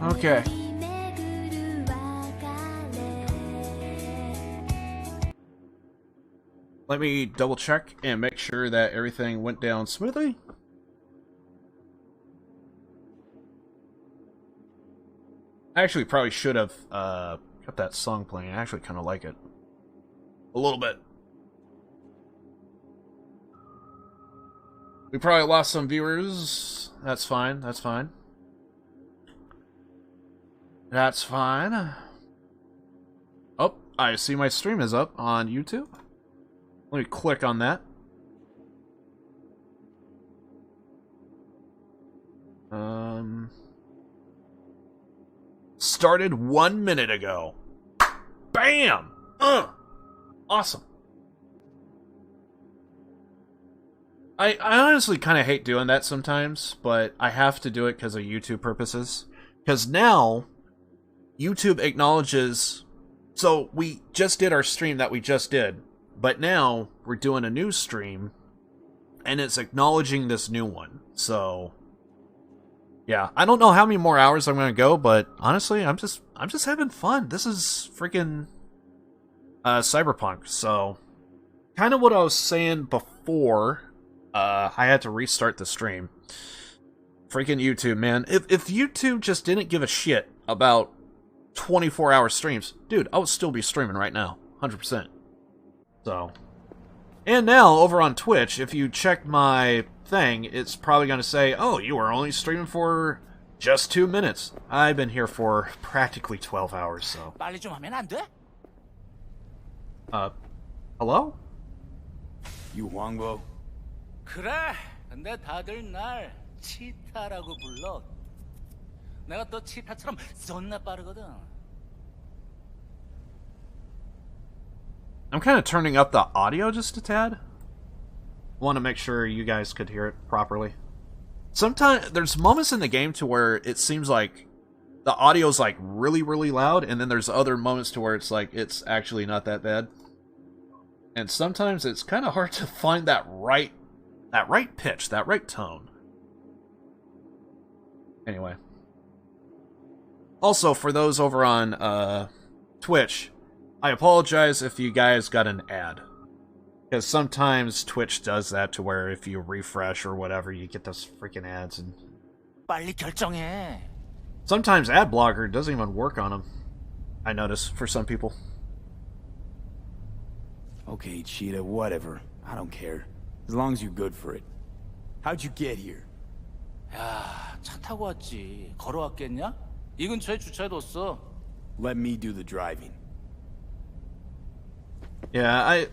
Okay. Let me double check and make sure that everything went down smoothly. I actually probably should have kept that song playing. I actually kind of like it. A little bit. We probably lost some viewers. That's fine. That's fine. That's fine. Oh, I see my stream is up on YouTube. Let me click on that. Started 1 minute ago. Bam! Awesome. I honestly kind of hate doing that sometimes, but I have to do it because of YouTube purposes. Because now, YouTube acknowledges... So, we just did our stream that we just did, but now we're doing a new stream, and it's acknowledging this new one. So, yeah, I don't know how many more hours I'm gonna go, but honestly, I'm just having fun. This is freaking Cyberpunk. So, kind of what I was saying before. I had to restart the stream. Freaking YouTube, man! If YouTube just didn't give a shit about 24-hour streams, dude, I would still be streaming right now, 100%. So, and now over on Twitch, if you check my thing, it's probably going to say, oh, you are only streaming for just 2 minutes. I've been here for practically 12 hours, so. 빨리 좀 하면 안 돼? Hello? You Huangbo? 그래. 근데 다들 날 치타라고 불러. 내가 또 치타처럼 존나 빠르거든. I'm kind of turning up the audio just a tad. Want to make sure you guys could hear it properly. Sometimes there's moments in the game to where it seems like the audio's like really, really loud, and then there's other moments to where it's like it's actually not that bad. And sometimes it's kind of hard to find that right pitch, that right tone. Anyway. Also, for those over on Twitch, I apologize if you guys got an ad. Because sometimes Twitch does that to where if you refresh or whatever, you get those freaking ads. And 빨리 결정해. sometimes Adblocker doesn't even work on them. I notice, for some people. Okay, Cheetah, whatever. I don't care. As long as you're good for it. How'd you get here? 야, 차 타고 왔지. 걸어왔겠냐? 이 근처에 주차해뒀어. Let me do the driving. Yeah,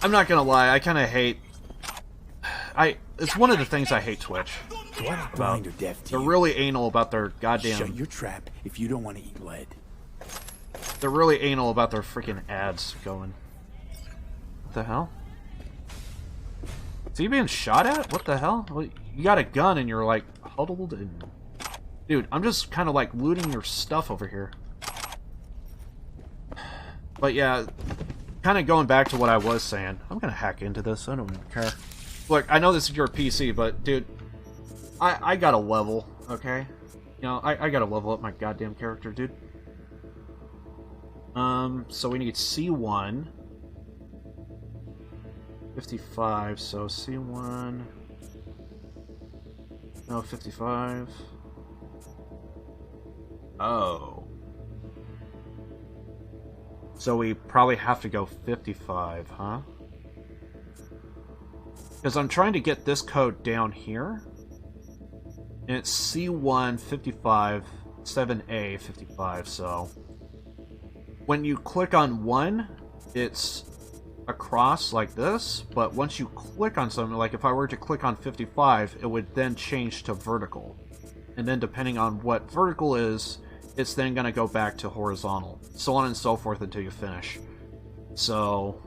I'm not gonna lie, I kinda hate... It's one of the things I hate Twitch. Do I look blind or deaf to They're you? really anal about their goddamn... Shut your trap if you don't want to eat lead. They're really anal about their freaking ads going. What the hell? Is he being shot at? What the hell? You got a gun and you're like huddled and... Dude, I'm just kind of like looting your stuff over here. But yeah, kind of going back to what I was saying. I'm gonna hack into this, I don't even care. Look, I know this is your PC, but dude, I gotta level, okay? You know, I gotta level up my goddamn character, dude. So we need C1. 55, so C1... No, 55... Oh. So we probably have to go 55, huh? Because I'm trying to get this code down here. And it's C1 55 7A 55, so... When you click on 1, it's across like this, but once you click on something, like if I were to click on 55, it would then change to vertical. And then depending on what vertical is, it's then going to go back to horizontal. So on and so forth until you finish. So...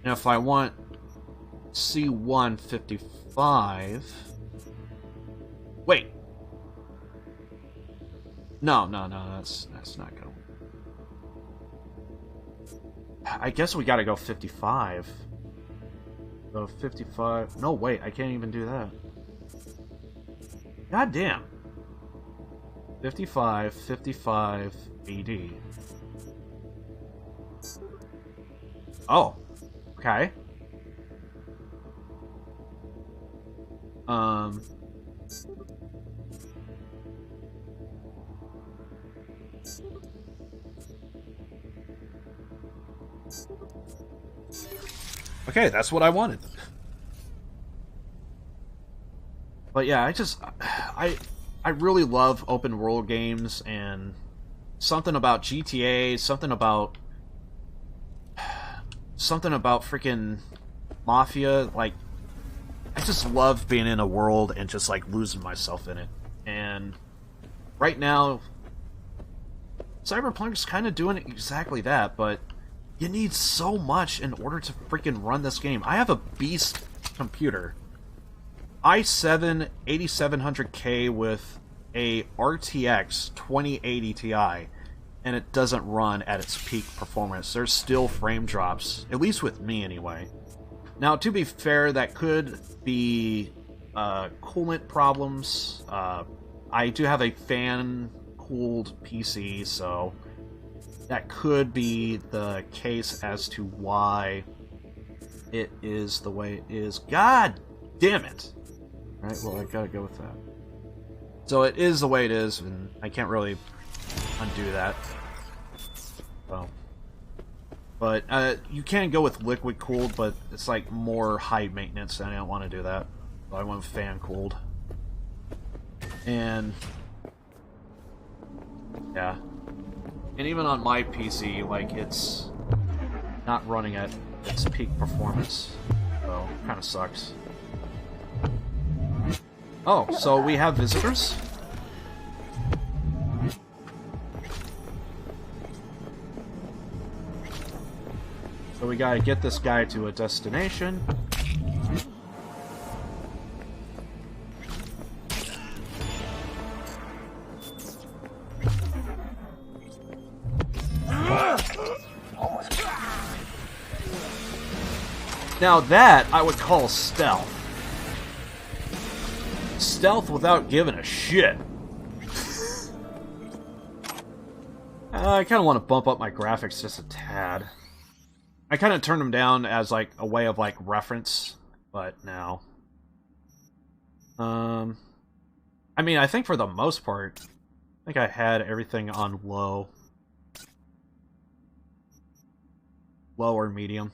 And if I want C1 55... Wait! No, that's not going to... I guess we gotta go 55. So 55... No, wait, I can't even do that. God damn. 55, 55 AD. Oh. Okay. Okay, that's what I wanted. But yeah, I really love open world games, and something about GTA, something about freaking Mafia, like, I just love being in a world and just like losing myself in it. And right now, Cyberpunk's kind of doing exactly that, but you need so much in order to freaking run this game. I have a beast computer. i7 8700K with a RTX 2080 Ti, and it doesn't run at its peak performance. There's still frame drops, at least with me anyway. Now, to be fair, that could be coolant problems. I do have a fan-cooled PC, so that could be the case as to why it is the way it is. God damn it! Alright, well, I gotta go with that. So it is the way it is, and I can't really undo that. Well, but you can go with liquid cooled, but it's like more high maintenance, and I don't want to do that. So I went fan cooled. And yeah. And even on my PC, like, it's not running at its peak performance. So, kind of sucks. Oh, so we have visitors? So we gotta get this guy to a destination. Now that I would call stealth. Stealth without giving a shit. I kind of want to bump up my graphics just a tad. I kind of turned them down as like a way of like reference, but no. I mean, I think for the most part, I think I had everything on low. Low or medium.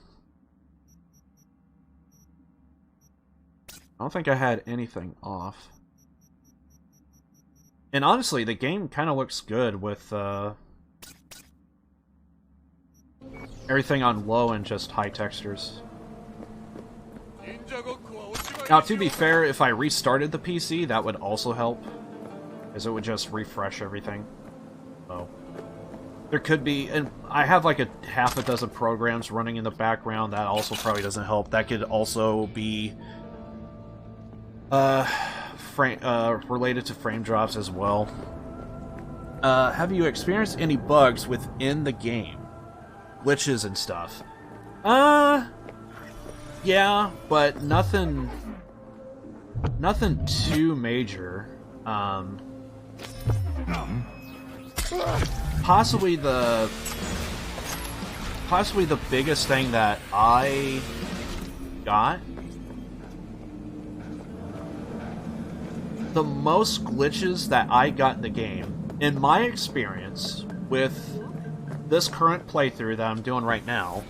I don't think I had anything off. And honestly, the game kind of looks good with everything on low and just high textures. Now, to be fair, if I restarted the PC, that would also help, as it would just refresh everything. So there could be, and I have like a half a dozen programs running in the background. That also probably doesn't help. That could also be related to frame drops as well. Have you experienced any bugs within the game? Glitches and stuff? Yeah, but nothing too major. Possibly the biggest thing that I got, the most glitches that I got in the game, in my experience with this current playthrough that I'm doing right now,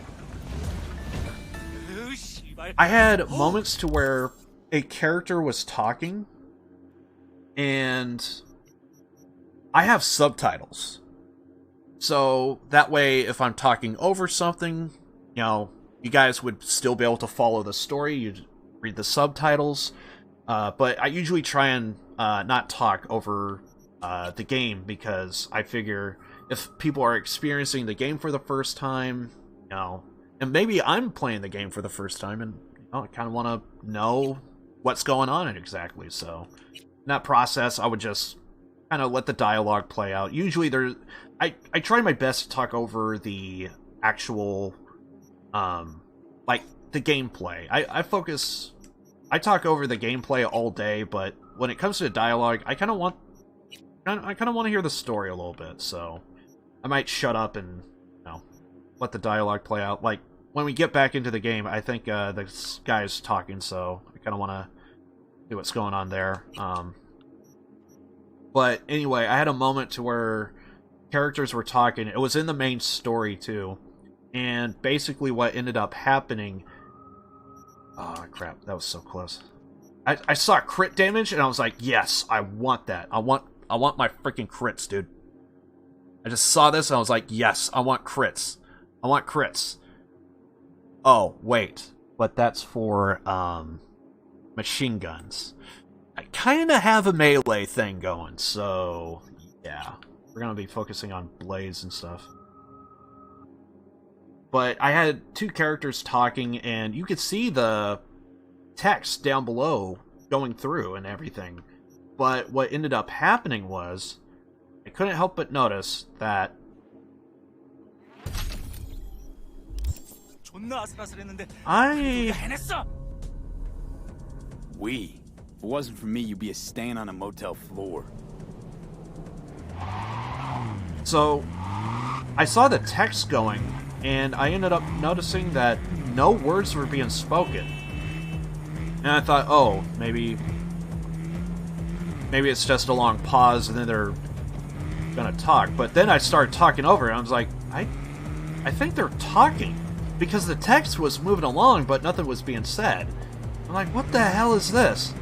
I had moments to where a character was talking, and I have subtitles. So that way, if I'm talking over something, you know, you guys would still be able to follow the story. You'd read the subtitles. But I usually try and not talk over the game, because I figure if people are experiencing the game for the first time, you know, and maybe I'm playing the game for the first time, and you know, I kind of want to know what's going on exactly. So in that process, I would just kind of let the dialogue play out. Usually I try my best to talk over the actual, like, the gameplay. I talk over the gameplay all day, but when it comes to dialogue, I kind of want to hear the story a little bit. So I might shut up and let the dialogue play out. Like when we get back into the game, I think this guy's talking, so I kind of want to see what's going on there. But anyway, I had a moment to where characters were talking. It was in the main story too, and basically what ended up happening. Oh crap! That was so close. I saw crit damage, and I was like, "Yes, I want that. I want my freaking crits, dude." I just saw this, and I was like, "Yes, I want crits. I want crits." Oh wait, but that's for machine guns. I kind of have a melee thing going, so yeah, we're gonna be focusing on blades and stuff. But I had two characters talking, and you could see the text down below going through and everything. But what ended up happening was, I couldn't help but notice that We. If it wasn't for me, you'd be a stain on a motel floor. So, I saw the text going, and I ended up noticing that no words were being spoken. And I thought, oh, maybe it's just a long pause, and then they're gonna talk. But then I started talking over it, and I was like, I think they're talking. Because the text was moving along, but nothing was being said. I'm like, what the hell is this?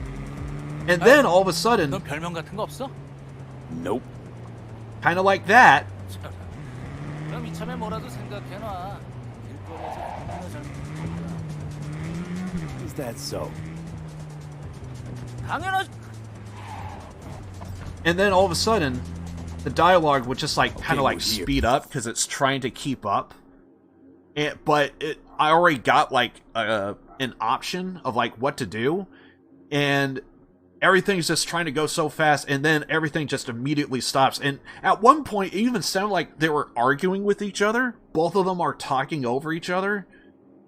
And then all of a sudden, 넌 별명 같은 거 없어? Nope. kind of like that, 그럼 이참에 뭐라도 생각해놔. 길거리에서 잘 Is that so? 당연하지. and then all of a sudden, the dialogue would just like kind of like we're here. speed up because it's trying to keep up. But I already got like an option of like what to do, and everything's just trying to go so fast, and then everything just immediately stops. And at one point, it even sounded like they were arguing with each other. Both of them are talking over each other,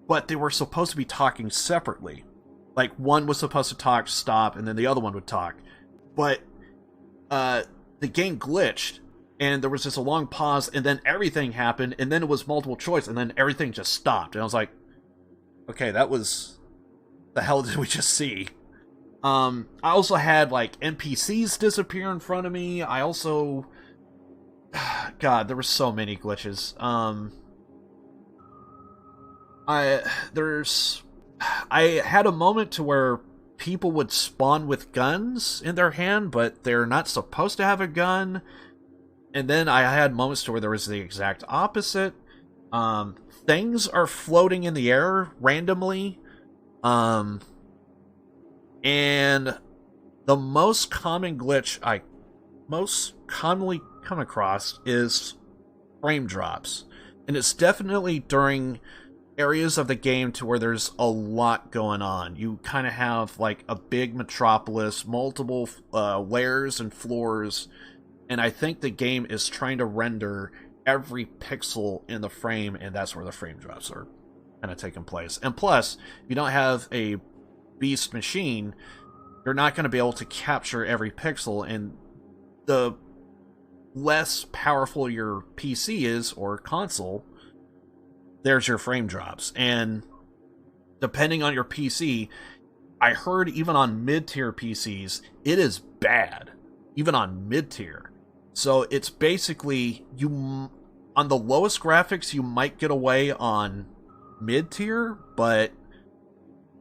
but they were supposed to be talking separately. Like one was supposed to talk, stop, and then the other one would talk. But the game glitched, and there was just a long pause, and then everything happened, and then it was multiple choice, and then everything just stopped. And I was like, okay, that was... the hell did we just see? I also had, like, NPCs disappear in front of me. I also... God, there were so many glitches. I had a moment to where people would spawn with guns in their hand, but they're not supposed to have a gun. And then I had moments to where there was the exact opposite. Things are floating in the air randomly. And the most common glitch I most commonly come across is frame drops. And it's definitely during areas of the game to where there's a lot going on. You kind of have like a big metropolis, multiple layers and floors, and I think the game is trying to render every pixel in the frame, and that's where the frame drops are kind of taking place. And plus, if you don't have a beast machine, you're not going to be able to capture every pixel, and the less powerful your PC is, or console, there's your frame drops. And depending on your PC, I heard even on mid-tier PCs, it is bad. Even on mid-tier. So it's basically, you on the lowest graphics, you might get away on mid-tier, but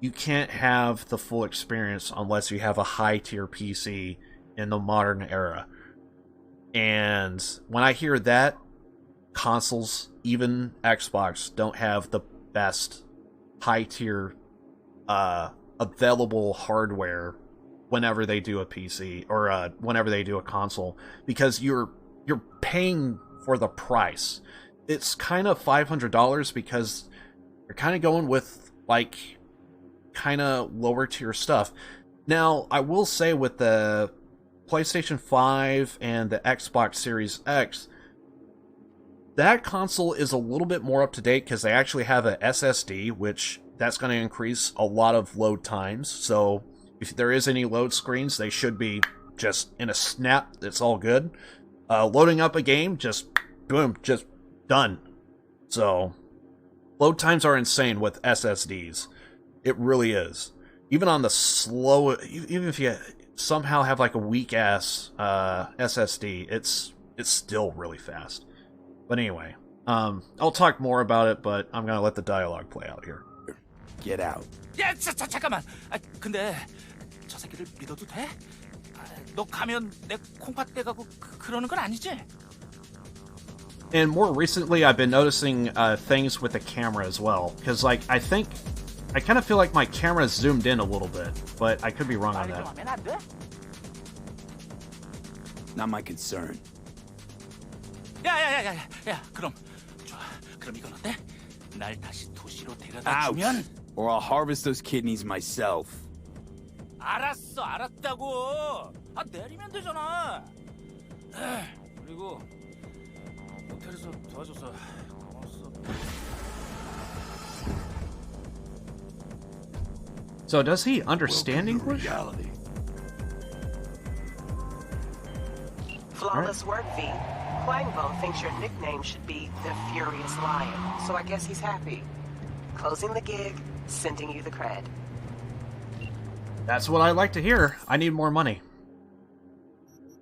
you can't have the full experience unless you have a high-tier PC in the modern era. And when I hear that, consoles, even Xbox, don't have the best high-tier available hardware whenever they do a PC, or whenever they do a console, because you're paying for the price. It's kind of $500 because you're kind of going with like kind of lower tier stuff. Now, I will say with the PlayStation 5 and the Xbox Series X, that console is a little bit more up to date because they actually have a SSD, which that's going to increase a lot of load times. So if there is any load screens, they should be just in a snap. It's all good. Loading up a game, just boom, just done. So load times are insane with SSDs. It really is. Even on the slow, even if you somehow have like a weak ass SSD, it's still really fast. But anyway, I'll talk more about it, but I'm gonna let the dialogue play out here. Get out. 야, 잠깐만. 근데 저 새끼를 믿어도 돼? 너 가면 내 콩팥 떼가고 그러는 건 아니지? And more recently, I've been noticing things with the camera as well. Because, like, I kind of feel like my camera zoomed in a little bit, but I could be wrong on that. Not my concern. 야, 그럼 좋아. 그럼 이건 어때? 날 다시 도시로 데려다 주면. Or I'll harvest those kidneys myself. 알았다고. 내리면 되잖아. 그리고 호텔에서 도와줘서 고마웠어. So does he understand English? Flawless work, V. Quangbo thinks your nickname should be the Furious Lion, so I guess he's happy. Closing the gig, sending you the cred. That's what I like to hear. I need more money.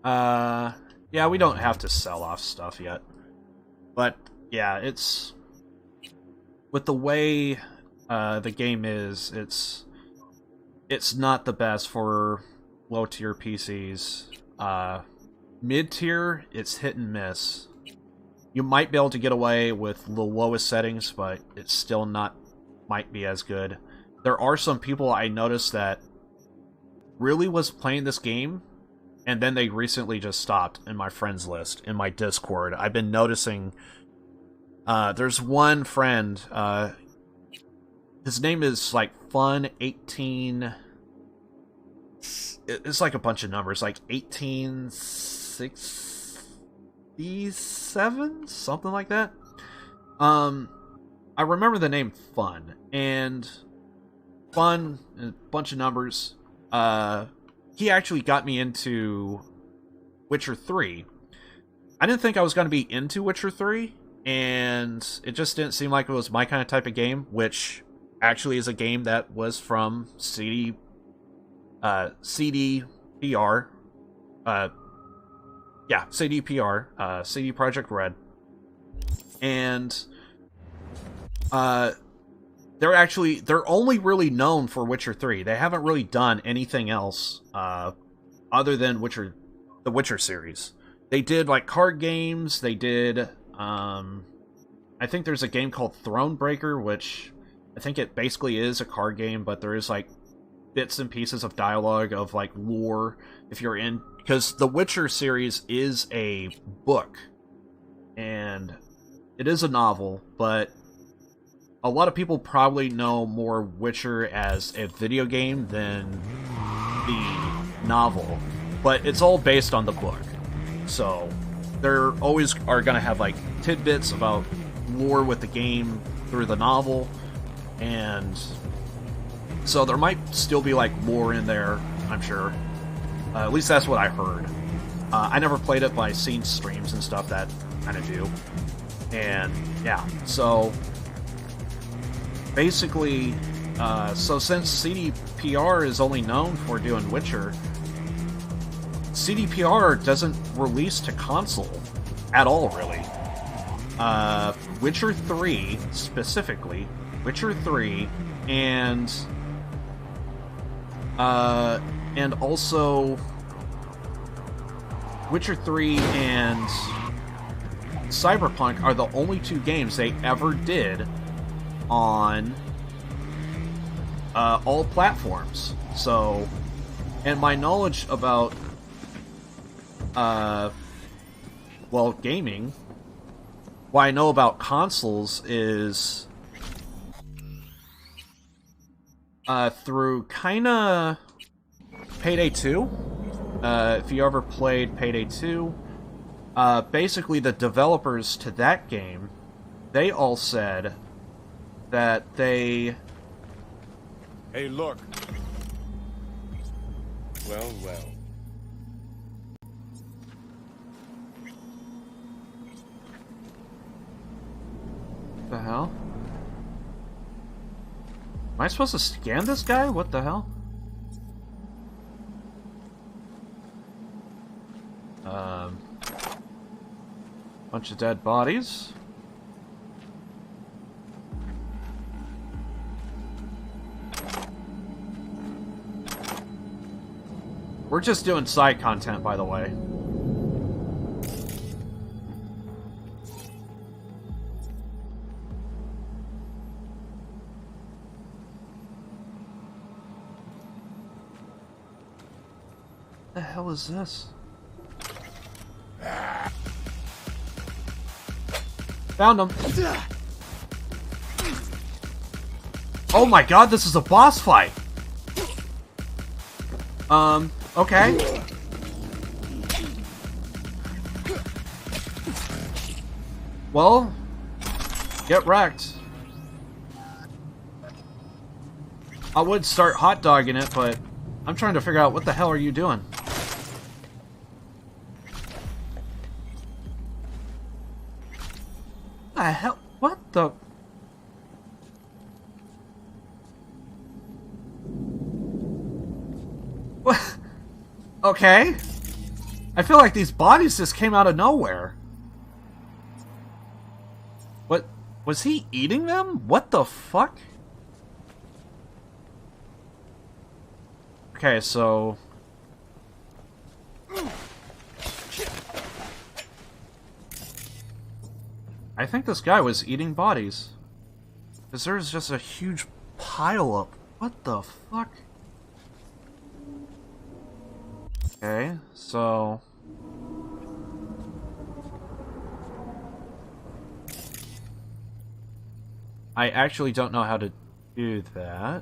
Yeah, we don't have to sell off stuff yet. But, yeah, it's... with the way the game is, it's not the best for low-tier PCs. Mid-tier, it's hit and miss. You might be able to get away with the lowest settings, but it's still might be as good. There are some people I noticed that really was playing this game, and then they recently just stopped in my friends list, in my Discord. I've been noticing, there's one friend, his name is, like, Fun18, it's like a bunch of numbers, like 1867, something like that. I remember the name Fun, and Fun, a bunch of numbers. He actually got me into Witcher 3. I didn't think I was going to be into Witcher 3, and it just didn't seem like it was my kind of type of game, which actually is a game that was from CDPR. CDPR, CD Projekt Red. And, they're only really known for Witcher 3. They haven't really done anything else, other than the Witcher series. They did, like, card games, they did, I think there's a game called Thronebreaker, which I think it basically is a card game, but there is, like, bits and pieces of dialogue of, like, lore, if you're in... because the Witcher series is a book, and it is a novel, but a lot of people probably know more Witcher as a video game than the novel, but it's all based on the book. So there always are going to have, like, tidbits about lore with the game through the novel, and so there might still be, like, lore in there, I'm sure. At least that's what I heard. I never played it, but I've seen streams and stuff that kind of do. And, yeah, so basically, so since CDPR is only known for doing Witcher, CDPR doesn't release to console at all, really. Witcher 3, specifically, Witcher 3, and also Witcher 3 and Cyberpunk are the only two games they ever did on all platforms. So, and my knowledge about gaming, what I know about consoles is through kinda Payday 2. If you ever played Payday 2, basically the developers to that game, they all said that they... Hey, look. Well, well. The hell? Am I supposed to scan this guy? What the hell? Bunch of dead bodies. We're just doing side content, by the way. What the hell is this? Found him. Oh my god, this is a boss fight. Okay. Well, get wrecked. I would start hot dogging it, but I'm trying to figure out what the hell are you doing? The hell? What the? What? Okay. I feel like these bodies just came out of nowhere. What? Was he eating them? What the fuck? Okay, so... I think this guy was eating bodies. Because there's just a huge pile up. What the fuck? Okay, so... I actually don't know how to do that.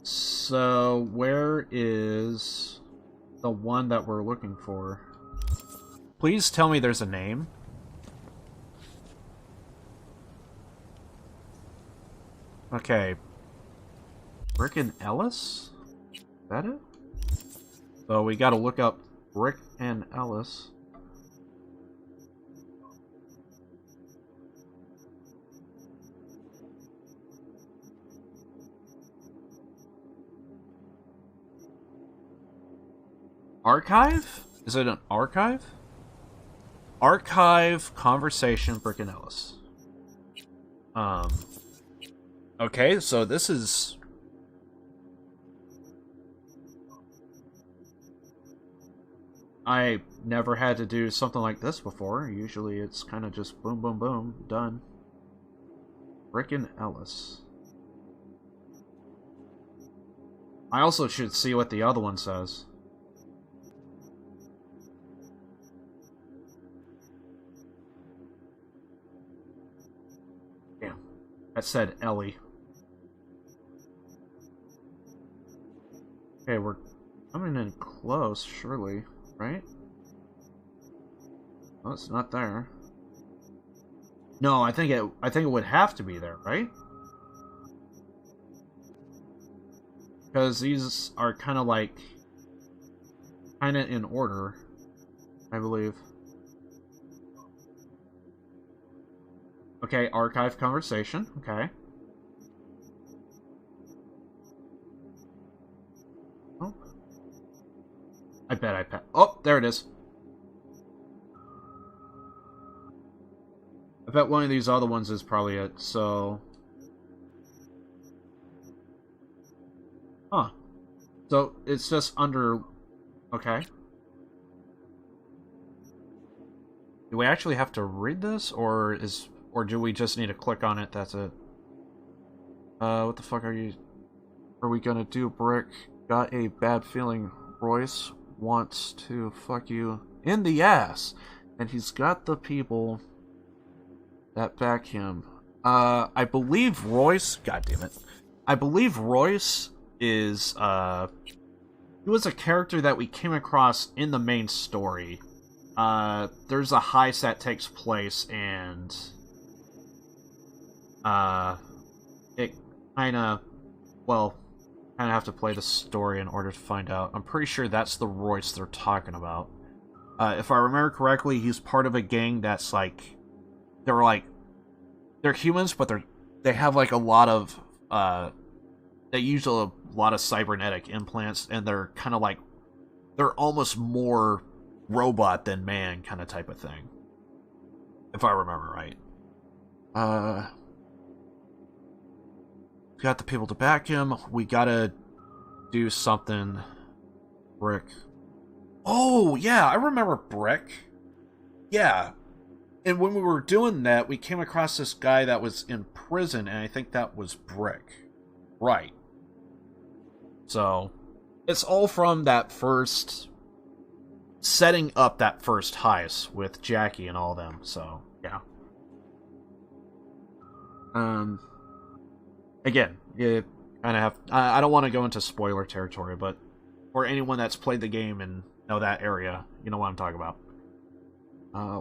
So, where is the one that we're looking for? Please tell me there's a name. Okay. Brick and Ellis? Is that it? So we gotta look up Brick and Ellis. Archive? Is it an archive? Archive conversation Brick and Ellis. Okay, so this is... I never had to do something like this before. Usually it's kind of just boom, boom, boom, done. Brick and Ellis. I also should see what the other one says. Damn. That said Ellie. Okay, we're coming in close, surely, right? Oh, it's not there. No, I think it would have to be there, right? Because these are kind of like in order, I believe. Okay, archive conversation. Okay. Oh. I bet. Oh, there it is. I bet one of these other ones is probably it, so... Huh. So, it's just under... Okay. Do we actually have to read this, or do we just need to click on it, that's it? What the fuck are we gonna do, Brick? Got a bad feeling Royce wants to fuck you in the ass. And he's got the people that back him. I believe Royce... God damn it. I believe Royce is, he was a character that we came across in the main story. There's a heist that takes place, and... it kinda... Well, kinda have to play the story in order to find out. I'm pretty sure that's the Royce they're talking about. If I remember correctly, he's part of a gang that's like... They're humans, but they have like a lot of, they use a lot of cybernetic implants, and they're kind of like, they're almost more robot than man kind of type of thing. If I remember right. Got the people to back him. We gotta do something. Brick. Oh, yeah, I remember Brick. Yeah. And when we were doing that, we came across this guy that was in prison, and I think that was Brick. Right. So, it's all from that first... setting up that first heist with Jackie and all them, so, yeah. Again, you kind of have... I don't want to go into spoiler territory, but for anyone that's played the game and know that area, you know what I'm talking about.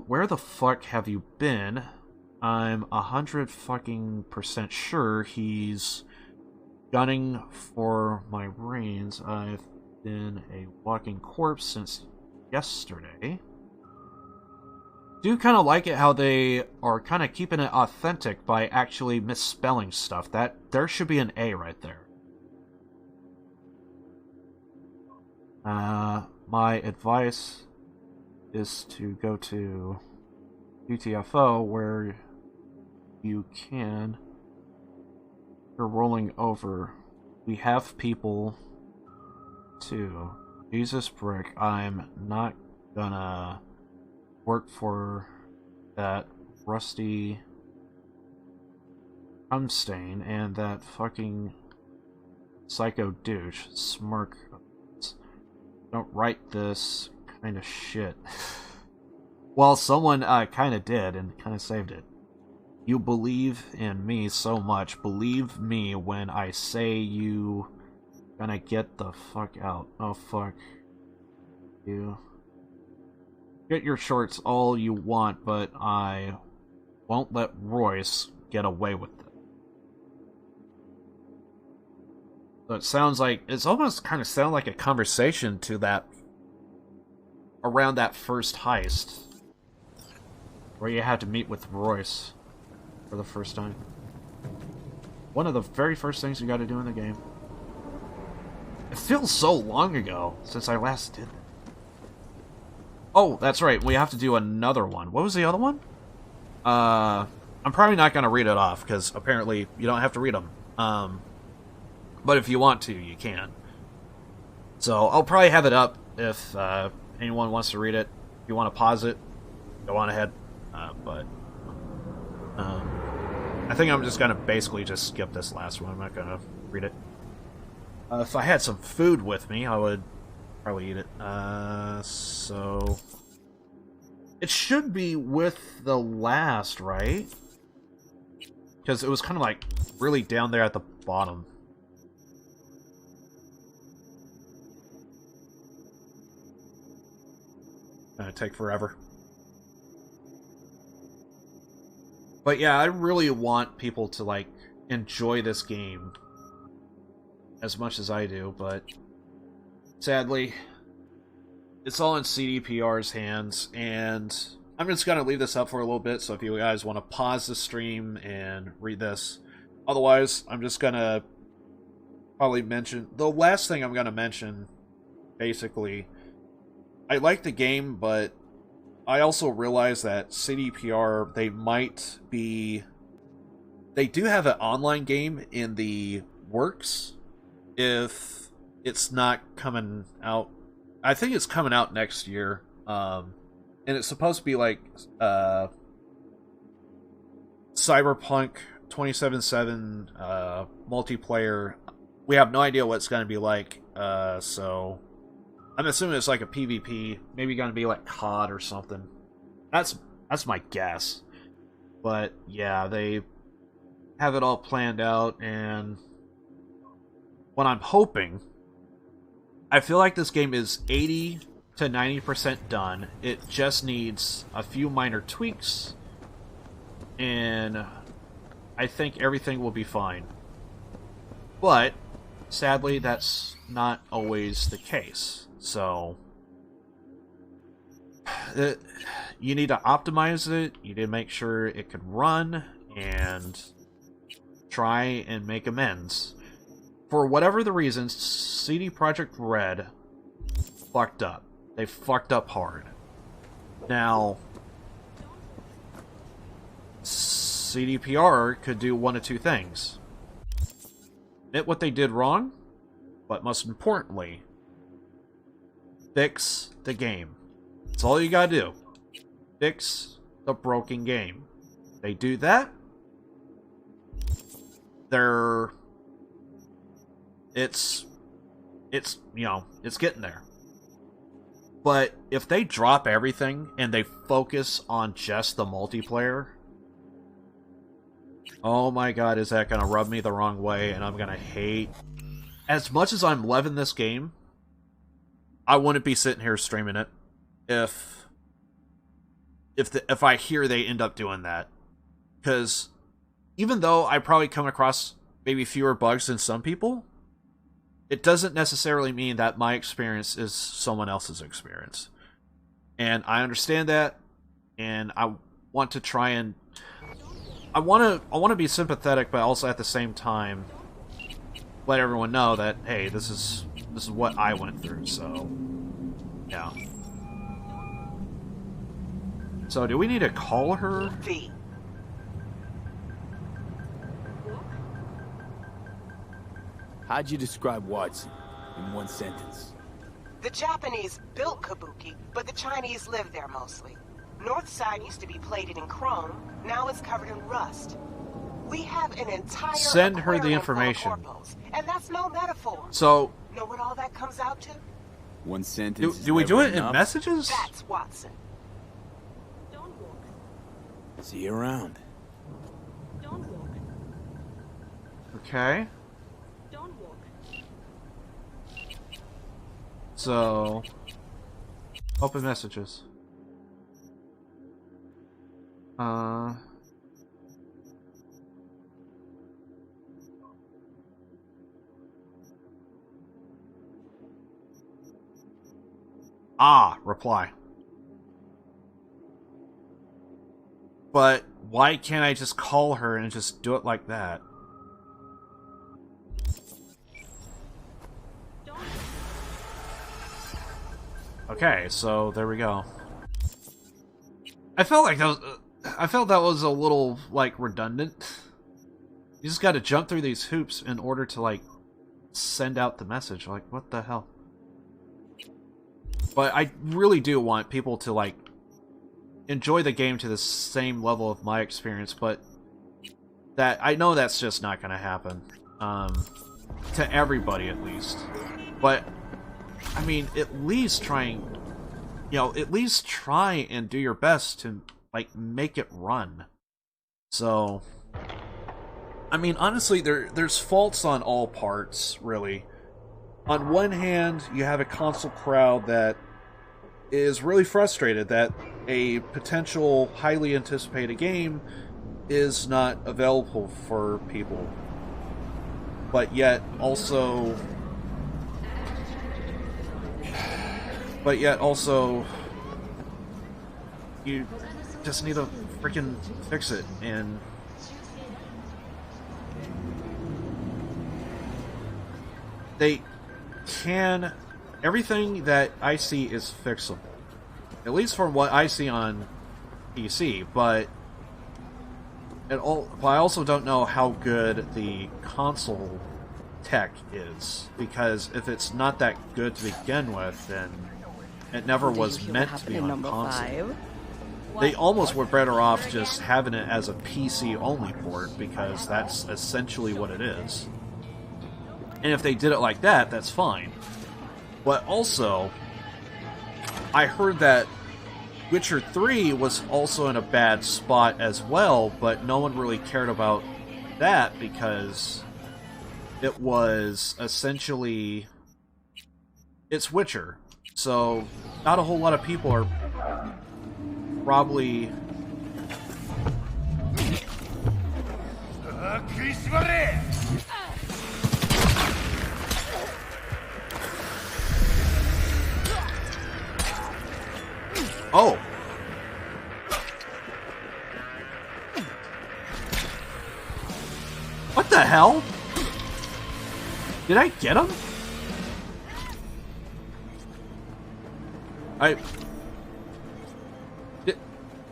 Where the fuck have you been? I'm 100% sure he's gunning for my brains. I've been a walking corpse since yesterday. Do kind of like it how they are kind of keeping it authentic by actually misspelling stuff. That there should be an A right there. My advice is to go to pt2 where you can. You're rolling over. We have people too. Jesus Brick, I'm not gonna work for that rusty stain and that fucking psycho douche. Smirk. Don't write this kind of shit. Well, someone kind of did and kind of saved it. You believe in me so much. Believe me when I say you gonna get the fuck out. Oh, fuck you. Get your shorts all you want, but I won't let Royce get away with it. So it sounds like, it's almost kind of sound like a conversation to that, around that first heist, where you had to meet with Royce for the first time. One of the very first things you got to do in the game. It feels so long ago since I last did it. Oh, that's right. We have to do another one. What was the other one? I'm probably not going to read it off, because apparently you don't have to read them. But if you want to, you can. So I'll probably have it up if anyone wants to read it. If you want to pause it, go on ahead. But I think I'm just going to basically just skip this last one. I'm not going to read it. If I had some food with me, I would probably eat it. So... it should be with the last, right? Because it was kind of like really down there at the bottom. Gonna take forever. But yeah, I really want people to like enjoy this game as much as I do, but sadly, it's all in CDPR's hands, and I'm just gonna leave this up for a little bit, so if you guys want to pause the stream and read this. Otherwise, I'm just gonna probably mention... the last thing I'm gonna mention, basically, I like the game, but I also realize that CDPR, they might be... they do have an online game in the works, if it's not coming out. I think it's coming out next year, and it's supposed to be like Cyberpunk 2077 multiplayer. We have no idea what it's going to be like, so I'm assuming it's like a PvP, maybe gonna be like COD or something. That's my guess. But yeah, they have it all planned out, and what I'm hoping, I feel like this game is 80 to 90% done. It just needs a few minor tweaks, and I think everything will be fine. But sadly, that's not always the case. So you need to optimize it, you need to make sure it could run, and try and make amends. For whatever the reasons, CD Projekt Red fucked up. They fucked up hard. Now, CDPR could do one of two things. Admit what they did wrong, but most importantly, fix the game. That's all you gotta do. Fix the broken game. They do that, it's you know, it's getting there. But if they drop everything and they focus on just the multiplayer, oh my god, is that gonna rub me the wrong way, and I'm gonna hate. As much as I'm loving this game, I wouldn't be sitting here streaming it if I hear they end up doing that. Because even though I probably come across maybe fewer bugs than some people, it doesn't necessarily mean that my experience is someone else's experience. And I understand that, and I want to try and I want to be sympathetic, but also at the same time let everyone know that, hey, this is what I went through. So yeah. So do we need to call her? V. How'd you describe Watson in one sentence? The Japanese built Kabuki, but the Chinese lived there mostly. North side used to be plated in chrome, now it's covered in rust. We have an entire Send her the aquarium full of information. corpos, and that's no metaphor. So Know what all that comes out to? One sentence. do we do never it in enough. messages? That's Watson. Don't walk. See you around. Don't walk. Okay. Don't walk. So open messages. Reply. But why can't I just call her and just do it like that? Okay, so there we go. I felt that was a little like redundant. You just got to jump through these hoops in order to like send out the message. Like, what the hell? But I really do want people to like enjoy the game to the same level of my experience, but that I know that's just not going to happen. To everybody at least. But I mean, at least try and do your best to like make it run. So I mean, honestly, there's faults on all parts, really. On one hand, you have a console crowd that is really frustrated that a potential highly anticipated game is not available for people. But yet also you just need to freaking fix it. And they can... Everything that I see is fixable. At least from what I see on PC, but I also don't know how good the console tech is, because if it's not that good to begin with, then it never was meant to be on console. They almost were better off just having it as a PC-only port, because that's essentially what it is. And if they did it like that, that's fine. But also, I heard that Witcher 3 was also in a bad spot as well, but no one really cared about that because it was essentially... it's Witcher. So, not a whole lot of people are probably... Oh! What the hell? Did I get him?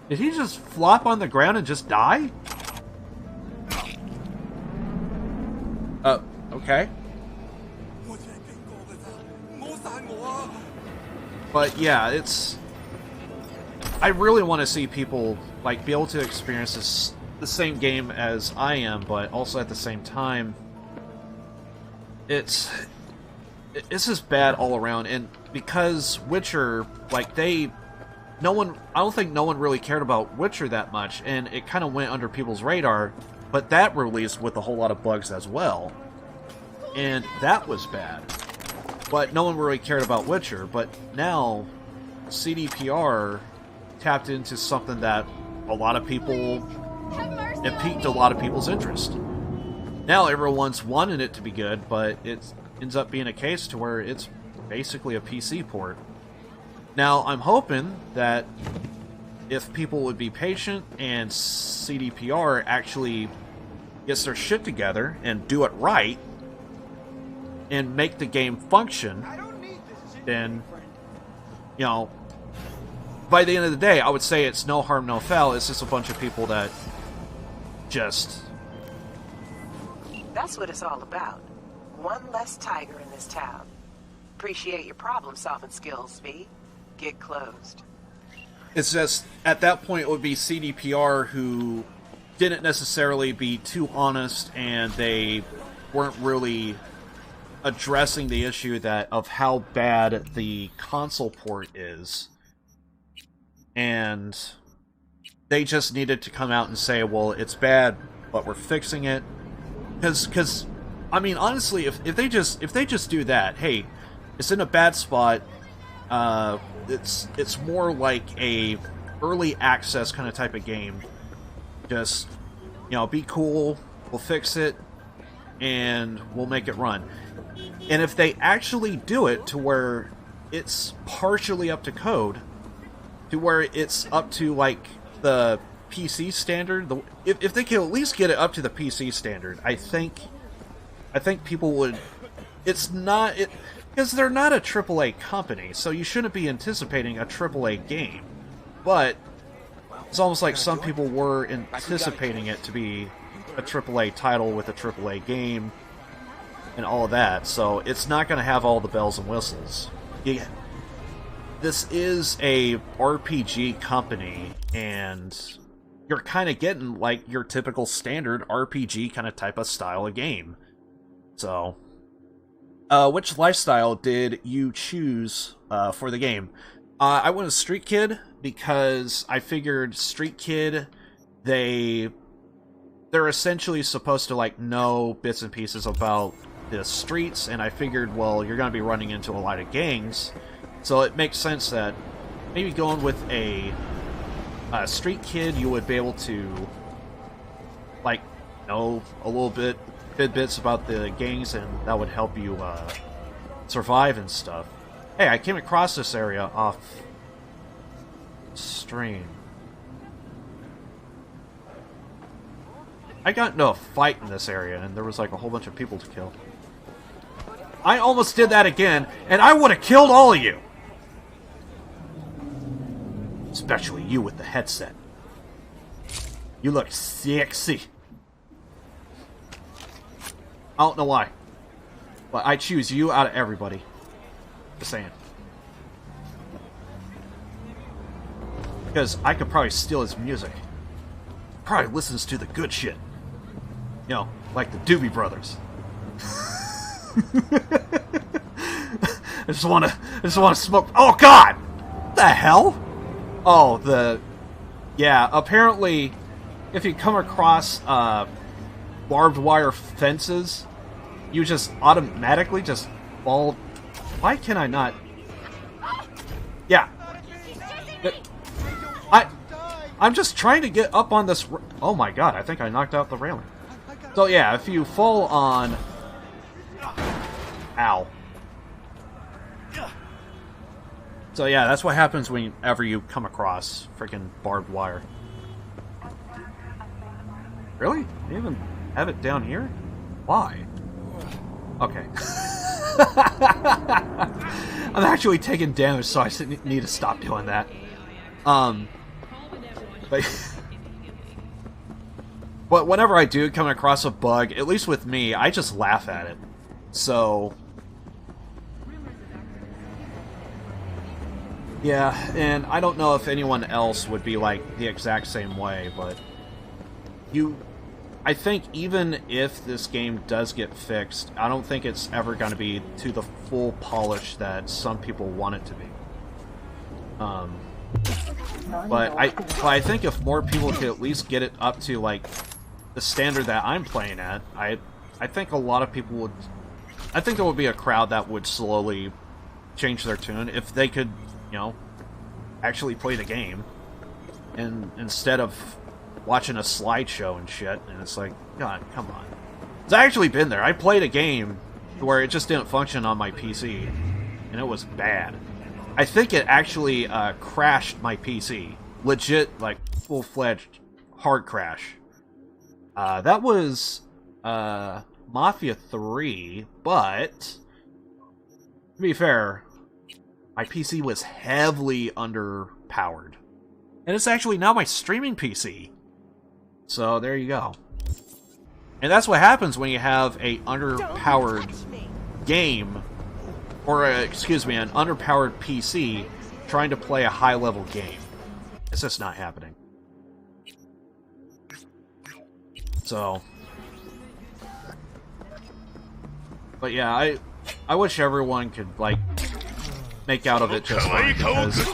Did he just flop on the ground and just die? Okay. But yeah, it's... I really want to see people, like, be able to experience this, the same game as I am, but also at the same time, it's just bad all around, and because Witcher, like, I don't think no one really cared about Witcher that much, and it kind of went under people's radar, but that released with a whole lot of bugs as well, and that was bad. But no one really cared about Witcher, but now CDPR tapped into something that a lot of people, it piqued a lot of people's interest. Now everyone's wanting it to be good, but it ends up being a case to where it's basically a PC port. Now, I'm hoping that if people would be patient and CDPR actually gets their shit together and do it right and make the game function, then, you know, by the end of the day, I would say it's no harm, no foul. It's just a bunch of people that just... That's what it's all about. One less tiger in this town. Appreciate your problem-solving skills, V. Get closed. It's just, at that point, it would be CDPR who didn't necessarily be too honest, and they weren't really addressing the issue of how bad the console port is. And they just needed to come out and say, well, it's bad, but we're fixing it. Because I mean, honestly, if they just do that, hey, it's in a bad spot, it's more like a early access kind of type of game. Just, you know, be cool, we'll fix it, and we'll make it run. And if they actually do it to where it's partially up to code, to where it's up to, like, the PC standard, if they can at least get it up to the PC standard, I think people would... It's not... Because they're not a AAA company, so you shouldn't be anticipating a AAA game. But it's almost like some people were anticipating it to be a AAA title with a AAA game and all of that, so it's not going to have all the bells and whistles. This is a RPG company, and you're kind of getting, like, your typical standard RPG kind of type of style of game. So, which lifestyle did you choose for the game? I went with Street Kid because I figured Street Kid, they're essentially supposed to, like, know bits and pieces about the streets, and I figured, well, you're going to be running into a lot of gangs, so it makes sense that maybe going with a Street Kid, you would be able to, like, know a little bits about the gangs, and that would help you survive and stuff. Hey, I came across this area off stream. I got into a fight in this area, and there was, like, a whole bunch of people to kill. I almost did that again, and I would have killed all of you! Especially you with the headset. You look sexy. I don't know why, but I choose you out of everybody. Just saying. Because I could probably steal his music. Probably listens to the good shit. You know, like the Doobie Brothers. I just wanna smoke. Oh God! What the hell? Oh, yeah, apparently, if you come across, barbed wire fences, you just automatically just fall. Why can I not? Yeah. I'm just trying to get up on this. Oh my God, I think I knocked out the railing. So yeah, if you fall on... Ow. So yeah, that's what happens whenever you come across freaking barbed wire. Really? They even have it down here? Why? Okay. I'm actually taking damage, so I need to stop doing that. But whenever I do come across a bug, at least with me, I just laugh at it. So... yeah, and I don't know if anyone else would be like the exact same way, but... I think even if this game does get fixed, I don't think it's ever going to be to the full polish that some people want it to be. But I think if more people could at least get it up to, like, the standard that I'm playing at, I think a lot of people would... I think there would be a crowd that would slowly change their tune if they could, you know, actually play the game. And instead of watching a slideshow and shit, and it's like, God, come on. It's actually been there. I played a game where it just didn't function on my PC, and it was bad. I think it actually crashed my PC. Legit, like, full-fledged hard crash. That was Mafia 3, but to be fair, my PC was heavily underpowered. And it's actually now my streaming PC. So there you go. And that's what happens when you have a underpowered game, or excuse me, an underpowered PC trying to play a high-level game. It's just not happening. So, but yeah, I wish everyone could, like, make out of it just fine, because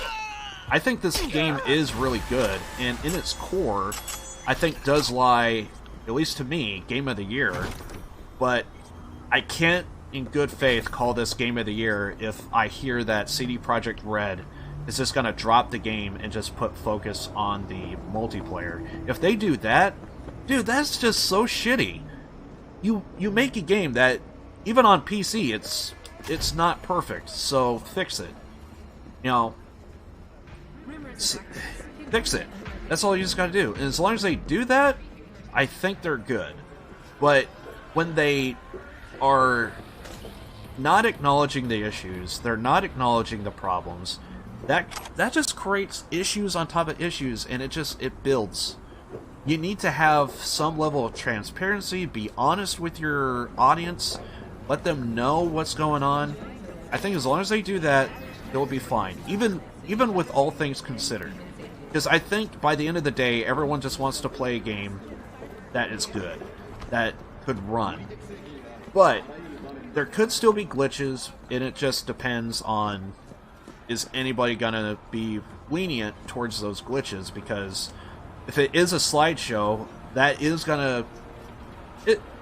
I think this game is really good, and in its core, I think does lie, at least to me, Game of the Year, but I can't, in good faith, call this Game of the Year if I hear that CD Projekt Red is just gonna drop the game and just put focus on the multiplayer. If they do that, dude, that's just so shitty. You make a game that, even on PC, it's not perfect, so fix it. You know, fix it. That's all you just gotta do. And as long as they do that, I think they're good. But when they are not acknowledging the issues, they're not acknowledging the problems, that just creates issues on top of issues, and it builds. You need to have some level of transparency, be honest with your audience, let them know what's going on. I think as long as they do that, they'll be fine. Even with all things considered. Because I think by the end of the day, everyone just wants to play a game that is good, that could run. But there could still be glitches, and it just depends on, is anybody gonna be lenient towards those glitches, because if it is a slideshow, that is gonna...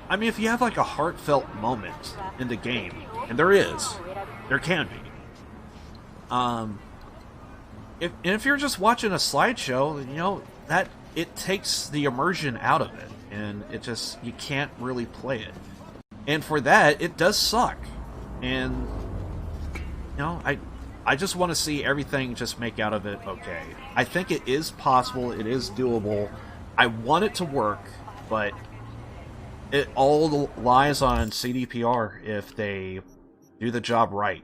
I mean, if you have like a heartfelt moment in the game, and there can be. If you're just watching a slideshow, you know, that it takes the immersion out of it, and you can't really play it. And for that, it does suck. And, you know, I just want to see everything just make out of it okay. I think it is possible, it is doable. I want it to work, but it all lies on CDPR if they do the job right.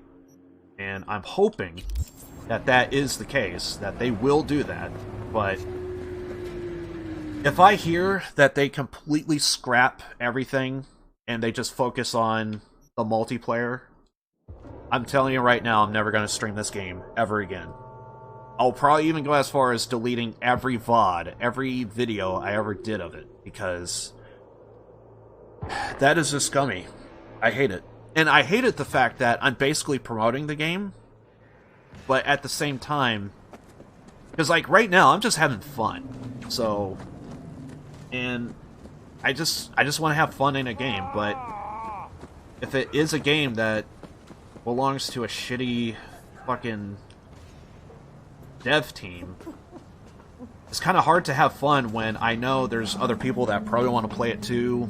And I'm hoping that is the case, that they will do that. But if I hear that they completely scrap everything and they just focus on the multiplayer, I'm telling you right now, I'm never going to stream this game ever again. I'll probably even go as far as deleting every VOD, every video I ever did of it, because that is just scummy. I hate it. And I hated the fact that I'm basically promoting the game, but at the same time, because like right now I'm just having fun. So, and I just want to have fun in a game, but if it is a game that belongs to a shitty fucking dev team, it's kind of hard to have fun when I know there's other people that probably want to play it too,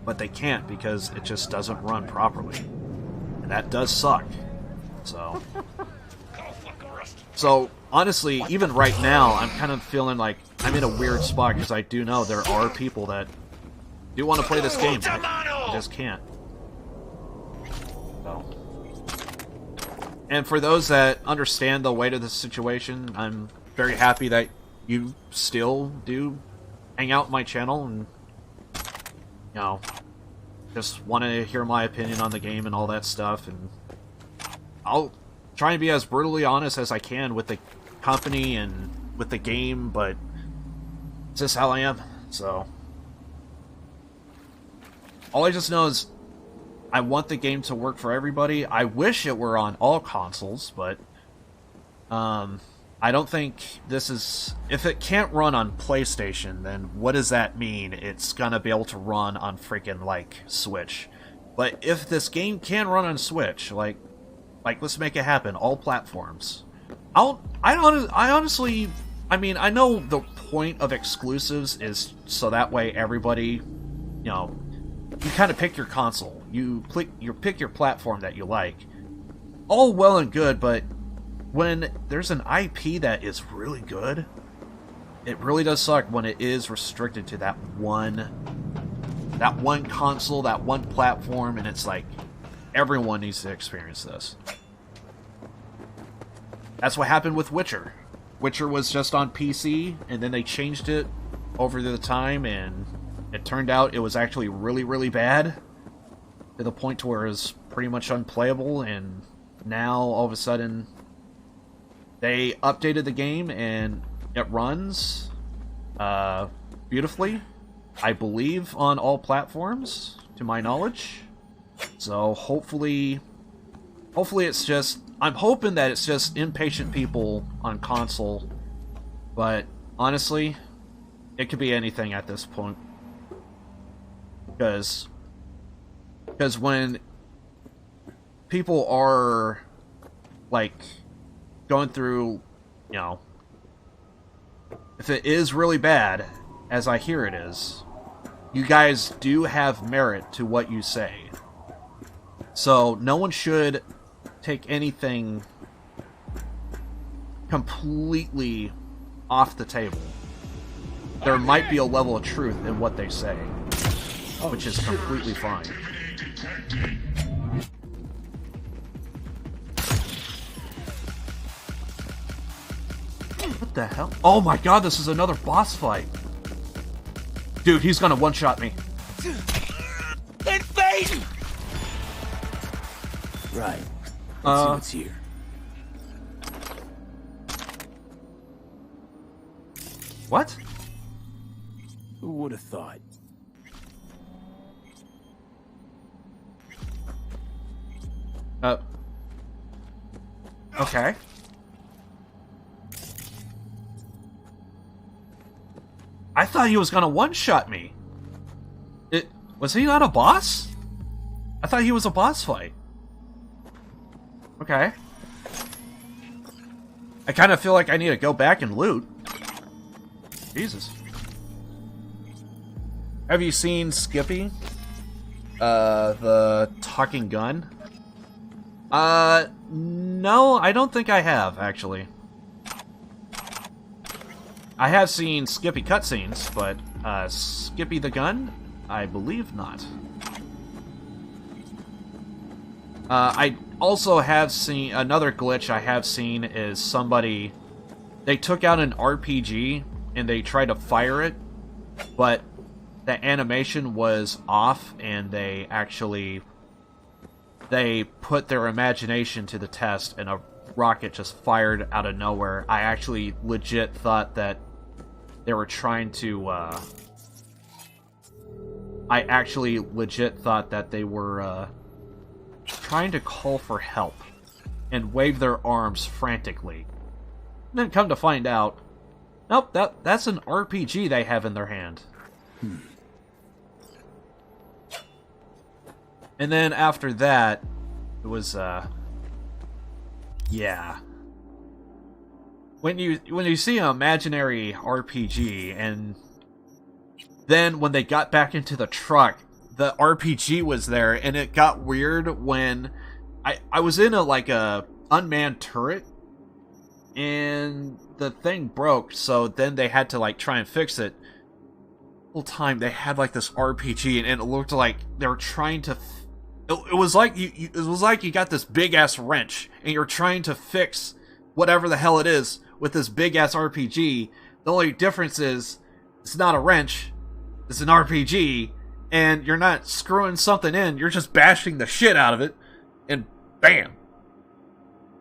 but they can't because it just doesn't run properly. And that does suck. So honestly, even right now, I'm kind of feeling like I'm in a weird spot because I do know there are people that do want to play this game, but I just can't. So. And for those that understand the weight of the situation, I'm very happy that you still do hang out my channel and, you know, just want to hear my opinion on the game and all that stuff. And I'll try and be as brutally honest as I can with the company and with the game, but it's just how I am. So all I just know is I want the game to work for everybody. I wish it were on all consoles, but I don't think this is... If it can't run on PlayStation, then what does that mean? It's gonna be able to run on freaking, like, Switch. But if this game can run on Switch, like let's make it happen, all platforms. I honestly... I mean, I know the point of exclusives is so that way everybody, you know, you kind of pick your console. You pick your platform that you like. All well and good, but when there's an IP that is really good, it really does suck when it is restricted to that one console, that one platform, and it's like everyone needs to experience this. That's what happened with Witcher. Witcher was just on PC, and then they changed it over the time, and it turned out it was actually really, really bad, to the point to where it was pretty much unplayable, and now, all of a sudden, they updated the game, and it runs beautifully, I believe, on all platforms, to my knowledge. So, hopefully it's just... I'm hoping that it's just impatient people on console, but honestly, it could be anything at this point. Because when people are, like, going through, you know, if it is really bad, as I hear it is, you guys do have merit to what you say. So, no one should take anything completely off the table. There might be a level of truth in what they say, which is completely fine. What the hell? Oh my god, this is another boss fight! Dude, he's gonna one-shot me. Invasion! Right. Let's see what's here. What? Who would have thought? Okay. I thought he was gonna one-shot me. Was he not a boss? I thought he was a boss fight. Okay. I kind of feel like I need to go back and loot. Jesus. Have you seen Skippy? The talking gun? No, I don't think I have, actually. I have seen Skippy cutscenes, but, Skippy the gun? I believe not. I also have seen... Another glitch I have seen is somebody... They took out an RPG, and they tried to fire it, but the animation was off, and they actually... They put their imagination to the test, and a rocket just fired out of nowhere. I actually legit thought that they were trying to, I actually legit thought that they were, trying to call for help and wave their arms frantically. And then come to find out, nope, that's an RPG they have in their hand. And then after that, it was, yeah. When you see an imaginary RPG, and then when they got back into the truck, the RPG was there, and it got weird when I was in a unmanned turret, and the thing broke, so then they had to like try and fix it. The whole time they had like this RPG, and it looked like they were trying to. It was like you got this big ass wrench, and you're trying to fix whatever the hell it is with this big ass RPG. The only difference is it's not a wrench, it's an RPG, and you're not screwing something in, you're just bashing the shit out of it, and bam.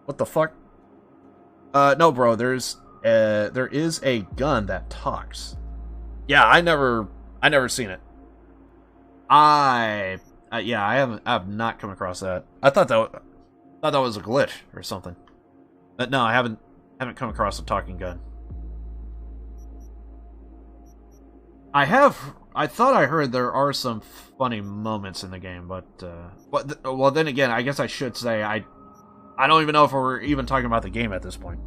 What the fuck? No, bro. There is a gun that talks. Yeah, I never seen it. I have not come across that. I thought that was a glitch or something. But no, I haven't come across a talking gun. I thought I heard there are some funny moments in the game, but well, then again, I guess I should say I don't even know if we're even talking about the game at this point.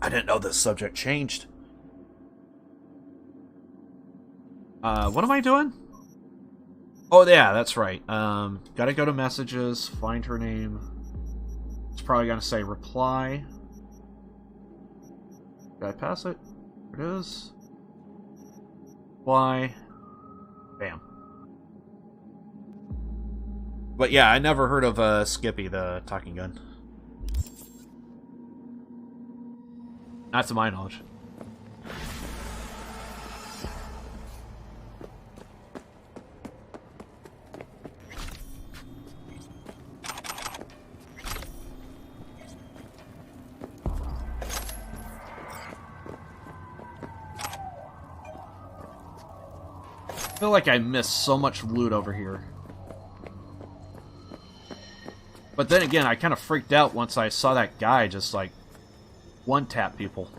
I didn't know this subject changed. What am I doing? Oh yeah, that's right. Gotta go to messages, find her name. It's probably gonna say reply. Did I pass it? There it is. Reply. Bam. But yeah, I never heard of Skippy, the talking gun. Not to my knowledge. I feel like I missed so much loot over here. But then again, I kind of freaked out once I saw that guy just like one-tap people.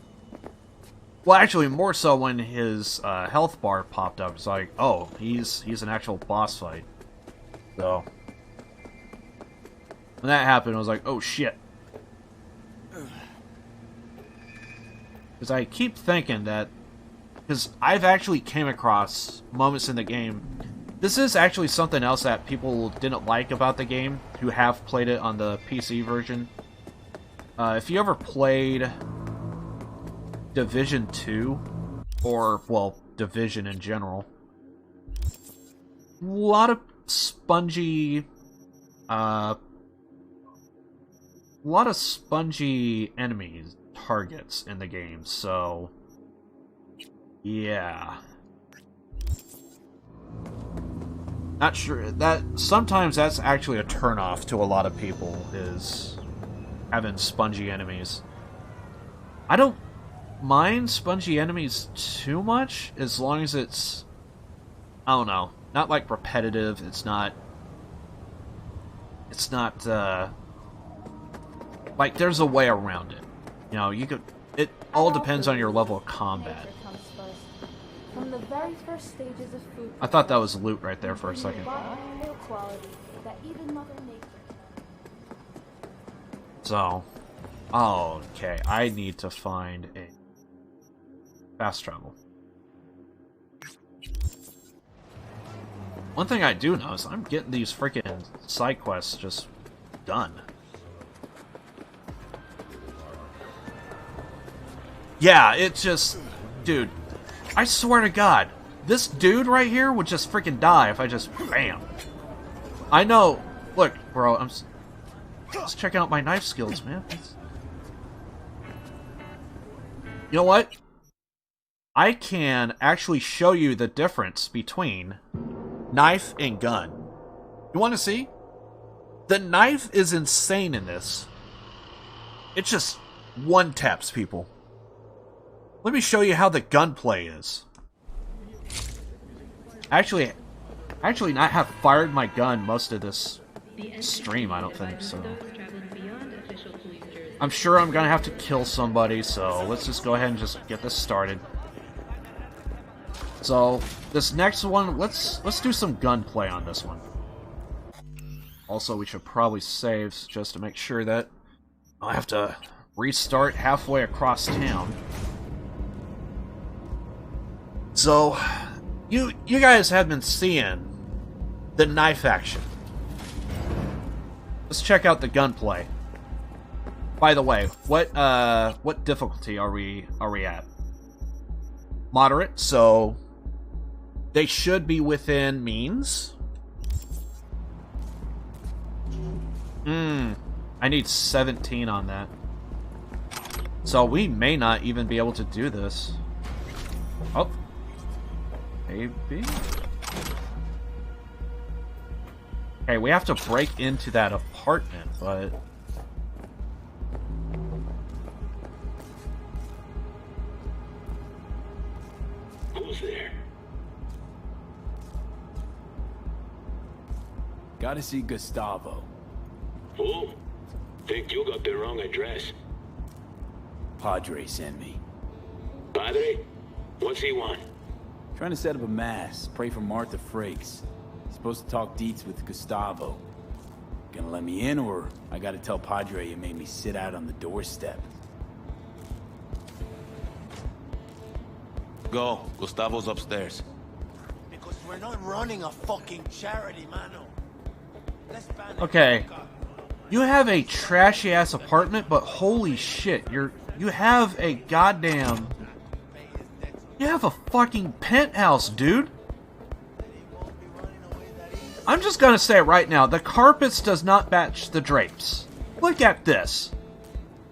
Well, actually, more so when his health bar popped up. It's like, oh, he's an actual boss fight. So when that happened, I was like, oh shit. Because I keep thinking that, because I've actually came across moments in the game. This is actually something else that people didn't like about the game who have played it on the PC version. If you ever played Division 2, or, well, Division in general, a lot of spongy enemies, targets in the game, so yeah. Not sure that sometimes that's actually a turnoff to a lot of people, is having spongy enemies. I don't mind spongy enemies too much, as long as it's, I don't know, not like repetitive. It's not like there's a way around it. You know, you could. It all depends on your level of combat. From the very first stages of food, I thought that was loot right there for a second. quality that even Mother Nature. So, okay, I need to find a fast travel. One thing I do know is I'm getting these freaking side quests just done. Yeah, it's just, dude, I swear to God, this dude right here would just freaking die if I just bam. I know. Look, bro, I'm just checking out my knife skills, man. You know what? I can actually show you the difference between knife and gun. You want to see? The knife is insane in this. It just one-taps people. Let me show you how the gunplay is. Actually not have fired my gun most of this stream, I don't think so. I'm sure I'm gonna have to kill somebody, so let's just go ahead and just get this started. So, this next one, let's do some gunplay on this one. Also, we should probably save just to make sure that I have to restart halfway across town. So, you guys have been seeing the knife action. Let's check out the gunplay. By the way, what difficulty are we at? Moderate, so they should be within means. I need 17 on that. So we may not even be able to do this. Oh. Maybe? Okay, we have to break into that apartment, but... Who's there? Gotta see Gustavo. Who? Think you got the wrong address. Padre sent me. Padre? What's he want? Trying to set up a mass, pray for Martha Frakes. Supposed to talk deets with Gustavo. Gonna let me in, or I gotta tell Padre you made me sit out on the doorstep? Go. Gustavo's upstairs. Because we're not running a fucking charity, mano. Let's ban it. Okay. You have a trashy-ass apartment, but holy shit, you have a goddamn... You have a fucking penthouse, dude! I'm just gonna say it right now, the carpets does not match the drapes. Look at this.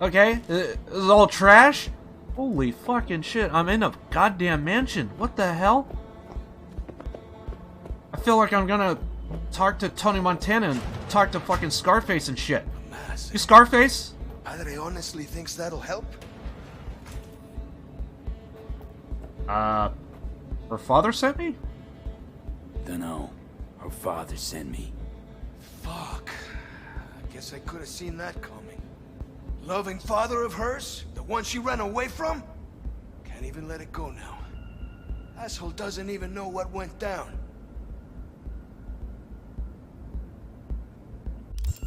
Okay? This is all trash? Holy fucking shit, I'm in a goddamn mansion. What the hell? I feel like I'm gonna talk to Tony Montana and talk to fucking Scarface and shit. You Scarface? Padre honestly thinks that'll help? Her father sent me? Dunno. Her father sent me. Fuck. I guess I could have seen that coming. Loving father of hers? The one she ran away from? Can't even let it go now. Asshole doesn't even know what went down.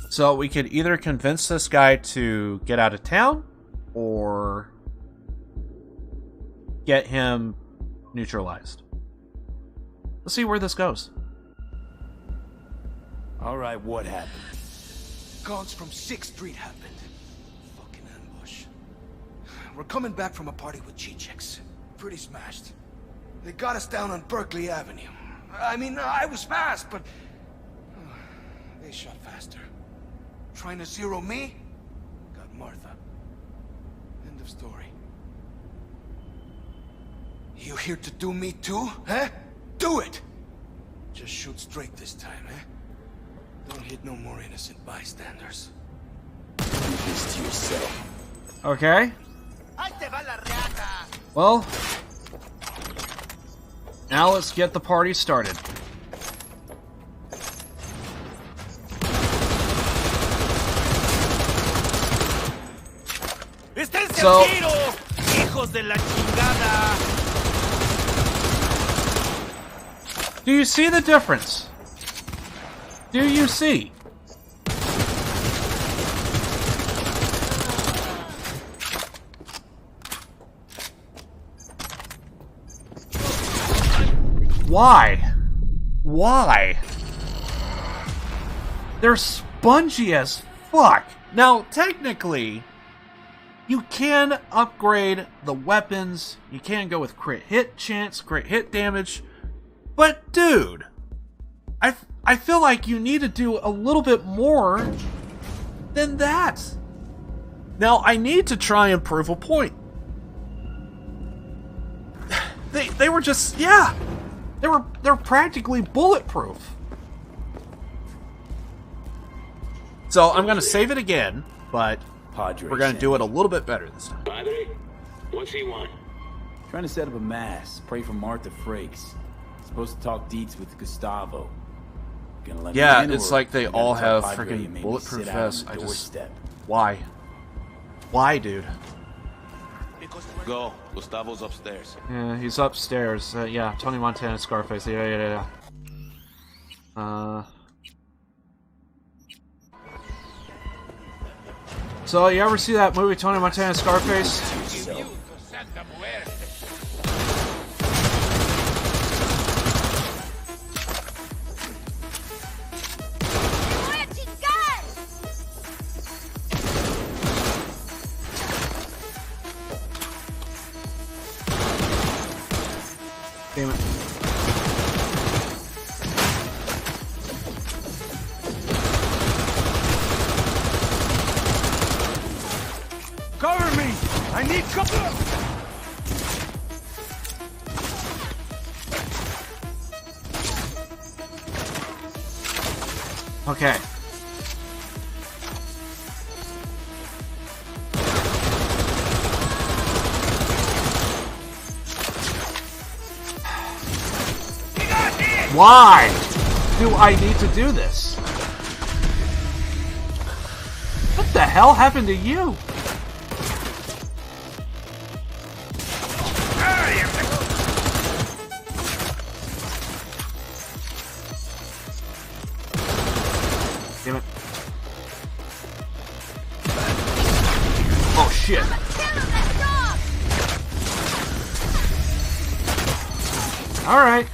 So we could either convince this guy to get out of town, or get him neutralized. Let's see where this goes. Alright, what happened? Guns from 6th Street happened. Fucking ambush. We're coming back from a party with G-Chicks. Pretty smashed. They got us down on Berkeley Avenue. I mean, I was fast, but... they shot faster. Trying to zero me? Got Martha. End of story. You here to do me too, huh? Do it! Just shoot straight this time, eh? Don't hit no more innocent bystanders. Do this to yourself. Okay. Well, now let's get the party started. So, hijos de la chingada. do you see the difference? Do you see? Why? Why? They're spongy as fuck. Now, technically, you can upgrade the weapons. You can go with crit hit chance, crit hit damage. But, dude, I feel like you need to do a little bit more than that. Now, I need to try and prove a point. They were just, yeah. They're practically bulletproof. So, I'm going to save it again, but Padre we're going to do it a little bit better this time. Padre? What's he want? Trying to set up a mass, pray for Martha Frakes. Supposed to talk deets with Gustavo. Gonna let Yeah, me in, it's or like they I gotta all tell have Padre you freaking made me bulletproof sit out on vests. the I just... doorstep? Why? Why, dude? Go. Gustavo's upstairs. Yeah, he's upstairs. Yeah, Tony Montana, Scarface. Yeah. So, you ever see that movie, Tony Montana, Scarface? Damn it. Cover me! I need cover! Okay. Why do I need to do this? What the hell happened to you? Damn it. Oh shit. Alright.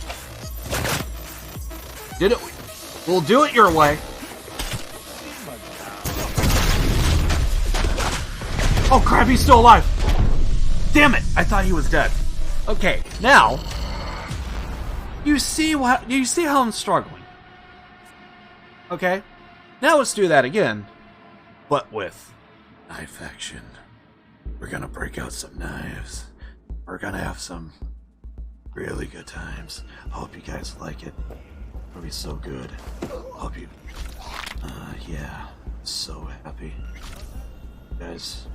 Did it? We'll do it your way. Oh crap, he's still alive. Damn it, I thought he was dead. Okay, now you see how I'm struggling. Okay? Now let's do that again. But with knife action. We're gonna break out some knives. We're gonna have some really good times. Hope you guys like it. It'll be so good. Hope you... yeah. So happy. You guys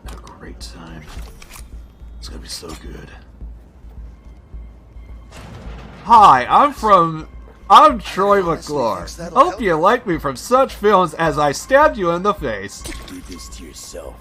had a great time. It's gonna be so good. Hi, I'm Troy McClure. Hope you like me from such films as I Stabbed You in the Face. Do this to yourself.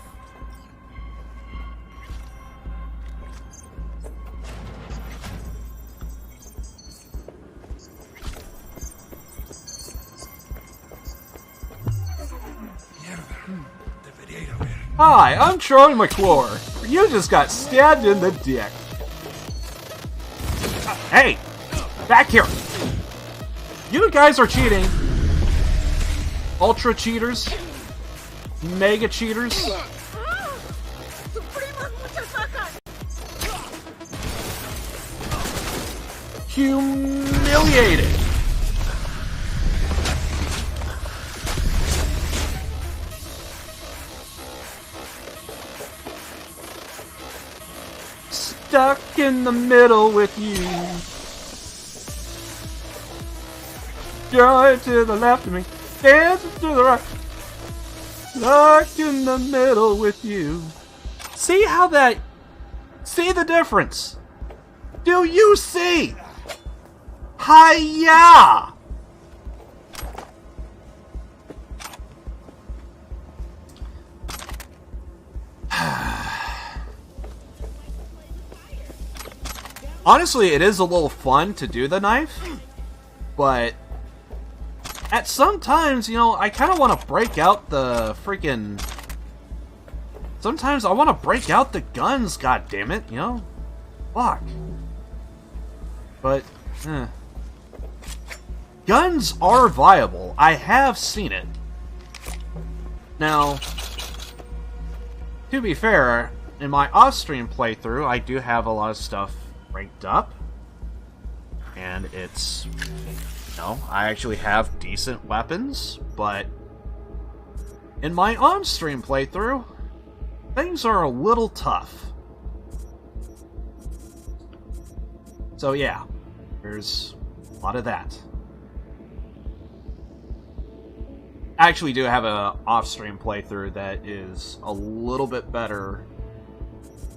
Hi, I'm Troy McClure. You just got stabbed in the dick. Hey! Back here! You guys are cheating. Ultra cheaters. Mega cheaters. Humiliated. Stuck in the middle with you. Drive to the left of me, dancing to the right. Stuck in the middle with you. See how that... See the difference? Do you see? Hiya! Honestly, it is a little fun to do the knife, but at some times, you know, I kind of want to break out the freaking... Sometimes I want to break out the guns, goddammit, you know? Fuck. But, guns are viable. I have seen it. Now, to be fair, in my off-stream playthrough, I do have a lot of stuff ranked up, and it's, you know, I actually have decent weapons, but in my on-stream playthrough, things are a little tough. So yeah, there's a lot of that. I actually do have a off-stream playthrough that is a little bit better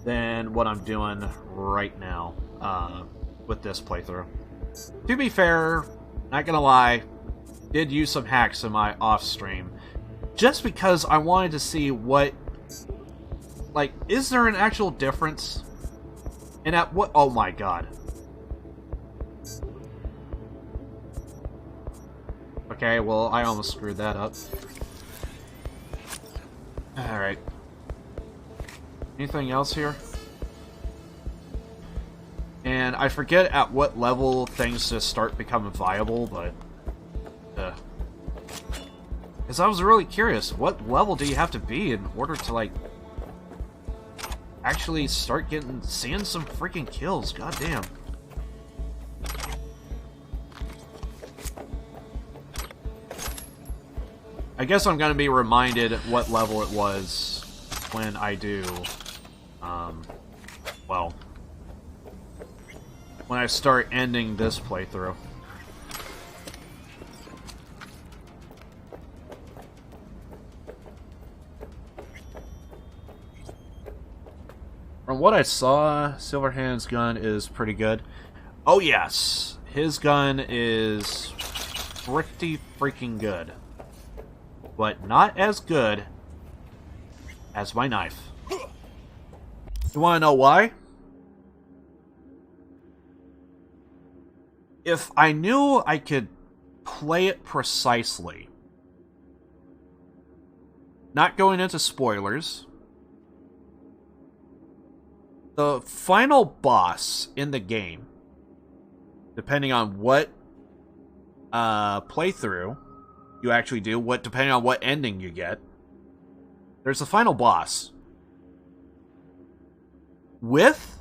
than what I'm doing right now with this playthrough. To be fair, not gonna lie, did use some hacks in my off-stream, just because I wanted to see what... Like, is there an actual difference? And at what... Oh my god. Okay, well, I almost screwed that up. Alright. Anything else here? And I forget at what level things just start becoming viable, but... Because I was really curious, what level do you have to be in order to, like... actually start seeing some freaking kills? God damn. I guess I'm gonna be reminded what level it was when I do, well, when I start ending this playthrough. From what I saw, Silverhand's gun is pretty good. Oh yes, his gun is pretty freaking good. But not as good as my knife. You wanna know why? If I knew I could play it precisely, not going into spoilers, the final boss in the game, depending on what playthrough you actually do, depending on what ending you get, there's a final boss with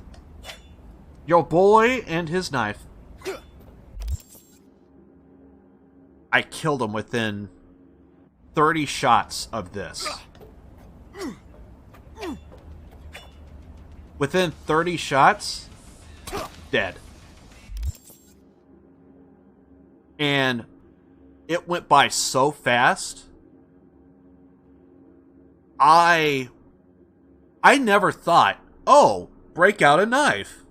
your boy and his knife. I killed him within 30 shots of this. Within 30 shots, dead. And it went by so fast. I never thought, oh, break out a knife.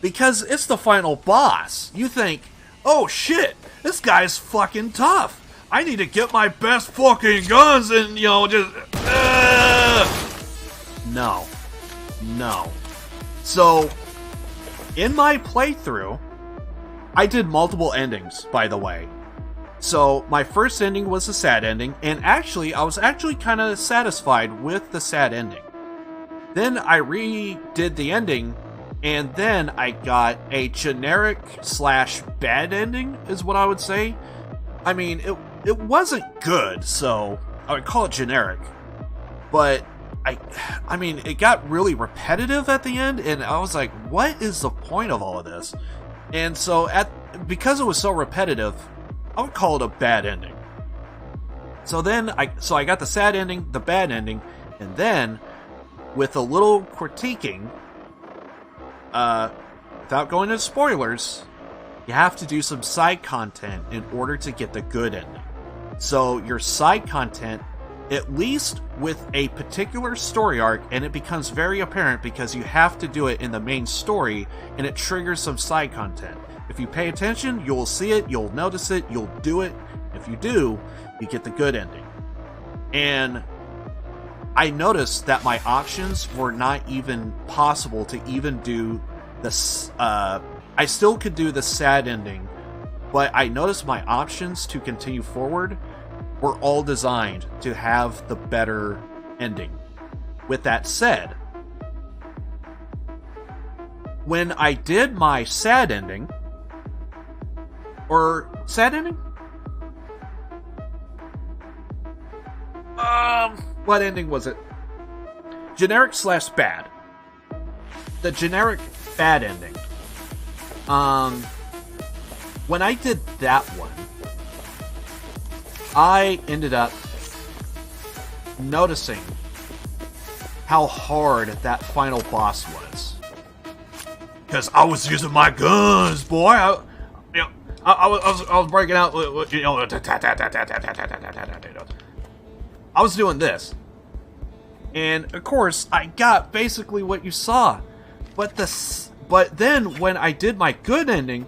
Because it's the final boss. You think, oh shit, this guy's fucking tough. I need to get my best fucking guns and, you know, just... No. No. So, in my playthrough, I did multiple endings, by the way. So, my first ending was a sad ending, and actually, I was actually kind of satisfied with the sad ending. Then I redid the ending, and then I got a generic / bad ending, is what I would say. I mean, it wasn't good, so I would call it generic. But, I mean, it got really repetitive at the end, and I was like, what is the point of all of this? And so, because it was so repetitive, I would call it a bad ending. So then, I got the sad ending, the bad ending, and then, with a little critiquing, without going into spoilers, you have to do some side content in order to get the good ending. So your side content, at least with a particular story arc, and it becomes very apparent because you have to do it in the main story, and it triggers some side content. If you pay attention, you'll see it, you'll notice it, you'll do it. If you do, you get the good ending. And I noticed that my options were not even possible to even do this. I still could do the sad ending, but I noticed my options to continue forward were all designed to have the better ending. With that said, when I did my sad ending, or sad ending? What ending was it? Generic / bad. The generic bad ending. When I did that one, I ended up noticing how hard that final boss was. Because I was using my guns, boy. I was breaking out, you know, I was doing this. And, of course, I got basically what you saw. But then, when I did my good ending,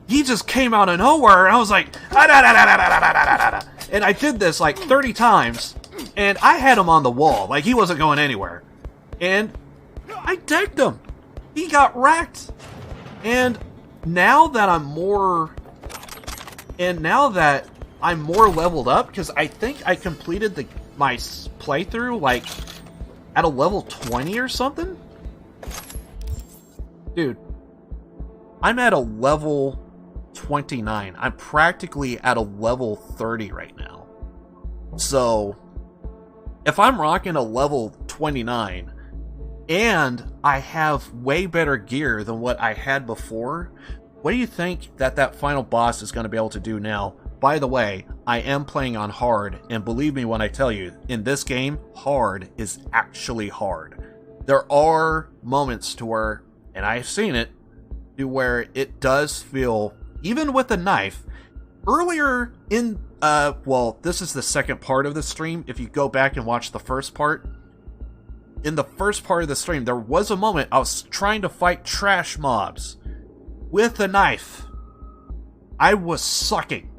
he just came out of nowhere, and I was like, "Ah-da-da-da-da-da-da-da-da-da." And I did this like 30 times, and I had him on the wall, like he wasn't going anywhere. And I decked him. He got wrecked. And now that I'm more leveled up, because I think I completed my playthrough like at a level 20 or something. Dude, I'm at a level 29. I'm practically at a level 30 right now. So, if I'm rocking a level 29, and I have way better gear than what I had before, what do you think that final boss is going to be able to do now? By the way, I am playing on hard, and believe me when I tell you, in this game, hard is actually hard. There are moments to where, and I've seen it, to where it does feel, even with a knife, earlier in, well, this is the second part of the stream. If you go back and watch the first part, in the first part of the stream, there was a moment I was trying to fight trash mobs with a knife. I was sucking.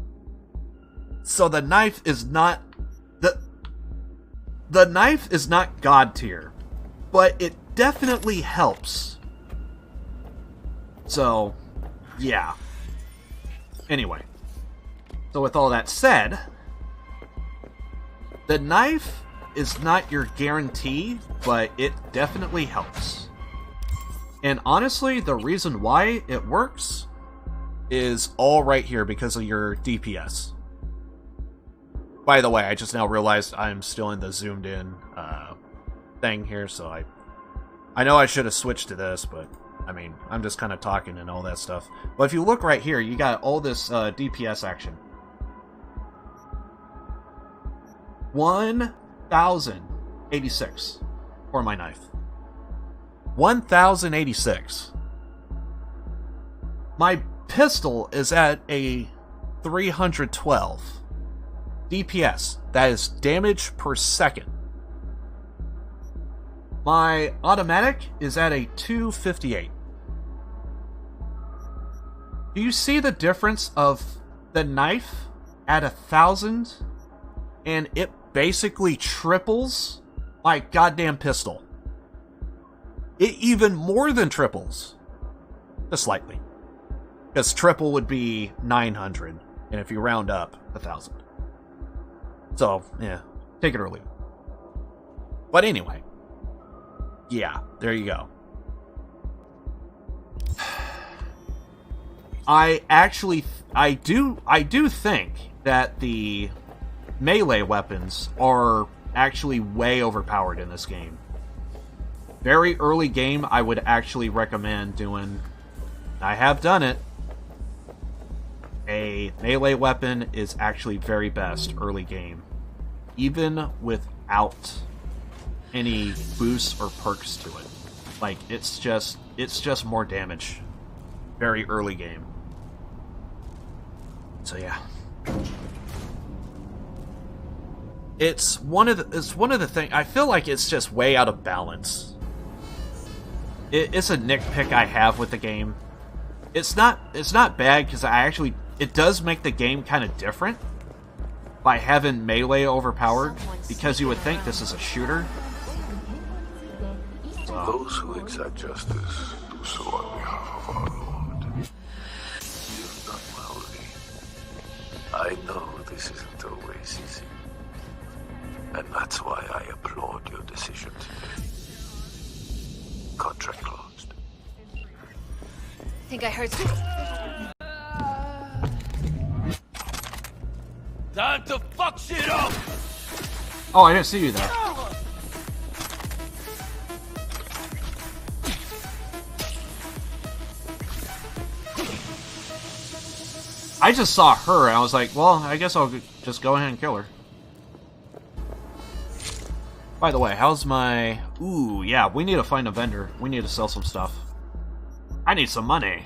So the knife is not, the knife is not god tier, but it definitely helps. So, yeah. Anyway. So with all that said, the knife is not your guarantee, but it definitely helps. And honestly, the reason why it works is all right here because of your DPS. By the way, I just now realized I'm still in the zoomed in thing here, so I know I should have switched to this, but I mean, I'm just kind of talking and all that stuff. But if you look right here, you got all this DPS action. 1,086 for my knife. 1,086. My pistol is at a 312. DPS, that is damage per second. My automatic is at a 258. Do you see the difference of the knife at 1,000 and it basically triples my goddamn pistol? It even more than triples. Just slightly. Because triple would be 900, and if you round up, 1,000. So, yeah, take it or leave it. But anyway, yeah, there you go. I do think that the melee weapons are actually way overpowered in this game. Very early game, I would actually recommend doing, I have done it, a melee weapon is actually very best early game. Even without any boosts or perks to it. Like, it's just more damage. Very early game. So yeah. It's one of the things, I feel like it's just way out of balance. It's a nitpick I have with the game. It's not bad because it does make the game kind of different by having melee overpowered, because you would think this is a shooter. So. Those who exact justice do so on behalf of our Lord. If not loudly, I know this isn't always easy, and that's why I applaud your decision today. Contract closed. Think I heard. Time to fuck shit up! Oh, I didn't see you there. I just saw her, and I was like, well, I guess I'll just go ahead and kill her. By the way, how's my... Ooh, yeah, we need to find a vendor. We need to sell some stuff. I need some money.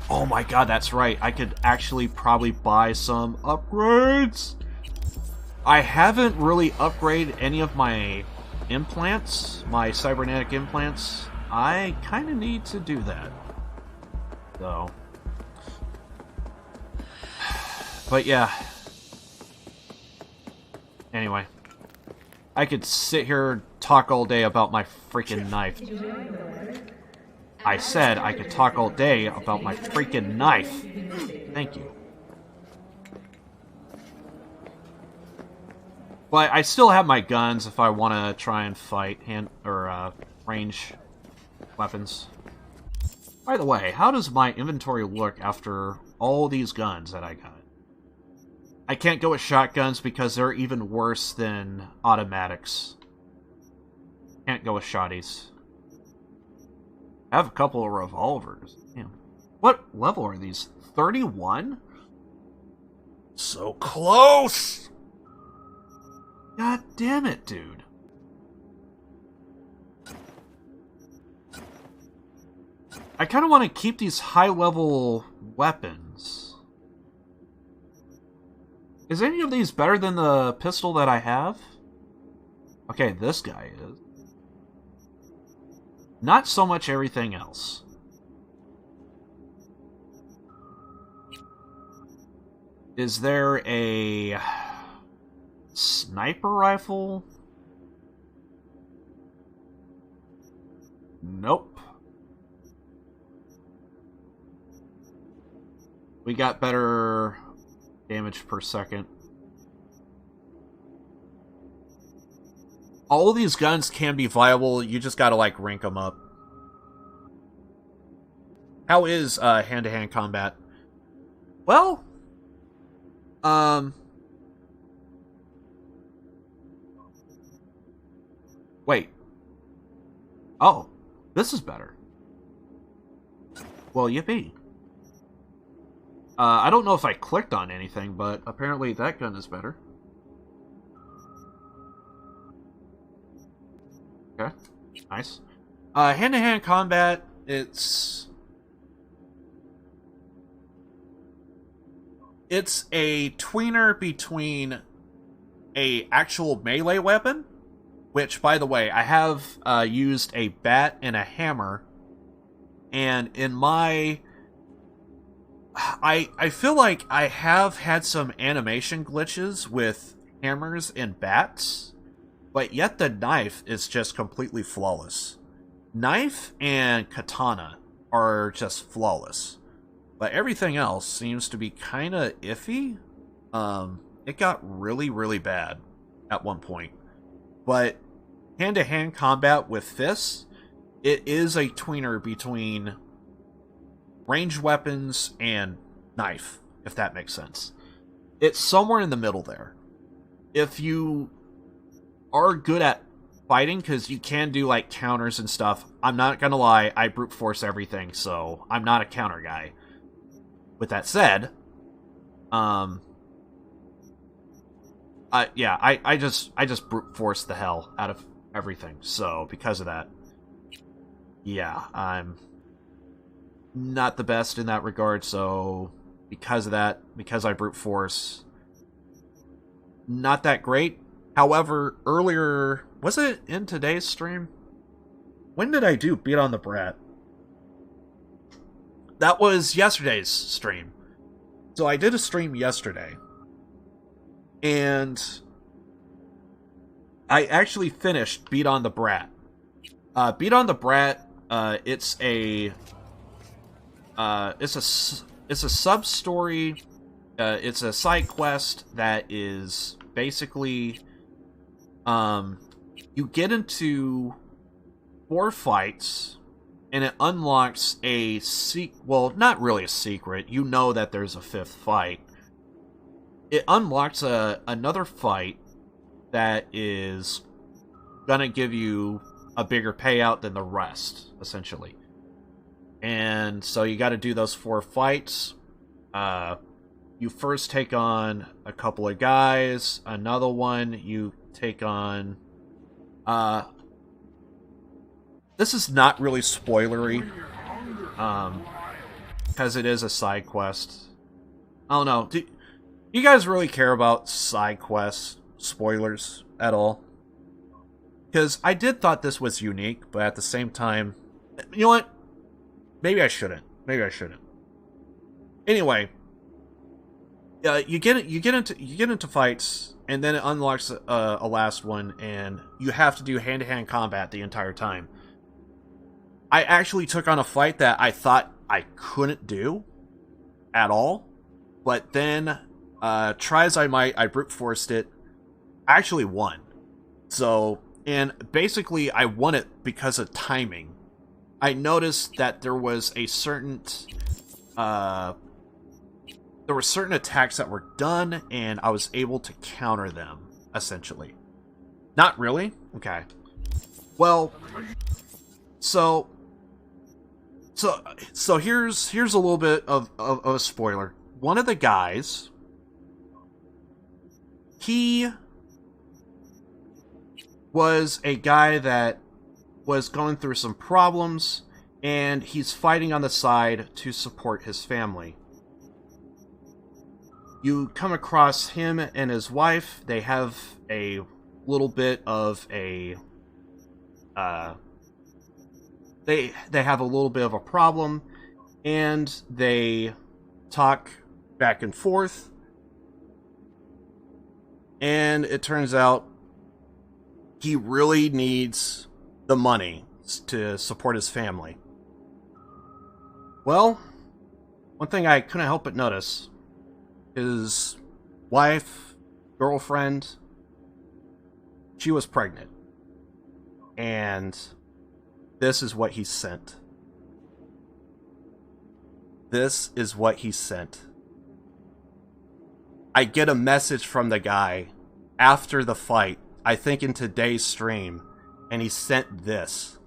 Oh my god, that's right. I could actually probably buy some upgrades. I haven't really upgraded any of my implants, my cybernetic implants. I kind of need to do that. So. But yeah. Anyway. I could sit here and talk all day about my freaking knife. I said I could talk all day about my freaking knife. Thank you. But I still have my guns if I want to try and fight range weapons. By the way, how does my inventory look after all these guns that I got? I can't go with shotguns because they're even worse than automatics. Can't go with shotties. I have a couple of revolvers. Damn. What level are these? 31? So close! God damn it, dude. I kind of want to keep these high-level weapons. Is any of these better than the pistol that I have? Okay, this guy is. Not so much everything else. Is there a sniper rifle? Nope. We got better damage per second. All of these guns can be viable, you just gotta, like, rank them up. How is hand-to-hand combat? Well, wait. Oh, this is better. Well, yippee. I don't know if I clicked on anything, but apparently that gun is better. Okay, nice. Hand-to-hand combat, it's a tweener between a actual melee weapon, which, by the way, I have used a bat and a hammer, and in my... I feel like I have had some animation glitches with hammers and bats, but yet the knife is just completely flawless. Knife and katana are just flawless, but everything else seems to be kind of iffy. It got really, really bad at one point, but hand-to-hand combat with fists, it is a tweener between ranged weapons and knife, if that makes sense. It's somewhere in the middle there. If you are good at fighting, because you can do, like, counters and stuff, I'm not gonna lie, I brute force everything, so I'm not a counter guy. With that said, yeah, I just brute force the hell out of everything, so because of that, yeah, I'm not the best in that regard, so because of that, because I brute force, not that great. However, earlier, was it in today's stream? When did I do Beat on the Brat? That was yesterday's stream. So I did a stream yesterday, and I actually finished Beat on the Brat. Beat on the Brat, it's a sub-story, it's a side quest that is basically, you get into 4 fights, and it unlocks a well, not really a secret, you know that there's a 5th fight. It unlocks another fight that is gonna give you a bigger payout than the rest, essentially. And so you got to do those 4 fights. You first take on a couple of guys. Another one you take on... this is not really spoilery, because it is a side quest. I don't know. Do you guys really care about side quest spoilers at all? Because I did thought this was unique, but at the same time, You know what? Maybe I shouldn't. Anyway, you get into fights, and then it unlocks a last one, and you have to do hand-to-hand combat the entire time. I actually took on a fight that I thought I couldn't do at all, but then, try as I might, I brute forced it. I actually won. So, and basically I won it because of timing. I noticed that there was a certain, there were certain attacks that were done, and I was able to counter them, essentially. Not really? Okay. Well, so here's a little bit of a spoiler. One of the guys, he was a guy that was going through some problems, and he's fighting on the side to support his family. You come across him and his wife. They have a little bit of a they have a little bit of a problem, and they talk back and forth, and it turns out he really needs the money to support his family. Well, one thing I couldn't help but notice, his wife, girlfriend, she was pregnant. And this is what he sent. This is what he sent. I get a message from the guy after the fight, I think in today's stream, and he sent this.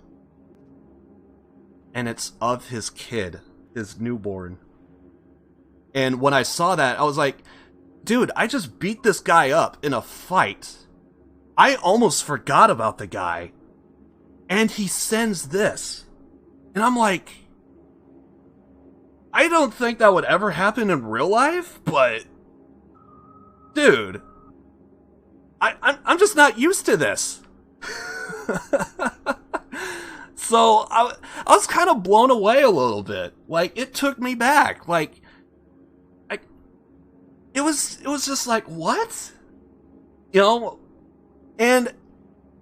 And it's of his kid, his newborn. And when I saw that, I was like, dude, I just beat this guy up in a fight. I almost forgot about the guy. And he sends this. And I'm like, I don't think that would ever happen in real life, but dude, I'm just not used to this. So I was kind of blown away a little bit. Like, it took me back. Like, it was just like, what? You know? And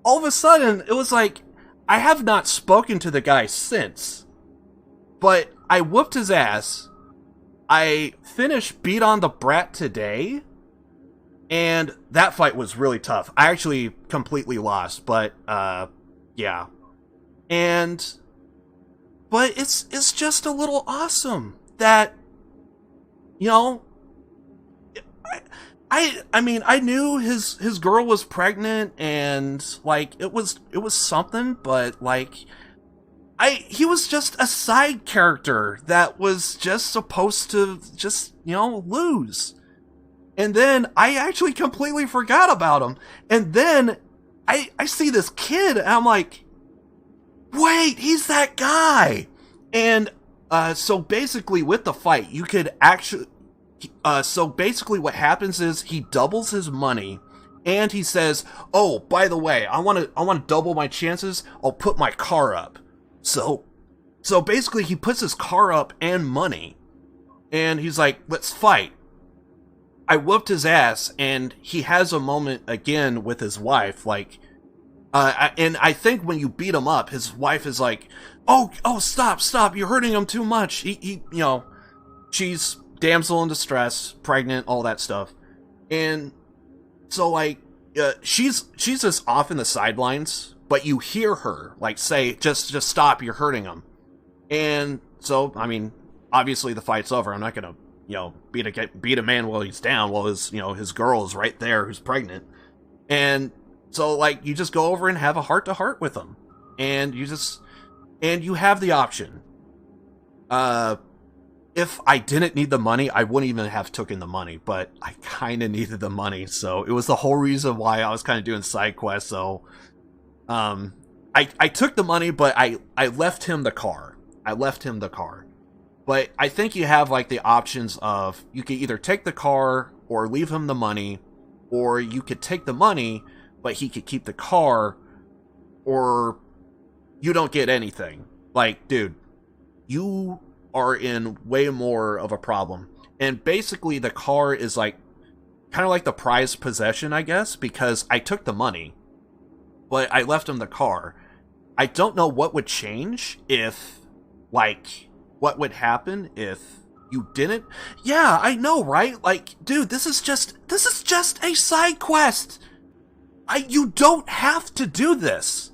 all of a sudden, it was like, I have not spoken to the guy since. But I whooped his ass. I finished Beat on the Brat today. And that fight was really tough. I actually completely lost, but, yeah. But it's just a little awesome that, you know, I mean, I knew his girl was pregnant, and like it was something, but like he was just a side character that was just supposed to just, you know, lose. And then I actually completely forgot about him. And then I see this kid, and I'm like, wait, he's that guy. And so basically with the fight, you could actually so basically what happens is he doubles his money, and he says, "Oh, by the way, I want to double my chances. I'll put my car up." So basically he puts his car up and money, and he's like, "Let's fight." I whooped his ass, and he has a moment again with his wife, like, and I think when you beat him up, his wife is like, "Oh, stop! You're hurting him too much." He, you know, she's damsel in distress, pregnant, all that stuff, and so like, she's just off in the sidelines, but you hear her like say, "Just stop! You're hurting him." And so, I mean, obviously the fight's over. I'm not gonna, you know, beat a man while he's down, while his, you know, his girl is right there who's pregnant. And so like, you just go over and have a heart-to-heart with him, and you have the option. If I didn't need the money, I wouldn't even have taken the money, but I kind of needed the money, so it was the whole reason why I was kind of doing side quests. So I took the money, but I left him the car. But I think you have like the options of, you could either take the car or leave him the money, or you could take the money but he could keep the car, or you don't get anything. Like, dude, you are in way more of a problem. And basically the car is like kind of like the prized possession, I guess, because I took the money, but I left him the car. I don't know what would change if, like, what would happen if you didn't. Yeah, I know, right? Like, dude, this is just a side quest. You don't have to do this.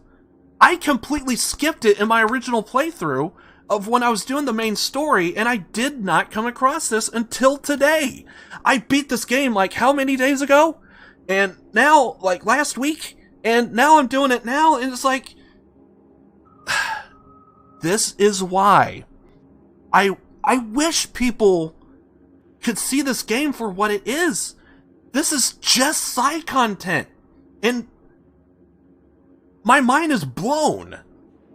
I completely skipped it in my original playthrough of when I was doing the main story, and I did not come across this until today. I beat this game, like, how many days ago? And now, like, last week? And now I'm doing it now, and it's like... This is why. I wish people could see this game for what it is. This is just side content. And my mind is blown.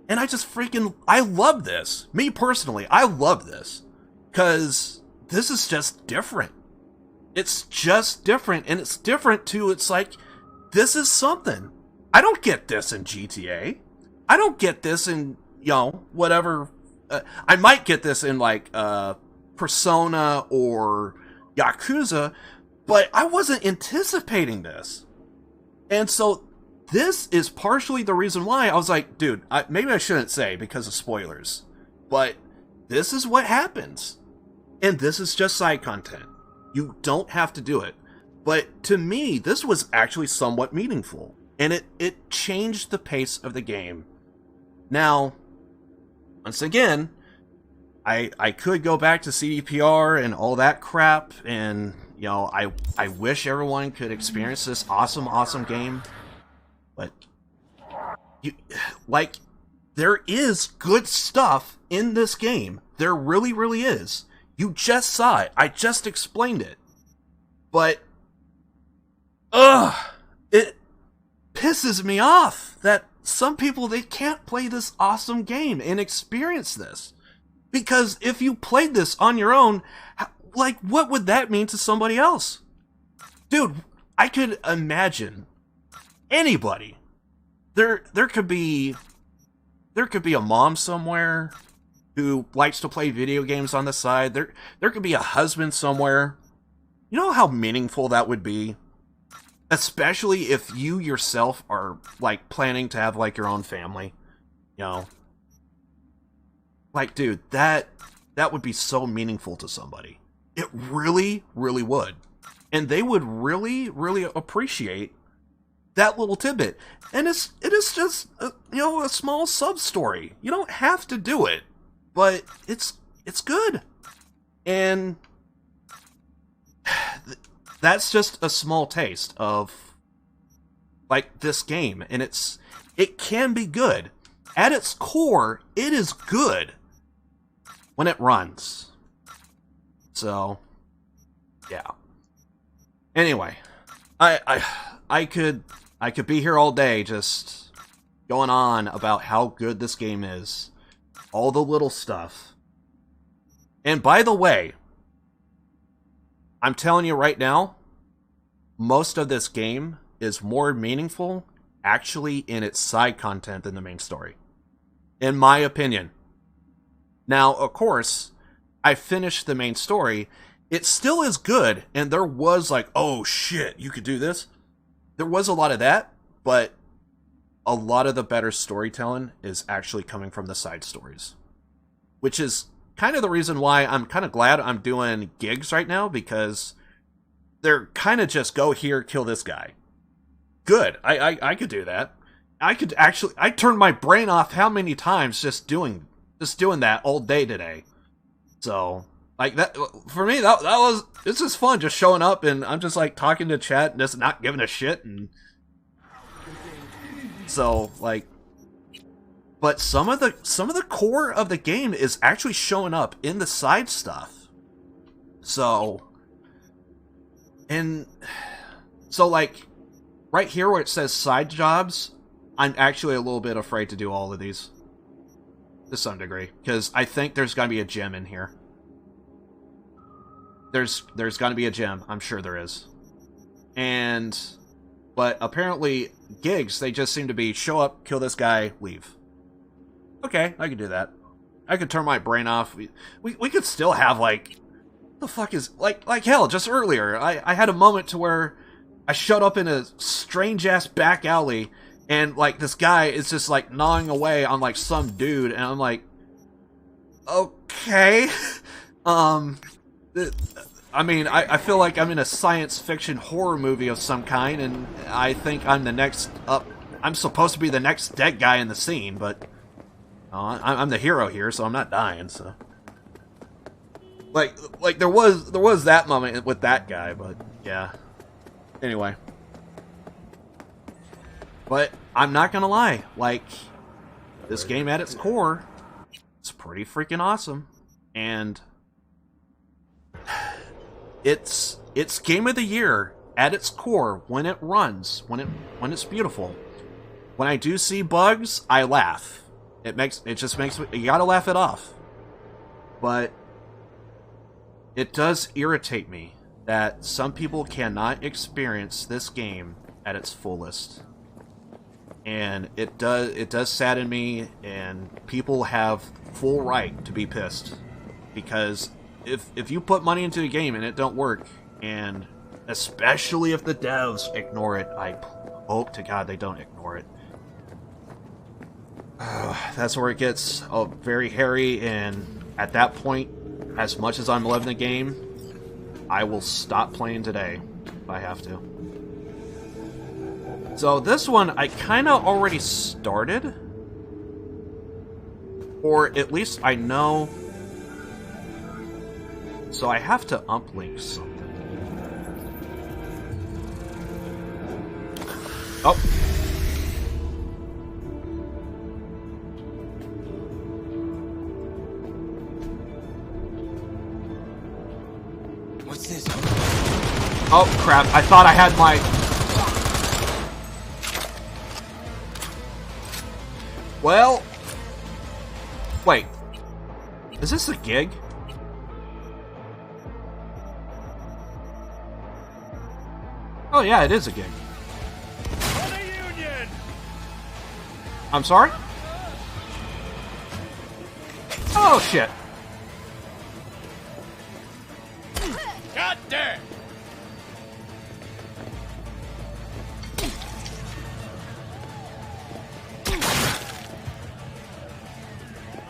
And I love this. Me personally, I love this. Because this is just different. It's just different. And it's different too. It's like, this is something. I don't get this in GTA. I don't get this in, you know, whatever. I might get this in, like, Persona or Yakuza. But I wasn't anticipating this. And so this is partially the reason why I was like, dude, maybe I shouldn't say because of spoilers, but this is what happens. And this is just side content. You don't have to do it. But to me, this was actually somewhat meaningful. And it changed the pace of the game. Now, once again, I could go back to CDPR and all that crap, and, you know, I wish everyone could experience this awesome game. But, there is good stuff in this game. There really, really is. You just saw it. I just explained it. But, it pisses me off that some people, they can't play this awesome game and experience this. Because if you played this on your own, like, what would that mean to somebody else? Dude, I could imagine anybody. There could be a mom somewhere who likes to play video games on the side. There could be a husband somewhere. You know how meaningful that would be? Especially if you yourself are, like, planning to have, like, your own family. You know? Like, dude, that would be so meaningful to somebody. It really, really would. And they would really, really appreciate that little tidbit. And it is just, a small sub-story. You don't have to do it. But it's good. And that's just a small taste of, like, this game. And it can be good. At its core, it is good when it runs. So, yeah. Anyway, I could be here all day just going on about how good this game is. All the little stuff. And by the way, I'm telling you right now, most of this game is more meaningful actually in its side content than the main story. In my opinion. Now, of course, I finished the main story. It still is good, and there was like, oh shit, you could do this? There was a lot of that, but a lot of the better storytelling is actually coming from the side stories. Which is kind of the reason why I'm kind of glad I'm doing gigs right now, because they're kind of just go here, kill this guy. Good, I could do that. I turned my brain off how many times just doing that all day today. So, like, that, for me, it's just fun just showing up, and I'm just, like, talking to chat and just not giving a shit, and so, like, but some of the core of the game is actually showing up in the side stuff. So, like, right here where it says side jobs, I'm actually a little bit afraid to do all of these. To some degree. Because I think there's gonna be a gem in here. There's gonna be a gem. I'm sure there is. But apparently, gigs, they just seem to be show up, kill this guy, leave. Okay, I can do that. I could turn my brain off. We could still have, like, the fuck is, like hell, just earlier, I had a moment to where I showed up in a strange-ass back alley, and, like, this guy is just, like, gnawing away on, like, some dude, and I'm like, okay. I mean, I feel like I'm in a science fiction horror movie of some kind, and I think I'm the next up. I'm supposed to be the next dead guy in the scene, but I'm the hero here, so I'm not dying. So, like there was that moment with that guy, but yeah. Anyway, but I'm not gonna lie, like, this game at its core, it's pretty freaking awesome, and it's game of the year at its core when it runs, when it's beautiful. When I do see bugs, I laugh. It just makes me, you gotta laugh it off. But it does irritate me that some people cannot experience this game at its fullest. And it does sadden me, and people have full right to be pissed. Because if you put money into a game and it don't work, and especially if the devs ignore it, I hope to God they don't ignore it. That's where it gets very hairy, and at that point, as much as I'm loving the game, I will stop playing today if I have to. So this one, I kind of already started, or at least I know. So I have to uplink something. Oh. What's this? Oh, crap. I thought I had my... Well... Wait. Is this a gig? Oh, yeah, it is a gig. For the Union! I'm sorry? Oh, shit. God damn!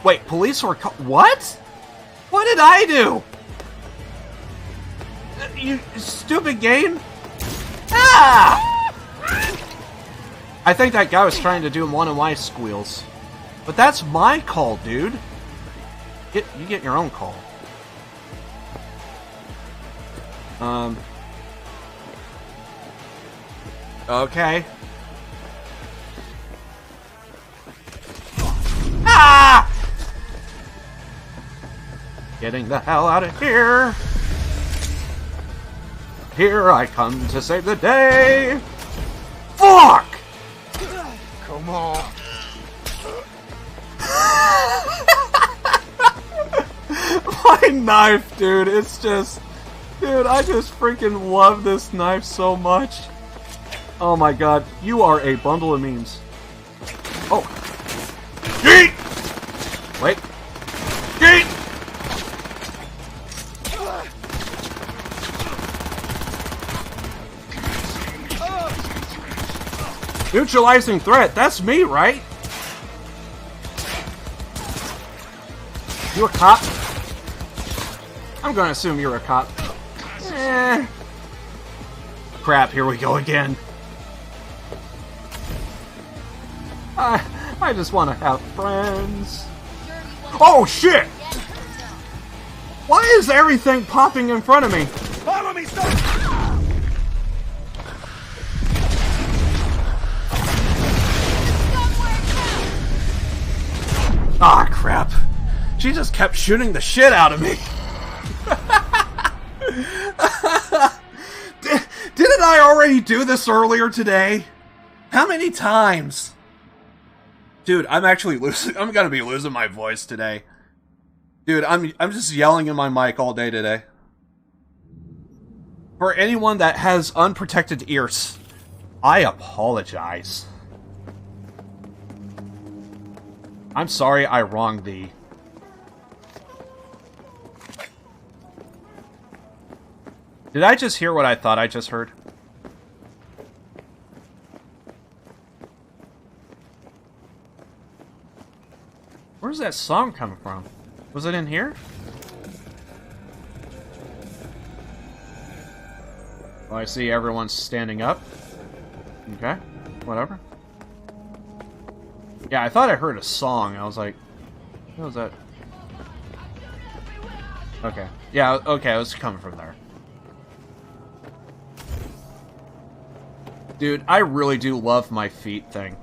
Wait, police were what? What did I do? You stupid game? Ah! I think that guy was trying to do one of my squeals. But that's my call, dude. You get your own call. Okay. Ah! Getting the hell out of here. Here I come to save the day. Fuck! Come on. My knife, dude. It's just... Dude, I just freaking love this knife so much. Oh my god. You are a bundle of memes. Oh. Yeet! Wait. Yeet! Neutralizing threat. That's me, right? You a cop? I'm gonna assume you're a cop. Eh. Crap, here we go again. I just want to have friends. Oh, shit! Why is everything popping in front of me? Follow me, son! Ah, crap. She just kept shooting the shit out of me. Didn't I already do this earlier today? How many times? Dude, I'm actually losing. I'm gonna be losing my voice today. Dude, I'm just yelling in my mic all day today. For anyone that has unprotected ears, I apologize. I'm sorry I wronged thee. Did I just hear what I thought I just heard? Where's that song coming from? Was it in here? Oh, I see everyone's standing up. Okay, whatever. Yeah, I thought I heard a song. I was like, what was that? Okay. Yeah, okay, it was coming from there. Dude, I really do love my feet thing.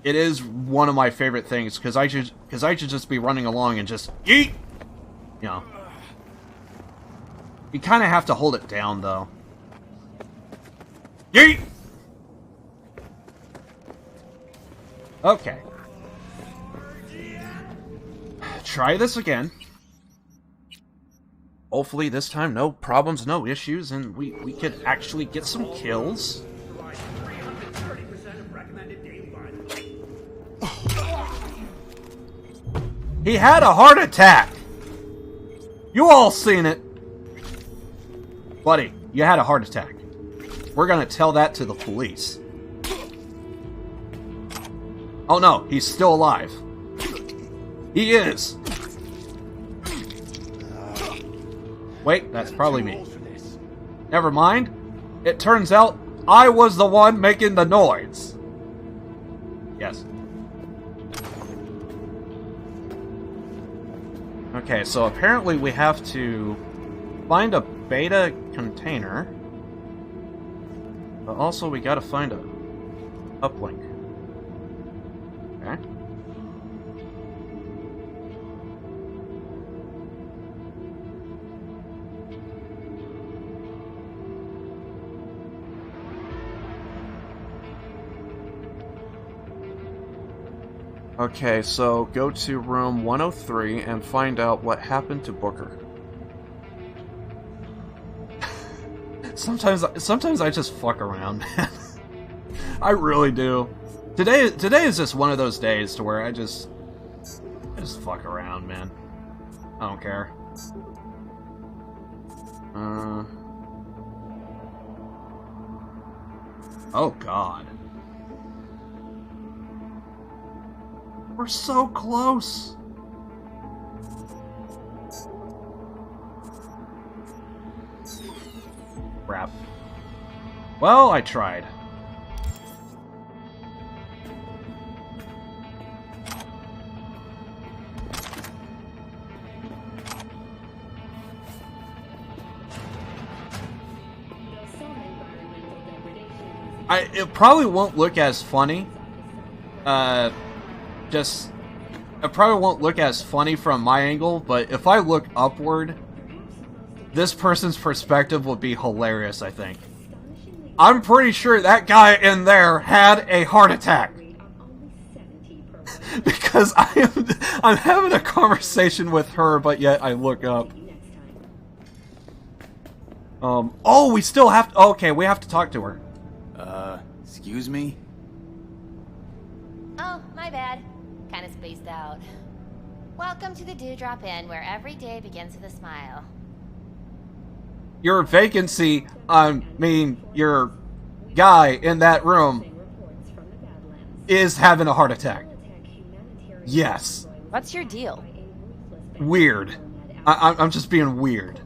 It is one of my favorite things, because I should just be running along and just yeet! You know. You kind of have to hold it down, though. Yeet! Okay. Try this again. Hopefully this time no problems, no issues, and we could actually get some kills. He had a heart attack! You all seen it! Buddy, you had a heart attack. We're gonna tell that to the police. Oh no, he's still alive. He is! Wait, that's probably me. Never mind. It turns out I was the one making the noise. Yes. Okay, so apparently we have to find a beta container. But also we gotta find a uplink. Okay. Okay, so go to room 103 and find out what happened to Booker. Sometimes I just fuck around, man. I really do. Today is just one of those days to where I just fuck around, man. I don't care. Oh God. We're so close. Crap. Well, I tried. It probably won't look as funny. It probably won't look as funny from my angle, but if I look upward, this person's perspective will be hilarious, I think. I'm pretty sure that guy in there had a heart attack. Because I'm having a conversation with her, but yet I look up. Oh, we still have to, okay, we have to talk to her. Excuse me? Oh, my bad. Kinda spaced out. Welcome to the Dewdrop Inn, where every day begins with a smile. Your vacancy, your guy in that room is having a heart attack. Yes. What's your deal? Weird. I'm just being weird.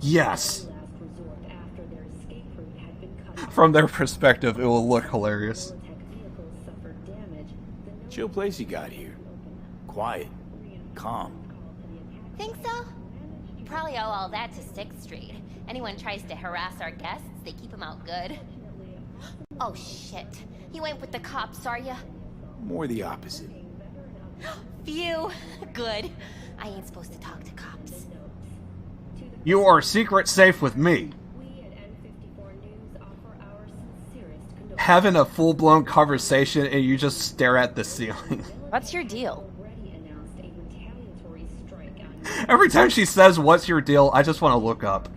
Yes. From their perspective, it will look hilarious. Chill place you got here. Quiet. Calm. Think so? You probably owe all that to 6th Street. Anyone tries to harass our guests, they keep them out good. Oh shit. You ain't with the cops, are ya? More the opposite. Phew. Good. I ain't supposed to talk to cops. You are secret safe with me. Having a full-blown conversation and you just stare at the ceiling. What's your deal? Every time she says, "What's your deal?" I just want to look up.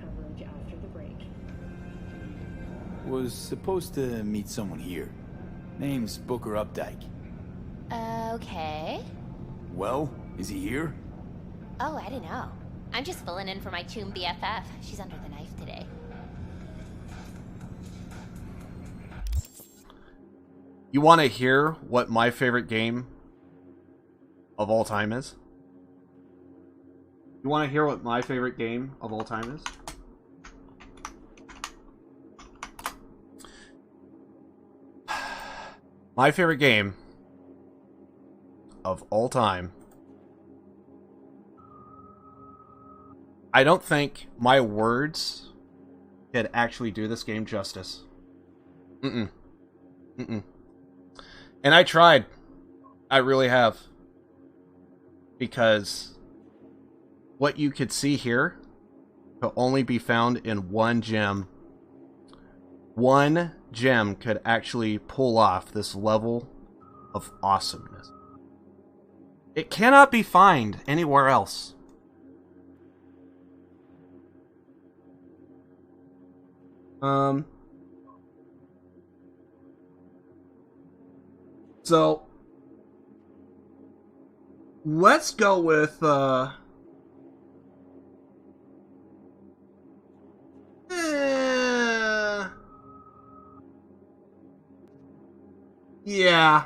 Was supposed to meet someone here. Name's Booker Updike. Okay. Well, is he here? Oh, I don't know. I'm just filling in for my tomb BFF. She's under the knife today. You want to hear what my favorite game of all time is? You want to hear what my favorite game of all time is? My favorite game of all time. I don't think my words could actually do this game justice. Mm-mm. Mm-mm. And I tried. I really have. Because what you could see here could only be found in one gem. One gem could actually pull off this level of awesomeness. It cannot be found anywhere else. So let's go with yeah,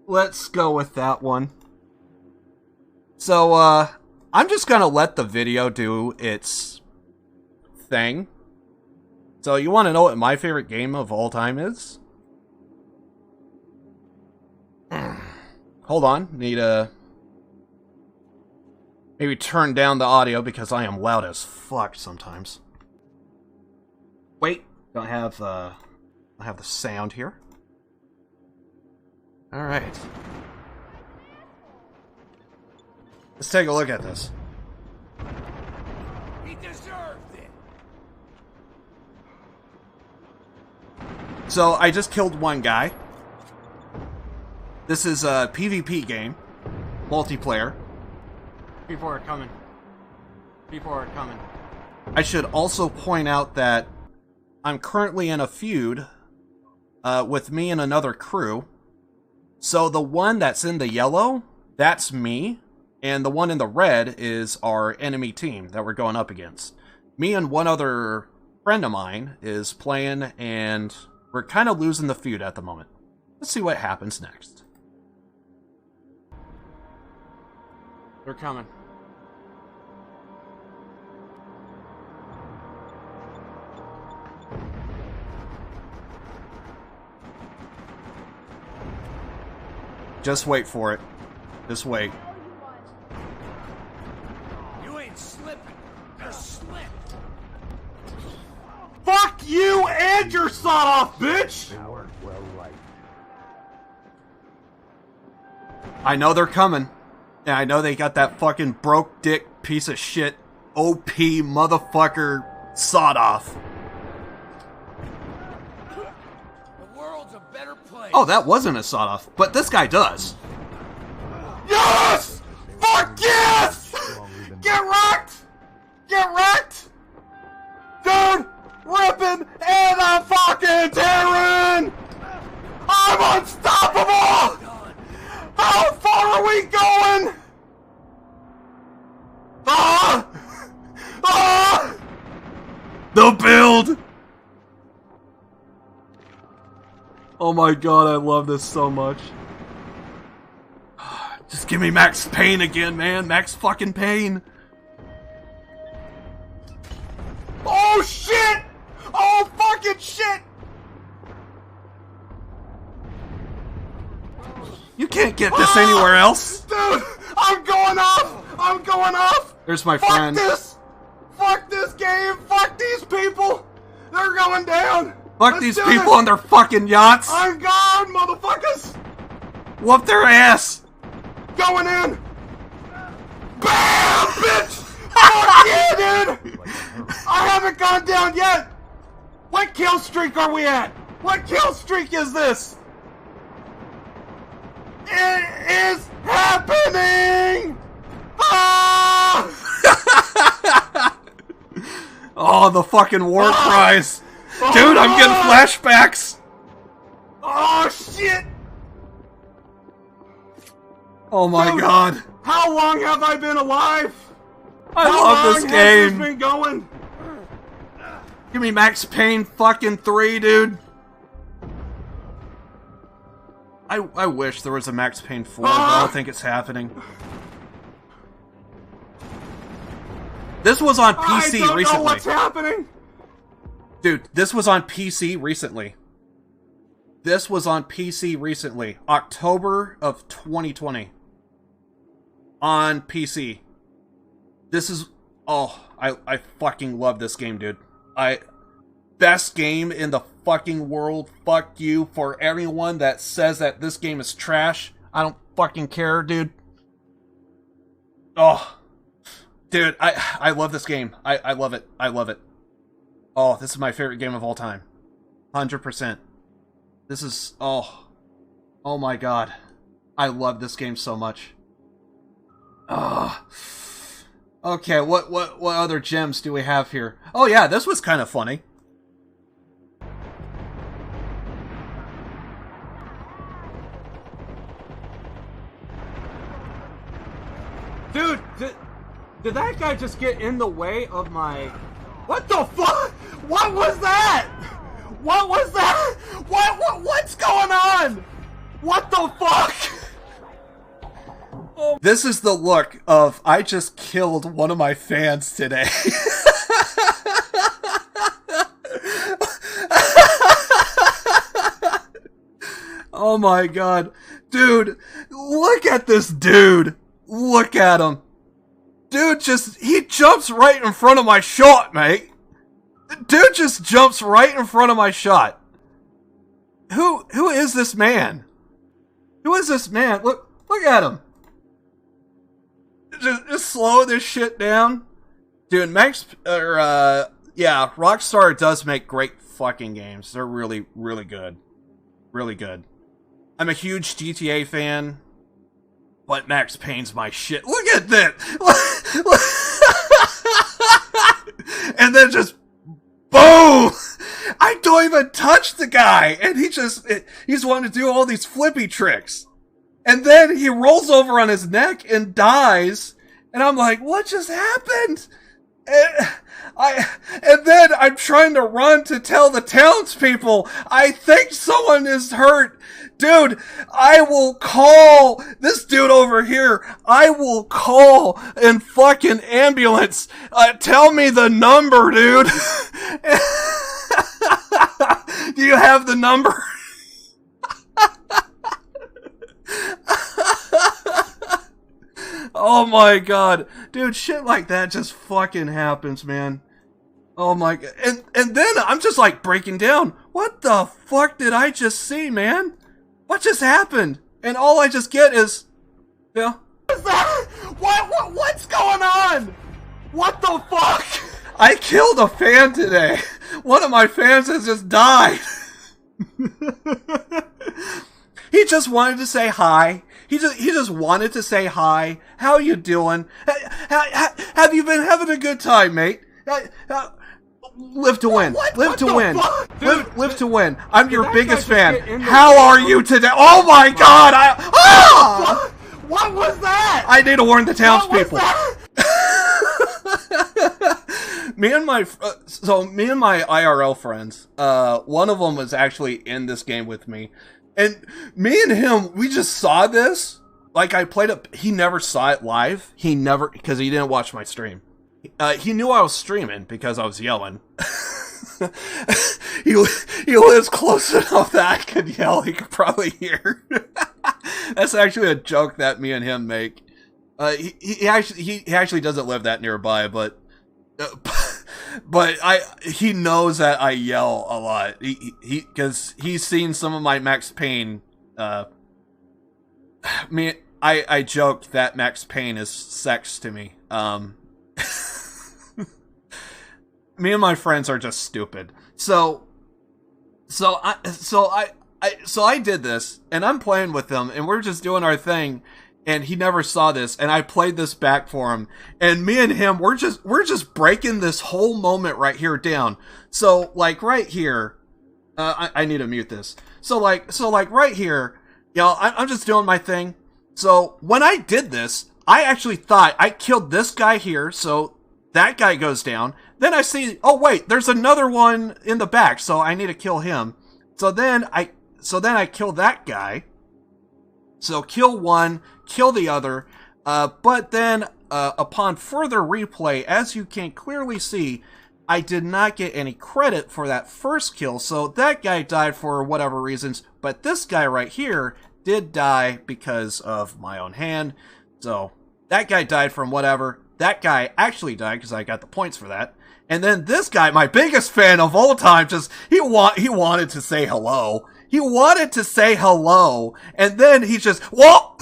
let's go with that one. So I'm just gonna let the video do its thing. So you want to know what my favorite game of all time is? Hold on, need to maybe turn down the audio because I am loud as fuck sometimes. Wait, don't have the sound here. All right, let's take a look at this. He deserved it. So I just killed one guy. This is a PvP game, multiplayer. People are coming. People are coming. I should also point out that I'm currently in a feud with me and another crew. So the one that's in the yellow, that's me. And the one in the red is our enemy team that we're going up against. Me and one other friend of mine is playing, and we're kind of losing the feud at the moment. Let's see what happens next. They're coming. Just wait for it. Just wait. You ain't slipping. You're slipped. Fuck you and your sawed-off, bitch! I know they're coming. And I know they got that fucking broke dick piece of shit OP motherfucker sawed-off. The world's a better place. Oh, that wasn't a sawed-off, but this guy does. Yes! Fuck yes! Get wrecked! Get wrecked! Dude! Ripping and I'm fucking tearing! I'm unstoppable! How far are we going? Ah! Ah! The build! Oh my god, I love this so much. Just give me Max Payne again, man. Max fucking Payne. Oh shit! Oh fucking shit! You can't get this anywhere else. Dude, I'm going off! I'm going off! There's my friend. Fuck this! Fuck this game! Fuck these people! They're going down! Fuck these people on their fucking yachts! I'm gone, motherfuckers! Whoop their ass! Going in! BAM, bitch! Fuck yeah, dude! I haven't gone down yet! What kill streak are we at? What kill streak is this? It is happening! Ah! Oh, the fucking war cries. Dude, I'm getting flashbacks. Oh, shit. Oh my god. How long have I been alive? I love this game. Has this been going? Give me Max Payne fucking 3, dude. I wish there was a Max Payne 4, but I don't think it's happening. This was on PC recently. I don't know what's happening. Dude, this was on PC recently. This was on PC recently. October of 2020. On PC. This is... Oh, I fucking love this game, dude. Best game in the fucking world. Fuck you for everyone that says that this game is trash. I don't fucking care, dude. Oh. Dude, I love this game. I love it. I love it. Oh, this is my favorite game of all time. 100%. This is... Oh. Oh my god. I love this game so much. Oh. Okay, what other gems do we have here? Oh yeah, this was kind of funny. Dude, did that guy just get in the way of my... What the fuck? What was that? What was that? What's going on? What the fuck? Oh. This is the look of, I just killed one of my fans today. Oh my god. Dude, look at this dude. Look at him. Dude he jumps right in front of my shot, mate. Dude just jumps right in front of my shot. Who is this man? Who is this man? Look at him. Just slow this shit down. Dude, Rockstar does make great fucking games. They're really, really good. Really good. I'm a huge GTA fan. But Max Payne's my shit. Look at that! And then just... Boom! I don't even touch the guy! And he's wanting to do all these flippy tricks. And then he rolls over on his neck and dies. And I'm like, what just happened? And then I'm trying to run to tell the townspeople, I think someone is hurt. Dude, I will call this dude over here. I will call in fucking ambulance. Tell me the number, dude. Do you have the number? Oh my god. Dude, shit like that just fucking happens, man. Oh my god. And then I'm just like breaking down. What the fuck did I just see, man? What just happened? And all I just get is... Yeah. What is that? What's going on? What the fuck? I killed a fan today. One of my fans has just died. He just wanted to say hi. He just wanted to say hi. How you doing? Have you been having a good time, mate? Live to win. Live to win. Live to win. I'm your biggest fan. How are you today? Oh my god! What was that? I need to warn the townspeople. Me and my IRL friends. One of them was actually in this game with me. And me and him, we just saw this. Like, I played it. He never saw it live. Because he didn't watch my stream. He knew I was streaming because I was yelling. He lives close enough that I could yell. He could probably hear. That's actually a joke that me and him make. He actually doesn't live that nearby, but he knows that I yell a lot. Because he's seen some of my Max Payne. I joke that Max Payne is sex to me. Me and my friends are just stupid. So I did this, and I'm playing with them, and we're just doing our thing, and he never saw this, and I played this back for him, and me and him, we're just breaking this whole moment right here down. So, like, right here, I need to mute this. So like right here, I'm just doing my thing. So when I did this, I actually thought I killed this guy here, so that guy goes down. Then I see, oh wait, there's another one in the back, so I need to kill him. So then I kill that guy. So kill one, kill the other. But then, upon further replay, as you can clearly see, I did not get any credit for that first kill, so that guy died for whatever reasons, but this guy right here did die because of my own hand. So that guy died from whatever. That guy actually died because I got the points for that. And then this guy, my biggest fan of all time, just he wanted to say hello. He wanted to say hello, and then he just whoa,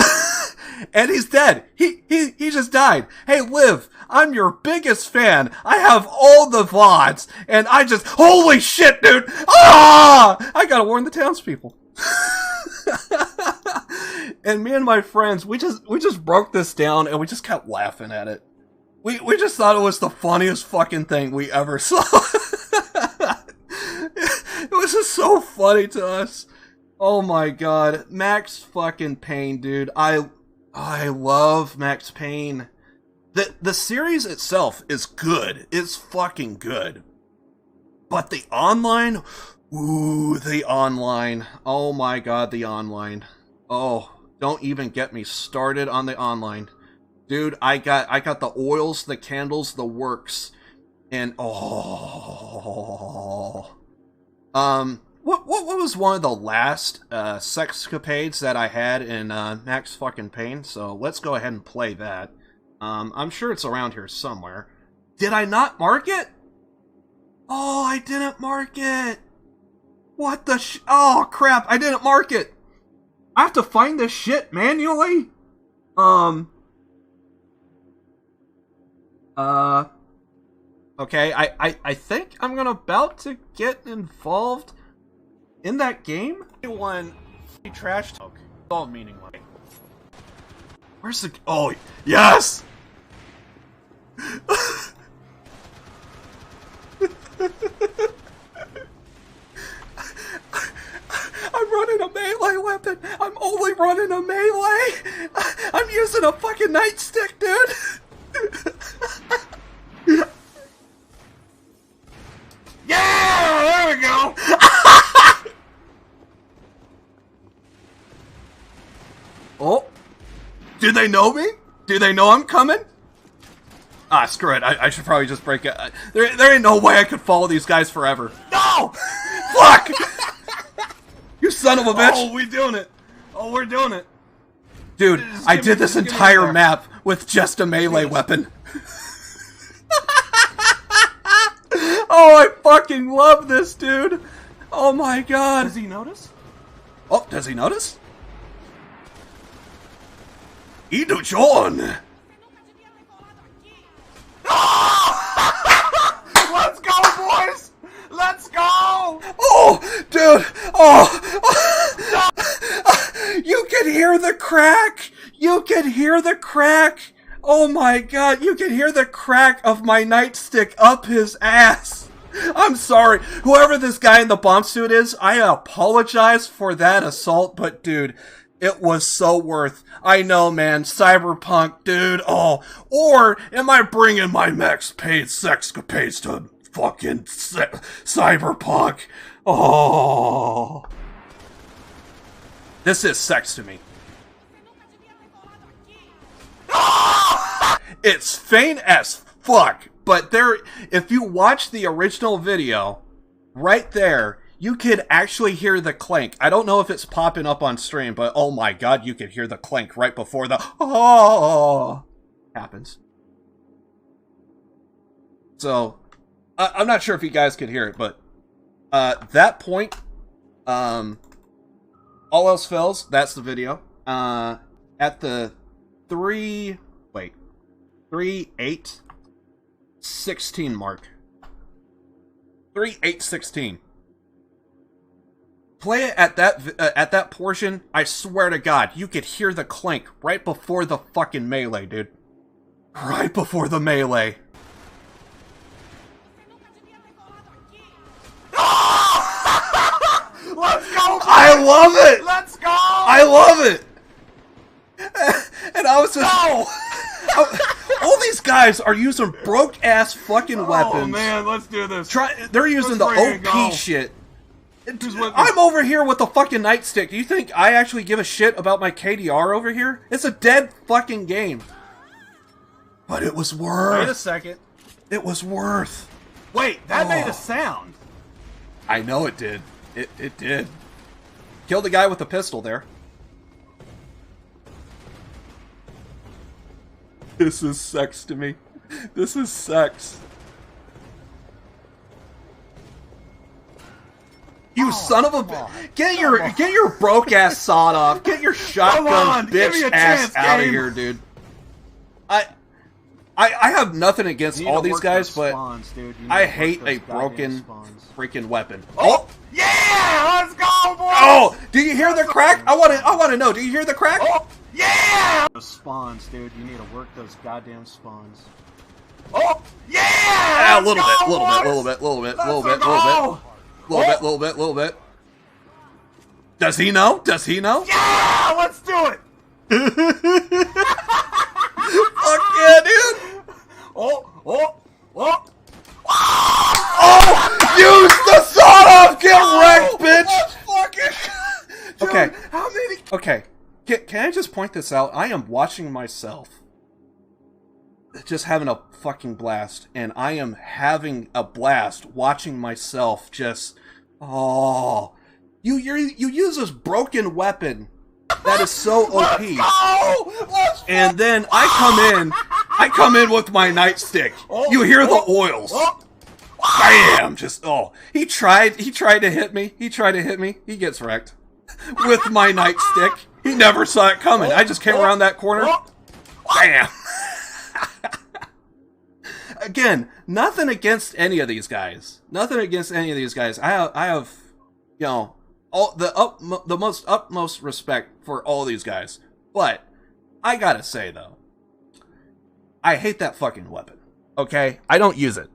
and he's dead. He just died. Hey, Liv, I'm your biggest fan. I have all the VODs, and I just holy shit, dude! Ah! I gotta warn the townspeople. And me and my friends, we just broke this down, and we just kept laughing at it. We just thought it was the funniest fucking thing we ever saw. It was just so funny to us. Oh my god. Max fucking Payne, dude. I love Max Payne. The series itself is good. It's fucking good. But the online, ooh, the online. Oh my god, the online. Oh, don't even get me started on the online. Dude, I got the oils, the candles, the works. And oh. What was one of the last sexcapades that I had in Max fucking Payne? So let's go ahead and play that. I'm sure it's around here somewhere. Did I not mark it? Oh, I didn't mark it. What the oh crap, I didn't mark it. I have to find this shit manually? Okay, I think I'm about to get involved in that game. One trash talk. All meaningless. Where's the? Oh yes. I'm running a melee weapon. I'm only running a melee. I'm using a fucking nightstick, dude. Yeah, there we go. Oh, do they know me? Do they know I'm coming? Ah, screw it. I should probably just break it. There ain't no way I could follow these guys forever. No! Fuck! You son of a bitch! Oh, we're doing it. Oh, we're doing it. Dude, I did this entire map with just a melee weapon. Oh, I fucking love this, dude. Oh my god. Does he notice? Oh, does he notice? Ido John! Let's go, boys! Let's go! Oh, dude! Oh! You can hear the crack! You can hear the crack! Oh my god, you can hear the crack of my nightstick up his ass! I'm sorry, whoever this guy in the bomb suit is, I apologize for that assault, but dude, it was so worth. I know, man, Cyberpunk, dude, oh, or am I bringing my Max Payne sexcapades to fucking Cyberpunk? Oh. This is sex to me. It's faint as fuck, but there, if you watch the original video, right there, you could actually hear the clank. I don't know if it's popping up on stream, but oh my god, you could hear the clank right before the oh happens. So, I'm not sure if you guys could hear it, but that point, all else fails, that's the video. At the 3:8:16 mark. 3:8:16. Play it at that portion. I swear to God, you could hear the clank right before the fucking melee, dude. Right before the melee. Let's go! Boys. I love it. Let's go! I love it. And I was just. No! All these guys are using broke-ass fucking weapons. Oh, man, let's do this. They're using the OP shit. I'm over here with the fucking nightstick. Do you think I actually give a shit about my KDR over here? It's a dead fucking game. But it was worth. Wait a second. It was worth. Wait, that made a sound. I know it did. It did. Killed the guy with the pistol there. This is sex to me. This is sex. You son of a get your broke ass sawed off. Get your shotgun bitch ass out of here, dude. I have nothing against all these guys, but I hate a broken freaking weapon. Oh yeah, let's go, boys. Oh, do you hear the crack? I want to know. Do you hear the crack? Oh, yeah. Those spawns, dude. You need to work those goddamn spawns. Oh yeah. A little bit. Does he know? Yeah, let's do it. Fuck yeah, dude. Oh. Oh! Use the sawed-off! Get wrecked, bitch! Let's fucking... Dude, okay. How many... Okay. Can I just point this out? I am watching myself. Just having a fucking blast. And I am having a blast watching myself just... Oh... You use this broken weapon that is so OP. And then I come in with my nightstick. You hear the oils. Bam! Just he tried to hit me. He gets wrecked with my nightstick. He never saw it coming. I just came around that corner. Bam! Again, nothing against any of these guys. I have, you know, all the most utmost respect for all these guys. But I gotta say though, I hate that fucking weapon. Okay, I don't use it.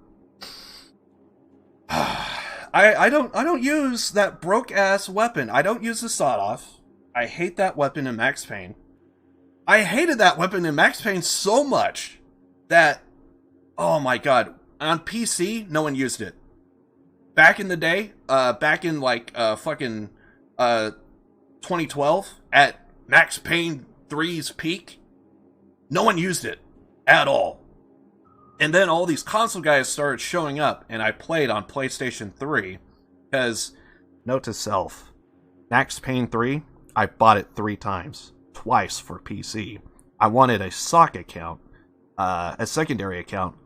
I don't use that broke ass weapon. I don't use the sawed off. I hate that weapon in Max Payne. I hated that weapon in Max Payne so much that, oh my god, on PC no one used it. Back in the day, back in like fucking 2012 at Max Payne 3's peak, no one used it at all. And then all these console guys started showing up, and I played on PlayStation 3, because, note to self, Max Payne 3, I bought it 3 times, twice for PC. I wanted a SOC account, a secondary account,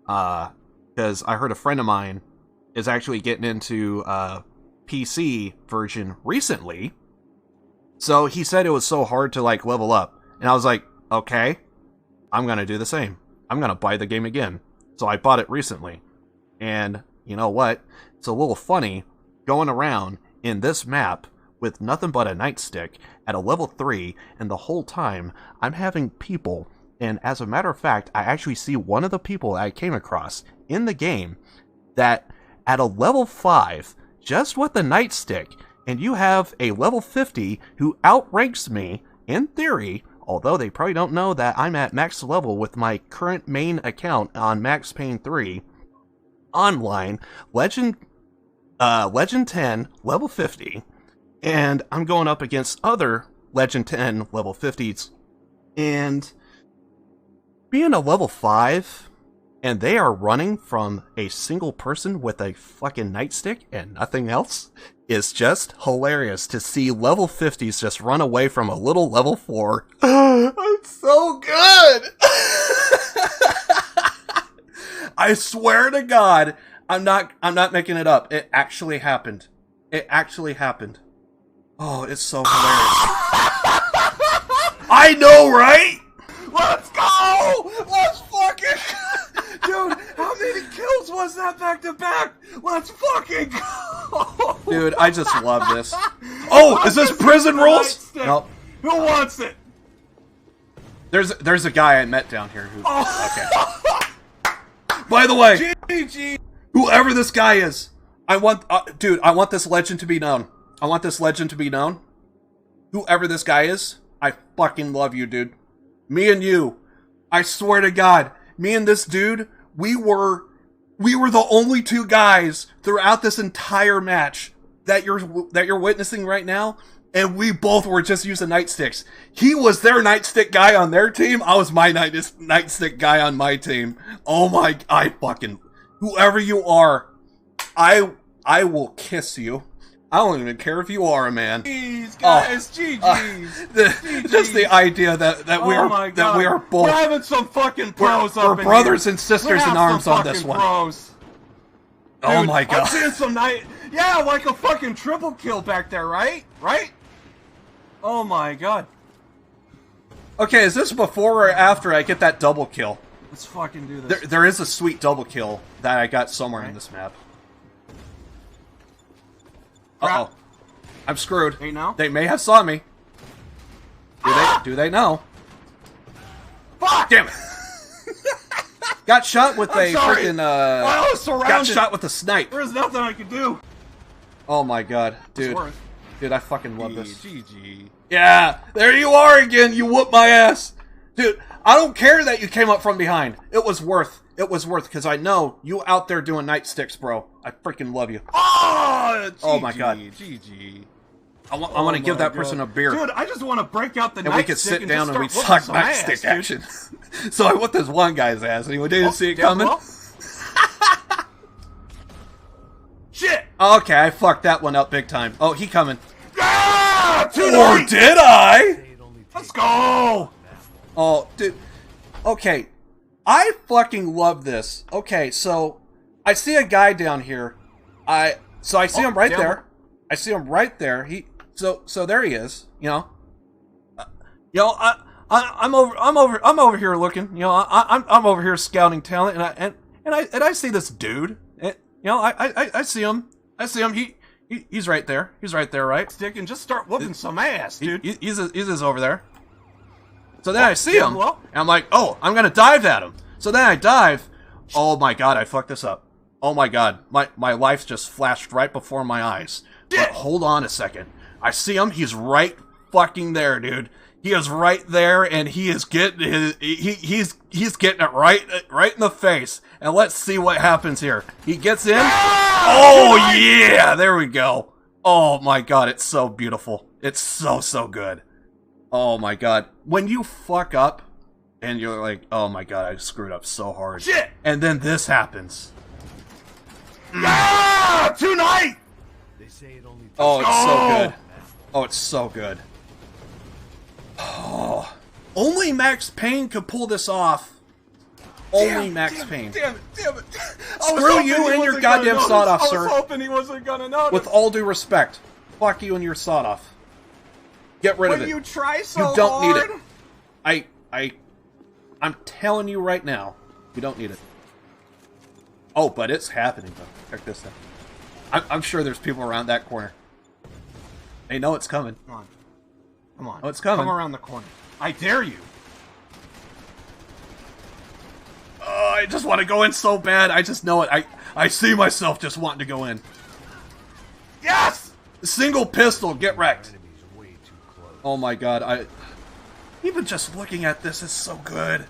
because I heard a friend of mine is actually getting into PC version recently, so he said it was so hard to like level up, and I was like, okay, I'm gonna do the same. I'm gonna buy the game again. So I bought it recently, and you know what? It's a little funny going around in this map with nothing but a nightstick at a level 3, and the whole time I'm having people, and as a matter of fact, I actually see one of the people I came across in the game that at a level 5, just with the nightstick, and you have a level 50 who outranks me, in theory, although they probably don't know that I'm at max level with my current main account on Max Payne 3, online, Legend 10, level 50, and I'm going up against other Legend 10 level 50s, and being a level 5, and they are running from a single person with a fucking nightstick and nothing else, is just hilarious to see level 50s just run away from a little level 4. It's so good! I swear to God, I'm not making it up. It actually happened. Oh, it's so hilarious. I know, right? Let's go! Let's fucking... Dude, how many kills was that back to back? Let's fucking go! Dude, I just love this. Oh, is this prison rules? Nope. Who wants it? There's a guy I met down here who... Okay. By the way, GG. Whoever this guy is, I want... dude, I want this legend to be known. Whoever this guy is, I fucking love you, dude. Me and you I swear to God, me and this dude, we were the only two guys throughout this entire match that you're witnessing right now, and we both were just using nightsticks. He was their nightstick guy on their team. I was my nightstick guy on my team. Oh my, I fucking, whoever you are, I will kiss you. I don't even care if you are a man. Jeez, guys, GG's. Just the idea that we are both. We're having some fucking pros up in here. We're brothers and sisters in arms on this one. Pros. Oh Dude, my God. I'm seeing some yeah, like a fucking triple kill back there, right? Right? Oh my God. Okay, is this before or after I get that double kill? Let's fucking do this. There is a sweet double kill that I got somewhere in this map. Uh-oh. I'm screwed. They know? They may have saw me. Do they know? Fuck! Damn it! Got shot with a freaking I was surrounded. got shot with a snipe. There's nothing I could do. Oh my God, dude. Dude, I fucking love this. GG. Yeah, there you are again. You whooped my ass. Dude, I don't care that you came up from behind. It was worth. It was worth, because I know you out there doing nightsticks, bro. I freaking love you. Oh my God. GG. I want to give that person a beer. Dude, I just want to break out the nightstick and we could sit down and we suck nightstick action. So I whipped this one guy's ass, and he didn't see it coming. Well. Shit! Okay, I fucked that one up big time. Oh, he coming. Ah, or did I? Let's go! Oh, dude. Okay. I fucking love this. Okay, so I see a guy down here. I see him right there. I see him right there. So there he is. You know. I'm over here looking. You know, I'm over here scouting talent, and I see this dude. And, you know, I see him. I see him. He's right there. He's right there, right? Stick and just start whooping some ass, dude. He's over there. So then I see him, and I'm like, oh, I'm gonna dive at him. So then I dive. Oh my God, I fucked this up. Oh my God, my life just flashed right before my eyes. But hold on a second. I see him. He's right fucking there, dude. He is right there, and he is getting he's getting it right in the face. And let's see what happens here. He gets in. Oh yeah, there we go. Oh my God, it's so beautiful. It's so good. Oh my God. When you fuck up and you're like, oh my God, I screwed up so hard. Shit! And then this happens. Ah! Tonight! They say it only oh, it's so good. Oh, it's so good. Oh. Only Max Payne could pull this off. Only Max Payne. Damn it. Screw you and your goddamn sawed-off, sir. I was hoping he wasn't gonna notice. With all due respect, fuck you and your sawed-off. Get rid of it. When you try so you don't hard. need it. I'm telling you right now, you don't need it. Oh, but it's happening though. Check this out. I'm sure there's people around that corner. They know it's coming. Come on. Oh, it's coming. Come around the corner. I dare you. Oh, I just want to go in so bad. I just know it. I see myself just wanting to go in. Yes! Single pistol, get wrecked. Oh my God, even just looking at this is so good.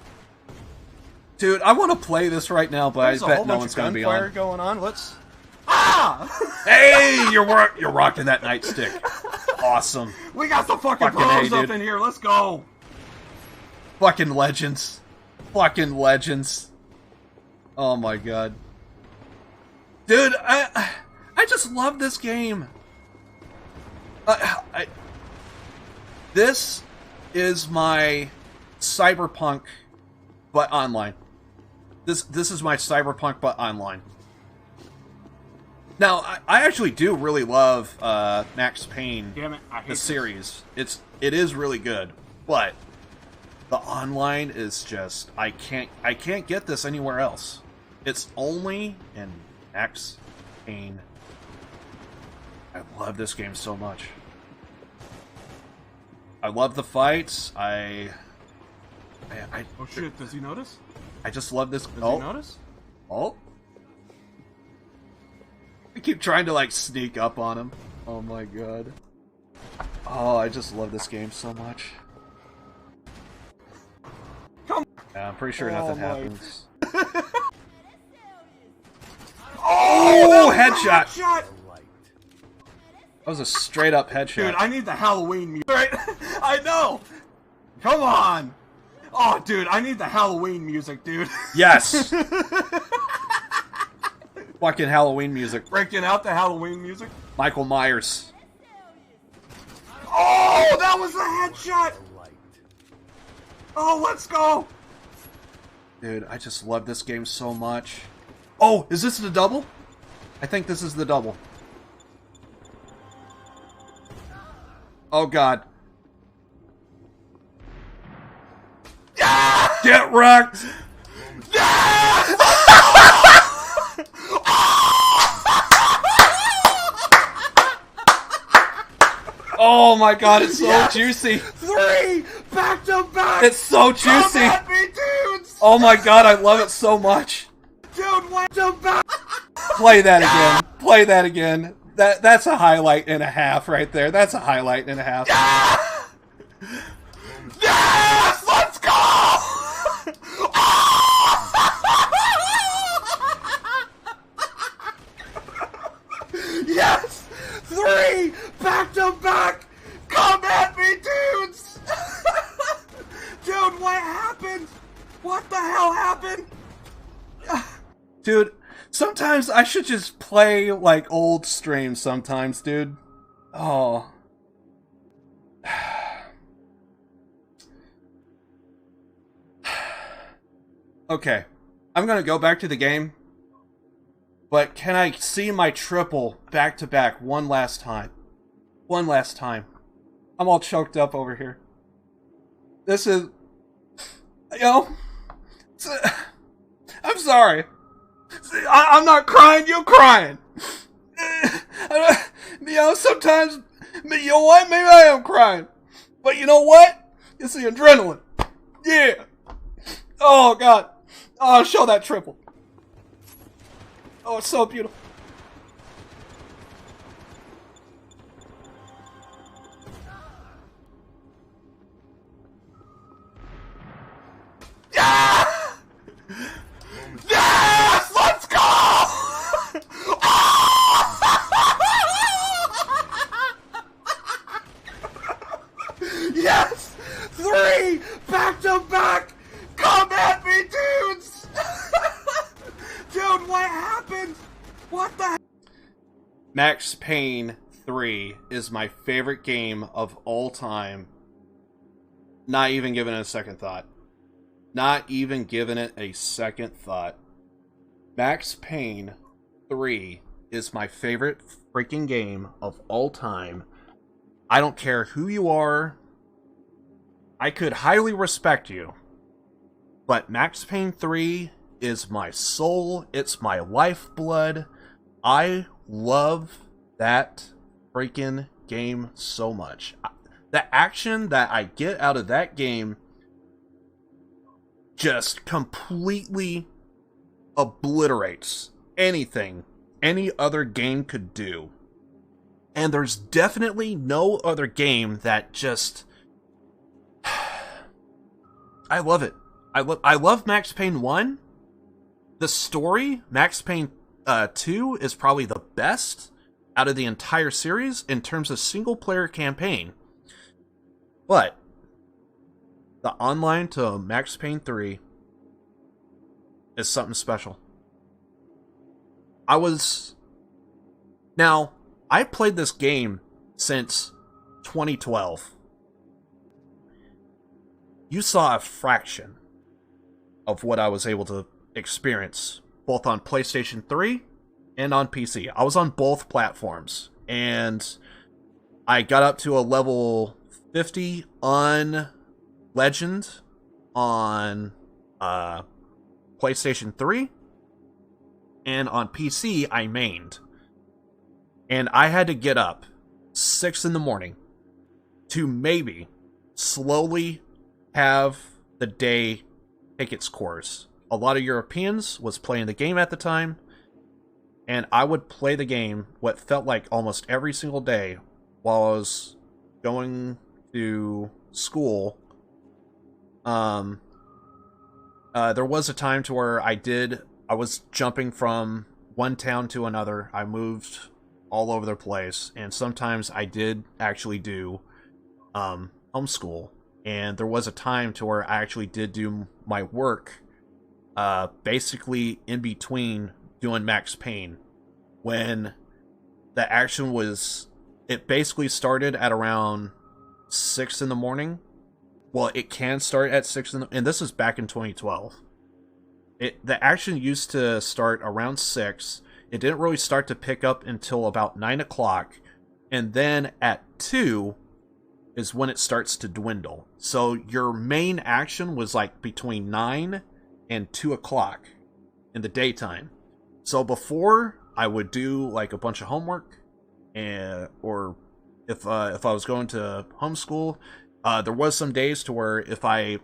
Dude, I want to play this right now, but I bet no one's going to be on. There's going on. Let's... Ah! Hey, you're rocking that nightstick. Awesome. We got some fucking pros up in here. Let's go. Fucking legends. Fucking legends. Oh my God. Dude, I just love this game. This is my Cyberpunk, but online. This is my Cyberpunk, but online. Now, I actually do really love Max Payne, Damn it, I hate the series. It is really good, but the online is just I can't get this anywhere else. It's only in Max Payne. I love this game so much. I love the fights. Oh shit! Does he notice? I just love this. Does he notice? Oh. I keep trying to like sneak up on him. Oh my God. Oh, I just love this game so much. Yeah, I'm pretty sure nothing happens. Oh, headshot! That was a straight up headshot. Dude, I need the Halloween music. Right? I know! Come on! Oh, dude, I need the Halloween music, dude. Yes! Fucking Halloween music. Breaking out the Halloween music. Michael Myers. Oh, that was a headshot! Oh, let's go! Dude, I just love this game so much. Oh, is this the double? I think this is the double. Oh, God. Yeah! Get wrecked! Yeah! Oh my God, it's so juicy. 3 back to back. It's so juicy. Come at me, dudes. Oh my God, I love it so much. Dude, back to back. Play that again. Play that again. That's a highlight and a half right there. That's a highlight and a half. Yeah! Yes! Let's go! Yes! 3 back to back! Come at me, dudes! Dude, what happened? What the hell happened? Dude, sometimes I should just play like old streams sometimes, dude. Oh. Okay. I'm gonna go back to the game. But can I see my triple back to back one last time? One last time. I'm all choked up over here. This is... You know... I'm sorry. I'm not crying, you're crying. You know, sometimes... You know what? Maybe I am crying. But you know what? It's the adrenaline. Yeah. Oh, God. Oh, show that triple. Oh, it's so beautiful. Yeah! Yes! Let's go! Yes! 3 back to back! Come at me, dudes! Dude, what happened? What the heck? Max Payne 3 is my favorite game of all time. Not even giving it a second thought. Not even giving it a second thought. Max Payne 3 is my favorite freaking game of all time. I don't care who you are. I could highly respect you. But Max Payne 3 is my soul. It's my lifeblood. I love that freaking game so much. The action that I get out of that game just completely obliterates anything any other game could do. And there's definitely no other game that just... I love it. I love Max Payne 1. The story, Max Payne 2 is probably the best out of the entire series in terms of single-player campaign. But the online to Max Payne 3 is something special. Now, I played this game since 2012. You saw a fraction of what I was able to experience, both on PlayStation 3 and on PC. I was on both platforms, and I got up to a level 50 on Legend on PlayStation 3, and on PC I mained. And I had to get up 6 in the morning to maybe slowly have the day take its course. A lot of Europeans was playing the game at the time, and I would play the game what felt like almost every single day while I was going to school. there was a time to where I was jumping from one town to another. I moved all over the place, and sometimes I did actually do homeschool. And there was a time to where I actually did do my work basically in between doing Max Payne, when the action was, it basically started at around 6 in the morning. Well, it can start at 6 and this is back in 2012. The action used to start around 6. It didn't really start to pick up until about 9 o'clock. And then at 2 is when it starts to dwindle. So your main action was like between 9 and 2 o'clock in the daytime. So before, I would do like a bunch of homework, or if I was going to homeschool, there was some days to where there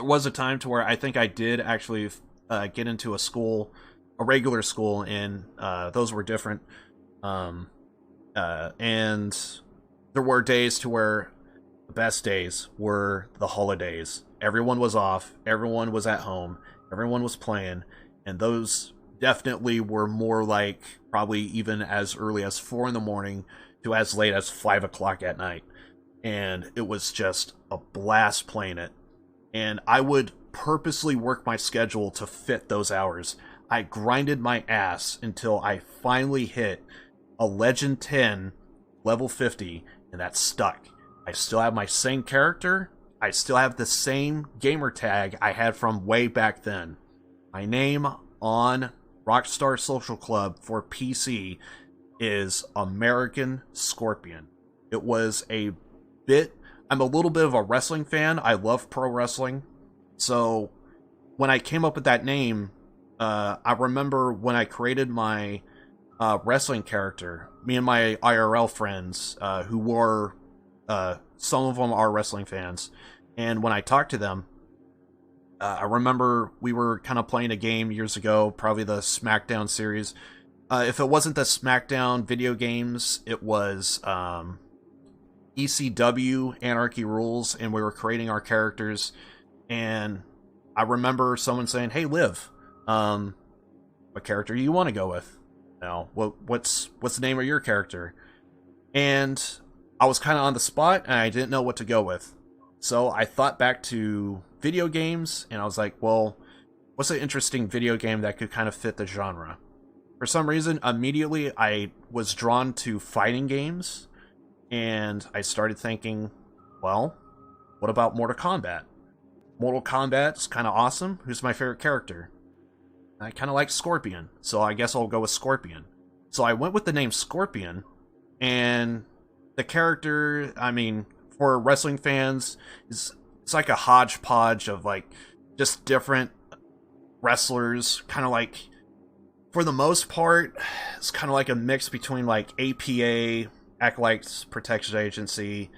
was a time to where I think I did actually get into a regular school, and those were different. And there were days to where the best days were the holidays. Everyone was off, everyone was at home, everyone was playing, and those definitely were more like probably even as early as 4 in the morning to as late as 5 o'clock at night. And it was just a blast playing it. And I would purposely work my schedule to fit those hours. I grinded my ass until I finally hit a Legend 10 level 50, and that stuck. I still have my same character. I still have the same gamer tag I had from way back then. My name on Rockstar Social Club for PC is American Scorpion. It was a bit... I'm a little bit of a wrestling fan. I love pro wrestling. So when I came up with that name, I remember when I created my wrestling character, me and my IRL friends, who were... some of them are wrestling fans, and when I talked to them, I remember we were kind of playing a game years ago, probably the SmackDown series. If it wasn't the SmackDown video games, it was ECW, Anarchy Rules, and we were creating our characters. And I remember someone saying, "Hey, Liv, what character do you want to go with? Now, what's the name of your character?" And I was kind of on the spot, and I didn't know what to go with. So I thought back to video games, and I was like, well, what's an interesting video game that could kind of fit the genre? For some reason, immediately I was drawn to fighting games, and I started thinking, well, what about Mortal Kombat? Mortal Kombat's kind of awesome. Who's my favorite character? I kind of like Scorpion, so I guess I'll go with Scorpion. So I went with the name Scorpion, and the character, I mean, for wrestling fans, it's like a hodgepodge of like just different wrestlers, kind of like, for the most part, it's kind of like a mix between like APA, Acolytes Protection Agency,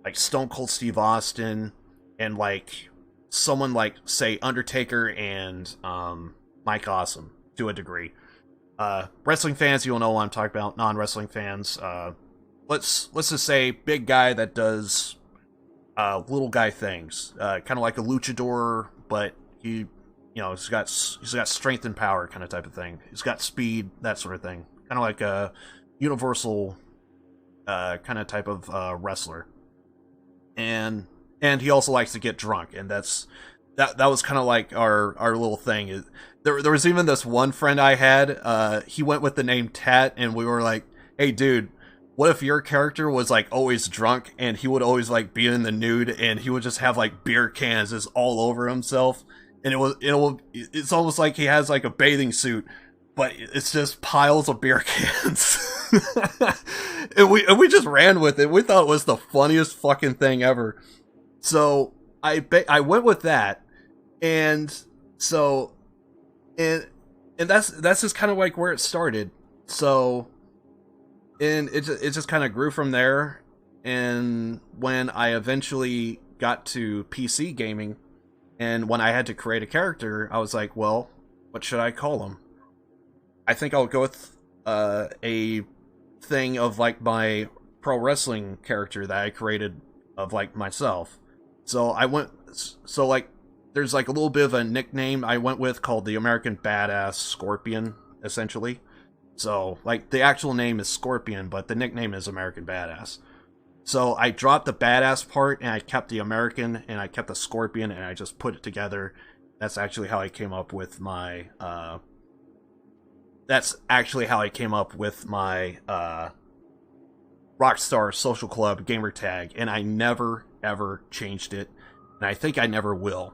like Stone Cold Steve Austin, and like someone like, say, Undertaker and Mike Awesome to a degree. Wrestling fans, you'll know what I'm talking about. Non-wrestling fans, let's just say big guy that does little guy things, kind of like a luchador, but he's got strength and power kind of type of thing. He's got speed, that sort of thing, kind of like a universal kind of type of wrestler. And he also likes to get drunk, and that was kind of like our little thing. There was even this one friend I had, he went with the name Tat, and we were like, "Hey dude, what if your character was like always drunk, and he would always like be in the nude, and he would just have like beer cans just all over himself, and it's almost like he has like a bathing suit, but it's just piles of beer cans." and we just ran with it. We thought it was the funniest fucking thing ever. So I went with that, and so and that's just kind of like where it started. So. And it just kind of grew from there. And when I eventually got to PC gaming, and when I had to create a character, I was like, well, what should I call him? I think I'll go with a thing of like my pro wrestling character that I created of like myself. So like there's like a little bit of a nickname I went with called the American Badass Scorpion, essentially. So, like, the actual name is Scorpion, but the nickname is American Badass. So I dropped the badass part, and I kept the American, and I kept the Scorpion, and I just put it together. That's actually how I came up with my, Rockstar Social Club gamer tag, and I never, ever changed it, and I think I never will.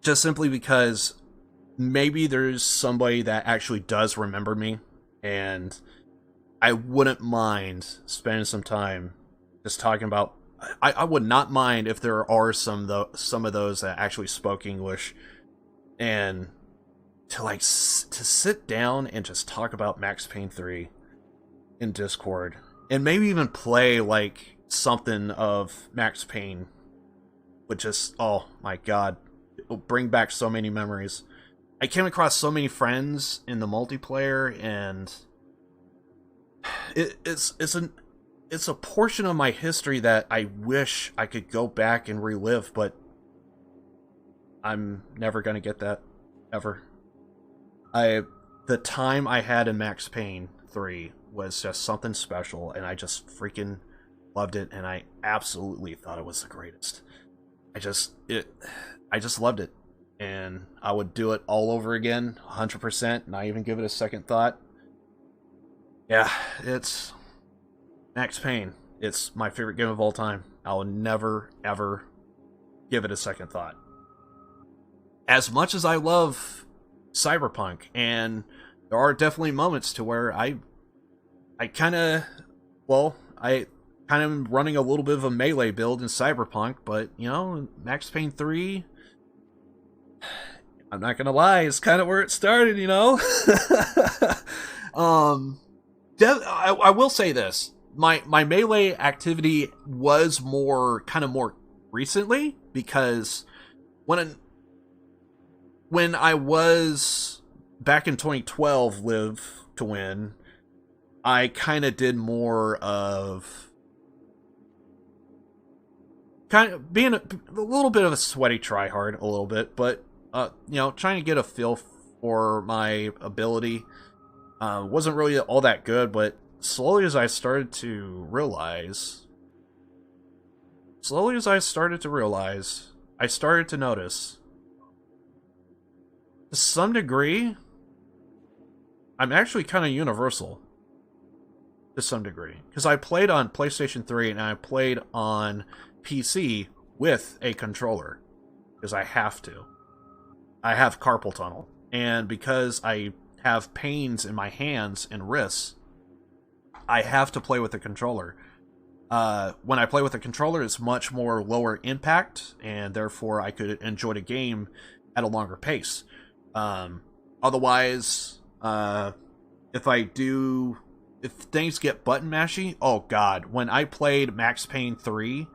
Just simply because maybe there's somebody that actually does remember me, and I wouldn't mind spending some time just talking about. I would not mind if there are some of those that actually spoke English, and to sit down and just talk about Max Payne 3 in Discord, and maybe even play like something of Max Payne, would just, oh my god, it will bring back so many memories. I came across so many friends in the multiplayer, and it's a portion of my history that I wish I could go back and relive, but I'm never gonna get that, ever. The time I had in Max Payne 3 was just something special, and I just freaking loved it, and I absolutely thought it was the greatest. I just loved it, and I would do it all over again, 100%, not even give it a second thought. Yeah, it's Max Payne. It's my favorite game of all time. I will never, ever give it a second thought. As much as I love Cyberpunk, and there are definitely moments to where I kind of am running a little bit of a melee build in Cyberpunk, but, you know, Max Payne 3, I'm not gonna lie, it's kind of where it started, you know? I will say this. My melee activity was more recently, because when I was back in 2012, Live to Win, I kind of did more of kind of being a little bit of a sweaty tryhard, a little bit, but you know, trying to get a feel for my ability. Wasn't really all that good, but slowly as I started to realize, I started to notice, to some degree, I'm actually kind of universal. To some degree. Because I played on PlayStation 3 and I played on PC with a controller. Because I have to. I have carpal tunnel. And because I have pains in my hands and wrists, I have to play with a controller. When I play with a controller, it's much more lower impact, and therefore I could enjoy the game at a longer pace. Otherwise, if things get button mashy, oh god, when I played Max Payne 3,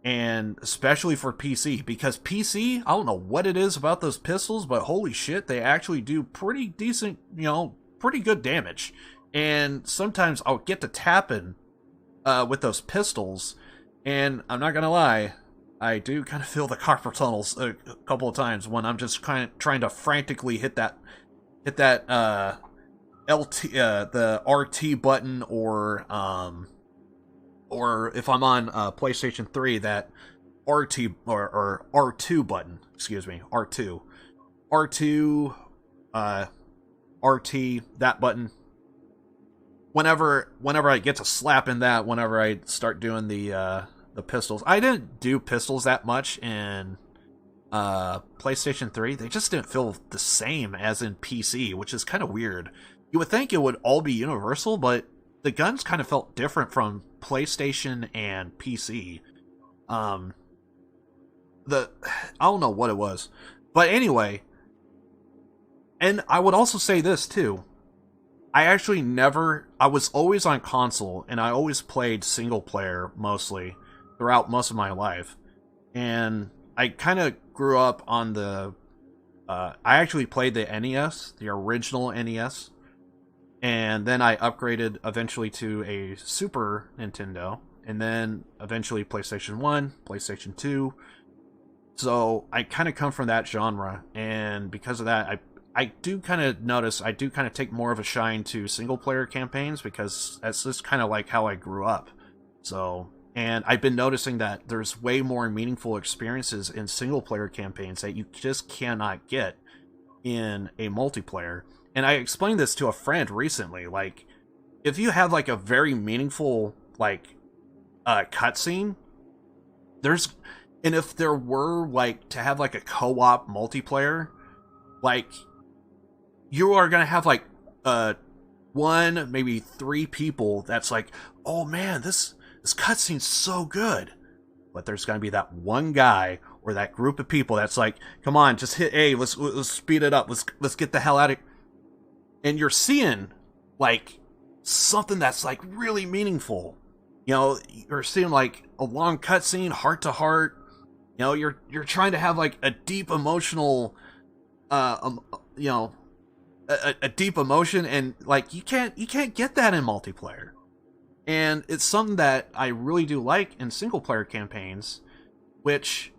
and especially for PC, because PC, I don't know what it is about those pistols, but holy shit, they actually do pretty decent, you know, pretty good damage. And sometimes I'll get to tapping with those pistols, and I'm not gonna lie, I do kind of feel the carpal tunnels a couple of times when I'm just kind of trying to frantically hit that LT, the RT button, or if I'm on PlayStation 3, that RT or R2 button, excuse me, R2, RT, that button. Whenever I get to slapping that, whenever I start doing the pistols, I didn't do pistols that much in PlayStation 3. They just didn't feel the same as in PC, which is kind of weird. You would think it would all be universal, but the guns kind of felt different from PlayStation and PC. I don't know what it was. But anyway, and I would also say this too. I was always on console, and I always played single player mostly throughout most of my life. And I kind of grew up on I actually played the NES, the original NES. And then I upgraded eventually to a Super Nintendo, and then eventually PlayStation 1, PlayStation 2, So I kind of come from that genre, and because of that, I do kind of notice, I do kind of take more of a shine to single player campaigns, because that's just kind of like how I grew up. So, and I've been noticing that there's way more meaningful experiences in single player campaigns that you just cannot get in a multiplayer. And I explained this to a friend recently, like, if you have like a very meaningful like cutscene, and if there were like to have like a co-op multiplayer, like, you are gonna have like one, maybe 3 people that's like, oh man, this cutscene's so good. But there's gonna be that one guy or that group of people that's like, come on, just hit A, let's speed it up, let's get the hell out of. And you're seeing like something that's like really meaningful. You know, you're seeing like a long cutscene, heart to heart. You know, you're trying to have like a deep emotional, you know, a deep emotion, and like you can't get that in multiplayer. And it's something that I really do like in single player campaigns, which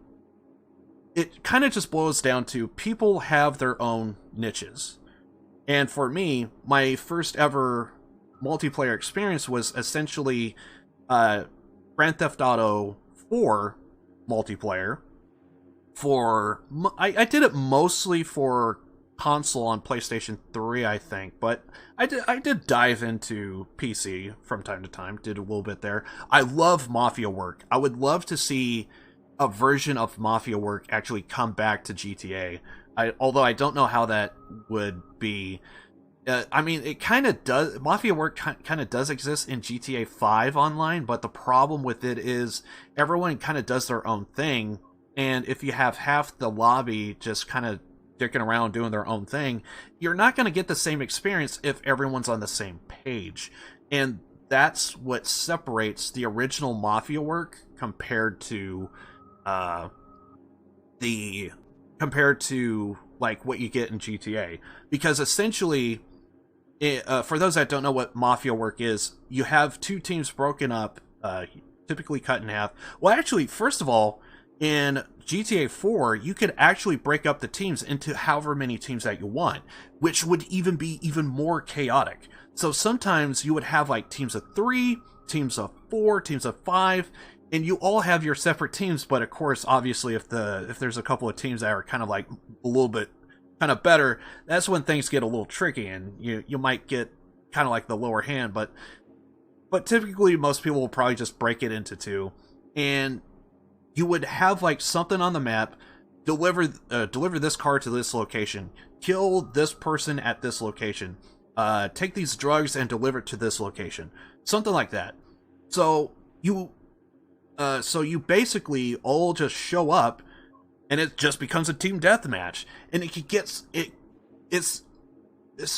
it kind of just boils down to people have their own niches. And for me, my first ever multiplayer experience was essentially Grand Theft Auto 4 multiplayer. I did it mostly for console on PlayStation 3, I think, but I did dive into PC from time to time, did a little bit there. I love Mafia Work. I would love to see a version of Mafia Work actually come back to GTA. Although I don't know how that would be. I mean, it kind of does. Mafia Work kind of does exist in GTA 5 online, but the problem with it is everyone kind of does their own thing, and if you have half the lobby just kind of dicking around doing their own thing, you're not going to get the same experience if everyone's on the same page. And that's what separates the original Mafia Work compared to like what you get in GTA. Because essentially, for those that don't know what Mafia Work is, you have 2 teams broken up, typically cut in half. Well, actually, first of all, in GTA 4, you could actually break up the teams into however many teams that you want, which would even be even more chaotic. So sometimes you would have like teams of 3, teams of 4, teams of 5, and you all have your separate teams. But of course, obviously, if there's a couple of teams that are kind of like a little bit kind of better, that's when things get a little tricky, and you might get kind of like the lower hand. But typically, most people will probably just break it into 2, and you would have like something on the map, deliver this car to this location, kill this person at this location, take these drugs and deliver it to this location, something like that. So you basically all just show up, and it just becomes a team deathmatch, and it's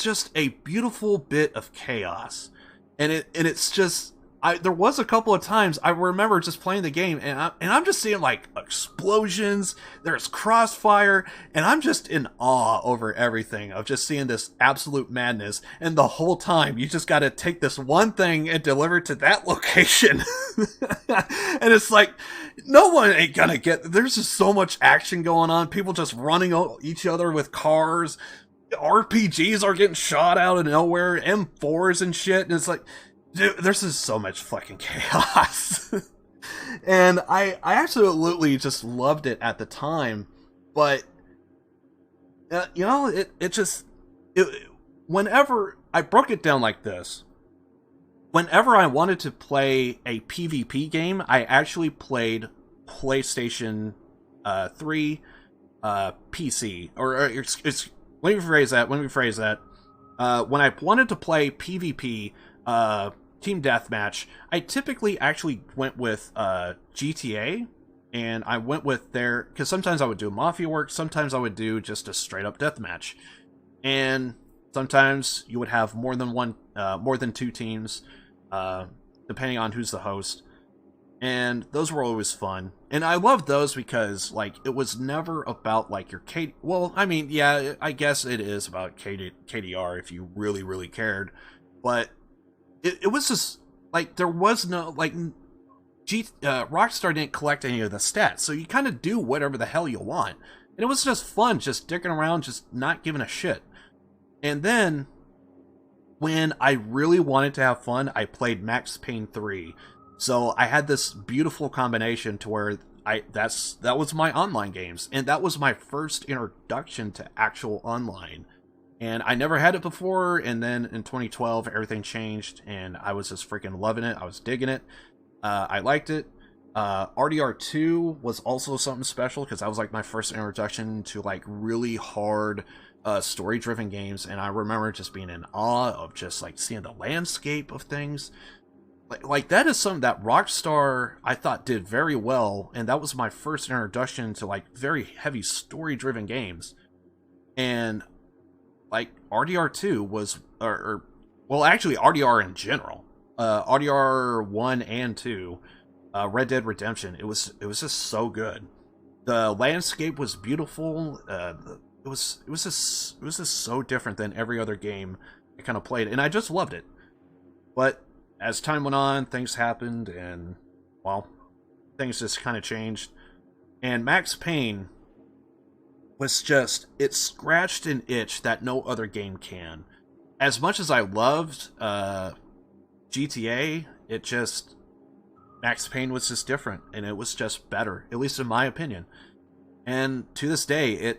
just a beautiful bit of chaos, and it's just. There was a couple of times I remember just playing the game, and I'm just seeing like explosions, there's crossfire, and I'm just in awe over everything of just seeing this absolute madness. And the whole time you just got to take this one thing and deliver it to that location. And it's like, no one ain't gonna get. There's just so much action going on. People just running each other with cars. RPGs are getting shot out of nowhere. M4s and shit. And it's like, dude, this is so much fucking chaos. And I absolutely just loved it at the time. But, you know, whenever I broke it down like this, whenever I wanted to play a PvP game, I actually played PlayStation 3 PC. Let me rephrase that. When I wanted to play PvP, Team Deathmatch, I typically actually went with GTA, and I went with because sometimes I would do Mafia Work, sometimes I would do just a straight up deathmatch, and sometimes you would have more than 2 teams, depending on who's the host, and those were always fun. And I loved those because like it was never about like your well, I mean, yeah, I guess it is about KDR if you really cared, but it was just like there was no like Rockstar didn't collect any of the stats, so you kind of do whatever the hell you want. And it was just fun, just dicking around, just not giving a shit. And then, when I really wanted to have fun, I played Max Payne 3. So I had this beautiful combination to where that was my online games, and that was my first introduction to actual online. And I never had it before, and then in 2012, everything changed, and I was just freaking loving it. I was digging it. I liked it. RDR2 was also something special, because that was like my first introduction to like really hard story-driven games, and I remember just being in awe of just like seeing the landscape of things. Like that is something that Rockstar, I thought, did very well, and that was my first introduction to like very heavy story-driven games. And like RDR2 was, well, actually RDR in general, RDR 1 and 2, Red Dead Redemption, it was just so good. The landscape was beautiful. It was just so different than every other game I kind of played, and I just loved it. But as time went on, things happened, and, well, things just kind of changed. And Max Payne was just, it scratched an itch that no other game can. As much as I loved GTA, Max Payne was just different, and it was just better, at least in my opinion. And to this day,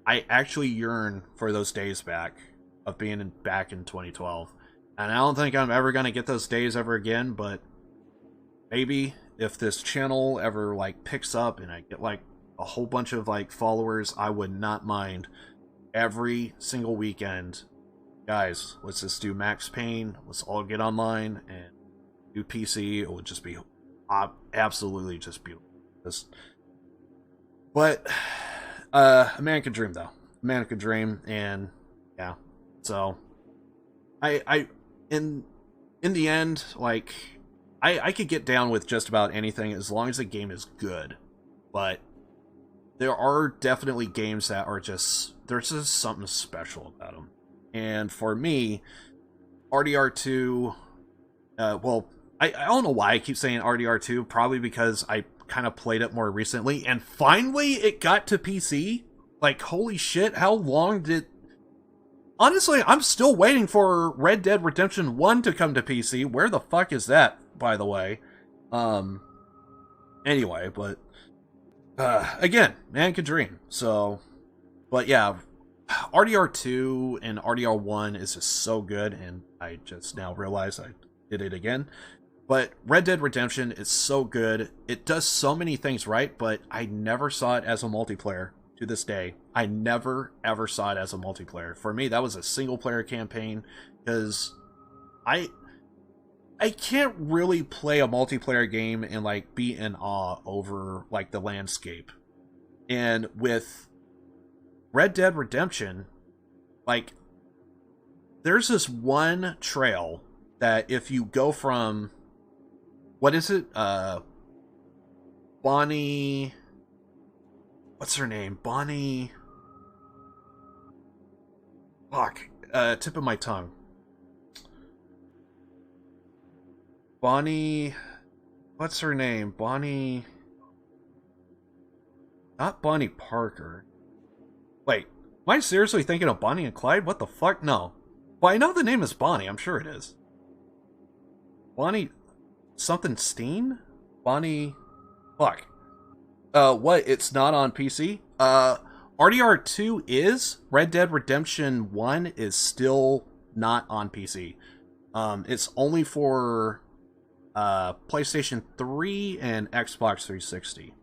I actually yearn for those days back, of being back in 2012. And I don't think I'm ever going to get those days ever again, but maybe if this channel ever like picks up and I get like a whole bunch of like followers, I would not mind every single weekend. Guys, let's just do Max Payne. Let's all get online and do PC. It would just be absolutely just beautiful. But a man could dream, though. A man could dream, and yeah. So in the end, like, I could get down with just about anything as long as the game is good. But there are definitely games that are there's just something special about them. And for me, RDR2, well, I don't know why I keep saying RDR2, probably because I kind of played it more recently, and finally it got to PC. Like, holy shit, how long did... Honestly, I'm still waiting for Red Dead Redemption 1 to come to PC. Where the fuck is that, by the way? Anyway, but... again, man can dream. So... But yeah, RDR2 and RDR1 is just so good, and I just now realized I did it again. But Red Dead Redemption is so good. It does so many things right, but I never saw it as a multiplayer. To this day, I never ever saw it as a multiplayer. For me, that was a single player campaign, because I can't really play a multiplayer game and like be in awe over like the landscape. And with Red Dead Redemption, like, there's this one trail that if you go from, what is it? Bonnie... What's her name? Bonnie... Fuck. Tip of my tongue. Bonnie... What's her name? Bonnie... Not Bonnie Parker. Wait. Am I seriously thinking of Bonnie and Clyde? What the fuck? No. Well, I know the name is Bonnie. I'm sure it is. Bonnie... Something Steen? Bonnie... Fuck. What? It's not on PC? RDR2 is. Red Dead Redemption 1 is still not on PC. It's only for PlayStation 3 and Xbox 360.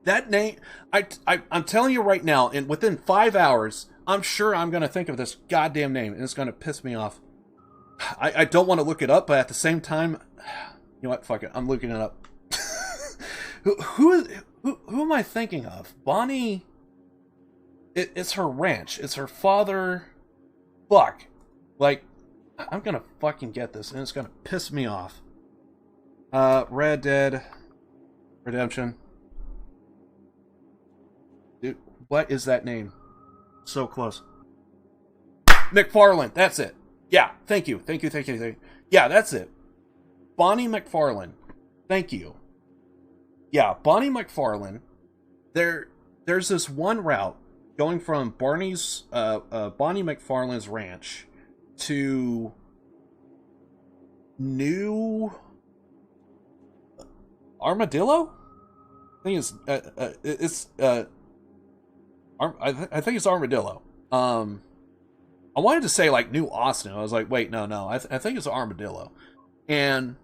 That name... I'm telling you right now, and within 5 hours, I'm sure I'm going to think of this goddamn name, and it's going to piss me off. I don't want to look it up, but at the same time... You know what? Fuck it. I'm looking it up. Who am I thinking of? Bonnie... It's her ranch. It's her father... Fuck. Like, I'm gonna fucking get this, and it's gonna piss me off. Red Dead Redemption. Dude, what is that name? So close. McFarlane, that's it. Yeah, thank you. Yeah, that's it. Bonnie McFarlane. Thank you. Yeah, Bonnie McFarlane. There's this one route going from Bonnie McFarlane's ranch to New Armadillo. I think it's Armadillo. I wanted to say like New Austin. I was like, wait, no. I think it's Armadillo. And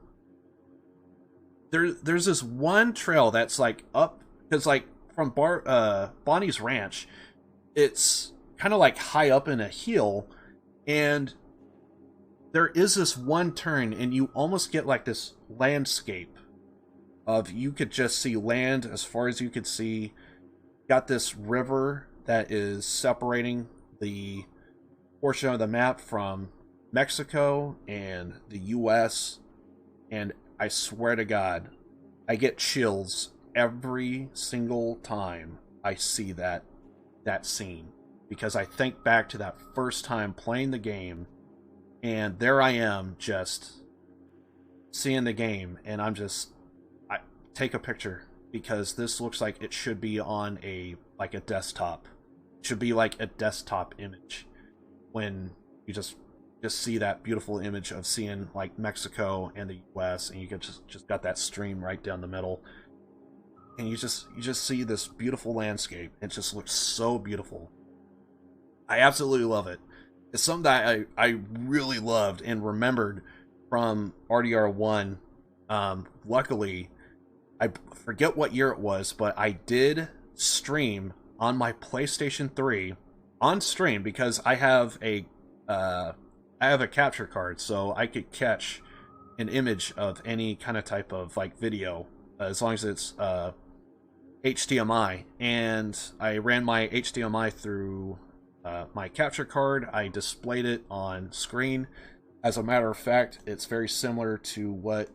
there's this one trail that's like up, because like from Bonnie's ranch, it's kind of like high up in a hill, and there is this one turn, and you almost get like this landscape of, you could just see land as far as you could see. Got this river that is separating the portion of the map from Mexico and the US, and I swear to God, I get chills every single time I see that scene, because I think back to that first time playing the game, and there I am just seeing the game, and I take a picture, because this looks like it should be on a desktop. It should be like a desktop image when you just see that beautiful image of seeing like Mexico and the US, and you get just got that stream right down the middle, and you just see this beautiful landscape. It just looks so beautiful. I absolutely love it. It's something that I really loved and remembered from RDR1. Luckily, I forget what year it was, but I did stream on my PlayStation 3 on stream, because I have a capture card, so I could catch an image of any kind of type of like video, as long as it's HDMI. And I ran my HDMI through my capture card. I displayed it on screen. As a matter of fact, it's very similar to what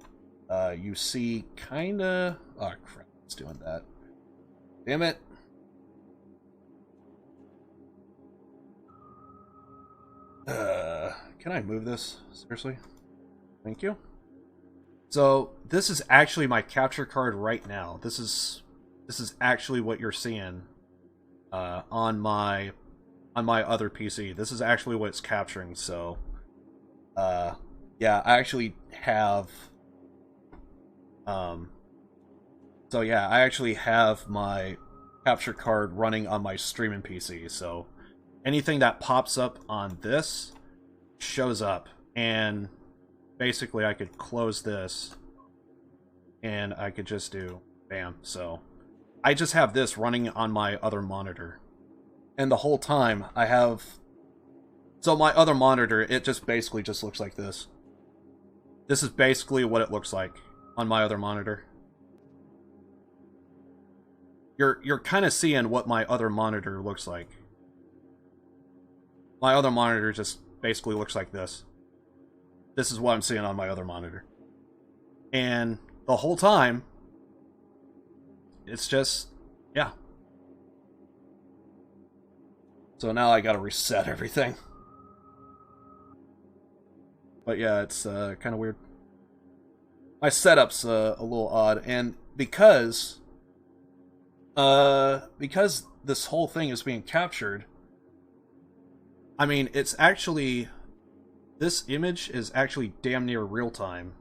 you see, kinda. Oh crap, it's doing that. Damn it. Can I move this? Seriously? Thank you. So, this is actually my capture card right now. This is actually what you're seeing on my other PC. This is actually what it's capturing, so yeah, I actually have I actually have my capture card running on my streaming PC, so anything that pops up on this shows up, and basically I could close this and I could just do bam. So I just have this running on my other monitor, and the whole time I have, so my other monitor, it just basically just looks like this. This is basically what it looks like on my other monitor. You're kind of seeing what my other monitor looks like. My other monitor just basically looks like this. This is what I'm seeing on my other monitor. And the whole time, it's just, yeah. So now I gotta reset everything. But yeah, it's kind of weird. My setup's a little odd, and because this whole thing is being captured, I mean, it's actually, this image is actually damn near real time.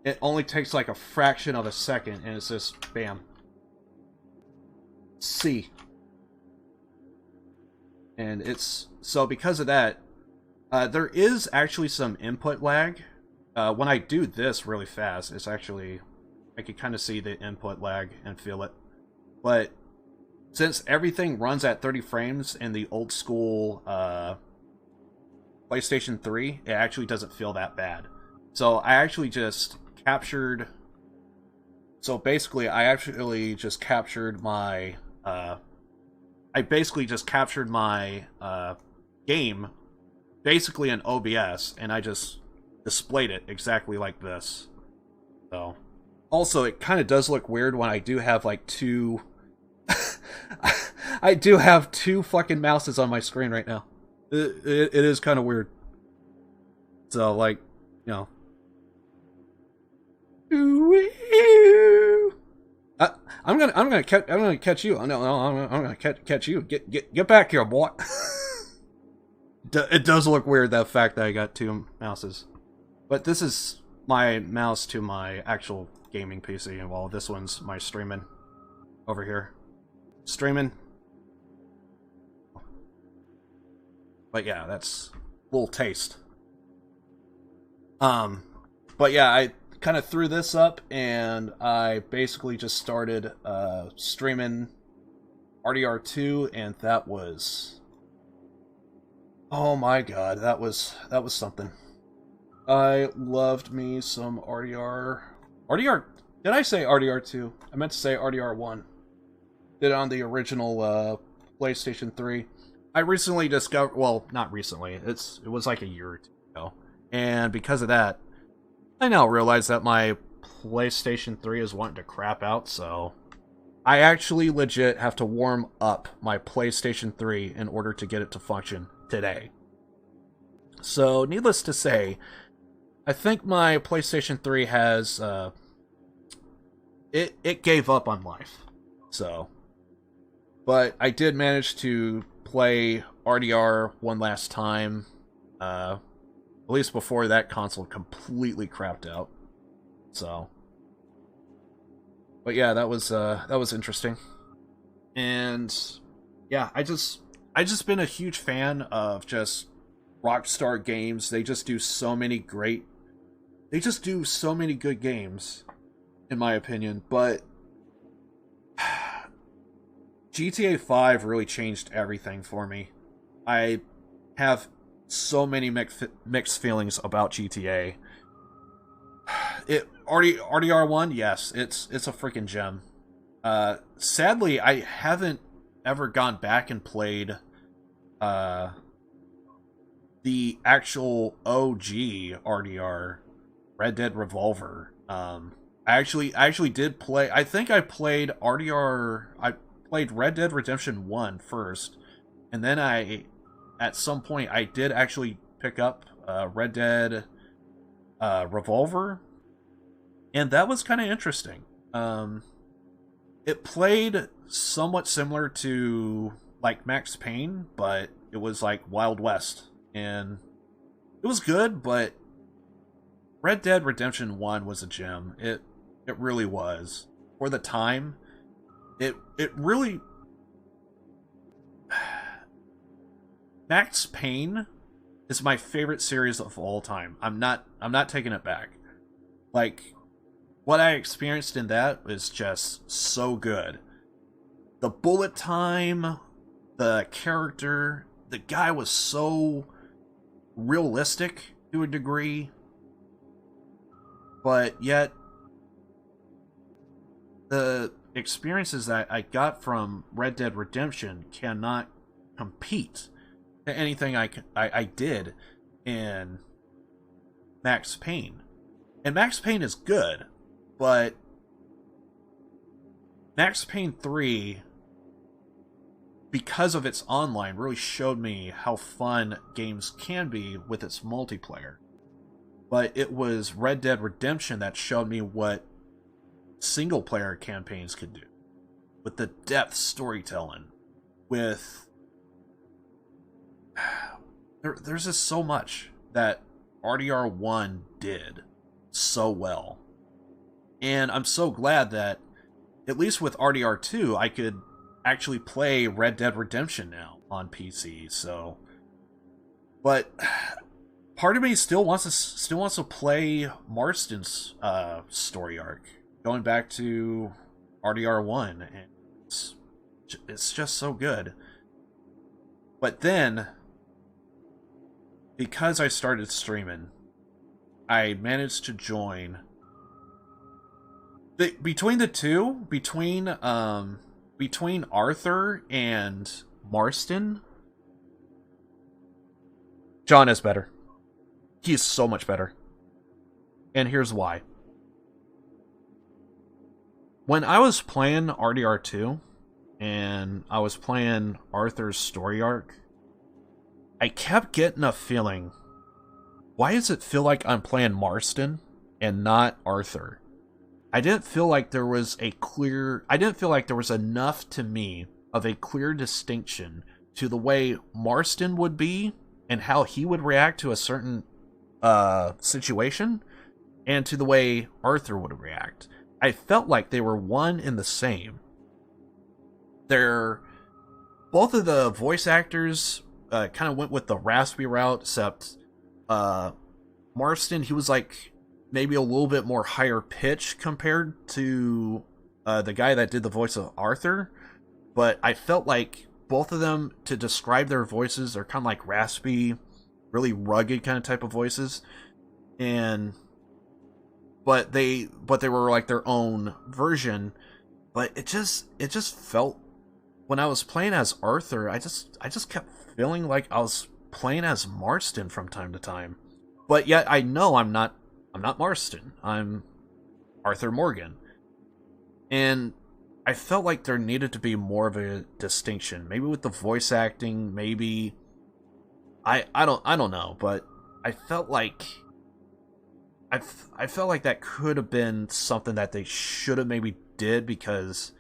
It only takes like a fraction of a second, and it's just bam. See. And it's, so because of that, there is actually some input lag. When I do this really fast, it's actually, I can kind of see the input lag and feel it. But since everything runs at 30 frames in the old school PlayStation 3, it actually doesn't feel that bad. So I actually just captured, so basically I actually just captured my game basically in OBS, and I just displayed it exactly like this. So also, it kind of does look weird when I do have like two I do have two fucking mouses on my screen right now. It is kind of weird. So like, you know. I'm gonna catch you. No, I'm gonna catch you. Get back here, boy. It does look weird, that fact that I got two mouses, but this is my mouse to my actual gaming PC, and while this one's my streaming over here, streaming. But yeah, that's a little taste. But yeah, I kind of threw this up, and I basically just started streaming RDR2, and that was, oh my god, that was something. I loved me some RDR. Did I say RDR2? I meant to say RDR1. Did it on the original PlayStation 3. I recently discovered, well, not recently, it was like a year or two ago, and because of that, I now realize that my PlayStation 3 is wanting to crap out, so I actually legit have to warm up my PlayStation 3 in order to get it to function today. So, needless to say, I think my PlayStation 3 has, it gave up on life, so. But I did manage to play RDR one last time, at least before that console completely crapped out. So, but yeah, that was interesting. And yeah, I just been a huge fan of just Rockstar Games. They just do so many good games, in my opinion. But GTA 5 really changed everything for me. I have so many mixed feelings about GTA. RDR1, yes, it's a freaking gem. Sadly, I haven't ever gone back and played the actual OG RDR, Red Dead Revolver. I actually did play. I think I played RDR. I played Red Dead Redemption 1 first, and then at some point, I did actually pick up Red Dead Revolver, and that was kind of interesting. It played somewhat similar to like Max Payne, but it was like Wild West, and it was good. But Red Dead Redemption 1 was a gem. It really was. For the time, it really. Max Payne is my favorite series of all time. I'm not taking it back. Like, what I experienced in that was just so good. The bullet time, the character, the guy was so realistic to a degree, but yet the experiences that I got from Red Dead Redemption cannot compete to anything I did in Max Payne. And Max Payne is good, but Max Payne 3, because of its online, really showed me how fun games can be with its multiplayer. But it was Red Dead Redemption that showed me what single-player campaigns could do. With the depth storytelling. With... There's just so much that RDR1 did so well. And I'm so glad that, at least with RDR2, I could actually play Red Dead Redemption now on PC, so... But part of me still wants to play Marston's story arc, going back to RDR1, and it's just so good. But then, because I started streaming, I managed to join... Between the two, between Arthur and Marston, John is better. He is so much better. And here's why. When I was playing RDR2, and I was playing Arthur's story arc, I kept getting a feeling why does it feel like I'm playing Marston and not Arthur? I didn't feel like there was enough to me of a clear distinction to the way Marston would be and how he would react to a certain situation, and to the way Arthur would react. I felt like they were one and the same. Both of the voice actors kind of went with the raspy route, except Marston, he was like maybe a little bit more higher pitch compared to the guy that did the voice of Arthur. But I felt like both of them, to describe their voices, are kind of like raspy, really rugged kind of type of voices. But they were like their own version. But it just felt, when I was playing as Arthur, I just kept feeling like I was playing as Marston from time to time. But yet I know I'm not Marston. I'm Arthur Morgan. And I felt like there needed to be more of a distinction. Maybe with the voice acting, maybe I don't know, but I felt like that could have been something that they should have maybe did, because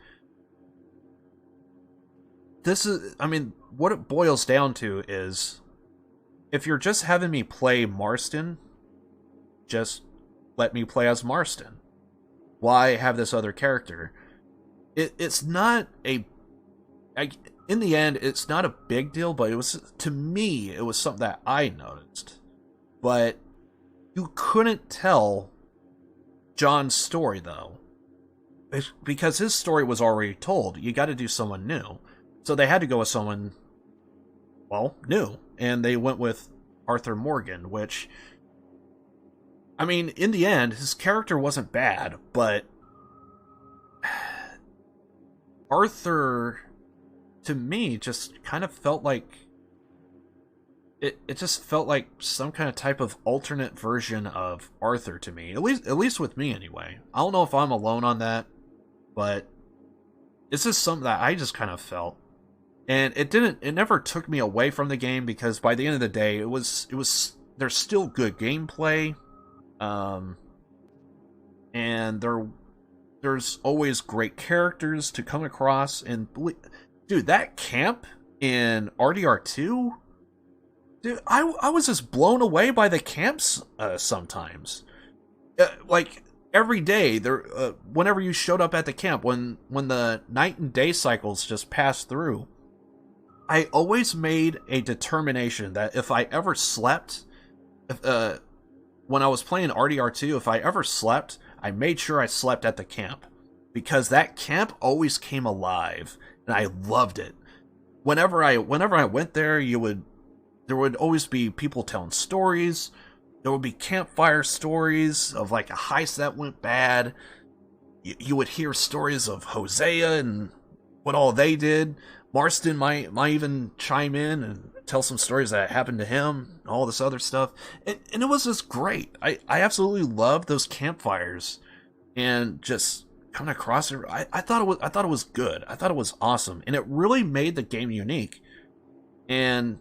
this is, I mean, what it boils down to is, if you're just having me play Marston, just let me play as Marston. Why have this other character? It's not in the end, it's not a big deal, but to me, it was something that I noticed. But you couldn't tell John's story, though, because his story was already told. You got to do someone new. So they had to go with someone, well, new. And they went with Arthur Morgan, which, I mean, in the end, his character wasn't bad, but Arthur, to me, just kind of felt like it just felt like some kind of type of alternate version of Arthur to me. At least with me, anyway. I don't know if I'm alone on that, but it's just something that I just kind of felt. And it never took me away from the game, because by the end of the day, there's still good gameplay. And there's always great characters to come across. And dude, that camp in RDR2, dude, I was just blown away by the camps sometimes. Like every day, whenever you showed up at the camp, when the night and day cycles just passed through, I always made a determination that if I ever slept, when I was playing RDR2, if I ever slept, I made sure I slept at the camp, because that camp always came alive, and I loved it. Whenever I went there, there would always be people telling stories. There would be campfire stories of like a heist that went bad. You would hear stories of Hosea and what all they did. Marston might even chime in and tell some stories that happened to him, all this other stuff. And it was just great. I absolutely loved those campfires, and just coming across it. I thought it was good. I thought it was awesome. And it really made the game unique. And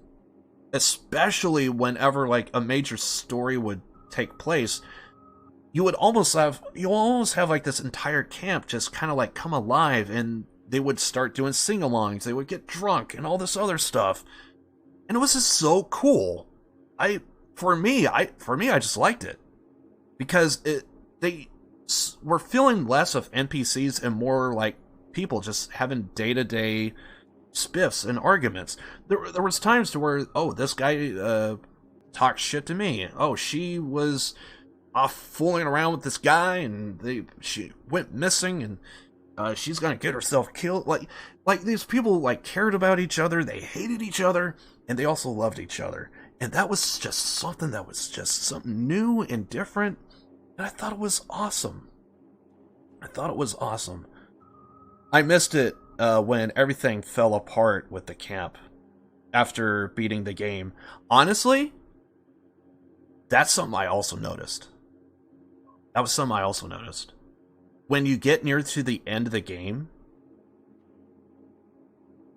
especially whenever like a major story would take place, you almost have like this entire camp just kind of like come alive, and they would start doing sing-alongs, they would get drunk, and all this other stuff. And it was just so cool. For me, I just liked it. Because they were feeling less of NPCs and more like people just having day-to-day spiffs and arguments. There was times to where, oh, this guy talked shit to me. Oh, she was off fooling around with this guy, and she went missing, and she's gonna get herself killed. Like these people like cared about each other, they hated each other, and they also loved each other. And that was just something new and different. And I thought it was awesome. I missed it when everything fell apart with the camp after beating the game. Honestly, that's something I also noticed. When you get near to the end of the game,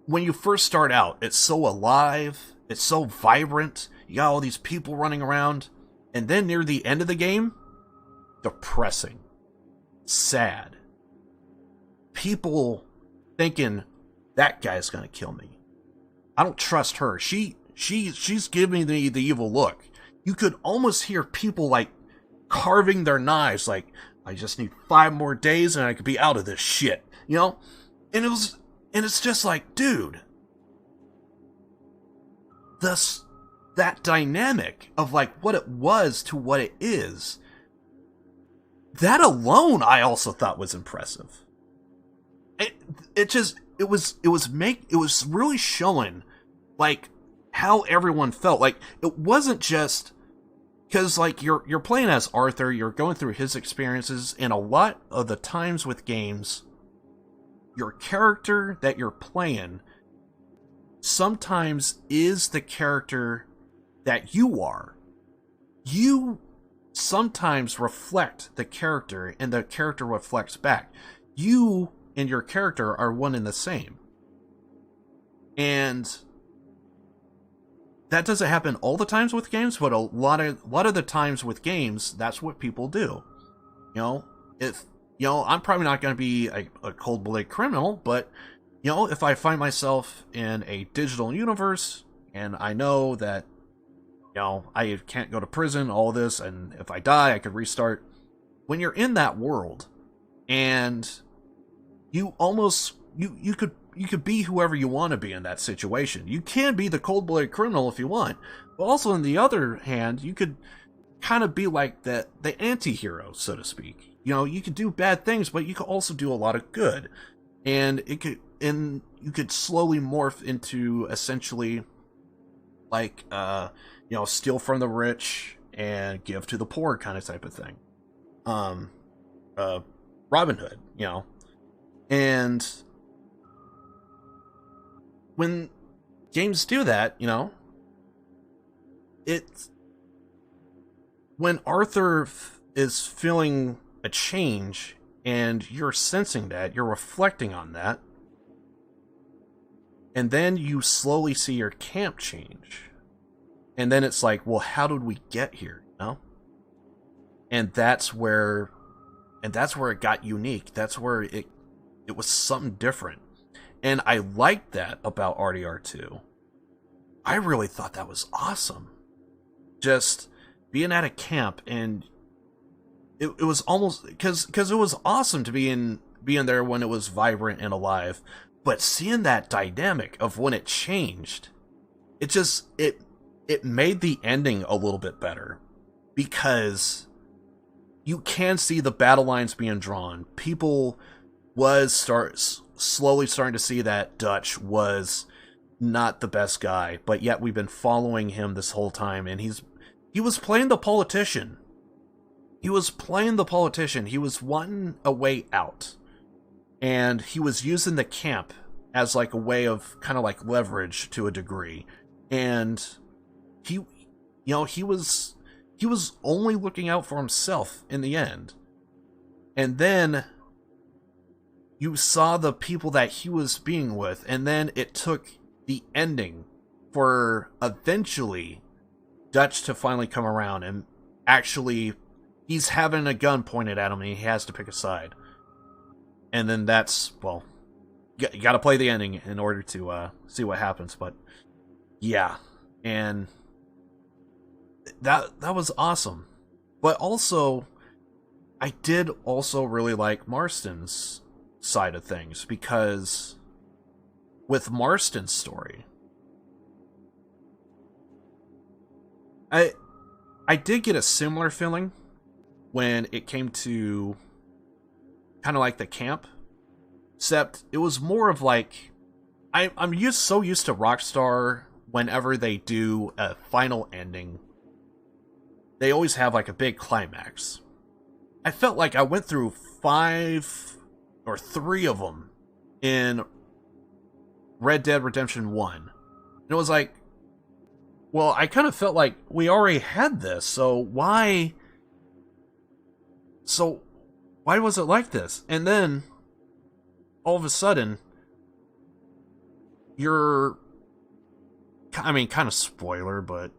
when you first start out, it's so alive, it's so vibrant, you got all these people running around, And then near the end of the game, depressing, sad. People thinking that guy's gonna kill me. I don't trust her. She's giving me the evil look. You could almost hear people like carving their knives, like, I just need 5 more days and I could be out of this shit, you know? And it's just like, dude, that dynamic of like what it was to what it is, that alone I also thought was impressive. It was really showing like how everyone felt. Like, it wasn't just because like you're playing as Arthur, you're going through his experiences, and a lot of the times with games, your character that you're playing sometimes is the character that you are. You sometimes reflect the character, and the character reflects back. You and your character are one and the same. And that doesn't happen all the times with games, but a lot of the times with games, that's what people do. You know, I'm probably not going to be a cold-blooded criminal, but, you know, if I find myself in a digital universe, and I know that, you know, I can't go to prison, all this, and if I die, I could restart. When you're in that world, and you almost, you could be whoever you want to be in that situation. You can be the cold-blooded criminal if you want, but also on the other hand, you could kind of be like the anti-hero, so to speak. You know, you could do bad things, but you could also do a lot of good, and you could slowly morph into essentially like you know, steal from the rich and give to the poor kind of type of thing. Robin Hood, you know. And when games do that, you know, it's when Arthur is feeling a change and you're sensing that, you're reflecting on that, and then you slowly see your camp change. And then it's like, well, how did we get here, you know? And that's where it got unique. That's where it was something different. And I liked that about RDR2. I really thought that was awesome. Just being at a camp, and it was almost because it was awesome to being there when it was vibrant and alive, but seeing that dynamic of when it changed, it made the ending a little bit better, because you can see the battle lines being drawn. People slowly starting to see that Dutch was not the best guy, but yet we've been following him this whole time, and he was playing the politician. He was wanting a way out, and he was using the camp as like a way of kind of like leverage to a degree, and he was only looking out for himself in the end. And then you saw the people that he was being with, and then it took the ending for eventually Dutch to finally come around, and actually he's having a gun pointed at him and he has to pick a side. And then that's, well, you gotta play the ending in order to see what happens. But yeah, and that was awesome. But also, I did also really like Marston's side of things, because with Marston's story, I did get a similar feeling when it came to kind of like the camp, except it was more of like, I'm so used to Rockstar. Whenever they do a final ending, they always have like a big climax. I felt like I went through 5 or 3 of them in Red Dead Redemption 1. And it was like, well, I kind of felt like we already had this, so why was it like this? And then all of a sudden, kind of spoiler, but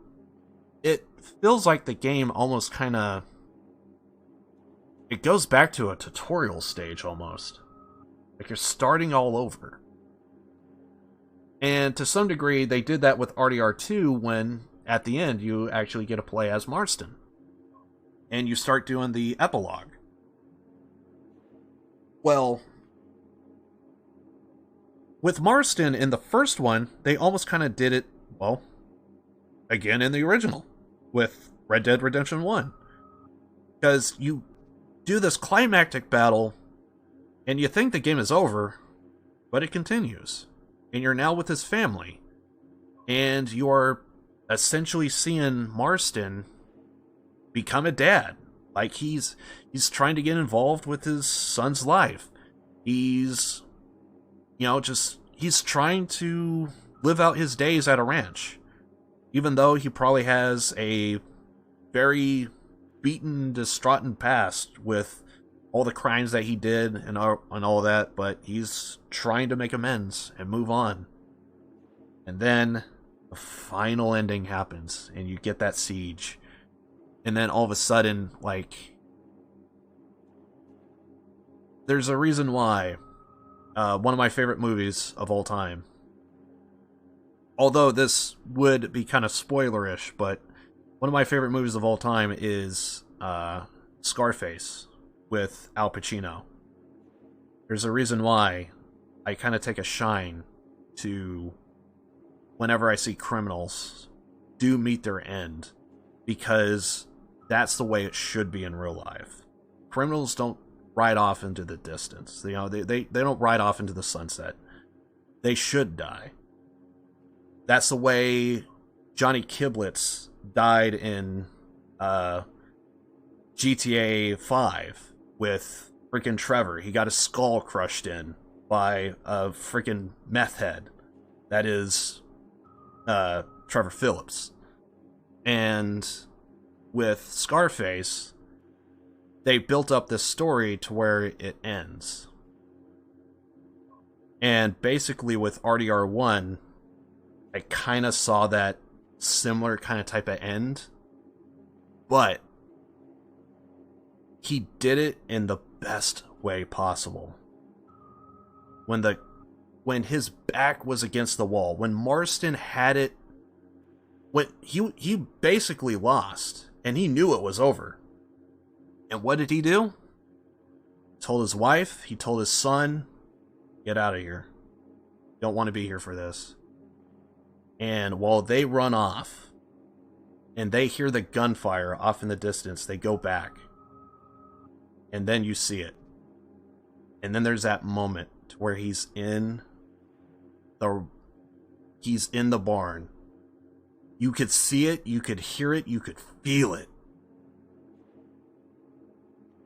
it feels like the game almost kind of, it goes back to a tutorial stage almost. Like you're starting all over. And to some degree, they did that with RDR2 when, at the end, you actually get to play as Marston. And you start doing the epilogue. Well, with Marston in the first one, they almost kind of did it, well, again in the original, with Red Dead Redemption 1. Because you do this climactic battle, and you think the game is over, but it continues. And you're now with his family. And you're essentially seeing Marston become a dad. Like, he's trying to get involved with his son's life. He's, he's trying to live out his days at a ranch. Even though he probably has a very beaten, distraught past with all the crimes that he did and all that, but he's trying to make amends and move on. And then the final ending happens, and you get that siege. And then all of a sudden, like, there's a reason why one of my favorite movies of all time, although this would be kind of spoilerish, but one of my favorite movies of all time is Scarface with Al Pacino. There's a reason why I kind of take a shine to whenever I see criminals do meet their end, because that's the way it should be in real life. Criminals don't ride off into the distance. They don't ride off into the sunset. They should die. That's the way Johnny Kiblets died in GTA 5 with freaking Trevor. He got his skull crushed in by a freaking meth head. That is Trevor Phillips. And with Scarface, they built up this story to where it ends. And basically with RDR1, I kind of saw that similar kind of type of end. But he did it in the best way possible. When his back was against the wall, when Marston had it, when he basically lost, and he knew it was over. And what did he do? He told his wife, he told his son, get out of here. Don't want to be here for this. And while they run off, and they hear the gunfire off in the distance, they go back. And then you see it. And then there's that moment where he's in the barn. You could see it, you could hear it, you could feel it.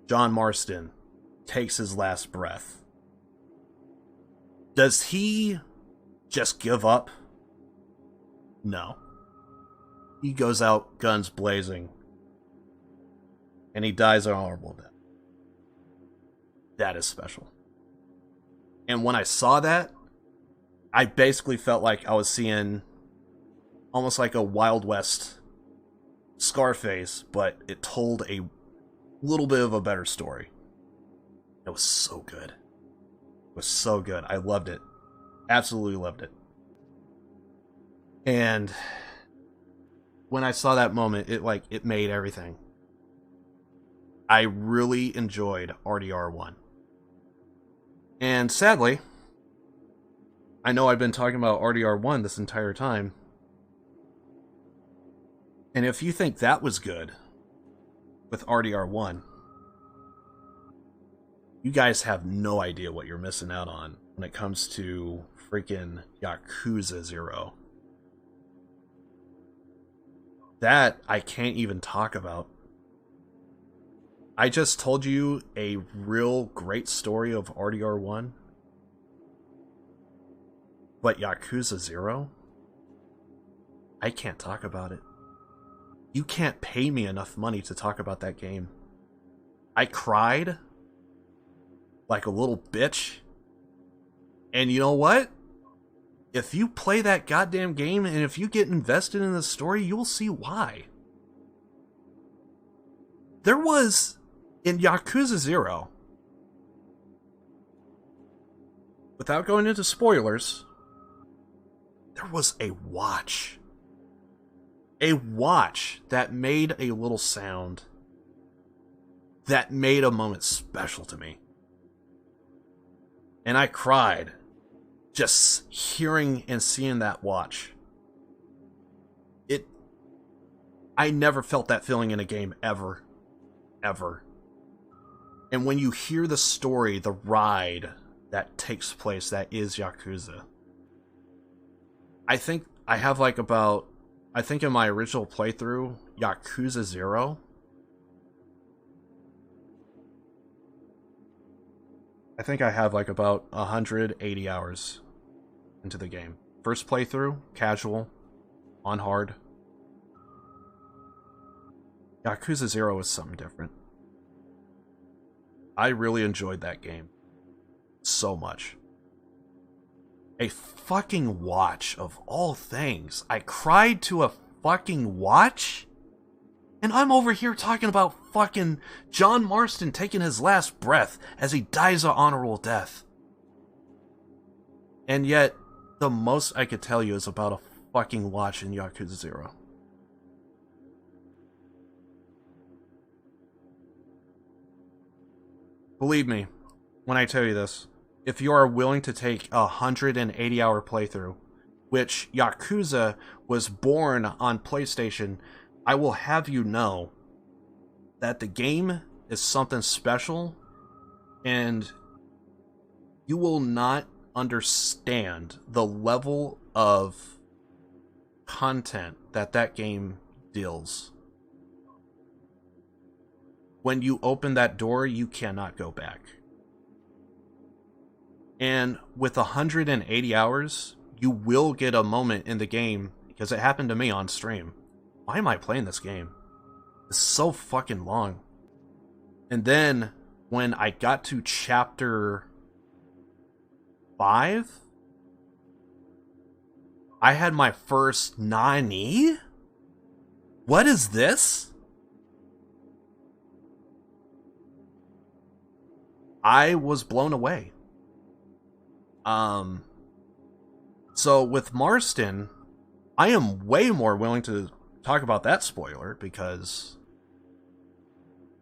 John Marston takes his last breath. Does he just give up? No. He goes out guns blazing. And he dies an honorable death. That is special. And when I saw that, I basically felt like I was seeing almost like a Wild West Scarface, but it told a little bit of a better story. It was so good. It was so good. I loved it. Absolutely loved it. And when I saw that moment, it made everything. I really enjoyed RDR1. And sadly, I know I've been talking about RDR1 this entire time. And if you think that was good with RDR1, you guys have no idea what you're missing out on when it comes to freaking Yakuza 0. That I can't even talk about. I just told you a real great story of RDR1. But Yakuza 0? I can't talk about it. You can't pay me enough money to talk about that game. I cried like a little bitch. And you know what? If you play that goddamn game and if you get invested in the story, you'll see why. There was, in Yakuza 0, without going into spoilers, there was a watch. A watch that made a little sound that made a moment special to me. And I cried just hearing and seeing that watch. I never felt that feeling in a game ever. Ever. And when you hear the story, the ride that takes place, that is Yakuza. I think I have like about, I think in my original playthrough, Yakuza 0, I think I have like about 180 hours into the game. First playthrough, casual, on hard. Yakuza 0 is something different. I really enjoyed that game. So much. A fucking watch of all things. I cried to a fucking watch? And I'm over here talking about fucking John Marston taking his last breath as he dies an honorable death. And yet, the most I could tell you is about a fucking watch in Yakuza 0. Believe me, when I tell you this, if you are willing to take a 180-hour playthrough, which Yakuza was born on PlayStation, I will have you know that the game is something special, and you will not understand the level of content that that game deals. When you open that door, you cannot go back. And with 180 hours, you will get a moment in the game, because it happened to me on stream. Why am I playing this game? It's so fucking long. And then, when I got to chapter 5, I had my first Nani? What is this? I was blown away. So with Marston, I am way more willing to talk about that spoiler, because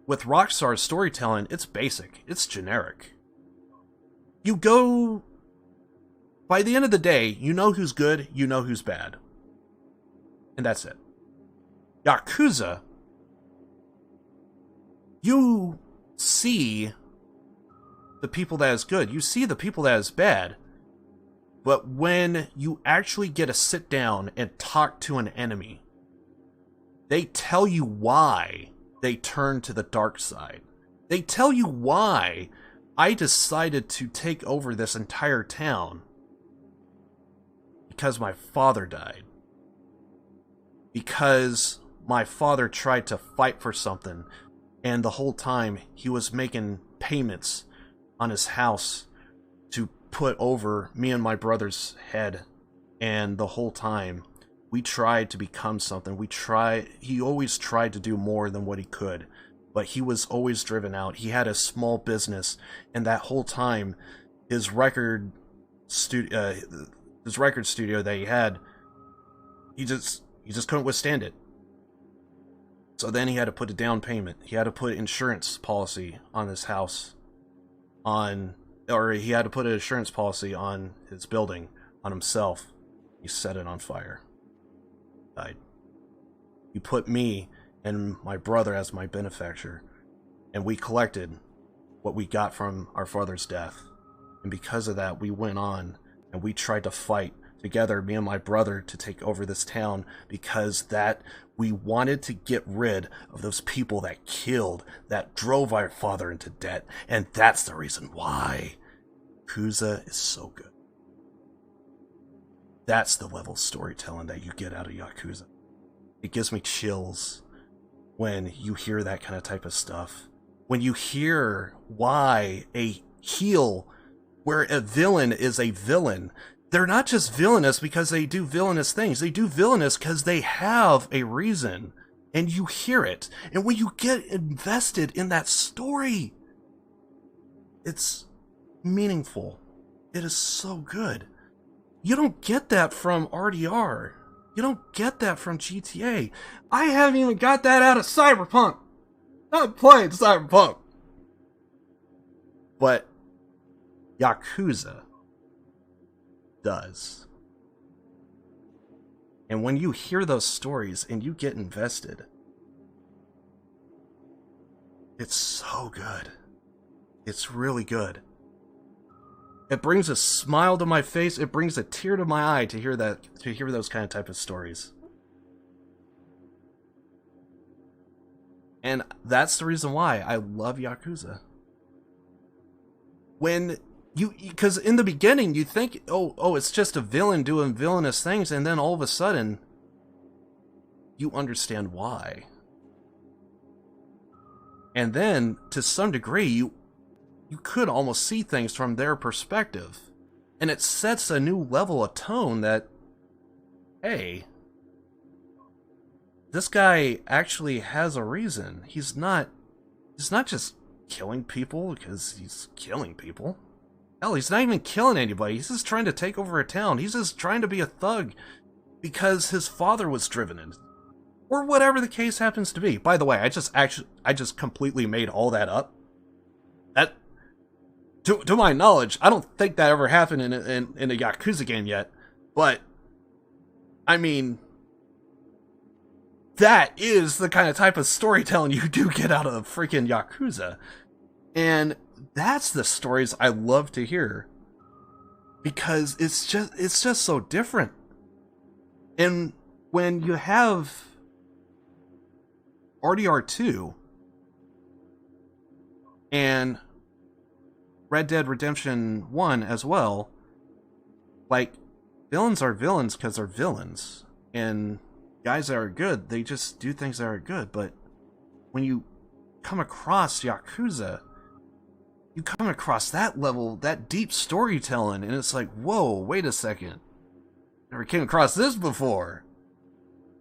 with Rockstar's storytelling, it's basic, it's generic. You go, by the end of the day, you know who's good, you know who's bad. And that's it. Yakuza, you see the people that is good, you see the people that is bad, but when you actually get to sit down and talk to an enemy, they tell you why they turned to the dark side. They tell you why I decided to take over this entire town. Because my father died. Because my father tried to fight for something, and the whole time he was making payments on his house to put over me and my brother's head, and the whole time we tried to become something. He always tried to do more than what he could, but he was always driven out. He had a small business, and that whole time his record studio that he had, he just couldn't withstand it. So then he had to put a down payment. He had to put insurance policy on his house, he had to put an insurance policy on his building, on himself. He set it on fire. Died. He put me and my brother as my benefactor, and we collected what we got from our father's death. And because of that, we went on and we tried to fight together, me and my brother, to take over this town, because that we wanted to get rid of those people that killed, that drove our father into debt. And that's the reason why Yakuza is so good. That's the level of storytelling that you get out of Yakuza. It gives me chills when you hear that kind of type of stuff. When you hear why a heel, where a villain is a villain, they're not just villainous because they do villainous things. They do villainous because they have a reason. and you hear it, and when you get invested in that story, it's meaningful. It is so good. You don't get that from RDR. You don't get that from GTA. I haven't even got that out of Cyberpunk. I'm playing Cyberpunk. But Yakuza does. And when you hear those stories and you get invested, it's so good. It's really good. It brings a smile to my face. It brings a tear to my eye to hear those kind of type of stories. And that's the reason why I love Yakuza. Because in the beginning you think, oh, it's just a villain doing villainous things, and then all of a sudden, you understand why. And then, to some degree, you could almost see things from their perspective. And it sets a new level of tone that, hey, this guy actually has a reason. He's not just killing people because he's killing people. Hell, he's not even killing anybody. He's just trying to take over a town. He's just trying to be a thug because his father was driven in. Or whatever the case happens to be. By the way, I just completely made all that up. That, to my knowledge, I don't think that ever happened in a Yakuza game yet. But, I mean, that is the kind of type of storytelling you do get out of freaking Yakuza. And that's the stories I love to hear. Because it's just so different. And when you have RDR 2 and Red Dead Redemption 1 as well, like, villains are villains because they're villains, and guys that are good, they just do things that are good. But when you come across Yakuza, you come across that level, that deep storytelling, and it's like, whoa, wait a second, never came across this before.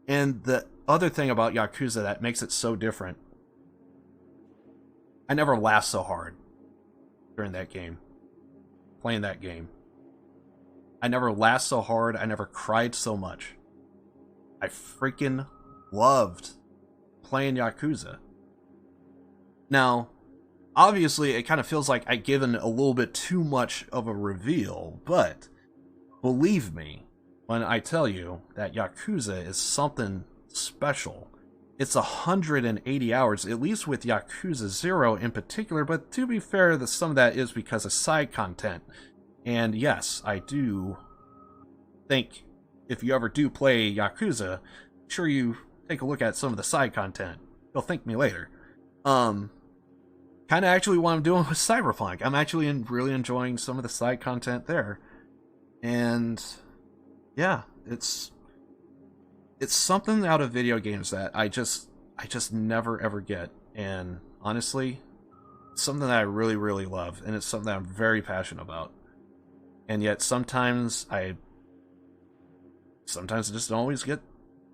And the other thing about Yakuza that makes it so different, I never laughed so hard during that game, playing that game. I never laughed so hard, I never cried so much. I freaking loved playing Yakuza. Now, obviously, it kind of feels like I've given a little bit too much of a reveal, but believe me when I tell you that Yakuza is something special. It's 180 hours, at least with Yakuza 0 in particular, but to be fair, some of that is because of side content. And yes, I do think if you ever do play Yakuza, make sure you take a look at some of the side content. You'll thank me later. Kind of actually what I'm doing with Cyberpunk. I'm actually really enjoying some of the side content there. And yeah, it's something out of video games that I just never ever get. And honestly, it's something that I really, really love, and it's something that I'm very passionate about. And yet sometimes I just don't always get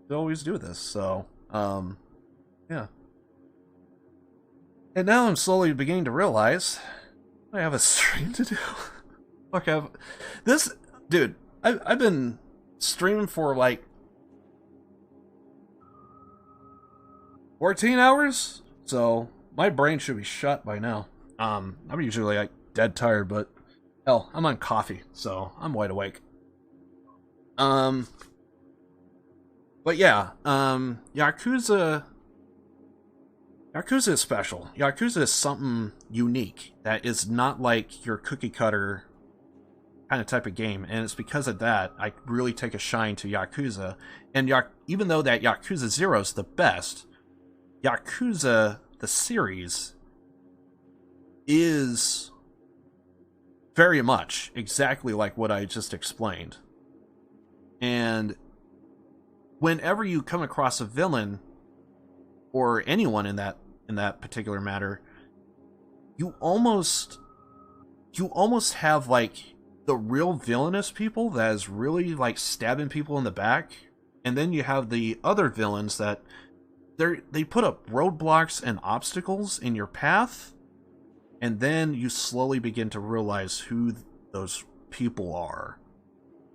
to always do this. So, yeah. And now I'm slowly beginning to realize I have a stream to do. Fuck, this, dude, I've been streaming for like 14 hours, so my brain should be shut by now. I'm usually like dead tired, but hell, I'm on coffee, so I'm wide awake. But yeah, Yakuza is special. Yakuza is something unique that is not like your cookie cutter kind of type of game, and it's because of that I really take a shine to Yakuza. And even though that Yakuza 0 is the best, Yakuza the series is very much exactly like what I just explained. And whenever you come across a villain or anyone in that particular matter, you almost have like the real villainous people that is really like stabbing people in the back, and then you have the other villains that they put up roadblocks and obstacles in your path, and then you slowly begin to realize who those people are.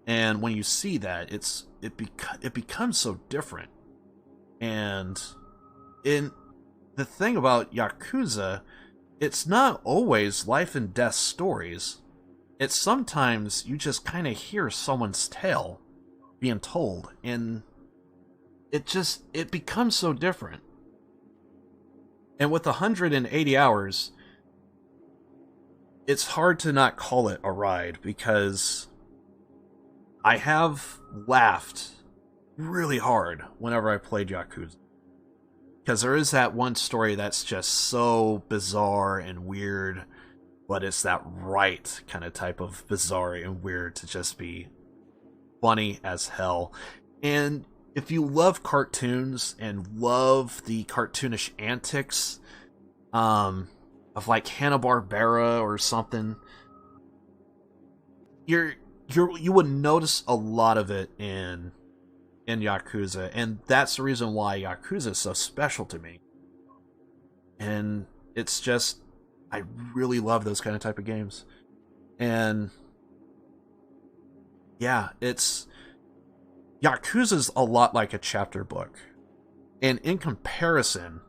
And when you see that, it becomes so different. And the thing about Yakuza, it's not always life and death stories. It's sometimes you just kind of hear someone's tale being told, and it becomes so different. And with 180 hours, it's hard to not call it a ride, because I have laughed really hard whenever I played Yakuza. Because there is that one story that's just so bizarre and weird, but it's that right kind of type of bizarre and weird to just be funny as hell. And if you love cartoons and love the cartoonish antics of like Hanna-Barbera or something, you would notice a lot of it in Yakuza, and that's the reason why Yakuza is so special to me. And it's just, I really love those kind of type of games. And yeah, Yakuza's a lot like a chapter book. And in comparison,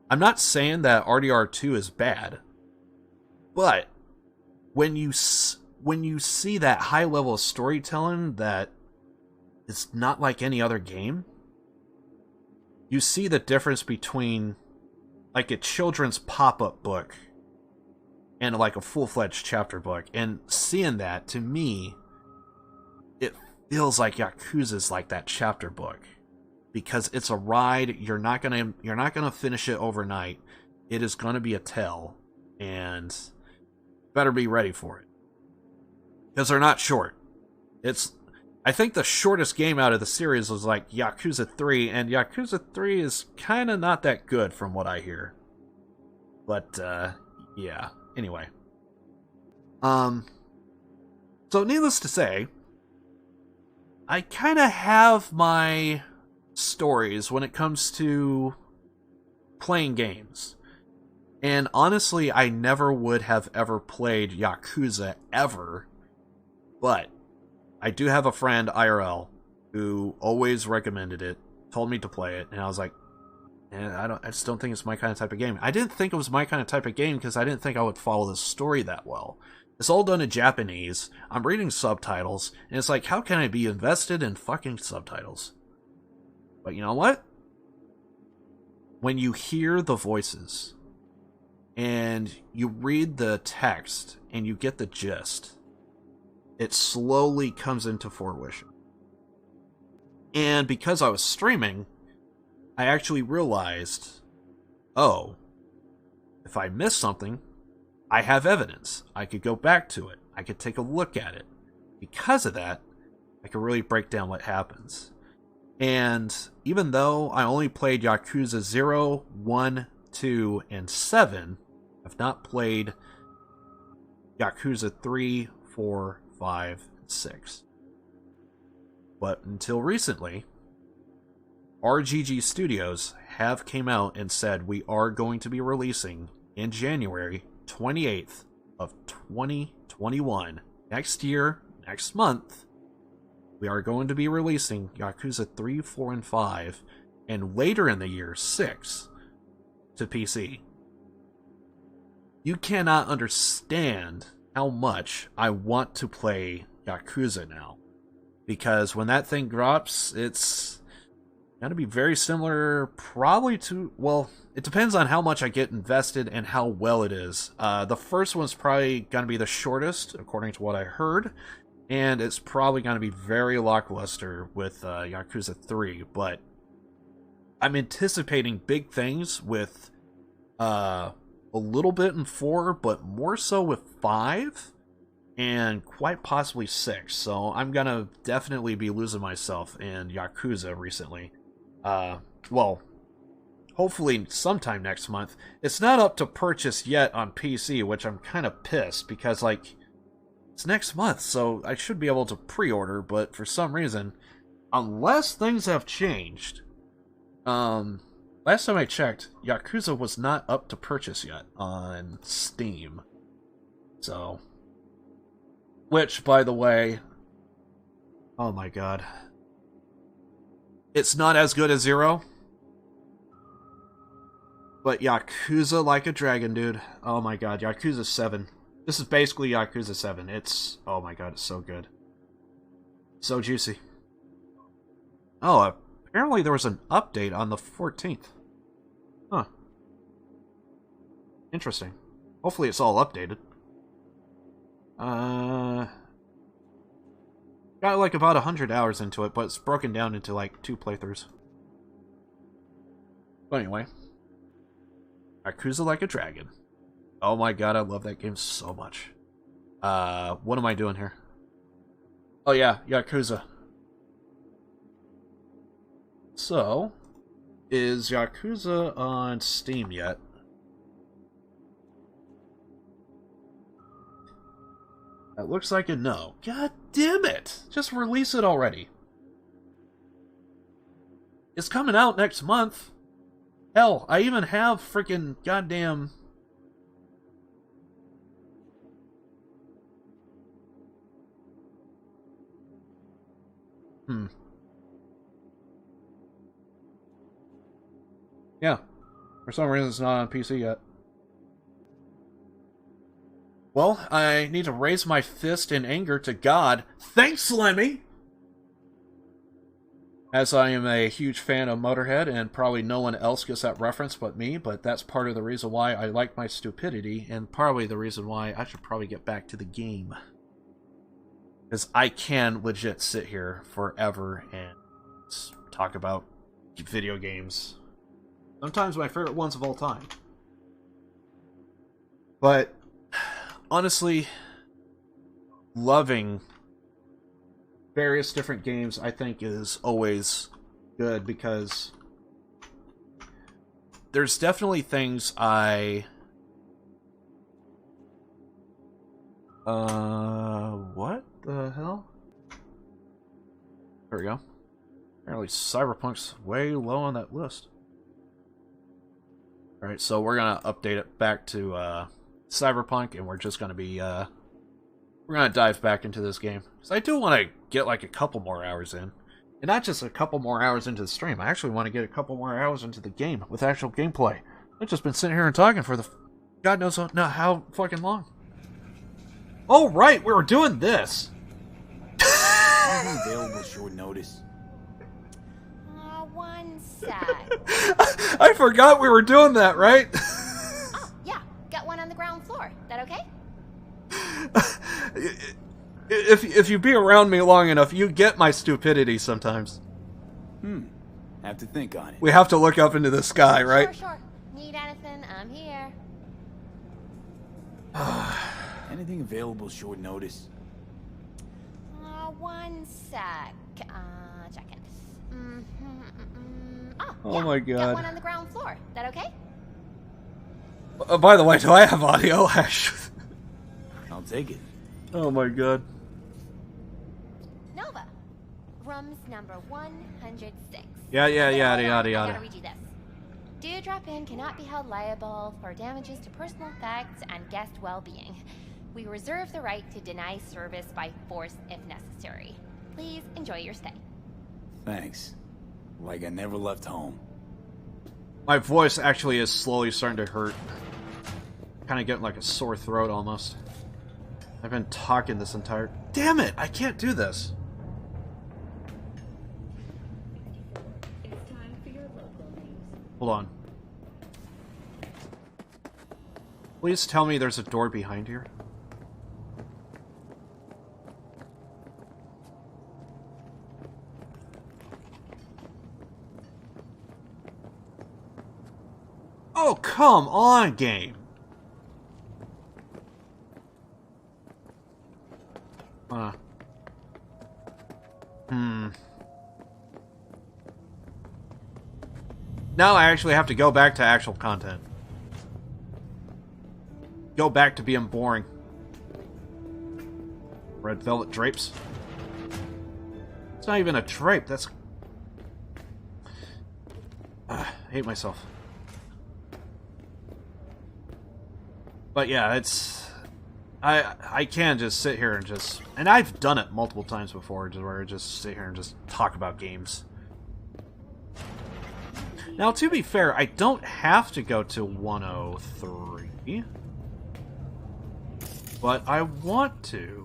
I'm not saying that RDR2 is bad, but when you see that high level of storytelling that is not like any other game, you see the difference between like a children's pop-up book and like a full-fledged chapter book. And seeing that, to me, it feels like Yakuza's like that chapter book, because it's a ride. You're not gonna finish it overnight. It is gonna be a tale, and better be ready for it, because they're not short. I think the shortest game out of the series was like Yakuza 3, and Yakuza 3 is kind of not that good from what I hear. But, yeah. Anyway. So needless to say, I kind of have my stories when it comes to playing games. And honestly, I never would have ever played Yakuza ever, but I do have a friend, IRL, who always recommended it, told me to play it, and I was like, I just don't think it's my kind of type of game. I didn't think it was my kind of type of game because I didn't think I would follow the story that well. It's all done in Japanese, I'm reading subtitles, and it's like, how can I be invested in fucking subtitles? But you know what? When you hear the voices, and you read the text, and you get the gist, it slowly comes into fruition. And because I was streaming, I actually realized, oh, if I miss something, I have evidence. I could go back to it. I could take a look at it. Because of that, I could really break down what happens. And even though I only played Yakuza 0, 1, 2, and 7, I've not played Yakuza 3, 4, 5, and 6. But until recently, RGG Studios have came out and said we are going to be releasing in January 28th of 2021, next year, next month, we are going to be releasing Yakuza 3, 4, and 5, and later in the year, 6, to PC. You cannot understand how much I want to play Yakuza now, because when that thing drops, it's going to be very similar, probably to, well, it depends on how much I get invested and how well it is. The first one's probably going to be the shortest, according to what I heard, and it's probably going to be very lackluster with Yakuza 3, but I'm anticipating big things with a little bit in 4, but more so with 5, and quite possibly 6, so I'm going to definitely be losing myself in Yakuza recently. Well, hopefully sometime next month. It's not up to purchase yet on PC, which I'm kind of pissed, because, like, it's next month, so I should be able to pre-order, but for some reason, unless things have changed. Last time I checked, Yakuza was not up to purchase yet on Steam. So, which, by the way, oh my god, it's not as good as Zero, but Yakuza Like a Dragon, dude. Oh my god, Yakuza 7. This is basically Yakuza 7. It's, oh my god, it's so good. So juicy. Oh, apparently there was an update on the 14th. Huh. Interesting. Hopefully it's all updated. Got like about 100 hours into it, but it's broken down into like 2 playthroughs. But anyway. Yakuza Like a Dragon. Oh my god, I love that game so much. What am I doing here? Oh yeah, Yakuza. So, is Yakuza on Steam yet? That looks like a no. God damn it! Just release it already. It's coming out next month. Hell, I even have freaking goddamn... Yeah. For some reason it's not on PC yet. Well, I need to raise my fist in anger to God. Thanks, Lemmy! As I am a huge fan of Motorhead, and probably no one else gets that reference but me, but that's part of the reason why I like my stupidity, and probably the reason why I should probably get back to the game. Because I can legit sit here forever and talk about video games. Sometimes my favorite ones of all time. But, honestly, loving various different games, I think, is always good, because there's definitely things I... what the hell? There we go. Apparently Cyberpunk's way low on that list. Alright, so we're gonna update it back to, Cyberpunk, and we're just gonna be, we're gonna dive back into this game. Because I do want to get, like, a couple more hours in. And not just a couple more hours into the stream, I actually want to get a couple more hours into the game, with actual gameplay. I've just been sitting here and talking for the... God knows how fucking long. Oh, right, we were doing this! Available short notice. One sec. I forgot we were doing that, right? Oh, yeah. Got one on the ground floor. That okay? If you be around me long enough, you get my stupidity sometimes. Have to think on it. We have to look up into the sky, right? Sure. Need anything? I'm here. Anything available short notice? One sec. Checking. Oh yeah, my god. Got one on the ground floor. That okay? By the way, do I have audio? I'll take it. Oh my god. Nova. Room's number 106. Yada. I gotta read you this. Dewdrop Inn cannot be held liable for damages to personal effects and guest well-being. We reserve the right to deny service by force if necessary. Please enjoy your stay. Thanks. Like I never left home. My voice actually is slowly starting to hurt. Kind of getting like a sore throat almost. I've been talking this entire... Damn it! I can't do this! Hold on. Please tell me there's a door behind here. Oh, come on, game! Now I actually have to go back to actual content. Go back to being boring. Red velvet drapes. It's not even a drape. That's... I hate myself. But yeah, it's... I can just sit here and just... And I've done it multiple times before, just where I just sit here and just talk about games. Now, to be fair, I don't have to go to 103. But I want to.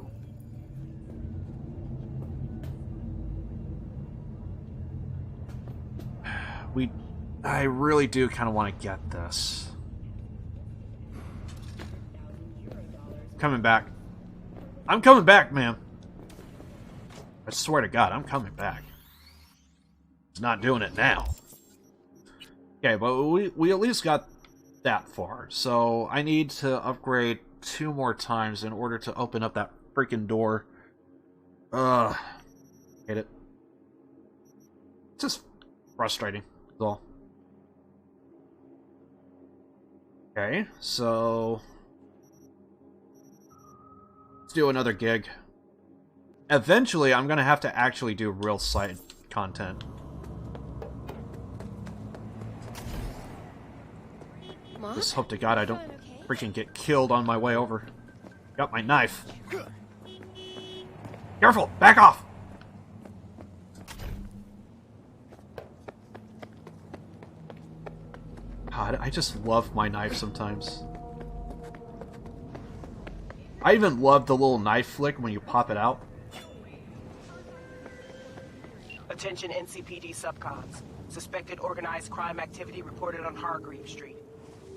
I really do kind of want to get this. Coming back. I'm coming back, man. I swear to God, I'm coming back. It's not doing it now. Okay, but we at least got that far. So I need to upgrade 2 more times in order to open up that freaking door. Hate it. It's just frustrating, that's all. Okay, so... let's do another gig. Eventually, I'm gonna have to actually do real side content. Mom? Just hope to God I don't freaking get killed on my way over. Got my knife. Careful! Back off! God, I just love my knife sometimes. I even love the little knife flick when you pop it out. Attention NCPD subcons. Suspected organized crime activity reported on Hargreave Street.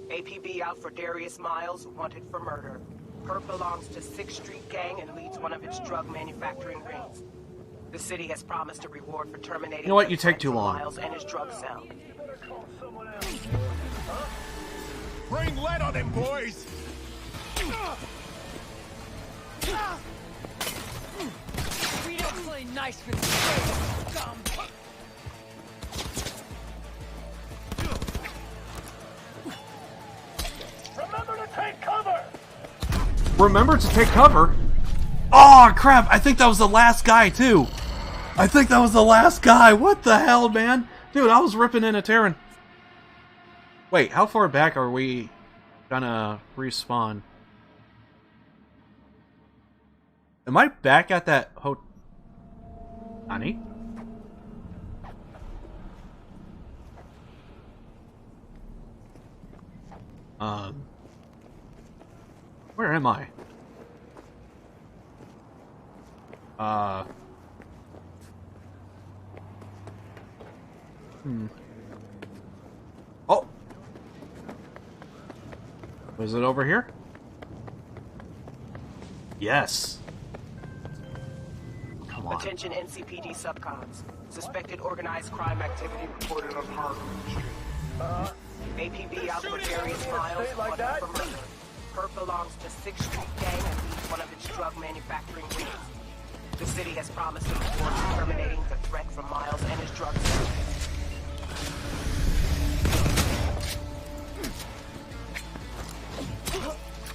APB out for Darius Miles, wanted for murder. Perp belongs to 6th Street Gang and leads one of its drug manufacturing rings. The city has promised a reward for terminating... You know what? You take too long. Miles and his drug cell. Bring lead on them, boys! We don't play nice with scum. Remember to take cover! Remember to take cover? Oh, crap! I think that was the last guy, too! I think that was the last guy! What the hell, man? Dude, I was ripping in a Terran. Wait, how far back are we gonna respawn? Am I back at that Honey? Where am I? Oh! Was it over here? Yes. Come on. Attention NCPD subcons. Suspected organized crime activity reported on Hargreave Street. APB out for Darius Miles, wanted for murder. Perp belongs to 6th Street Gang and leads one of its drug manufacturing rings. The city has promised a reward for terminating the threat from Miles and his drug cell.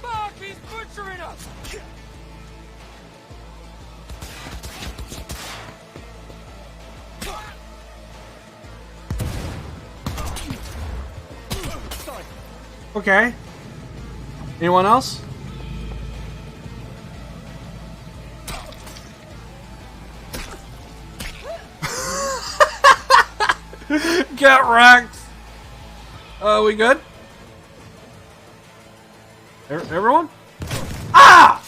Fuck, he's butchering us! Okay. Anyone else? Get wrecked! We good? Everyone? Ah!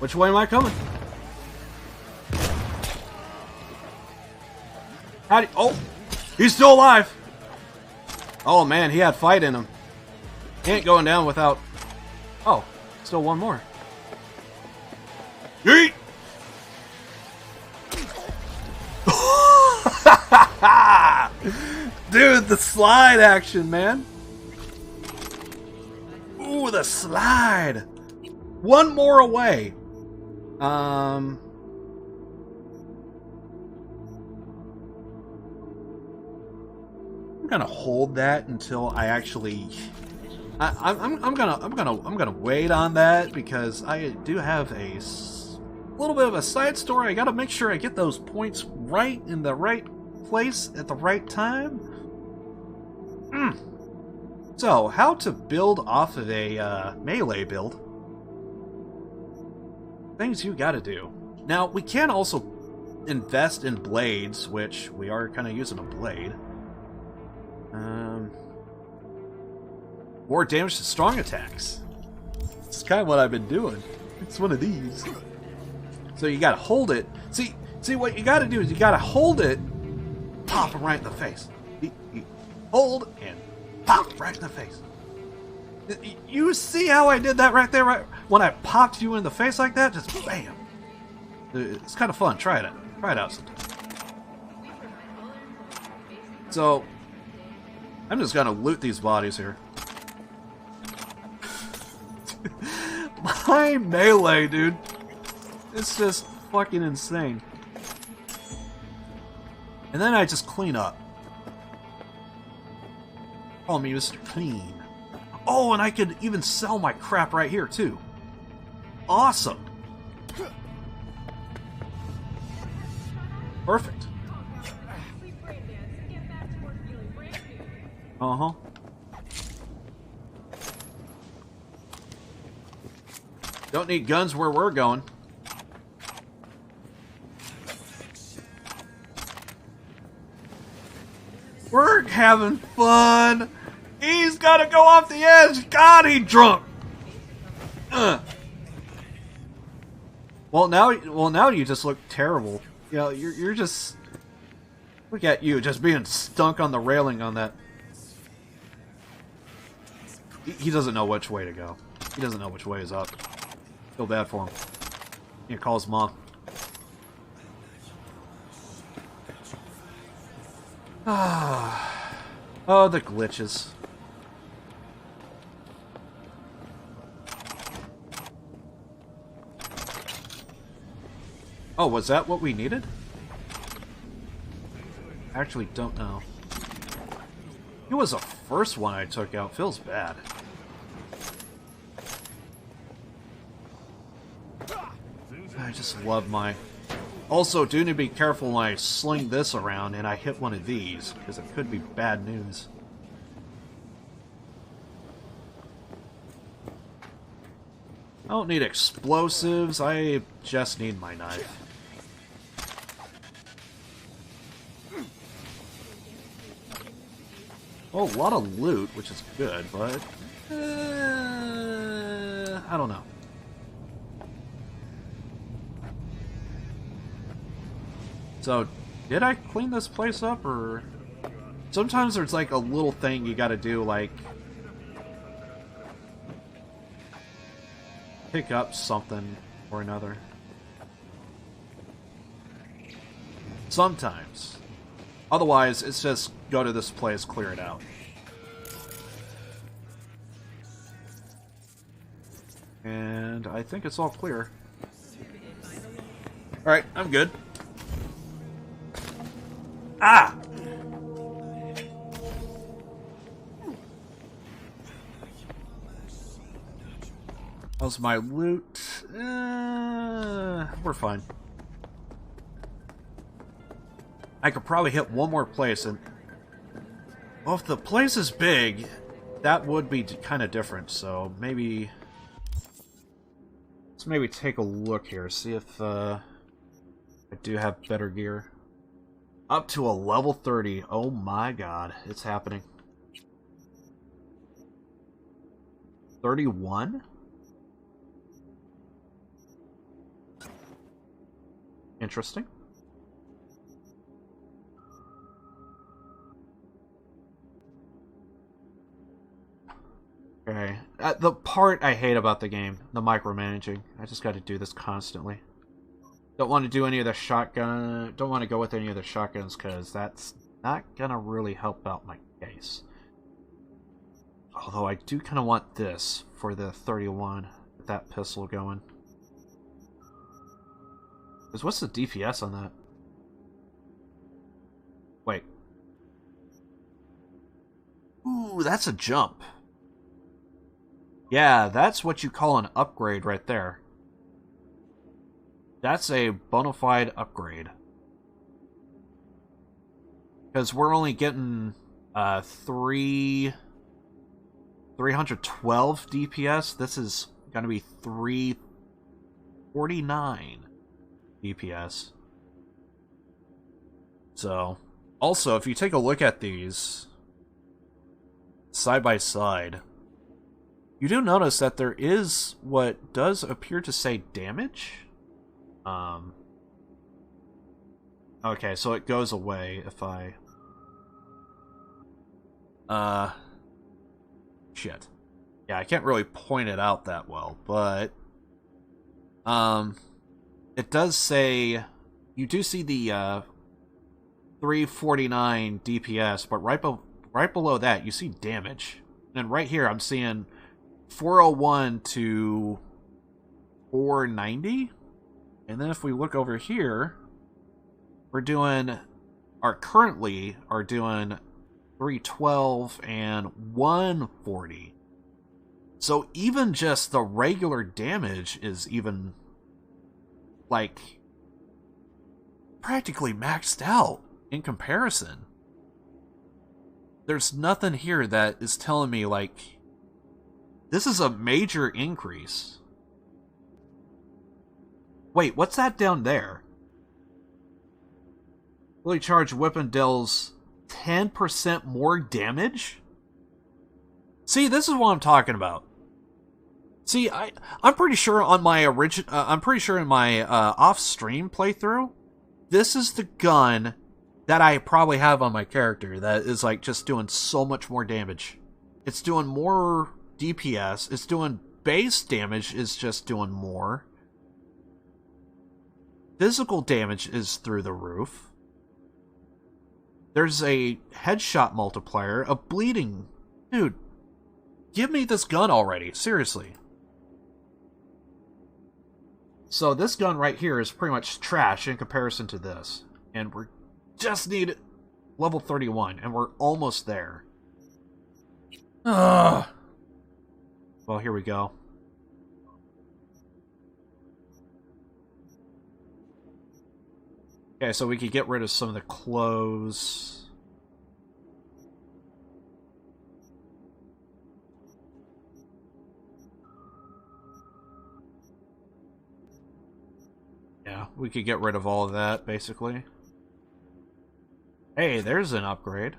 Which way am I coming? How do you... Oh! He's still alive! Oh man, he had fight in him. He ain't going down without... Oh, still one more. Yeet! Dude, the slide action, man. Ooh, the slide. One more away. I'm gonna hold that until I actually. I'm gonna wait on that because I do have a a little bit of a side story. I gotta make sure I get those points right in the right place at the right time. So, how to build off of a melee build. Things you gotta do. Now, we can also invest in blades, which we are kind of using a blade. More damage to strong attacks. It's kind of what I've been doing. It's one of these. So you gotta hold it. See what you gotta do is you gotta hold it, pop him right in the face. Hold and pop right in the face. You see how I did that right there? Right when I popped you in the face like that, just bam. It's kind of fun. Try it out. Try it out sometime. So I'm just gonna loot these bodies here. My melee, dude. It's just fucking insane. And then I just clean up. Call me Mr. Clean. Oh, and I could even sell my crap right here, too. Awesome. Perfect. Uh-huh. Don't need guns where we're going. We're having fun. He's gotta go off the edge. God, he drunk. Well, now you just look terrible. You know, you're just look at you just being stunk on the railing on that. He doesn't know which way to go. He doesn't know which way is up. Feel bad for him. He calls mom. Oh, the glitches. Oh, was that what we needed? I actually don't know. It was the first one I took out. Feels bad. I just love my... Also, do need to be careful when I sling this around and I hit one of these, because it could be bad news. I don't need explosives, I just need my knife. Oh, a lot of loot, which is good, but... I don't know. So, did I clean this place up, or... Sometimes there's like a little thing you gotta do, like... Pick up something or another. Sometimes. Otherwise, it's just go to this place, clear it out. And I think it's all clear. Alright, I'm good. Ah! How's my loot? We're fine. I could probably hit one more place, and... Well, if the place is big, that would be kind of different, so maybe... Let's maybe take a look here, see if I do have better gear. Up to a level 30. Oh my god, it's happening. 31? Interesting. Okay. The part I hate about the game, the micromanaging. I just got to do this constantly. Don't want to do any of the shotgun... Don't want to go with any of the shotguns, because that's not gonna really help out my case. Although I do kind of want this for the 31, with that pistol going. Because what's the DPS on that? Wait. Ooh, that's a jump. Yeah, that's what you call an upgrade right there. That's a bona fide upgrade. Because we're only getting 312 DPS. This is going to be 349 DPS. So, also, if you take a look at these side by side, you do notice that there is what does appear to say damage. Okay, so it goes away if I... Shit. Yeah, I can't really point it out that well, but... It does say... You do see the, 349 DPS, but right below that, you see damage. And right here, I'm seeing 401 to 490. And then if we look over here, we're doing... currently are doing 312 and 140. So even just the regular damage is even, like, practically maxed out in comparison. There's nothing here that is telling me, like, this is a major increase. Wait, what's that down there? Fully charged weapon deals 10% more damage? See, this is what I'm talking about. See, I'm pretty sure on my I'm pretty sure in my off-stream playthrough, this is the gun that I probably have on my character that is like just doing so much more damage. It's doing more DPS. It's doing base damage. Is just doing more. Physical damage is through the roof. There's a headshot multiplier, a bleeding... Dude, give me this gun already, seriously. So this gun right here is pretty much trash in comparison to this. And we just need level 31, and we're almost there. Ugh. Well, here we go. Okay, so we could get rid of some of the clothes. Yeah, we could get rid of all of that, basically. Hey, there's an upgrade.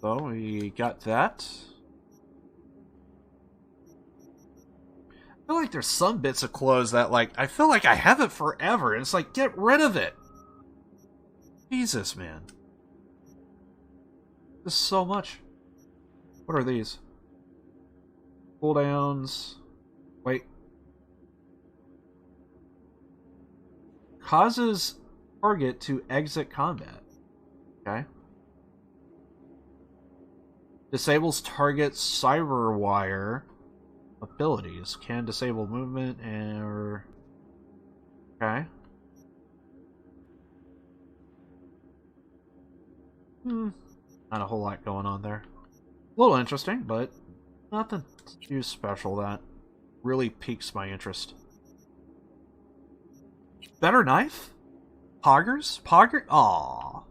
So, we got that. I feel like there's some bits of clothes that, like, I feel like I have it forever, and it's like, get rid of it! Jesus, man. This is so much. What are these? Cooldowns. Wait. Causes target to exit combat. Okay. Disables target cyberwire abilities. Can disable movement and... Okay. Not a whole lot going on there. A little interesting, but nothing too special that really piques my interest. Better knife? Poggers? Pogger? Aww.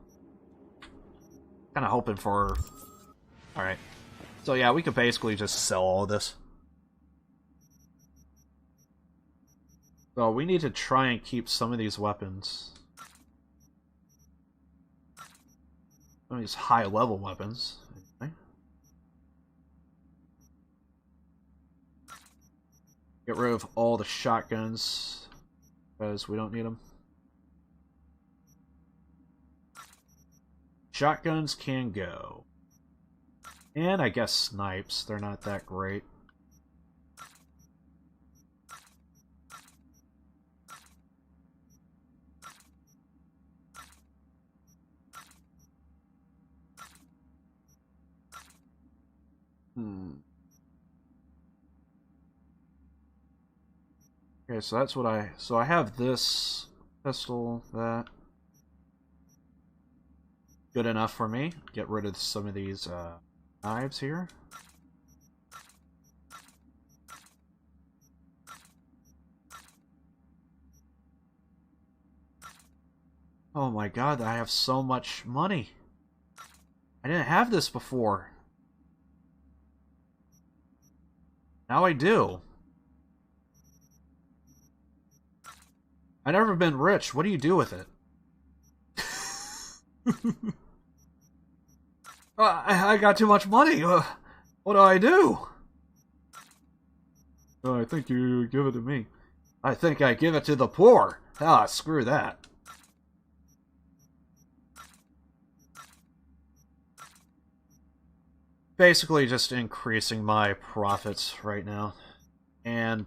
Kinda hoping for... Alright. So yeah, we could basically just sell all of this. So we need to try and keep some of these weapons. Some of these high-level weapons. Okay. Get rid of all the shotguns, because we don't need them. Shotguns can go. And I guess snipes, they're not that great. Okay, so that's what I have this pistol, that. Good enough for me. Get rid of some of these knives here. Oh my god, I have so much money. I didn't have this before. Now I do. I've never been rich. What do you do with it? I got too much money. What do I do? Oh, I think you give it to me. I think I give it to the poor. Ah, screw that. Basically just increasing my profits right now. And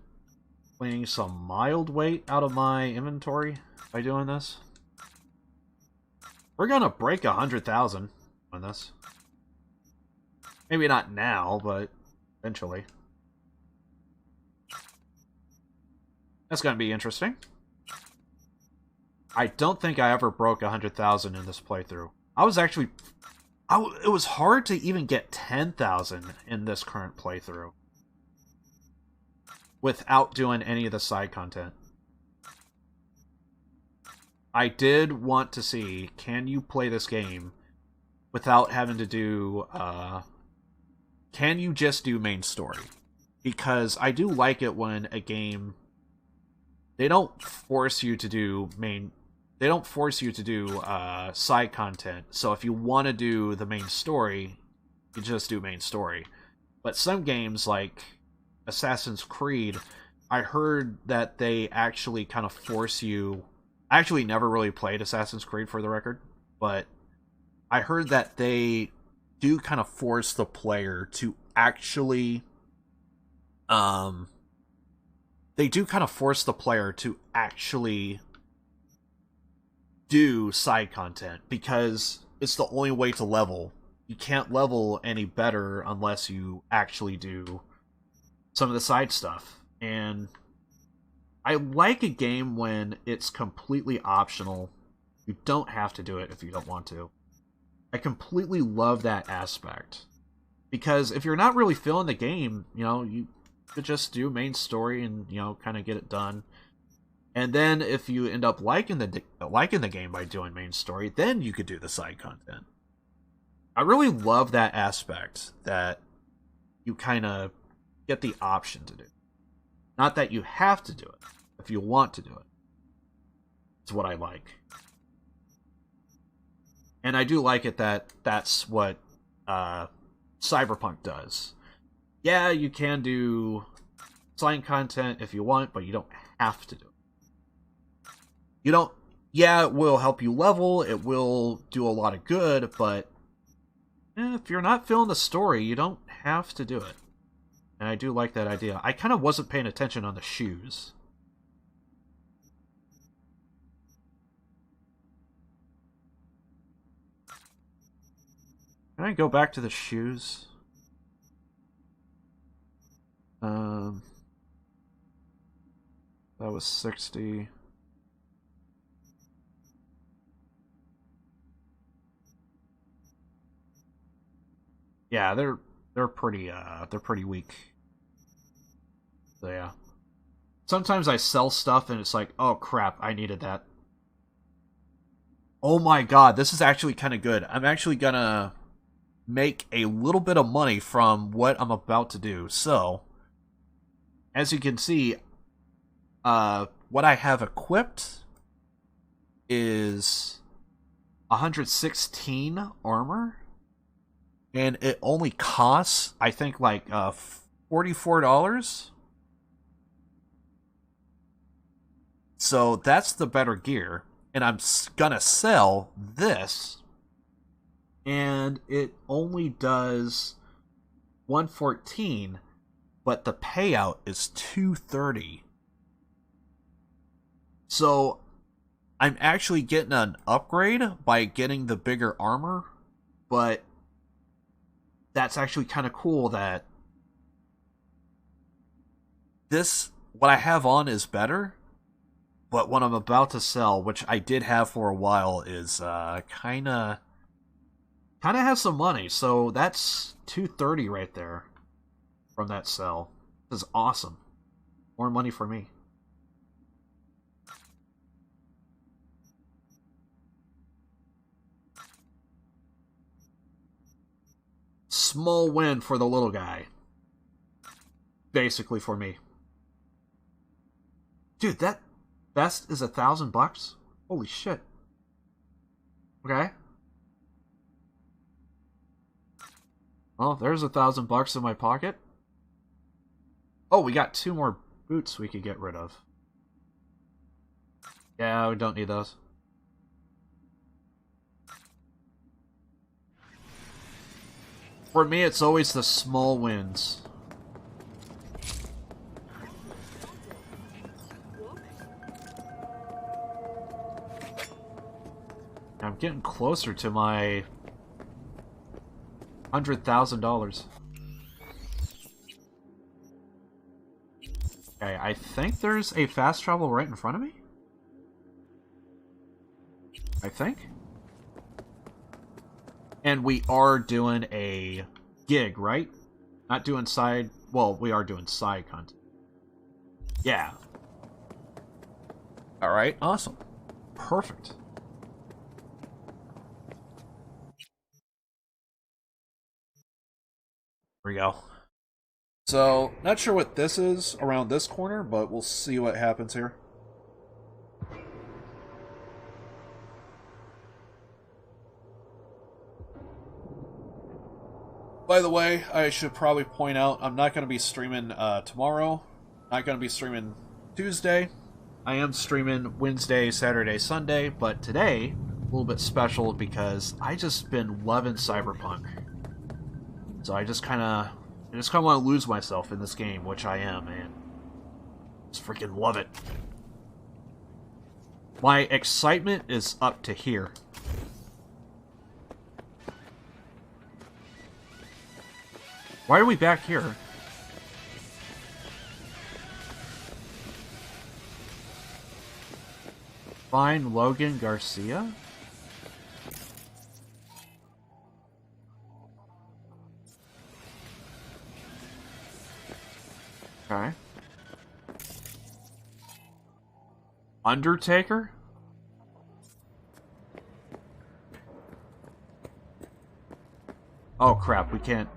cleaning some mild weight out of my inventory by doing this. We're gonna break 100,000 on this. Maybe not now, but eventually. That's gonna be interesting. I don't think I ever broke 100,000 in this playthrough. I was actually... it was hard to even get 10,000 in this current playthrough. Without doing any of the side content. I did want to see, can you play this game without having to do... can you just do main story? Because I do like it when a game... They don't force you to do They don't force you to do side content. So if you want to do the main story, you just do main story. But some games like Assassin's Creed, I heard that they actually kind of force you... I actually never really played Assassin's Creed, for the record, but I heard that they do kind of force the player to actually... They do kind of force the player to actually do side content, because it's the only way to level. You can't level any better unless you actually do some of the side stuff. And I like a game when it's completely optional. You don't have to do it if you don't want to. I completely love that aspect. Because if you're not really feeling the game, you know, you could just do main story and, you know, kind of get it done. And then if you end up liking the game by doing main story, then you could do the side content. I really love that aspect, that you kind of get the option to do. Not that you have to do it, if you want to do it. It's what I like. And I do like it that that's what Cyberpunk does. Yeah, you can do side content if you want, but you don't have to do it. You don't... Yeah, it will help you level, it will do a lot of good, but if you're not feeling the story, you don't have to do it. And I do like that idea. I kind of wasn't paying attention on the shoes. Can I go back to the shoes? That was 60. Yeah, they're pretty weak. So yeah. Sometimes I sell stuff and it's like, oh crap, I needed that. Oh my god, this is actually kind of good. I'm actually gonna make a little bit of money from what I'm about to do. So, as you can see, what I have equipped is 116 armor. And it only costs, I think, like $44. So that's the better gear. And I'm gonna sell this. And it only does 114, but the payout is 230. So I'm actually getting an upgrade by getting the bigger armor, but that's actually kind of cool that this, what I have on is better, but what I'm about to sell, which I did have for a while, is kind of has some money. So that's 230 right there from that sell. This is awesome. More money for me. small win for the little guy. Basically for me. Dude, that vest is $1,000? Holy shit. Okay. Well, there's $1,000 in my pocket. Oh, we got 2 more boots we could get rid of. Yeah, we don't need those. For me, it's always the small wins. I'm getting closer to my $100,000. Okay, I think there's a fast travel right in front of me. I think. And we are doing a gig, right? Not doing side... Well, we are doing side content. Yeah. Alright, awesome. Perfect. There we go. So, not sure what this is around this corner, but we'll see what happens here. By the way, I should probably point out, I'm not going to be streaming tomorrow. Not going to be streaming Tuesday. I am streaming Wednesday, Saturday, Sunday, but today, a little bit special because I just been loving Cyberpunk. So I just kind of want to lose myself in this game, which I am, man. Just freaking love it. My excitement is up to here. Why are we back here? Find Logan Garcia? Okay. Undertaker? Oh crap, we can't.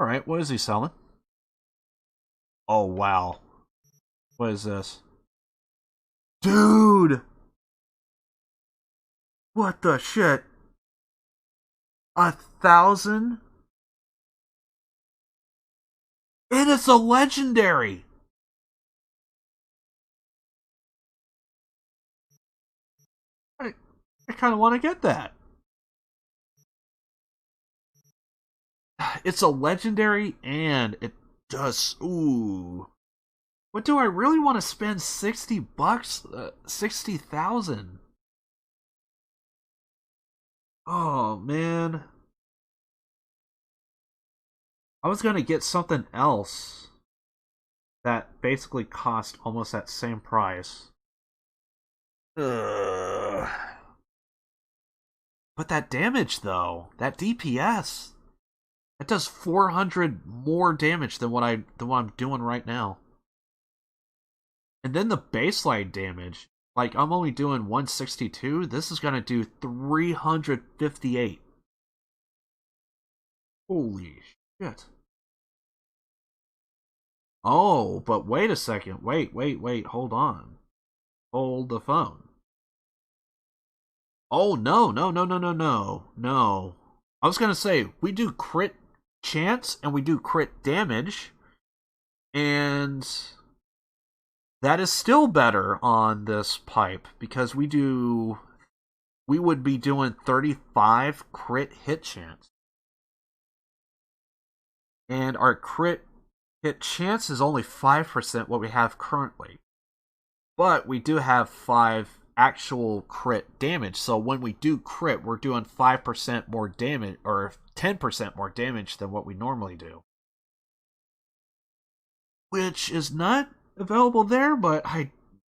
Alright, what is he selling? Oh, wow. What is this? Dude! What the shit? 1,000? And it's a legendary! I kind of want to get that. It's a legendary and it does... Ooh. What do I really want to spend $60? 60,000? Oh, man. I was going to get something else that basically cost almost that same price. Ugh. But that damage, though, that DPS, it does 400 more damage than what I'm doing right now. And then the baseline damage, like I'm only doing 162, this is going to do 358. Holy shit. Oh, but wait a second. Wait, hold on. Hold the phone. Oh, no. I was going to say, we do crit chance and we do crit damage. And that is still better on this pipe because we would be doing 35 crit hit chance. And our crit hit chance is only 5% what we have currently. But we do have 5 actual crit damage. So when we do crit, we're doing 5% more damage or 10% more damage than what we normally do. Which is not available there, but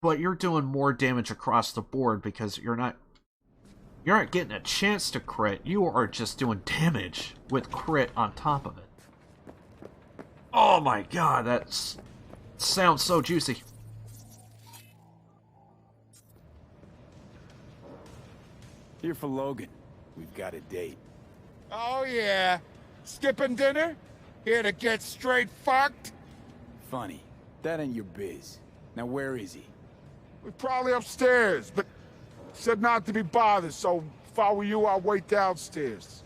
you're doing more damage across the board because you're not getting a chance to crit. You are just doing damage with crit on top of it. Oh my god, that sounds so juicy. Here for Logan. We've got a date. Oh yeah. Skipping dinner? Here to get straight fucked? Funny. That ain't your biz. Now where is he? We're probably upstairs, but said not to be bothered, so if I were you, I'll wait downstairs.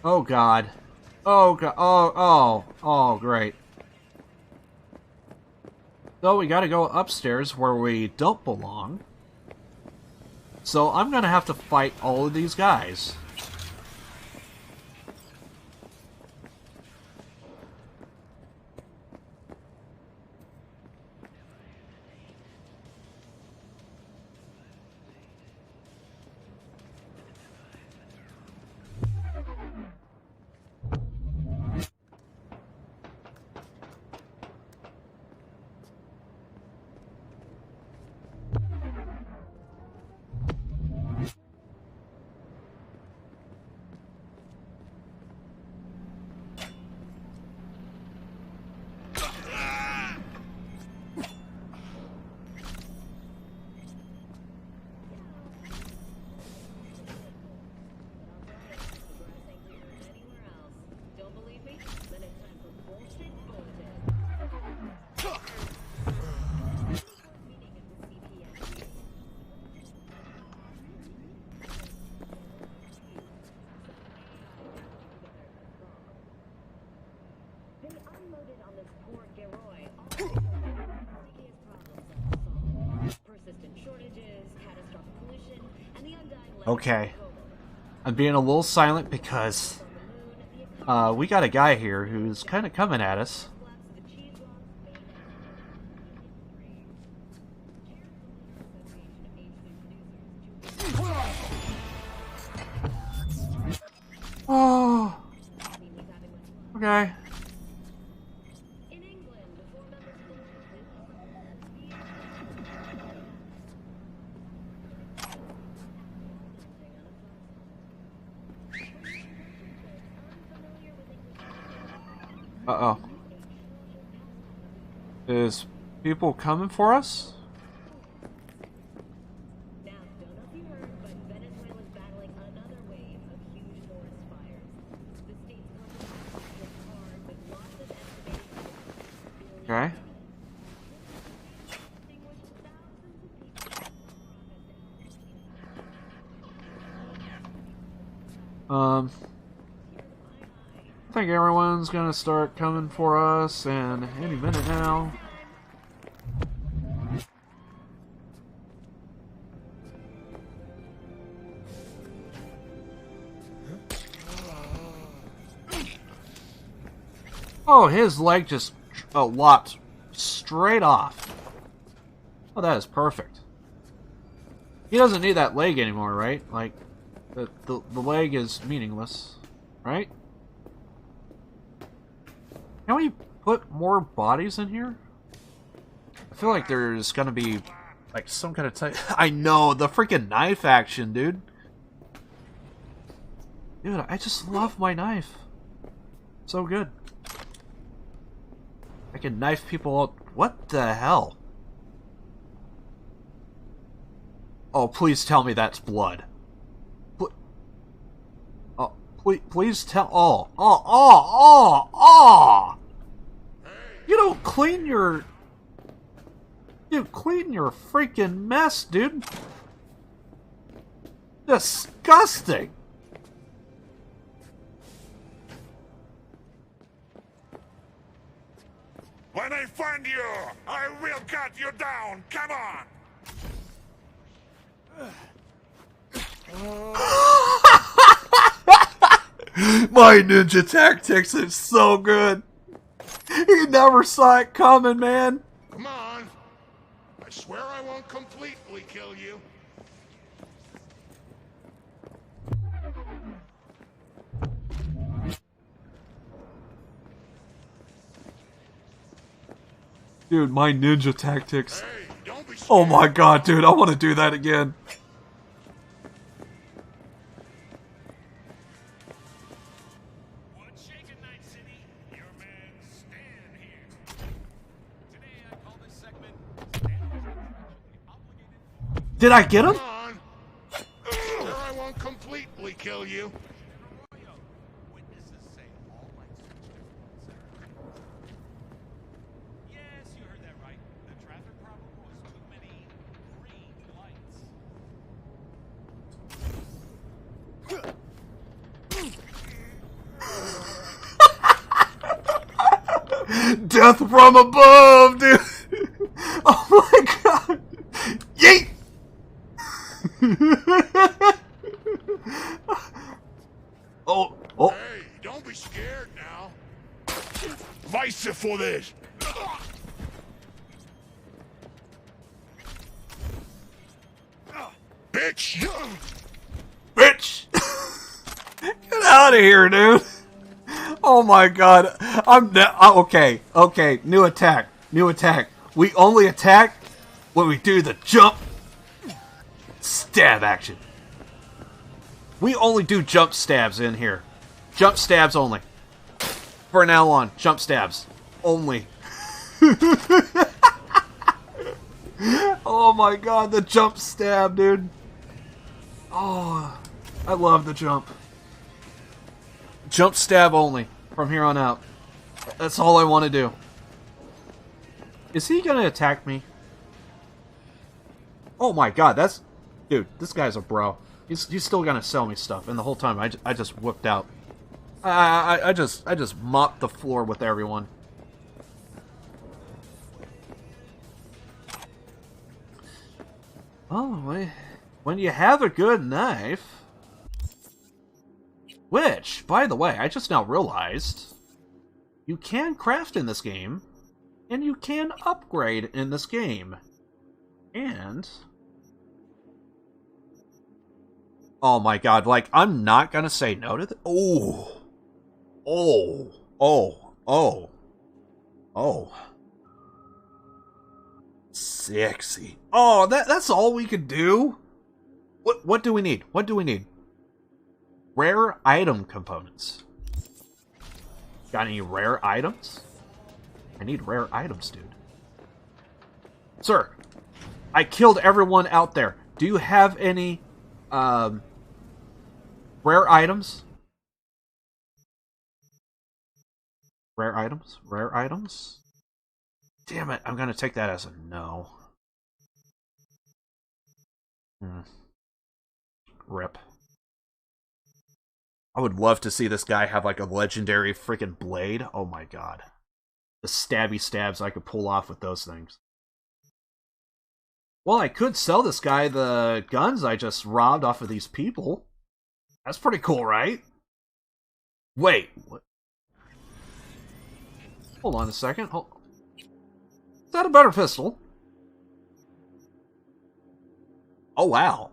Oh god. Oh god. Oh, great. So we gotta go upstairs where we don't belong. So I'm gonna have to fight all of these guys. Okay. I'm being a little silent because we got a guy here who's kind of coming at us. Oh. Okay. Uh-oh. Is people coming for us? Okay. I think everyone's gonna start coming for us in any minute now. Oh, his leg just lopped straight off. Oh, that is perfect. He doesn't need that leg anymore, right? Like, the leg is meaningless, right? Can we put more bodies in here? I feel like there's gonna be, like, some kind of type... I know, the freaking knife action, dude. Dude, I just love my knife. So good. I can knife people out. What the hell? Oh, please tell me that's blood. Oh, please tell... Oh! You don't clean your... You clean your freaking mess, dude. Disgusting. When I find you, I will cut you down. Come on. My ninja tactics is so good. He never saw it coming, man. Come on. I swear I won't completely kill you. Dude, my ninja tactics. Oh my god, dude, I want to do that again. Did I get him? Come on. Sure, I won't completely kill you. Death from above, dude! Oh my god! Yeet! Oh, oh. Hey, don't be scared now. Vice for this. Bitch! Bitch! Get out of here, dude! Oh my god. Okay, okay, new attack. New attack. We only attack when we do the jump stab action. We only do jump stabs in here. Jump stabs only. For now on, jump stabs only. Oh my god, the jump stab, dude. Oh, I love the jump. Jump stab only from here on out. That's all I want to do. Is he gonna attack me? Oh my god, that's... Dude, this guy's a bro. He's still gonna sell me stuff, and the whole time I just whipped out. I just mopped the floor with everyone. Oh, when you have a good knife... Which, by the way, I just now realized... You can craft in this game, and you can upgrade in this game. And... Oh my god, like, I'm not gonna say no to this. Oh. Oh. Oh. Oh. Oh. Sexy. Oh, that's all we could do? What do we need? What do we need? Rare item components. Got any rare items? I need rare items, dude. Sir, I killed everyone out there. Do you have any, rare items? Rare items? Rare items? Damn it, I'm gonna take that as a no. Rip. I would love to see this guy have like a legendary freaking blade. Oh my god. The stabby stabs I could pull off with those things. Well, I could sell this guy the guns I just robbed off of these people. That's pretty cool, right? Wait. What? Hold on a second. Is that a better pistol? Oh, wow.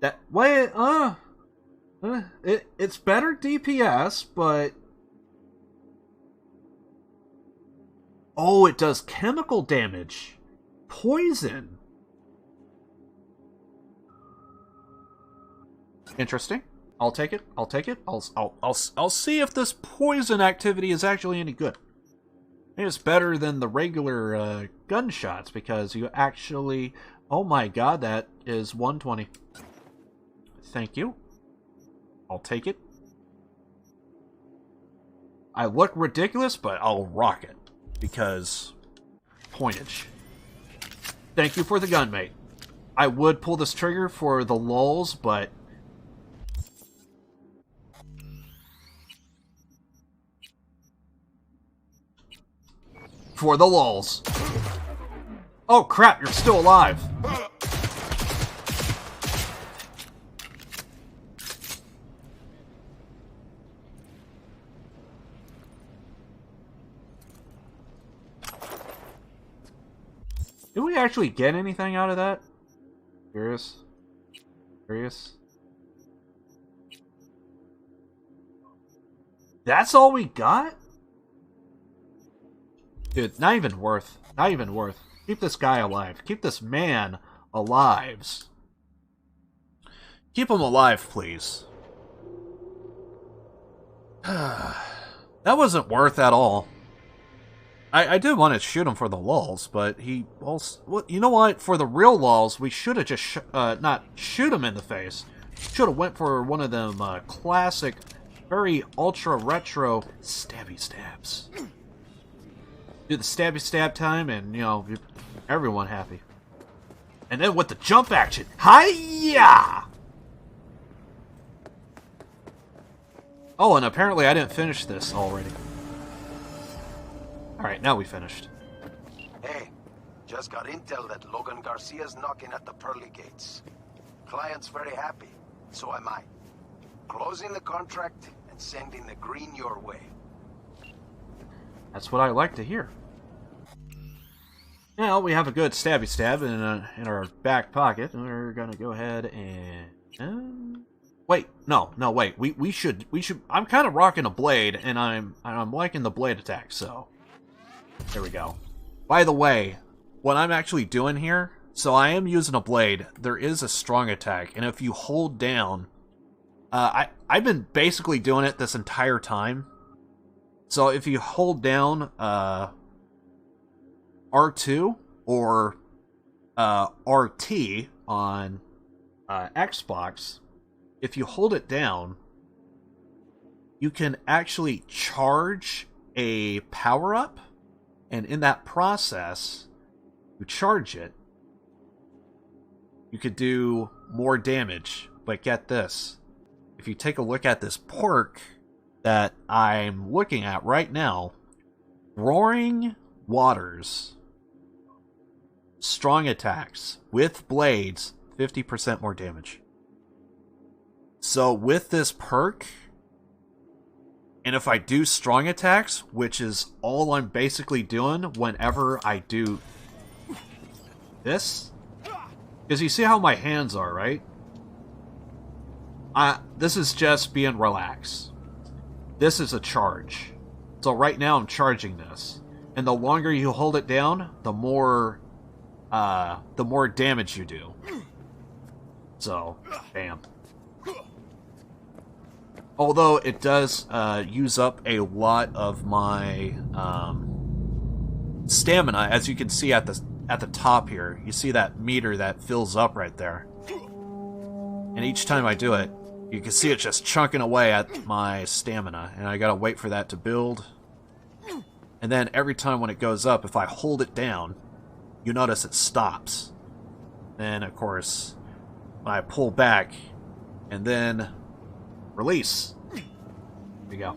That... Wait, it's better DPS, but... Oh, it does chemical damage. Poison. Interesting. I'll take it. I'll take it. I'll see if this poison activity is actually any good. It's better than the regular gunshots because you actually... Oh my god, that is 120. Thank you. I'll take it. I look ridiculous, but I'll rock it. Because... pointage. Thank you for the gun, mate. I would pull this trigger for the lulz, but... For the lulz. Oh crap, you're still alive. Did we actually get anything out of that? Curious? Curious? That's all we got? Dude, not even worth. Not even worth. Keep this guy alive. Keep this man alive. Keep him alive, please. That wasn't worth at all. I did want to shoot him for the lulz, but he also... Well, you know what? For the real lulz, we should have just not shoot him in the face. Should have went for one of them classic, very ultra retro stabby stabs. Do the stabby stab time, and you know, everyone happy. And then with the jump action, hi-ya! Oh, and apparently I didn't finish this already. Alright, now we finished. Hey, just got intel that Logan Garcia's knocking at the pearly gates. Client's very happy, so am I. Closing the contract and sending the green your way. That's what I like to hear. Now we have a good stabby stab in our back pocket. We're gonna go ahead and wait, wait. We should. I'm kind of rocking a blade, and I'm liking the blade attack. So there we go. By the way, what I'm actually doing here, so I am using a blade. There is a strong attack, and if you hold down, I've been basically doing it this entire time. So if you hold down R2 or RT on Xbox, if you hold it down, you can actually charge a power-up, and in that process, you charge it, you could do more damage. But get this, if you take a look at this perk that I'm looking at right now, Roaring Waters, strong attacks with blades, 50% more damage. So with this perk, and if I do strong attacks, which is all I'm basically doing whenever I do this, because you see how my hands are, right? This is just being relaxed. This is a charge. So right now I'm charging this. And the longer you hold it down, the more damage you do. So, bam. Although it does use up a lot of my stamina, as you can see at the top here. You see that meter that fills up right there. And each time I do it, you can see it just chunking away at my stamina, and I gotta wait for that to build. And then every time when it goes up, if I hold it down, you notice it stops. Then, of course, when I pull back, and then release. There we go.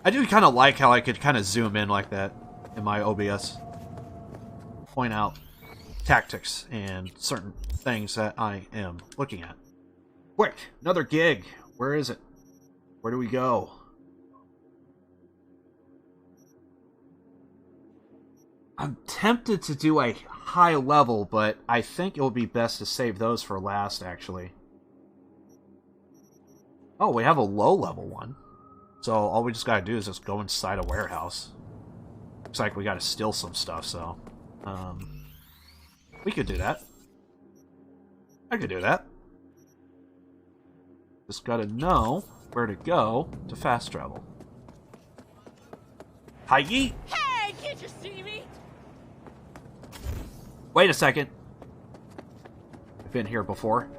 I do kind of like how I could kind of zoom in like that in my OBS. Point out tactics and certain things that I am looking at. Quick, another gig. Where is it? Where do we go? I'm tempted to do a high level, but I think it will be best to save those for last, actually. Oh, we have a low level one. So all we just gotta do is just go inside a warehouse. Looks like we gotta steal some stuff, so... we could do that. I could do that. Just gotta know where to go to fast travel. Hi-yi! Hey, can't you see me? Wait a second. I've been here before.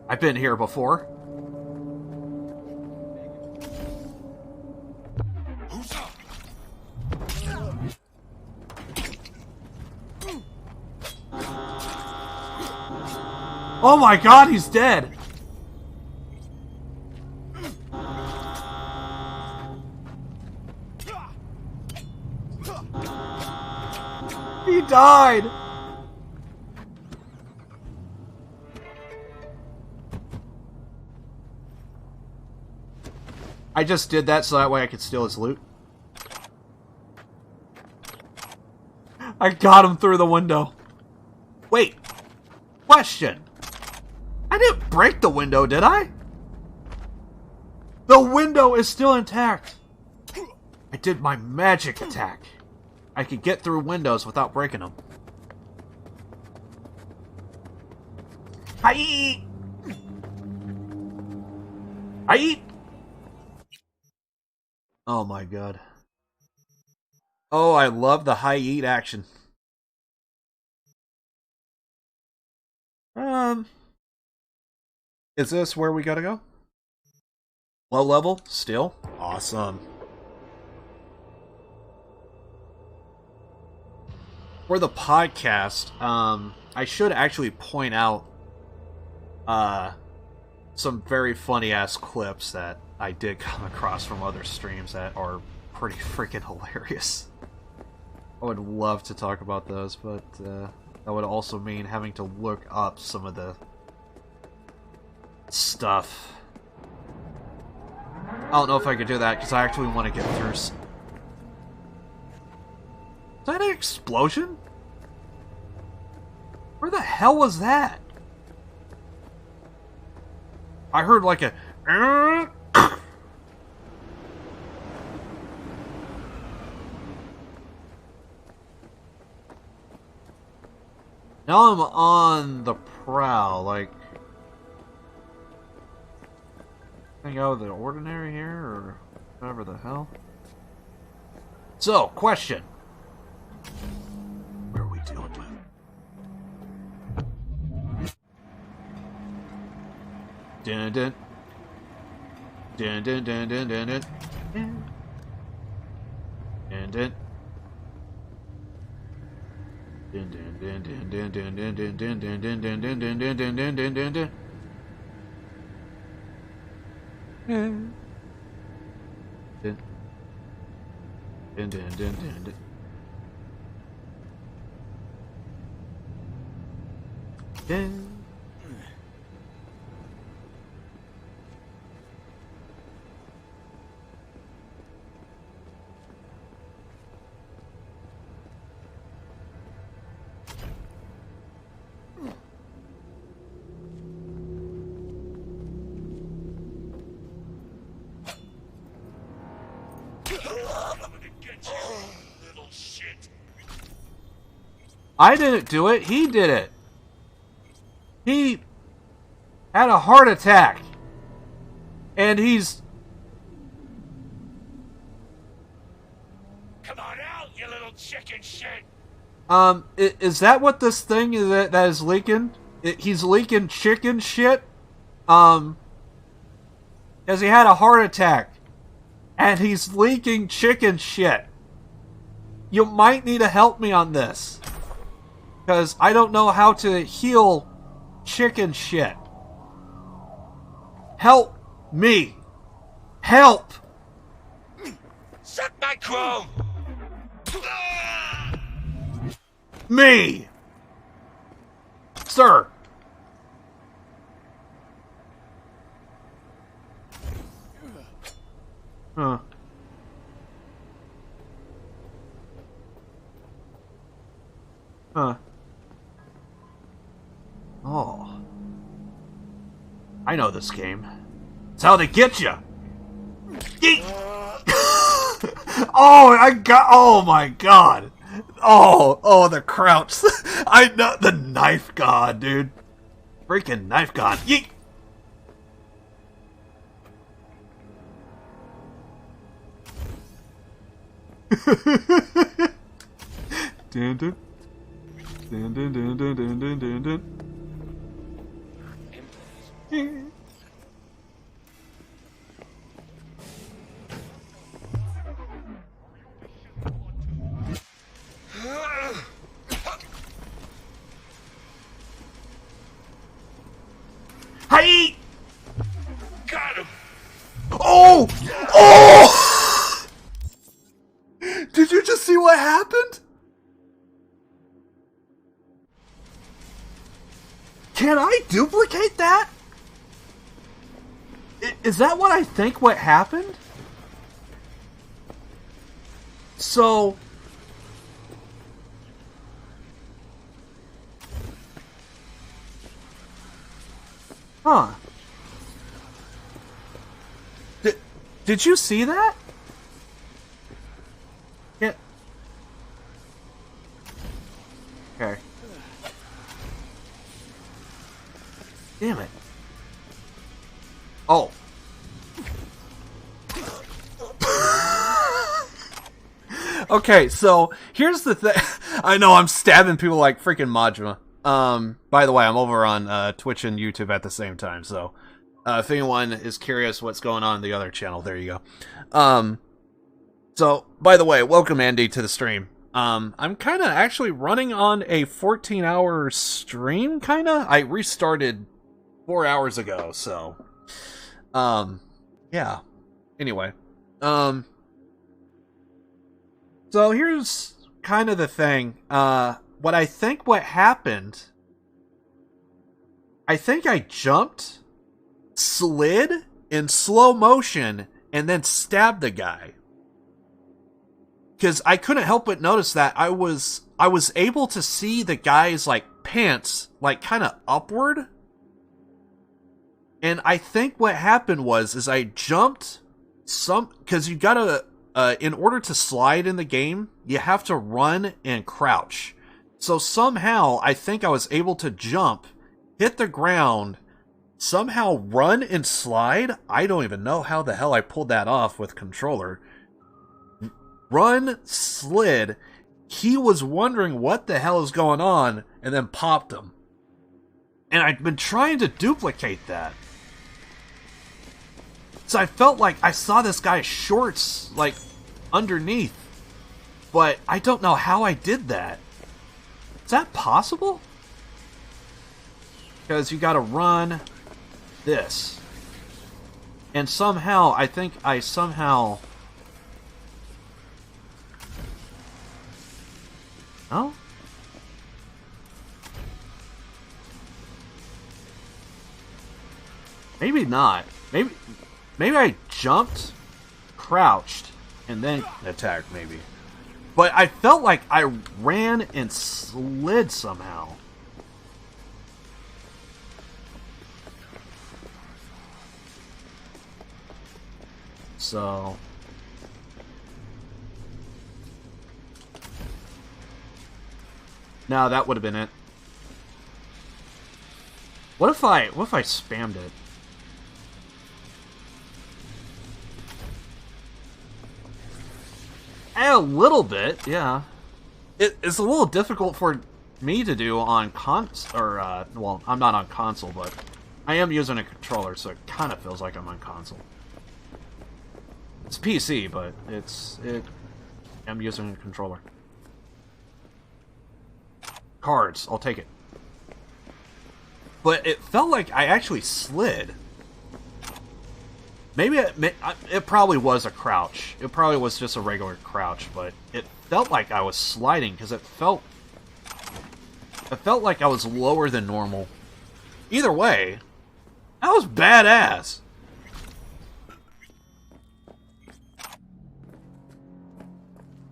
I've been here before. Oh my god, he's dead! He died! I just did that so that way I could steal his loot. I got him through the window. Wait. Question. I didn't break the window, did I? The window is still intact. I did my magic attack. I could get through windows without breaking them. Hi! Hi! Oh my god. Oh, I love the high eat action. Is this where we gotta go? Low level? Still? Awesome. For the podcast, I should actually point out some very funny-ass clips that I did come across from other streams that are pretty freaking hilarious. I would love to talk about those, but that would also mean having to look up some of the stuff. I don't know if I could do that, because I actually want to get through... Is that an explosion? Where the hell was that? I heard like a... Now I'm on the prowl, like... Anything out of the ordinary here, or whatever the hell? So, question. What are we dealing with? Dun dun. Dun dun dun dun dun dun. Dun dun. Dun dun dun dun dun dun dun dun dun dun dun dun dun dun dun dun dun dun dun dun. Dun dun dun dun dun dun. Dun. I didn't do it, he did it. He had a heart attack. And he's... Come on out, you little chicken shit! Is that what this thing is that is leaking? He's leaking chicken shit? Because he had a heart attack. And he's leaking chicken shit. You might need to help me on this. Because I don't know how to heal chicken shit. Help me. Help. Suck my chrome! Me. Sir. Huh. Huh. Oh. I know this game. It's how they get you. Oh, I got. Oh my god. Oh, the crouch. I know the knife god, dude. Freaking knife god. Yeet. Dun dun. Dun dun dun dun dun dun dun dun. Hi! Got him! Oh! Oh! Did you just see what happened? Can I duplicate that? Is that what I think what happened? So... Huh. Did you see that? Yeah. Okay. Damn it. Oh. Okay, so here's the thing. I know I'm stabbing people like freaking Majima. By the way, I'm over on Twitch and YouTube at the same time, so if anyone is curious what's going on in the other channel, there you go. So, by the way, welcome Andy to the stream. I'm kind of actually running on a 14-hour stream, kind of. I restarted 4 hours ago, so yeah. Anyway, so here's kind of the thing. What happened, I think I jumped, slid in slow motion, and then stabbed the guy. Because I couldn't help but notice that I was able to see the guy's, like, pants, like, kind of upward. And I think what happened is I jumped because you gotta, in order to slide in the game, you have to run and crouch. So somehow, I think I was able to jump, hit the ground, somehow run and slide. I don't even know how the hell I pulled that off with controller. Run, slid, he was wondering what the hell is going on, and then popped him. And I'd been trying to duplicate that. So I felt like I saw this guy's shorts, like, underneath. But I don't know how I did that. Is that possible? Because you gotta run this. And somehow, I think I somehow... Oh? Maybe not. Maybe I jumped, crouched, and then attacked, maybe. But I felt like I ran and slid somehow. So... No, that would have been it. What if I spammed it? A little bit, yeah. It's a little difficult for me to do on well, I'm not on console, but I am using a controller, so it kind of feels like I'm on console. It's PC, but I'm using a controller. Cards, I'll take it. But it felt like I actually slid. Maybe it probably was a crouch. It probably was just a regular crouch, but it felt like I was sliding because it felt like I was lower than normal. Either way, that was badass.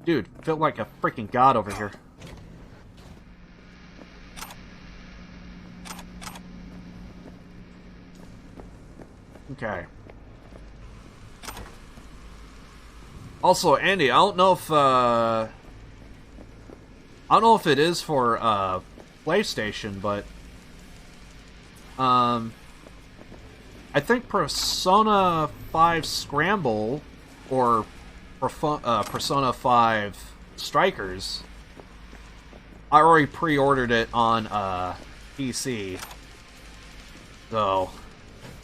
Dude, felt like a freaking god over here. Okay. Also, Andy, I don't know if it is for PlayStation, but I think Persona 5 Scramble or Persona 5 Strikers, I already pre-ordered it on PC, so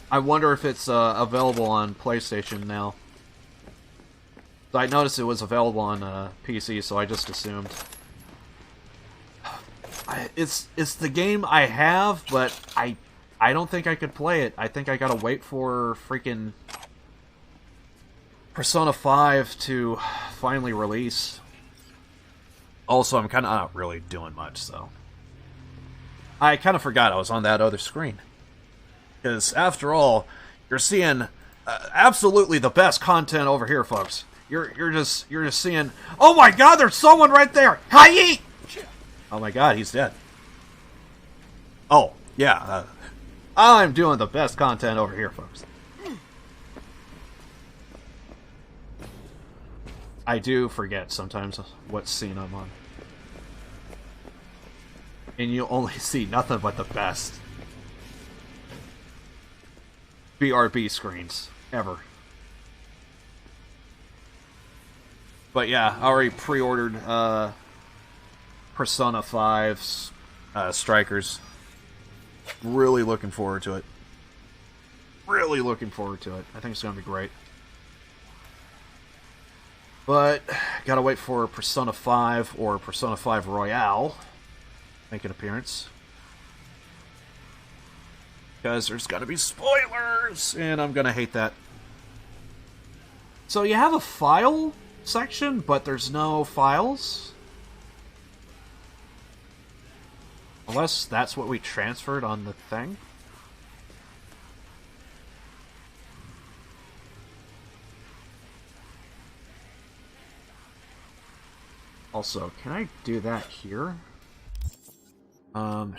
I wonder if it's available on PlayStation now. So I noticed it was available on PC, so I just assumed. It's the game I have, but I don't think I could play it. I think I gotta wait for freaking Persona 5 to finally release. Also, I'm kind of not really doing much, so I kind of forgot I was on that other screen. Because after all, you're seeing absolutely the best content over here, folks. You're just seeing. Oh my God! There's someone right there. Hi! Oh my God, he's dead. Oh yeah, I'm doing the best content over here, folks. I do forget sometimes what scene I'm on, and you only see nothing but the best BRB screens ever. But yeah, I already pre-ordered Persona 5's Strikers. Really looking forward to it. Really looking forward to it. I think it's going to be great. But, gotta wait for Persona 5 or Persona 5 Royale make an appearance. Because there's gotta be spoilers! And I'm gonna hate that. So you have a file section, but there's no files? Unless that's what we transferred on the thing? Also, can I do that here?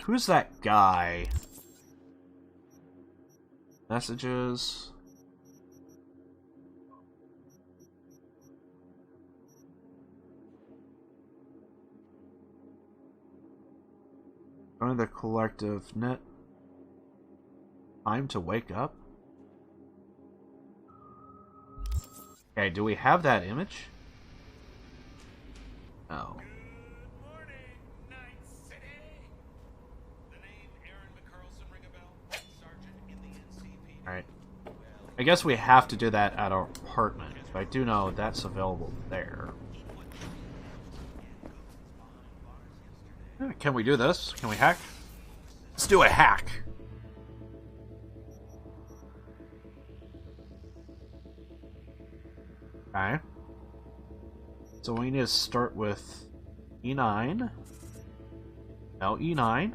Who's that guy? Messages. Join the collective net. Time to wake up? Okay, do we have that image? No. Alright. I guess we have to do that at our apartment. But I do know that's available there. Can we do this? Can we hack? Let's do a hack. Okay. So we need to start with E9. No, E9.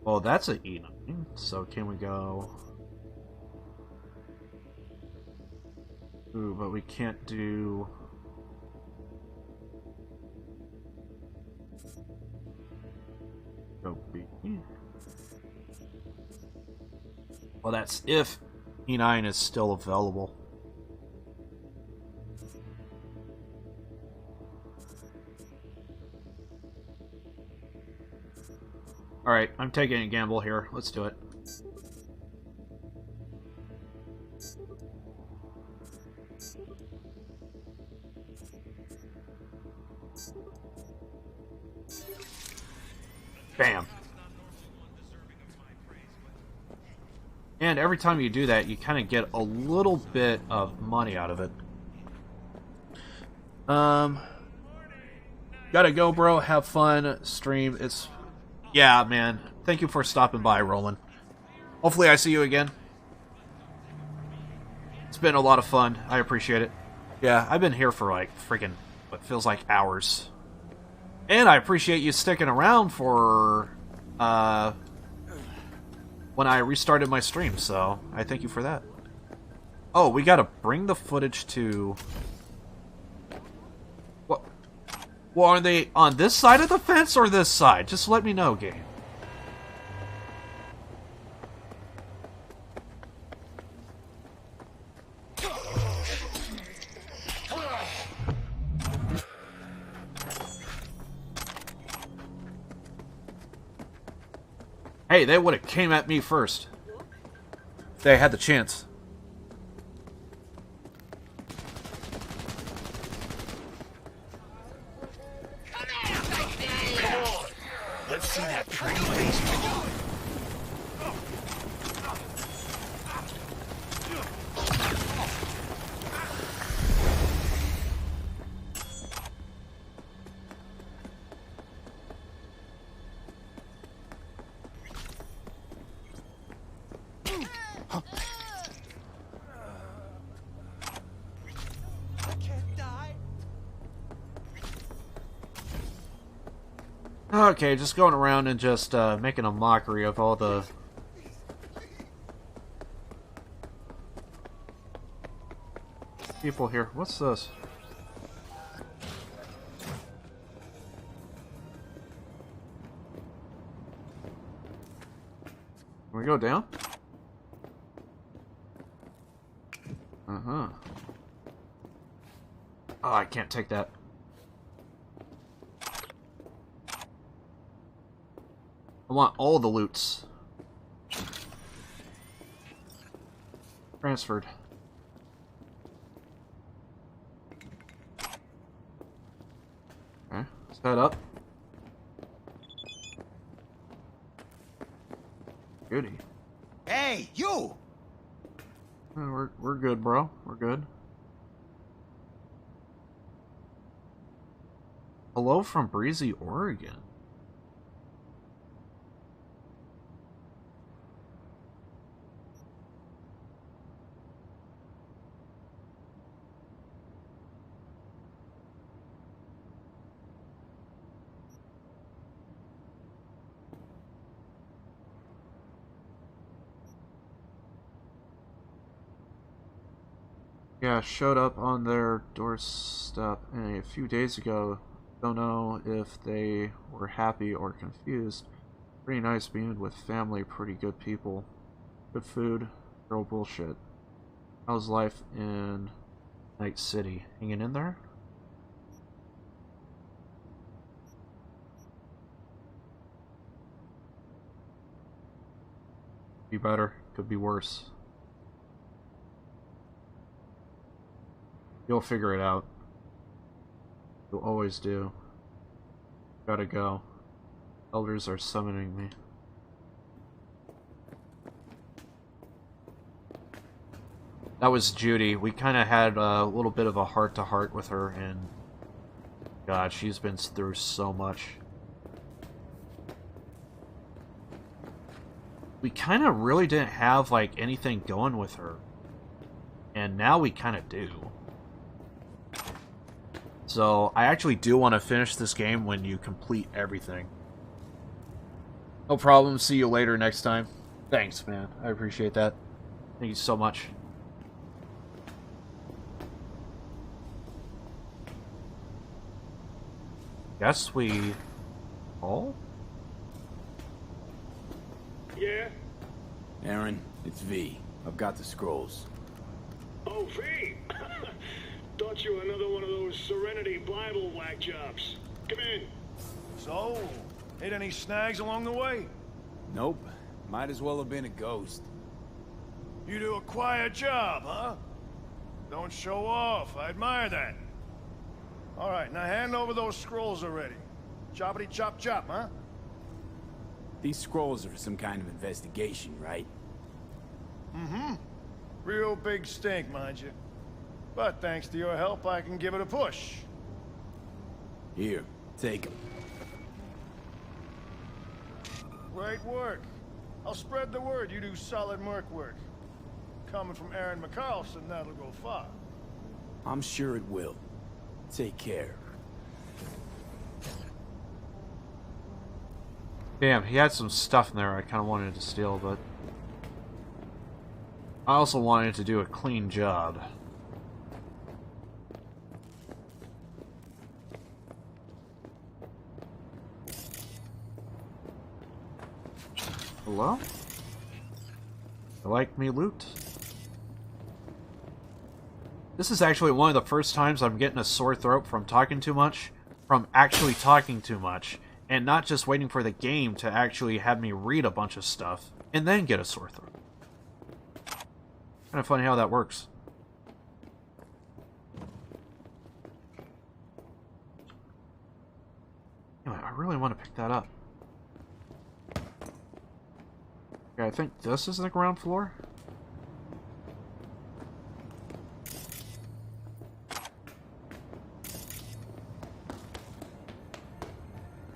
Well, that's an E9. So can we go... Ooh, but we can't do... Go B. Well, that's if E9 is still available. Alright, I'm taking a gamble here. Let's do it. Bam. And every time you do that, you kind of get a little bit of money out of it. Gotta go, bro. Have fun. Stream. It's... Yeah, man. Thank you for stopping by, Roland. Hopefully I see you again. It's been a lot of fun. I appreciate it. Yeah, I've been here for, like, freaking what feels like hours. And I appreciate you sticking around for, when I restarted my stream, so I thank you for that. Oh, we gotta bring the footage to... What? Well, are they on this side of the fence or this side? Just let me know, game. Hey, they would have came at me first. If they had the chance. Let's see that pretty face. Okay, just going around and just making a mockery of all the... people here. What's this? Can we go down? Uh-huh. Oh, I can't take that. I want all the loots. Transferred. Okay, let's head up. Goody. Hey, you! We're good, bro. We're good. Hello from Breezy, Oregon. Yeah, showed up on their doorstep a few days ago. Don't know if they were happy or confused. Pretty nice being with family, pretty good people. Good food, girl bullshit. How's life in Night City? Hanging in there? Be better, could be worse. You'll figure it out. You'll always do. Gotta go. Elders are summoning me. That was Judy. We kind of had a little bit of a heart-to-heart with her, and God, she's been through so much. We kind of really didn't have, like, anything going with her. And now we kind of do. So, I actually do want to finish this game when you complete everything. No problem. See you later next time. Thanks, man. I appreciate that. Thank you so much. Guess we... all? Yeah? Aaron, it's V. I've got the scrolls. Oh, V! Thought you were another one of those Serenity Bible whack jobs. Come in. So, hit any snags along the way? Nope. Might as well have been a ghost. You do a quiet job, huh? Don't show off. I admire that. All right, now hand over those scrolls already. Choppity chop chop, huh? These scrolls are for some kind of investigation, right? Mm-hmm. Real big stink, mind you. But thanks to your help, I can give it a push. Here, take them. Great work. I'll spread the word you do solid merc work. Coming from Aaron McCarlson, that'll go far. I'm sure it will. Take care. Damn, he had some stuff in there I kind of wanted to steal, but... I also wanted to do a clean job. Hello? You like me loot? This is actually one of the first times I'm getting a sore throat from talking too much, from actually talking too much, and not just waiting for the game to actually have me read a bunch of stuff, and then get a sore throat. Kind of funny how that works. Anyway, I really want to pick that up. Okay, I think this is the ground floor.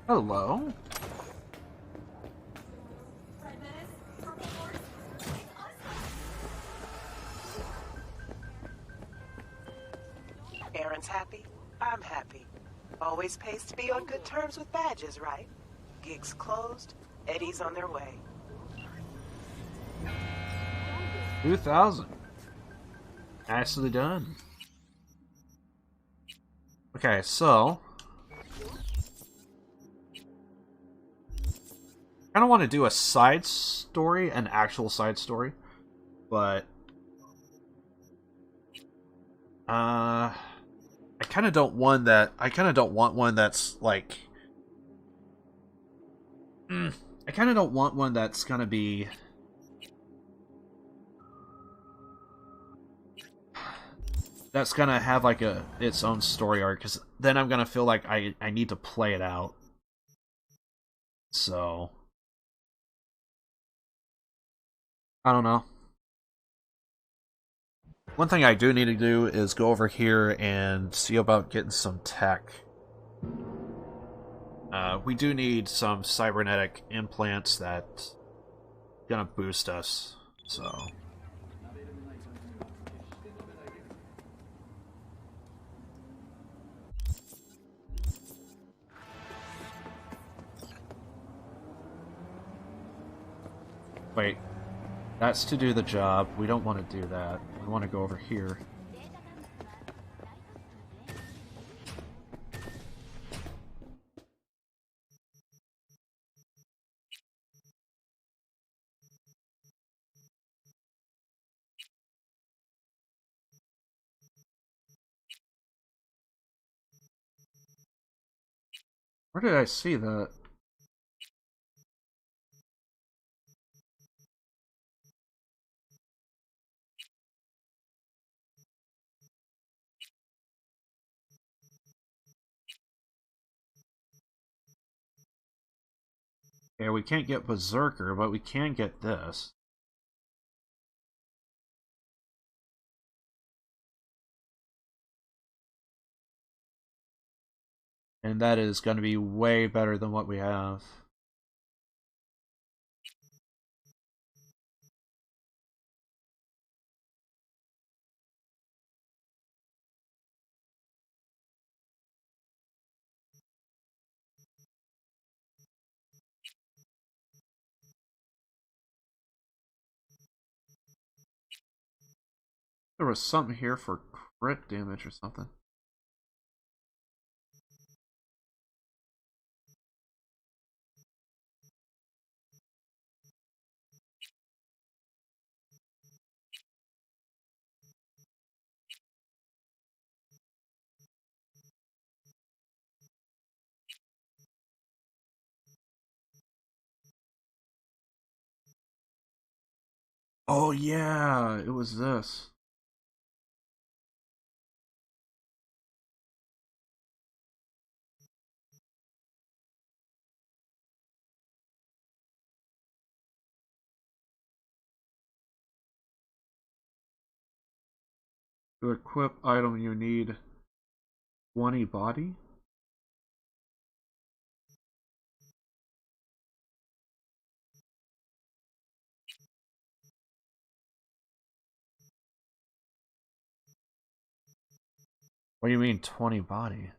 Hello. Aaron's happy. I'm happy. Always pays to be on good terms with badges, right? Gigs closed. Eddie's on their way. 2,000. Nicely done. Okay, so... I kind of want to do a side story, an actual side story, but... I kind of don't want that. I kind of don't want one that's like. I kind of don't want one that's gonna be. that's gonna have like its own story arc, because then I'm gonna feel like I need to play it out. So I don't know. One thing I do need to do is go over here and see about getting some tech. We do need some cybernetic implants that gonna boost us, so. Wait, that's to do the job. We don't want to do that. We want to go over here. Where did I see that? Yeah, we can't get Berserker, but we can get this. And that is going to be way better than what we have. There was something here for crit damage or something. Oh yeah, it was this. To equip item you need 20 body? What do you mean 20 body?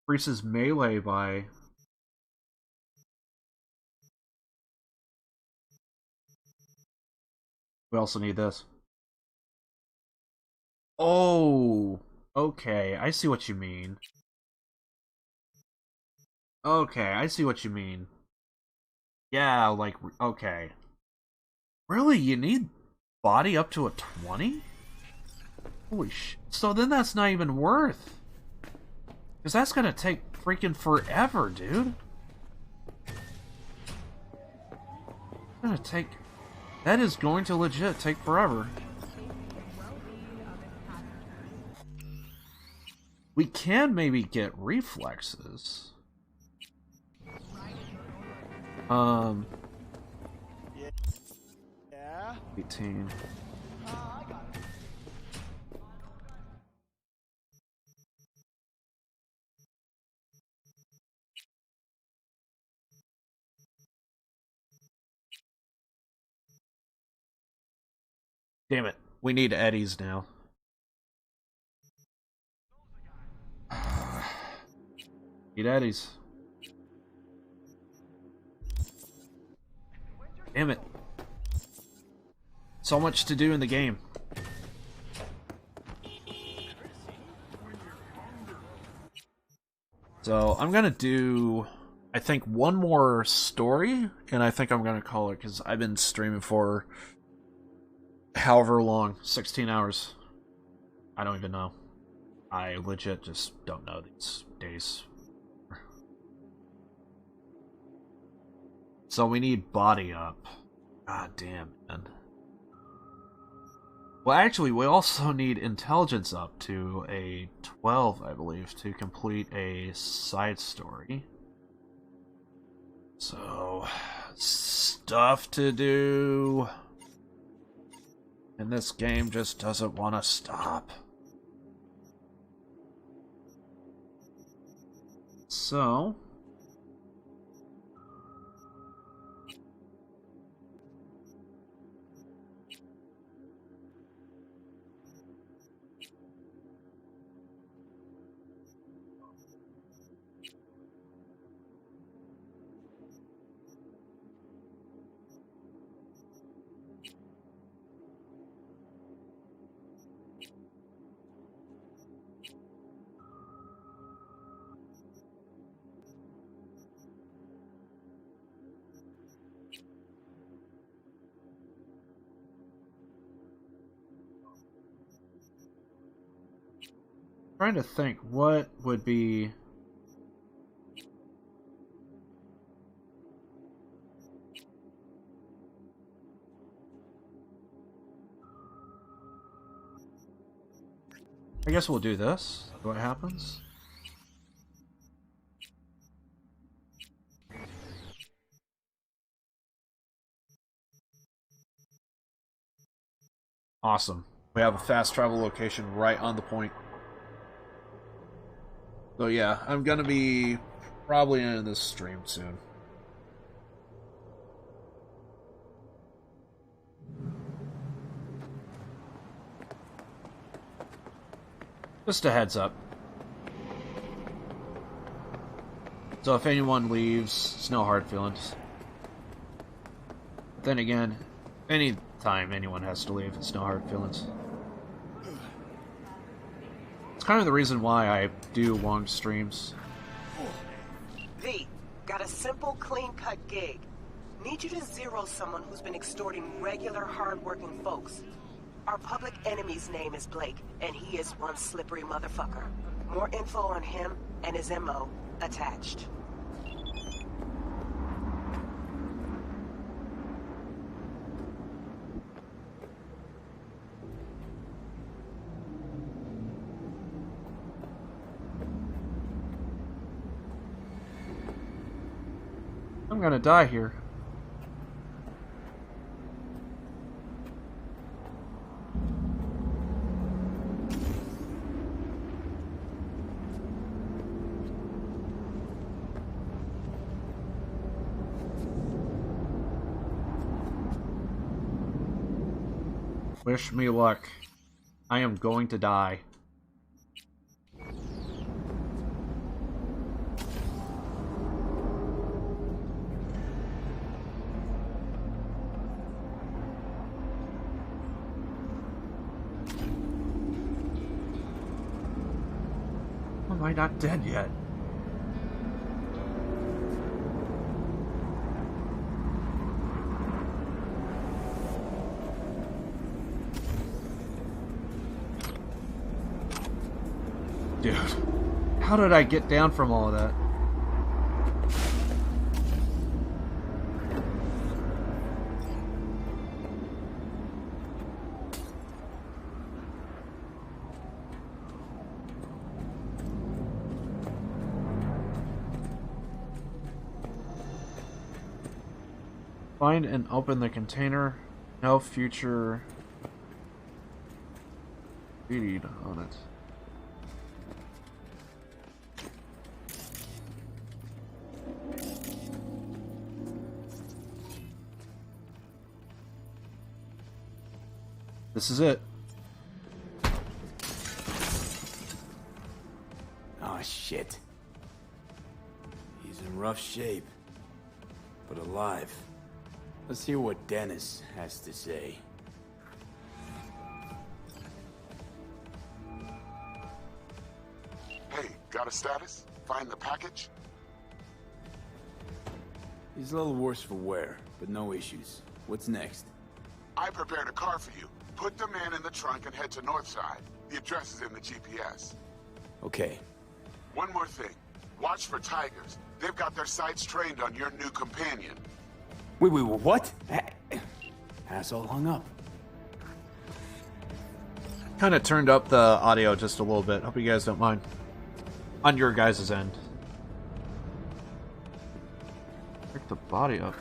Increases melee by... We also need this. Oh, okay, I see what you mean. Okay, I see what you mean. Yeah, like, okay. Really, you need body up to a 20? Holy sh... So then that's not even worth. Because that's gonna take freaking forever, dude. It's gonna take... That is going to legit take forever. We can maybe get reflexes. Yeah. 18. Damn it. We need eddies now. Need eddies. Damn it. So much to do in the game. So I'm gonna do, I think, one more story, and I think I'm gonna call it, because I've been streaming for however long, 16 hours. I don't even know. I legit just don't know these days. So we need body up. God damn, man. Well, actually, we also need intelligence up to a 12, I believe, to complete a side story. So, stuff to do. And this game just doesn't want to stop. So... trying to think what would be... I guess we'll do this. See what happens. Awesome. We have a fast travel location right on the point. So yeah, I'm gonna be probably in this stream soon. Just a heads up. So if anyone leaves, it's no hard feelings. Then again, any time anyone has to leave, it's no hard feelings. It's kind of the reason why I do long streams. V, got a simple, clean-cut gig. Need you to zero someone who's been extorting regular, hard-working folks. Our public enemy's name is Blake, and he is one slippery motherfucker. More info on him and his MO attached. I'm gonna die here. Wish me luck. I am going to die. Am I not dead yet? Dude, how did I get down from all of that? Find and open the container. No future feed on it. This is it. Oh, shit. He's in rough shape, but alive. Let's hear what Dennis has to say. Hey, got a status? Find the package? He's a little worse for wear, but no issues. What's next? I prepared a car for you. Put the man in the trunk and head to Northside. The address is in the GPS. Okay. One more thing. Watch for tigers. They've got their sights trained on your new companion. Wait, what? Asshole hung up. Kind of turned up the audio just a little bit. Hope you guys don't mind. On your guys' end. Pick the body up.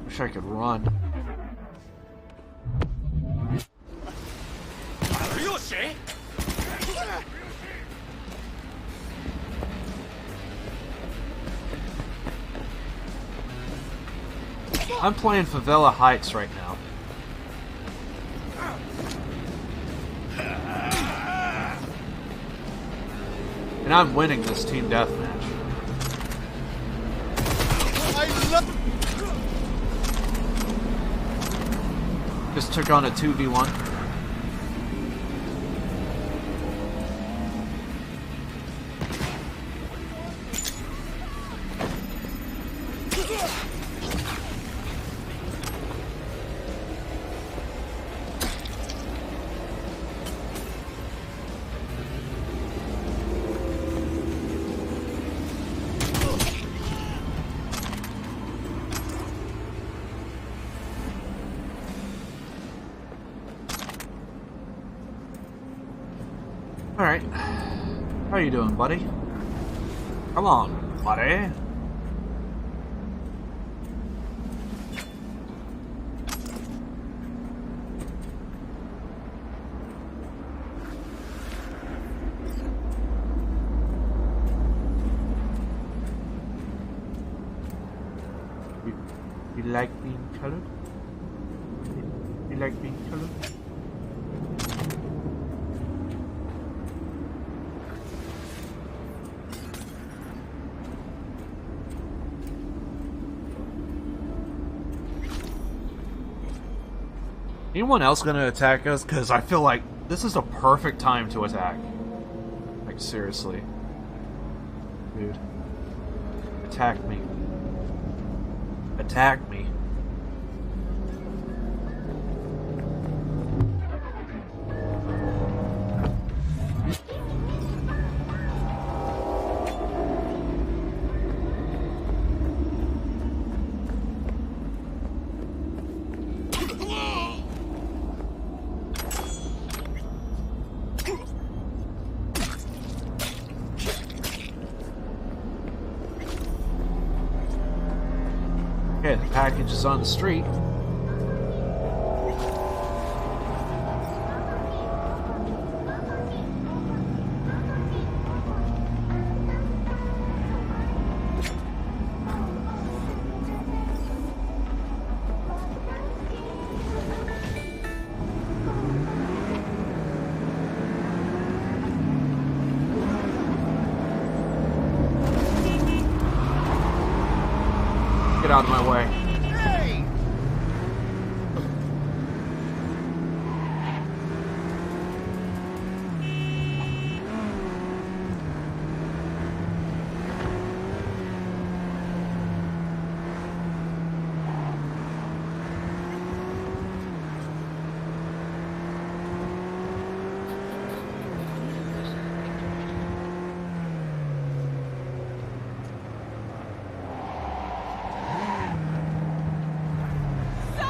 Wish I could run. I'm playing Favela Heights right now. And I'm winning this team deathmatch. Just took on a 2v1. Alright. How you doing, buddy? Come on, buddy. You like being colored? You like being colored? Anyone else gonna attack us? Because I feel like this is a perfect time to attack. Like, seriously. Dude. Attack me. Attack me. Okay, the package is on the street. Get out of my way.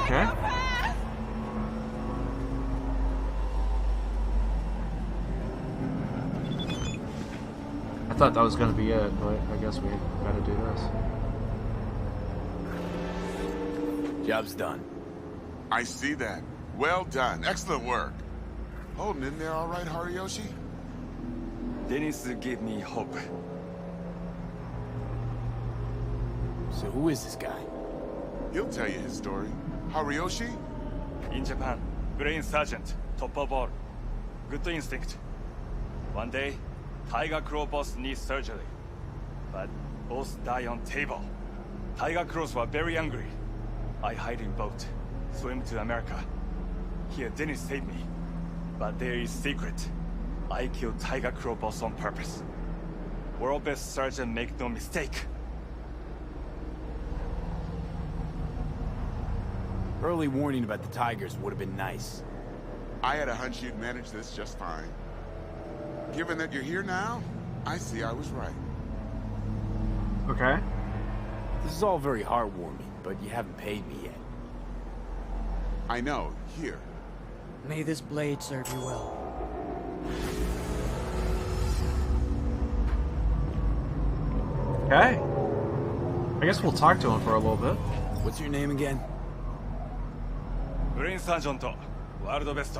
Okay. I thought that was going to be it, but I guess we gotta do this. Job's done. I see that. Well done. Excellent work. Holding in there all right, Hariyoshi? Dennis gave me hope. So who is this guy? He'll tell you his story. Hariyoshi? In Japan, Brain Sergeant, top of all. Good instinct. One day, Tiger Claw boss needs surgery. But both die on table. Tiger Claws were very angry. I hide in boat, swim to America. Here, Dennis saved me. But there is secret. I killed Tiger Claw boss on purpose. World best surgeon, make no mistake. Early warning about the Tigers would have been nice. I had a hunch you'd manage this just fine. Given that you're here now, I see I was right. Okay. This is all very heartwarming, but you haven't paid me yet. I know. Here. May this blade serve you well. Okay. I guess we'll talk to him for a little bit. What's your name again? Green Sergeant, World Best.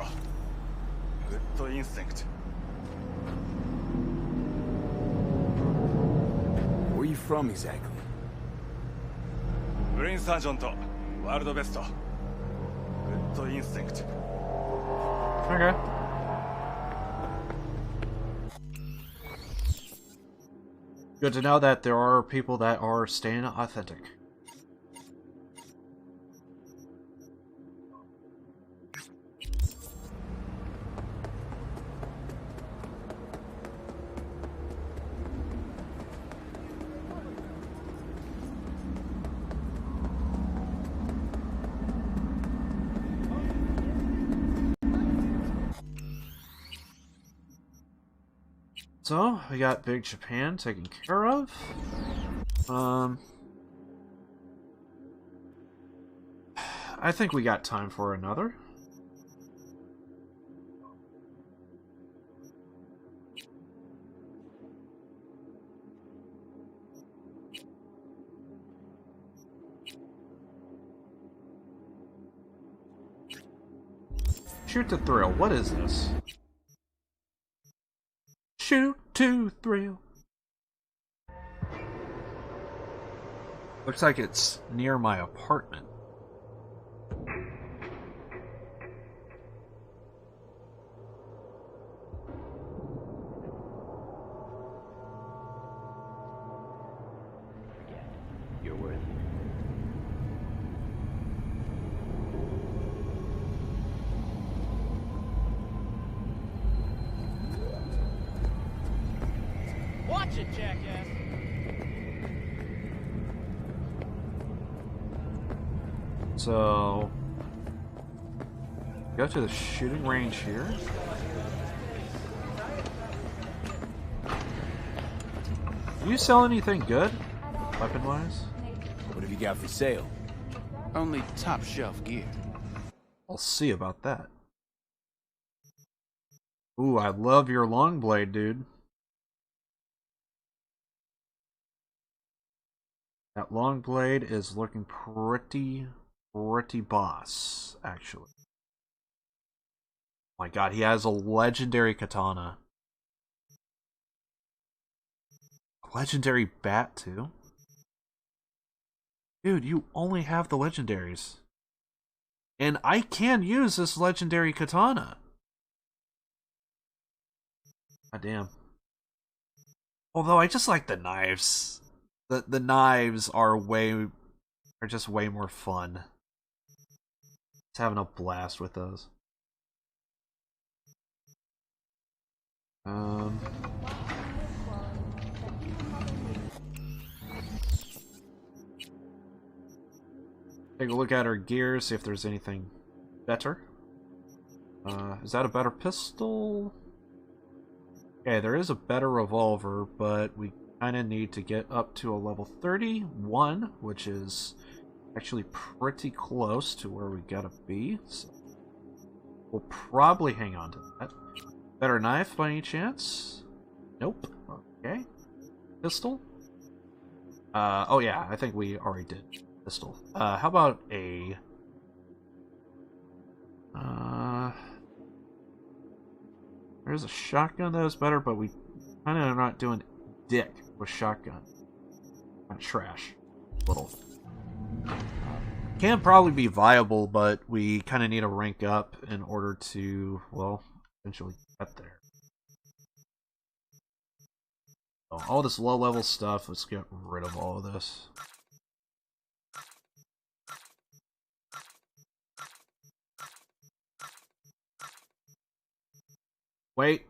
Good instinct. Where are you from exactly? Green Sergeant, World Best. Good instinct. Okay. Good to know that there are people that are staying authentic. So, we got Big Japan taken care of. I think we got time for another. Shoot to thrill. What is this? Shoot to thrill. Looks like it's near my apartment. You're worthy. Watch it, jackass! So, go to the shooting range here. Do you sell anything good, weapon-wise? What have you got for sale? Only top shelf gear. I'll see about that. Ooh, I love your long blade, dude. That long blade is looking pretty boss, actually. Oh my god, he has a legendary katana. A legendary bat, too? Dude, you only have the legendaries. And I can use this legendary katana. God damn. Although I just like the knives. The knives are just way more fun. Just having a blast with those. Take a look at our gear, see if there's anything better. Is that a better pistol? Okay, there is a better revolver, but we kind of need to get up to a level 31, which is actually pretty close to where we gotta be. So we'll probably hang on to that. Better knife by any chance? Nope. Okay. Pistol? Oh yeah, I think we already did. Pistol. How about a... There's a shotgun that is better, but we kind of are not doing dick with shotgun. Kind of trash. Little. Can probably be viable, but we kind of need to rank up in order to, well, eventually get there. So all this low-level stuff, let's get rid of all of this. Wait.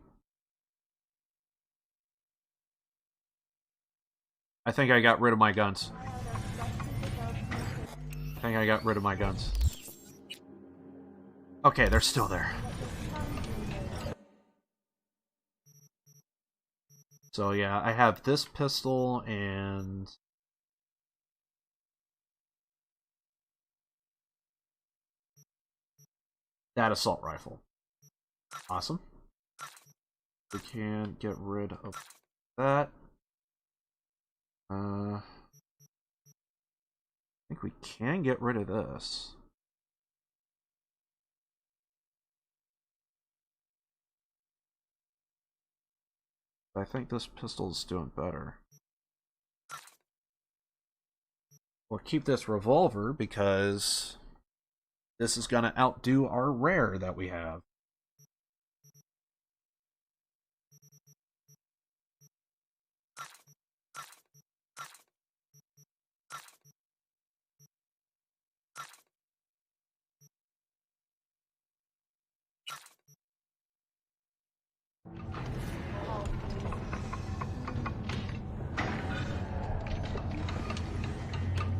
I think I got rid of my guns. Okay, they're still there. So yeah, I have this pistol and that assault rifle. Awesome. We can get rid of that. I think we can get rid of this. I think this pistol's doing better. We'll keep this revolver because this is gonna outdo our rare that we have.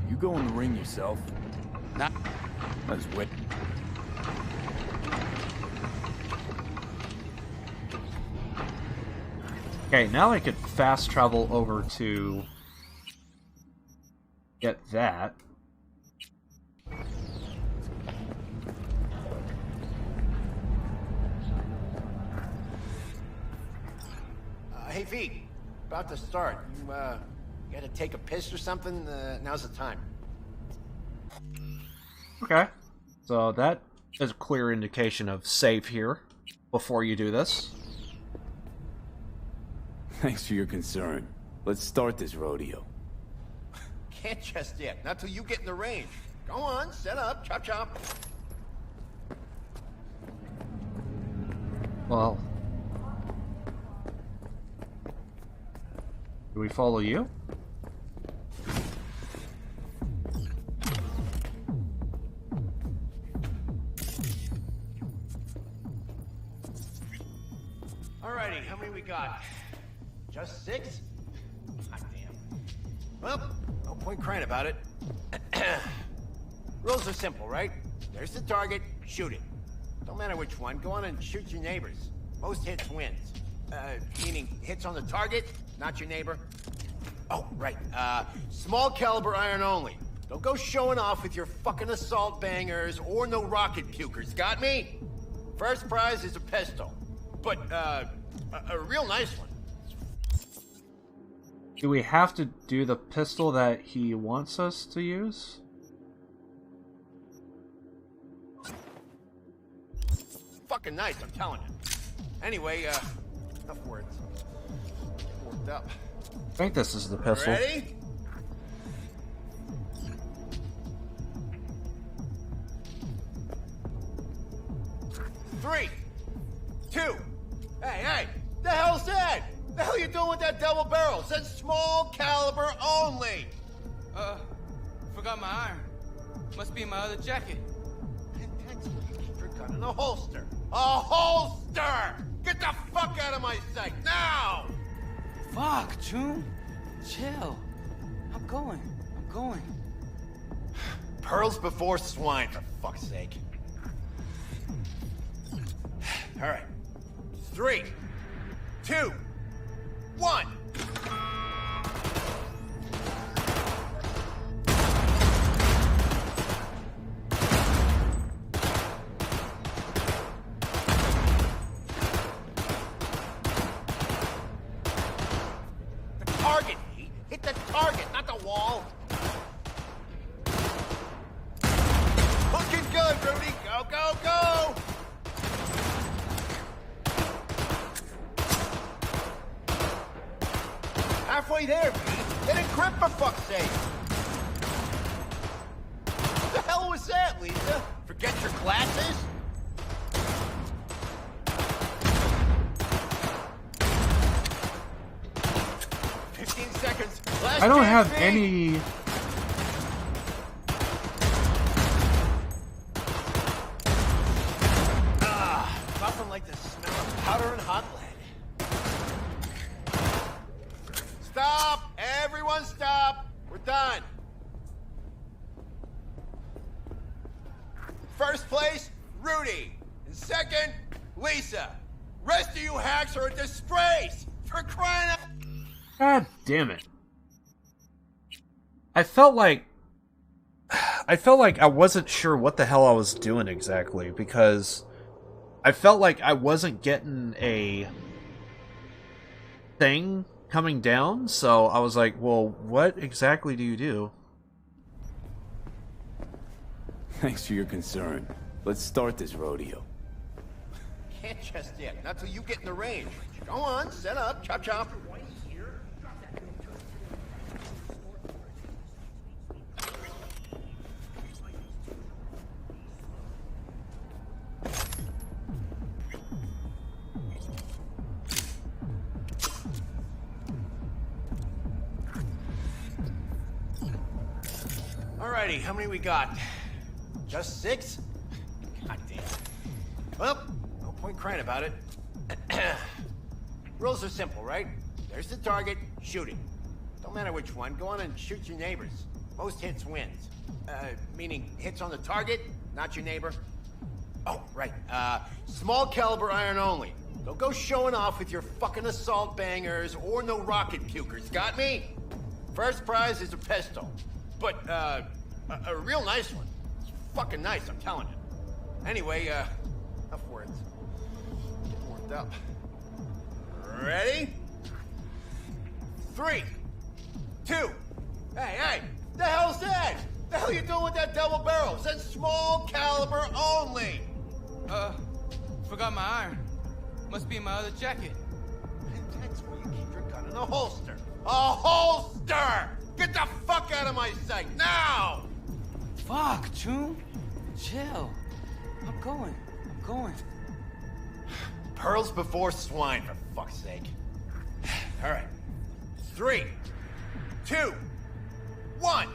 You go in the ring yourself? Nah. Let's wait. Okay, now I could fast travel over to get that. Hey, V. About to start. You, gotta take a piss or something? Now's the time. Okay. So that is a clear indication of save here before you do this. Thanks for your concern. Let's start this rodeo. Can't just yet. Not till you get in the range. Go on, set up, chop chop. Well, do we follow you? Alrighty, how many we got? Just 6? Hot damn. Well, no point crying about it. Rules are simple, right? There's the target, shoot it. Don't matter which one, go on and shoot your neighbors. Most hits wins. Meaning hits on the target, not your neighbor. Oh, right. Small caliber iron only. Don't go showing off with your fucking assault bangers or no rocket pukers, got me? First prize is a pistol. But, a real nice one. Do we have to do the pistol that he wants us to use? Fucking nice, I'm telling you. Anyway, enough words. Worked up. I think this is the pistol. Ready? Three, 2. Hey, the hell's that? The hell you doing with that double barrel? It says small caliber only. Forgot my iron. Must be in my other jacket. That's where you keep your gun in a holster. A holster! Get the fuck out of my sight now! Fuck, June. Chill. I'm going. Pearls before swine, for fuck's sake. All right. 3, 2, 1. The target, hit the target, not the wall. Looking good, Rudy. Go, go, go! Halfway there, Pete. Get a grip for fuck's sake. What the hell was that, Lisa? Forget your glasses? I don't have any... Nothing like the smell of powder and hot lead. Stop! Everyone stop! We're done. First place, Rudy. And second, Lisa. Rest of you hacks are a disgrace! For crying out... God damn it. I felt like I wasn't sure what the hell I was doing exactly, because I felt like I wasn't getting a thing coming down, so I was like, well, what exactly do you do? Thanks for your concern. Let's start this rodeo. Can't just yet, not till you get in the range. Go on, set up, chop chop. Alrighty, how many we got? Just 6? God damn. Well, no point crying about it. Rules are simple, right? There's the target, shoot it. Don't matter which one, go on and shoot your neighbors. Most hits wins. Meaning hits on the target, not your neighbor. Oh, right. Small caliber iron only. Don't go showing off with your fucking assault bangers or no rocket pukers, got me? First prize is a pistol. But, a real nice one. It's fucking nice, I'm telling you. Anyway, enough words. Getting worked up. Ready? 3, 2. Hey, the hell's that? The hell you doing with that double barrel? It says small caliber only. Forgot my iron. Must be in my other jacket. That's where you keep your gun in a holster. A holster! Get the fuck out of my sight, now! Fuck, June. Chill. I'm going. Pearls before swine, for fuck's sake. All right. 3, 2, 1.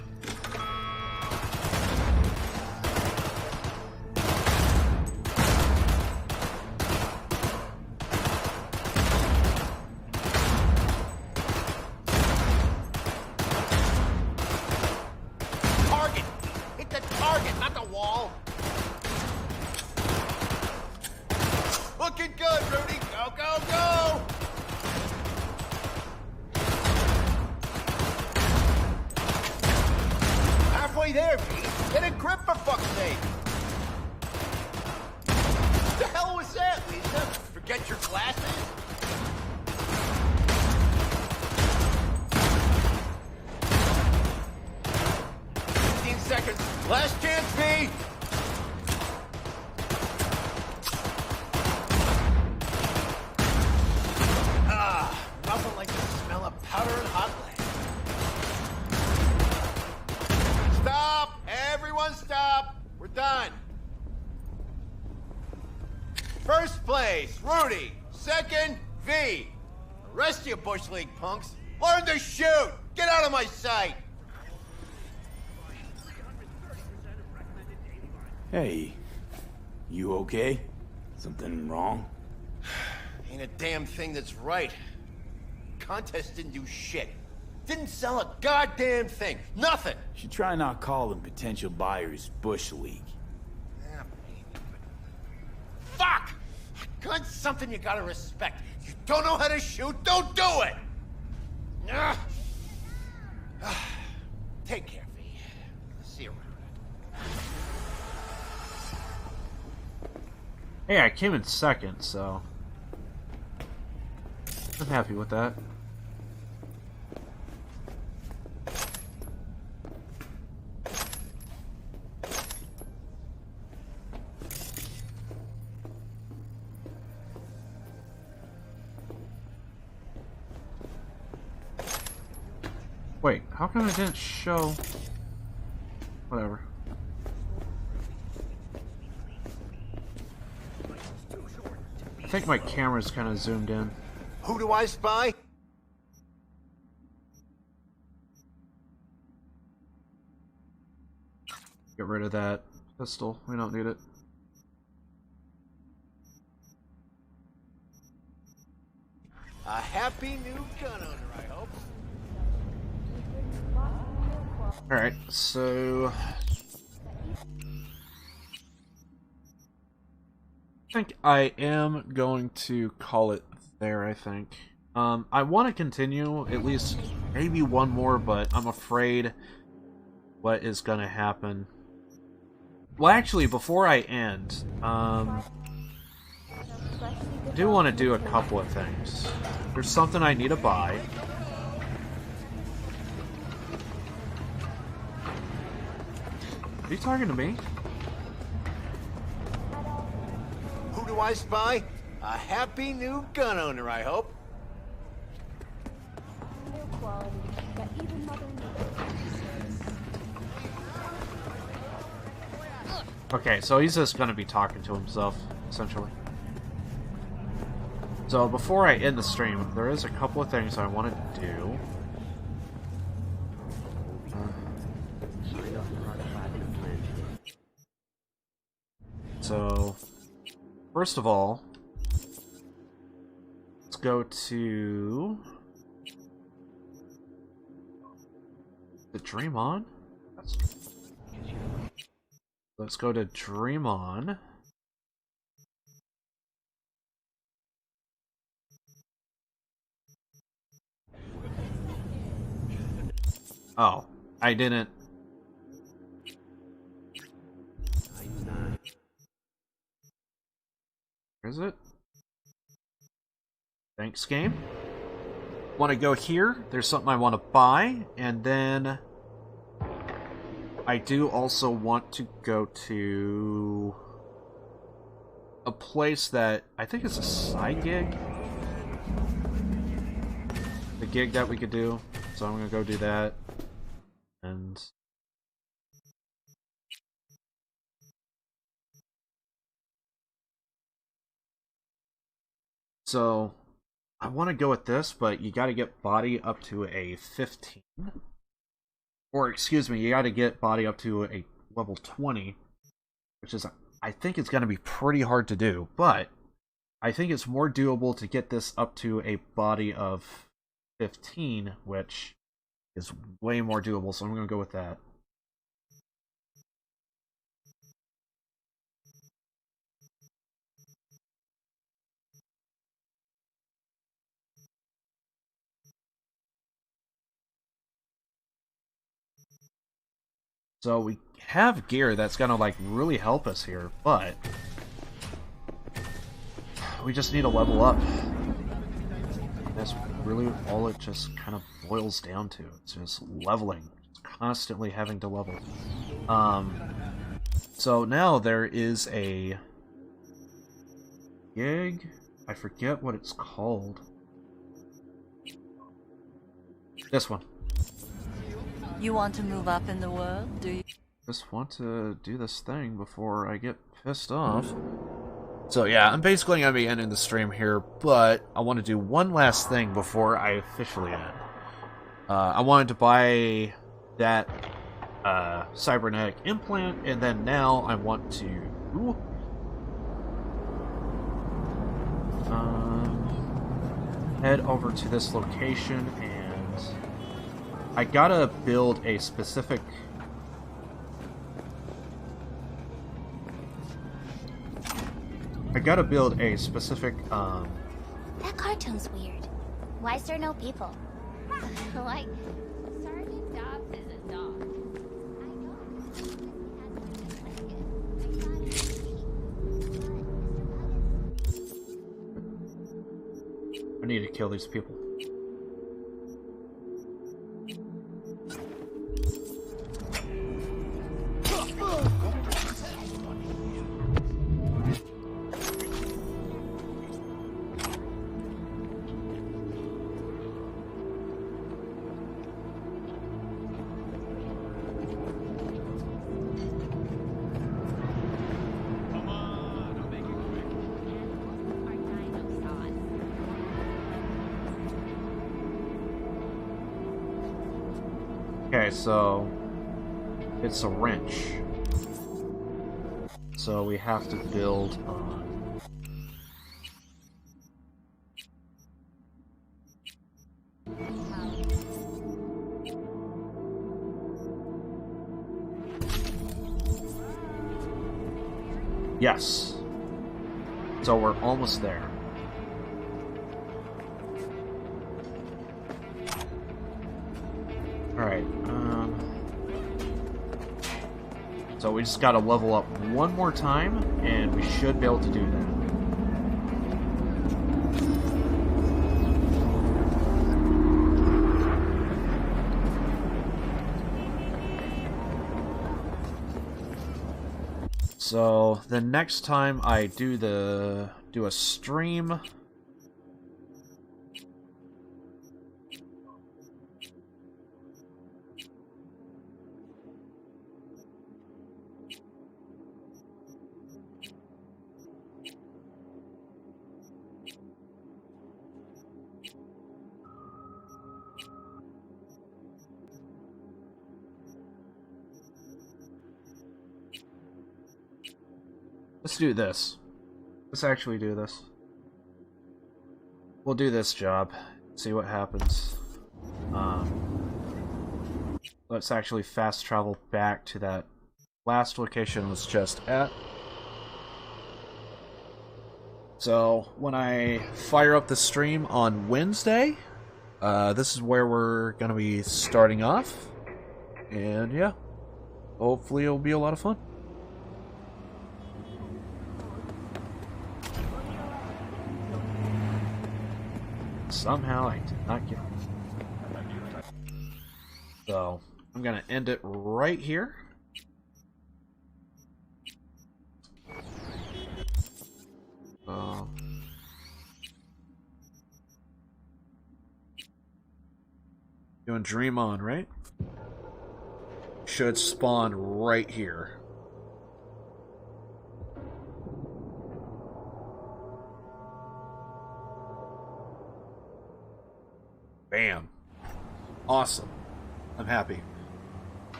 Target! Hit the target, not the wall! Looking good, Rudy! Go, go, go! Halfway there, Pete. Get a grip for fuck's sake. The hell was that, Lisa? Forget your glasses? Seconds. Last chance, Pete. Nothing like the smell of powder and hot lead. Stop! Everyone stop! We're done. First place, Rudy. Second, V. The rest of you Bush League punks, learn to shoot! Get out of my sight! Hey, you okay? Something wrong? Ain't a damn thing that's right. Contest didn't do shit. Didn't sell a goddamn thing. Nothing. Should try not calling potential buyers Bush League. Fuck! Gun's something you gotta respect. You don't know how to shoot, don't do it! Take care, V. See you around. Hey, I came in second, so I'm happy with that. Wait, how come it didn't show? Whatever. I think my camera's kind of zoomed in. Who do I spy? Get rid of that pistol. We don't need it. A happy new gun owner, I hope. Alright, so I think I am going to call it there, I think. I want to continue, at least maybe one more, but I'm afraid what is going to happen. Well, actually, before I end, I do want to do a couple of things. There's something I need to buy. Are you talking to me? Who do I spy? A happy new gun owner, I hope. Okay, so he's just gonna be talking to himself, essentially. So before I end the stream, there is a couple of things I want to do. So, first of all, let's go to the Dream On. Let's go to Dream On. Oh, I didn't. Where is it? Thanks, game. Want to go here? There's something I want to buy, and then I do also want to go to a place that I think is a side gig. The gig that we could do. So I'm gonna go do that. And so I want to go with this, but you got to get body up to a 15. Or excuse me, you got to get body up to a level 20, which is, I think it's going to be pretty hard to do, but I think it's more doable to get this up to a body of 15, which is way more doable, so I'm going to go with that. So we have gear that's gonna like really help us here, but we just need to level up. That's really all it just kind of boils down to. It's just leveling. It's constantly having to level. So now there is a gig. I forget what it's called. This one. You want to move up in the world, do you? Just want to do this thing before I get pissed off. So yeah, I'm basically going to be ending the stream here, but I want to do one last thing before I officially end. I wanted to buy that cybernetic implant, and then now I want to head over to this location, and I gotta build a specific... That cartoon's weird. Why is there no people? Like, Sergeant Dobbs is a dog. I need to kill these people. Okay, so it's a wrench. So we have to build on... Yes. So we're almost there. Alright, so we just gotta level up one more time, and we should be able to do that. So the next time I do a stream, let's do this. Let's actually do this. We'll do this job. See what happens. Let's actually fast travel back to that last location I was just at. So, when I fire up the stream on Wednesday, this is where we're gonna be starting off. And yeah, hopefully it'll be a lot of fun. Somehow I did not get it. So, I'm gonna end it right here. Doing Dream On, right? Should spawn right here. Bam. Awesome. I'm happy.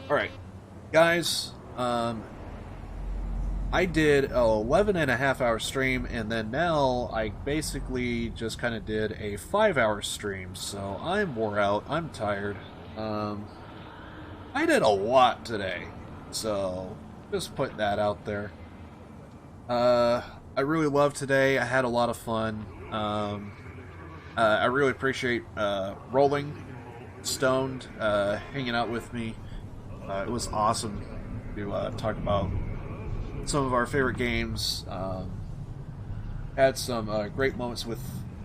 Alright. Guys, I did an 11.5-hour stream, and then now I basically just kind of did a 5-hour stream, so I'm wore out, I'm tired. I did a lot today, so just put that out there. I really loved today, I had a lot of fun. I really appreciate Rolling, Stoned, hanging out with me. It was awesome to talk about some of our favorite games. Had some great moments with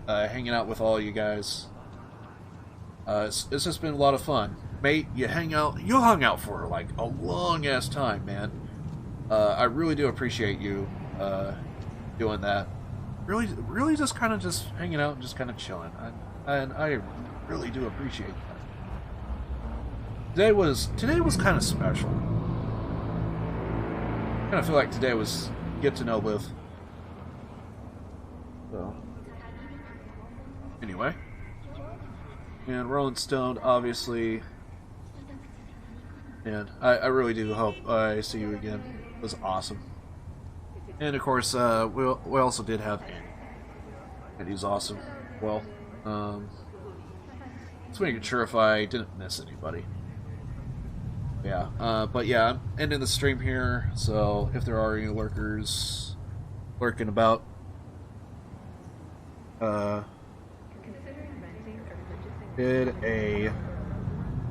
hanging out with all you guys. It's just been a lot of fun. Mate, you hung out for like a long ass time, man. I really do appreciate you doing that. Really just kind of just hanging out and just kind of chilling. And I really do appreciate that. Today was kind of special. I kind of feel like today was get to know Liv. So, anyway. And Rolling Stone, obviously. And I really do hope I see you again. It was awesome. And of course, we also did have Andy. And he's awesome. Well, just making sure if I didn't miss anybody. Yeah, but yeah, I'm ending the stream here, so if there are any lurkers lurking about, did a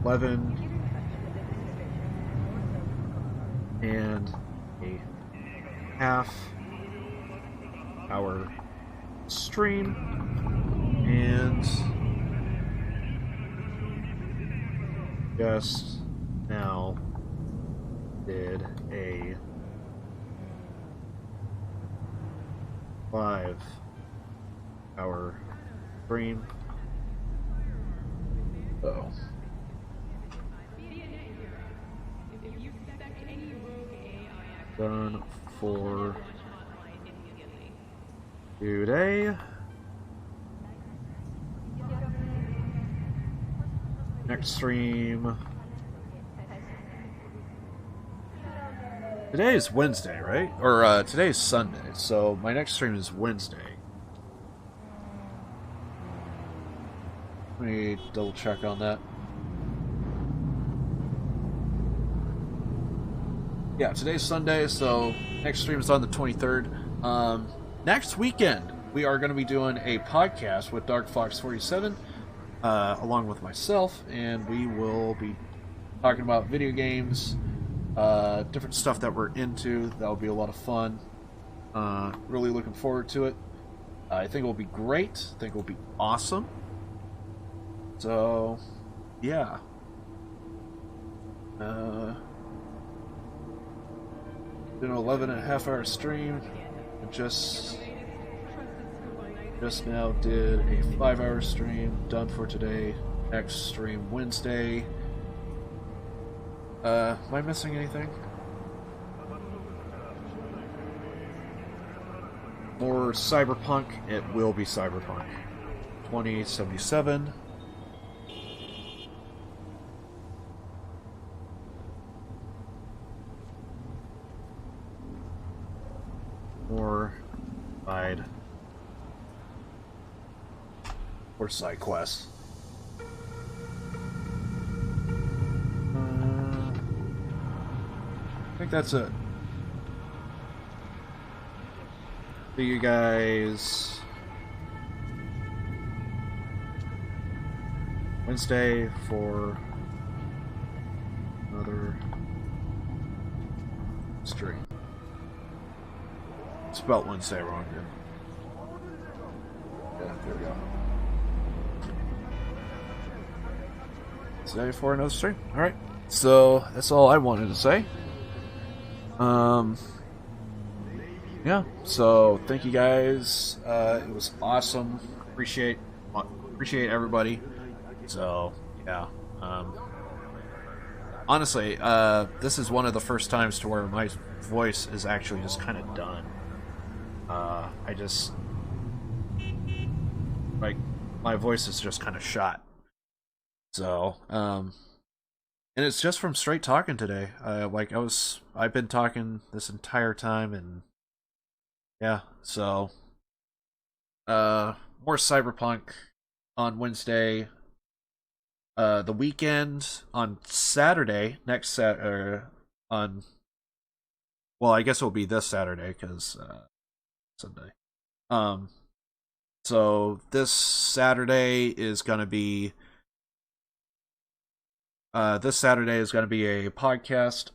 11.5-hour stream, and just now did a 5-hour stream. So done for today. Next stream. Today is Wednesday, right? Or today is Sunday, so my next stream is Wednesday. Let me double check on that. Yeah, today's Sunday, so next stream is on the 23rd. next weekend, we are going to be doing a podcast with Dark Fox 47, along with myself, and we will be talking about video games, different stuff that we're into. That'll be a lot of fun. Really looking forward to it. I think it will be great. I think it will be awesome. So, yeah. Been an 11.5-hour stream. I just now did a 5-hour stream. Done for today. Next stream Wednesday. Am I missing anything? More Cyberpunk. It will be Cyberpunk 2077. More side quests. I think that's it. See you guys Wednesday for another stream. Spelt Wednesday wrong here. Yeah, there we go. Today for another stream. Alright. So that's all I wanted to say. Yeah, so thank you guys. It was awesome. Appreciate everybody. So yeah. Honestly, this is one of the first times to where my voice is actually just kind of done. I just like my voice is just kind of shot. So, and it's just from straight talking today. I've been talking this entire time, and yeah, so more Cyberpunk on Wednesday. The weekend on Saturday, on, well, I guess it'll be this Saturday because Sunday. So this Saturday is gonna be a podcast.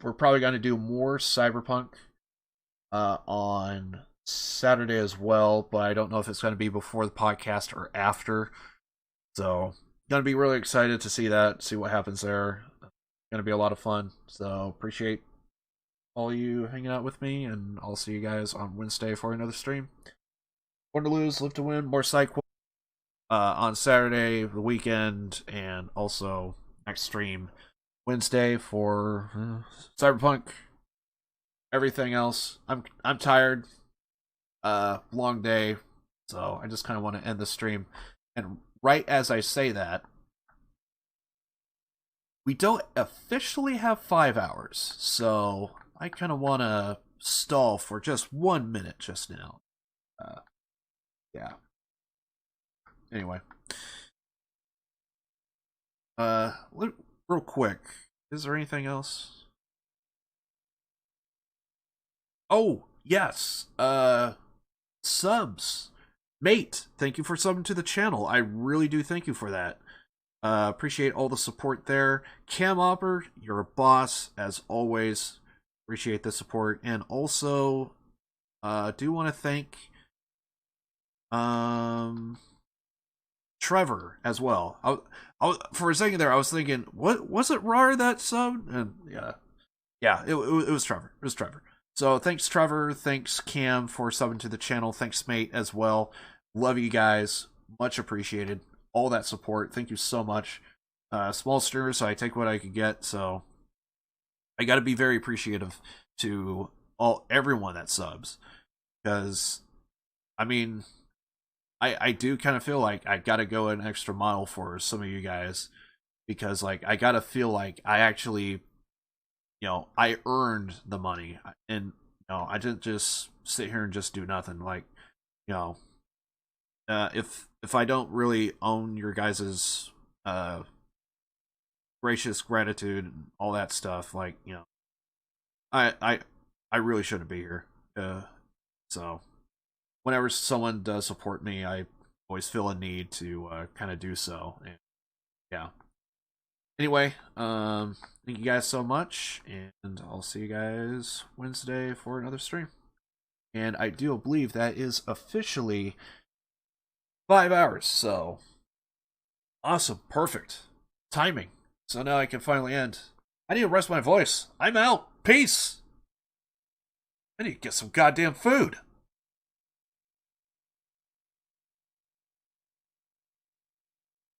We're probably gonna do more Cyberpunk on Saturday as well, but I don't know if it's gonna be before the podcast or after. So gonna be really excited to see what happens there. Gonna be a lot of fun. So appreciate all you hanging out with me, and I'll see you guys on Wednesday for another stream. Born to lose, live to win. More side quests on Saturday, the weekend, and also next stream Wednesday for Cyberpunk. Everything else, I'm tired. Long day, so I just kind of want to end the stream. And right as I say that, we don't officially have 5 hours, so I kind of want to stall for just 1 minute just now. Yeah. Anyway. Real quick, is there anything else? Oh, yes. Subs. Mate, thank you for subbing to the channel. I really do thank you for that. Appreciate all the support there. Cam Opper, you're a boss, as always. Appreciate the support. And also, do want to thank Trevor as well. For a second there, I was thinking, what was it, Rar, that sub? And yeah, it was Trevor. It was Trevor. So thanks, Trevor. Thanks, Cam, for subbing to the channel. Thanks, Mate, as well. Love you guys. Much appreciated. All that support. Thank you so much. Small streamer, so I take what I could get. So I got to be very appreciative to everyone that subs, because I mean, I do kind of feel like I got to go an extra mile for some of you guys, because like I got to feel like I actually, I earned the money, and I didn't just sit here and just do nothing. Like, if I don't really own your guys's gracious gratitude and all that stuff, like, I really shouldn't be here. So whenever someone does support me, I always feel a need to kind of do so. And yeah. Anyway, thank you guys so much, and I'll see you guys Wednesday for another stream. And I do believe that is officially 5 hours, so awesome, perfect timing. So now I can finally end. I need to rest my voice. I'm out. Peace. I need to get some goddamn food.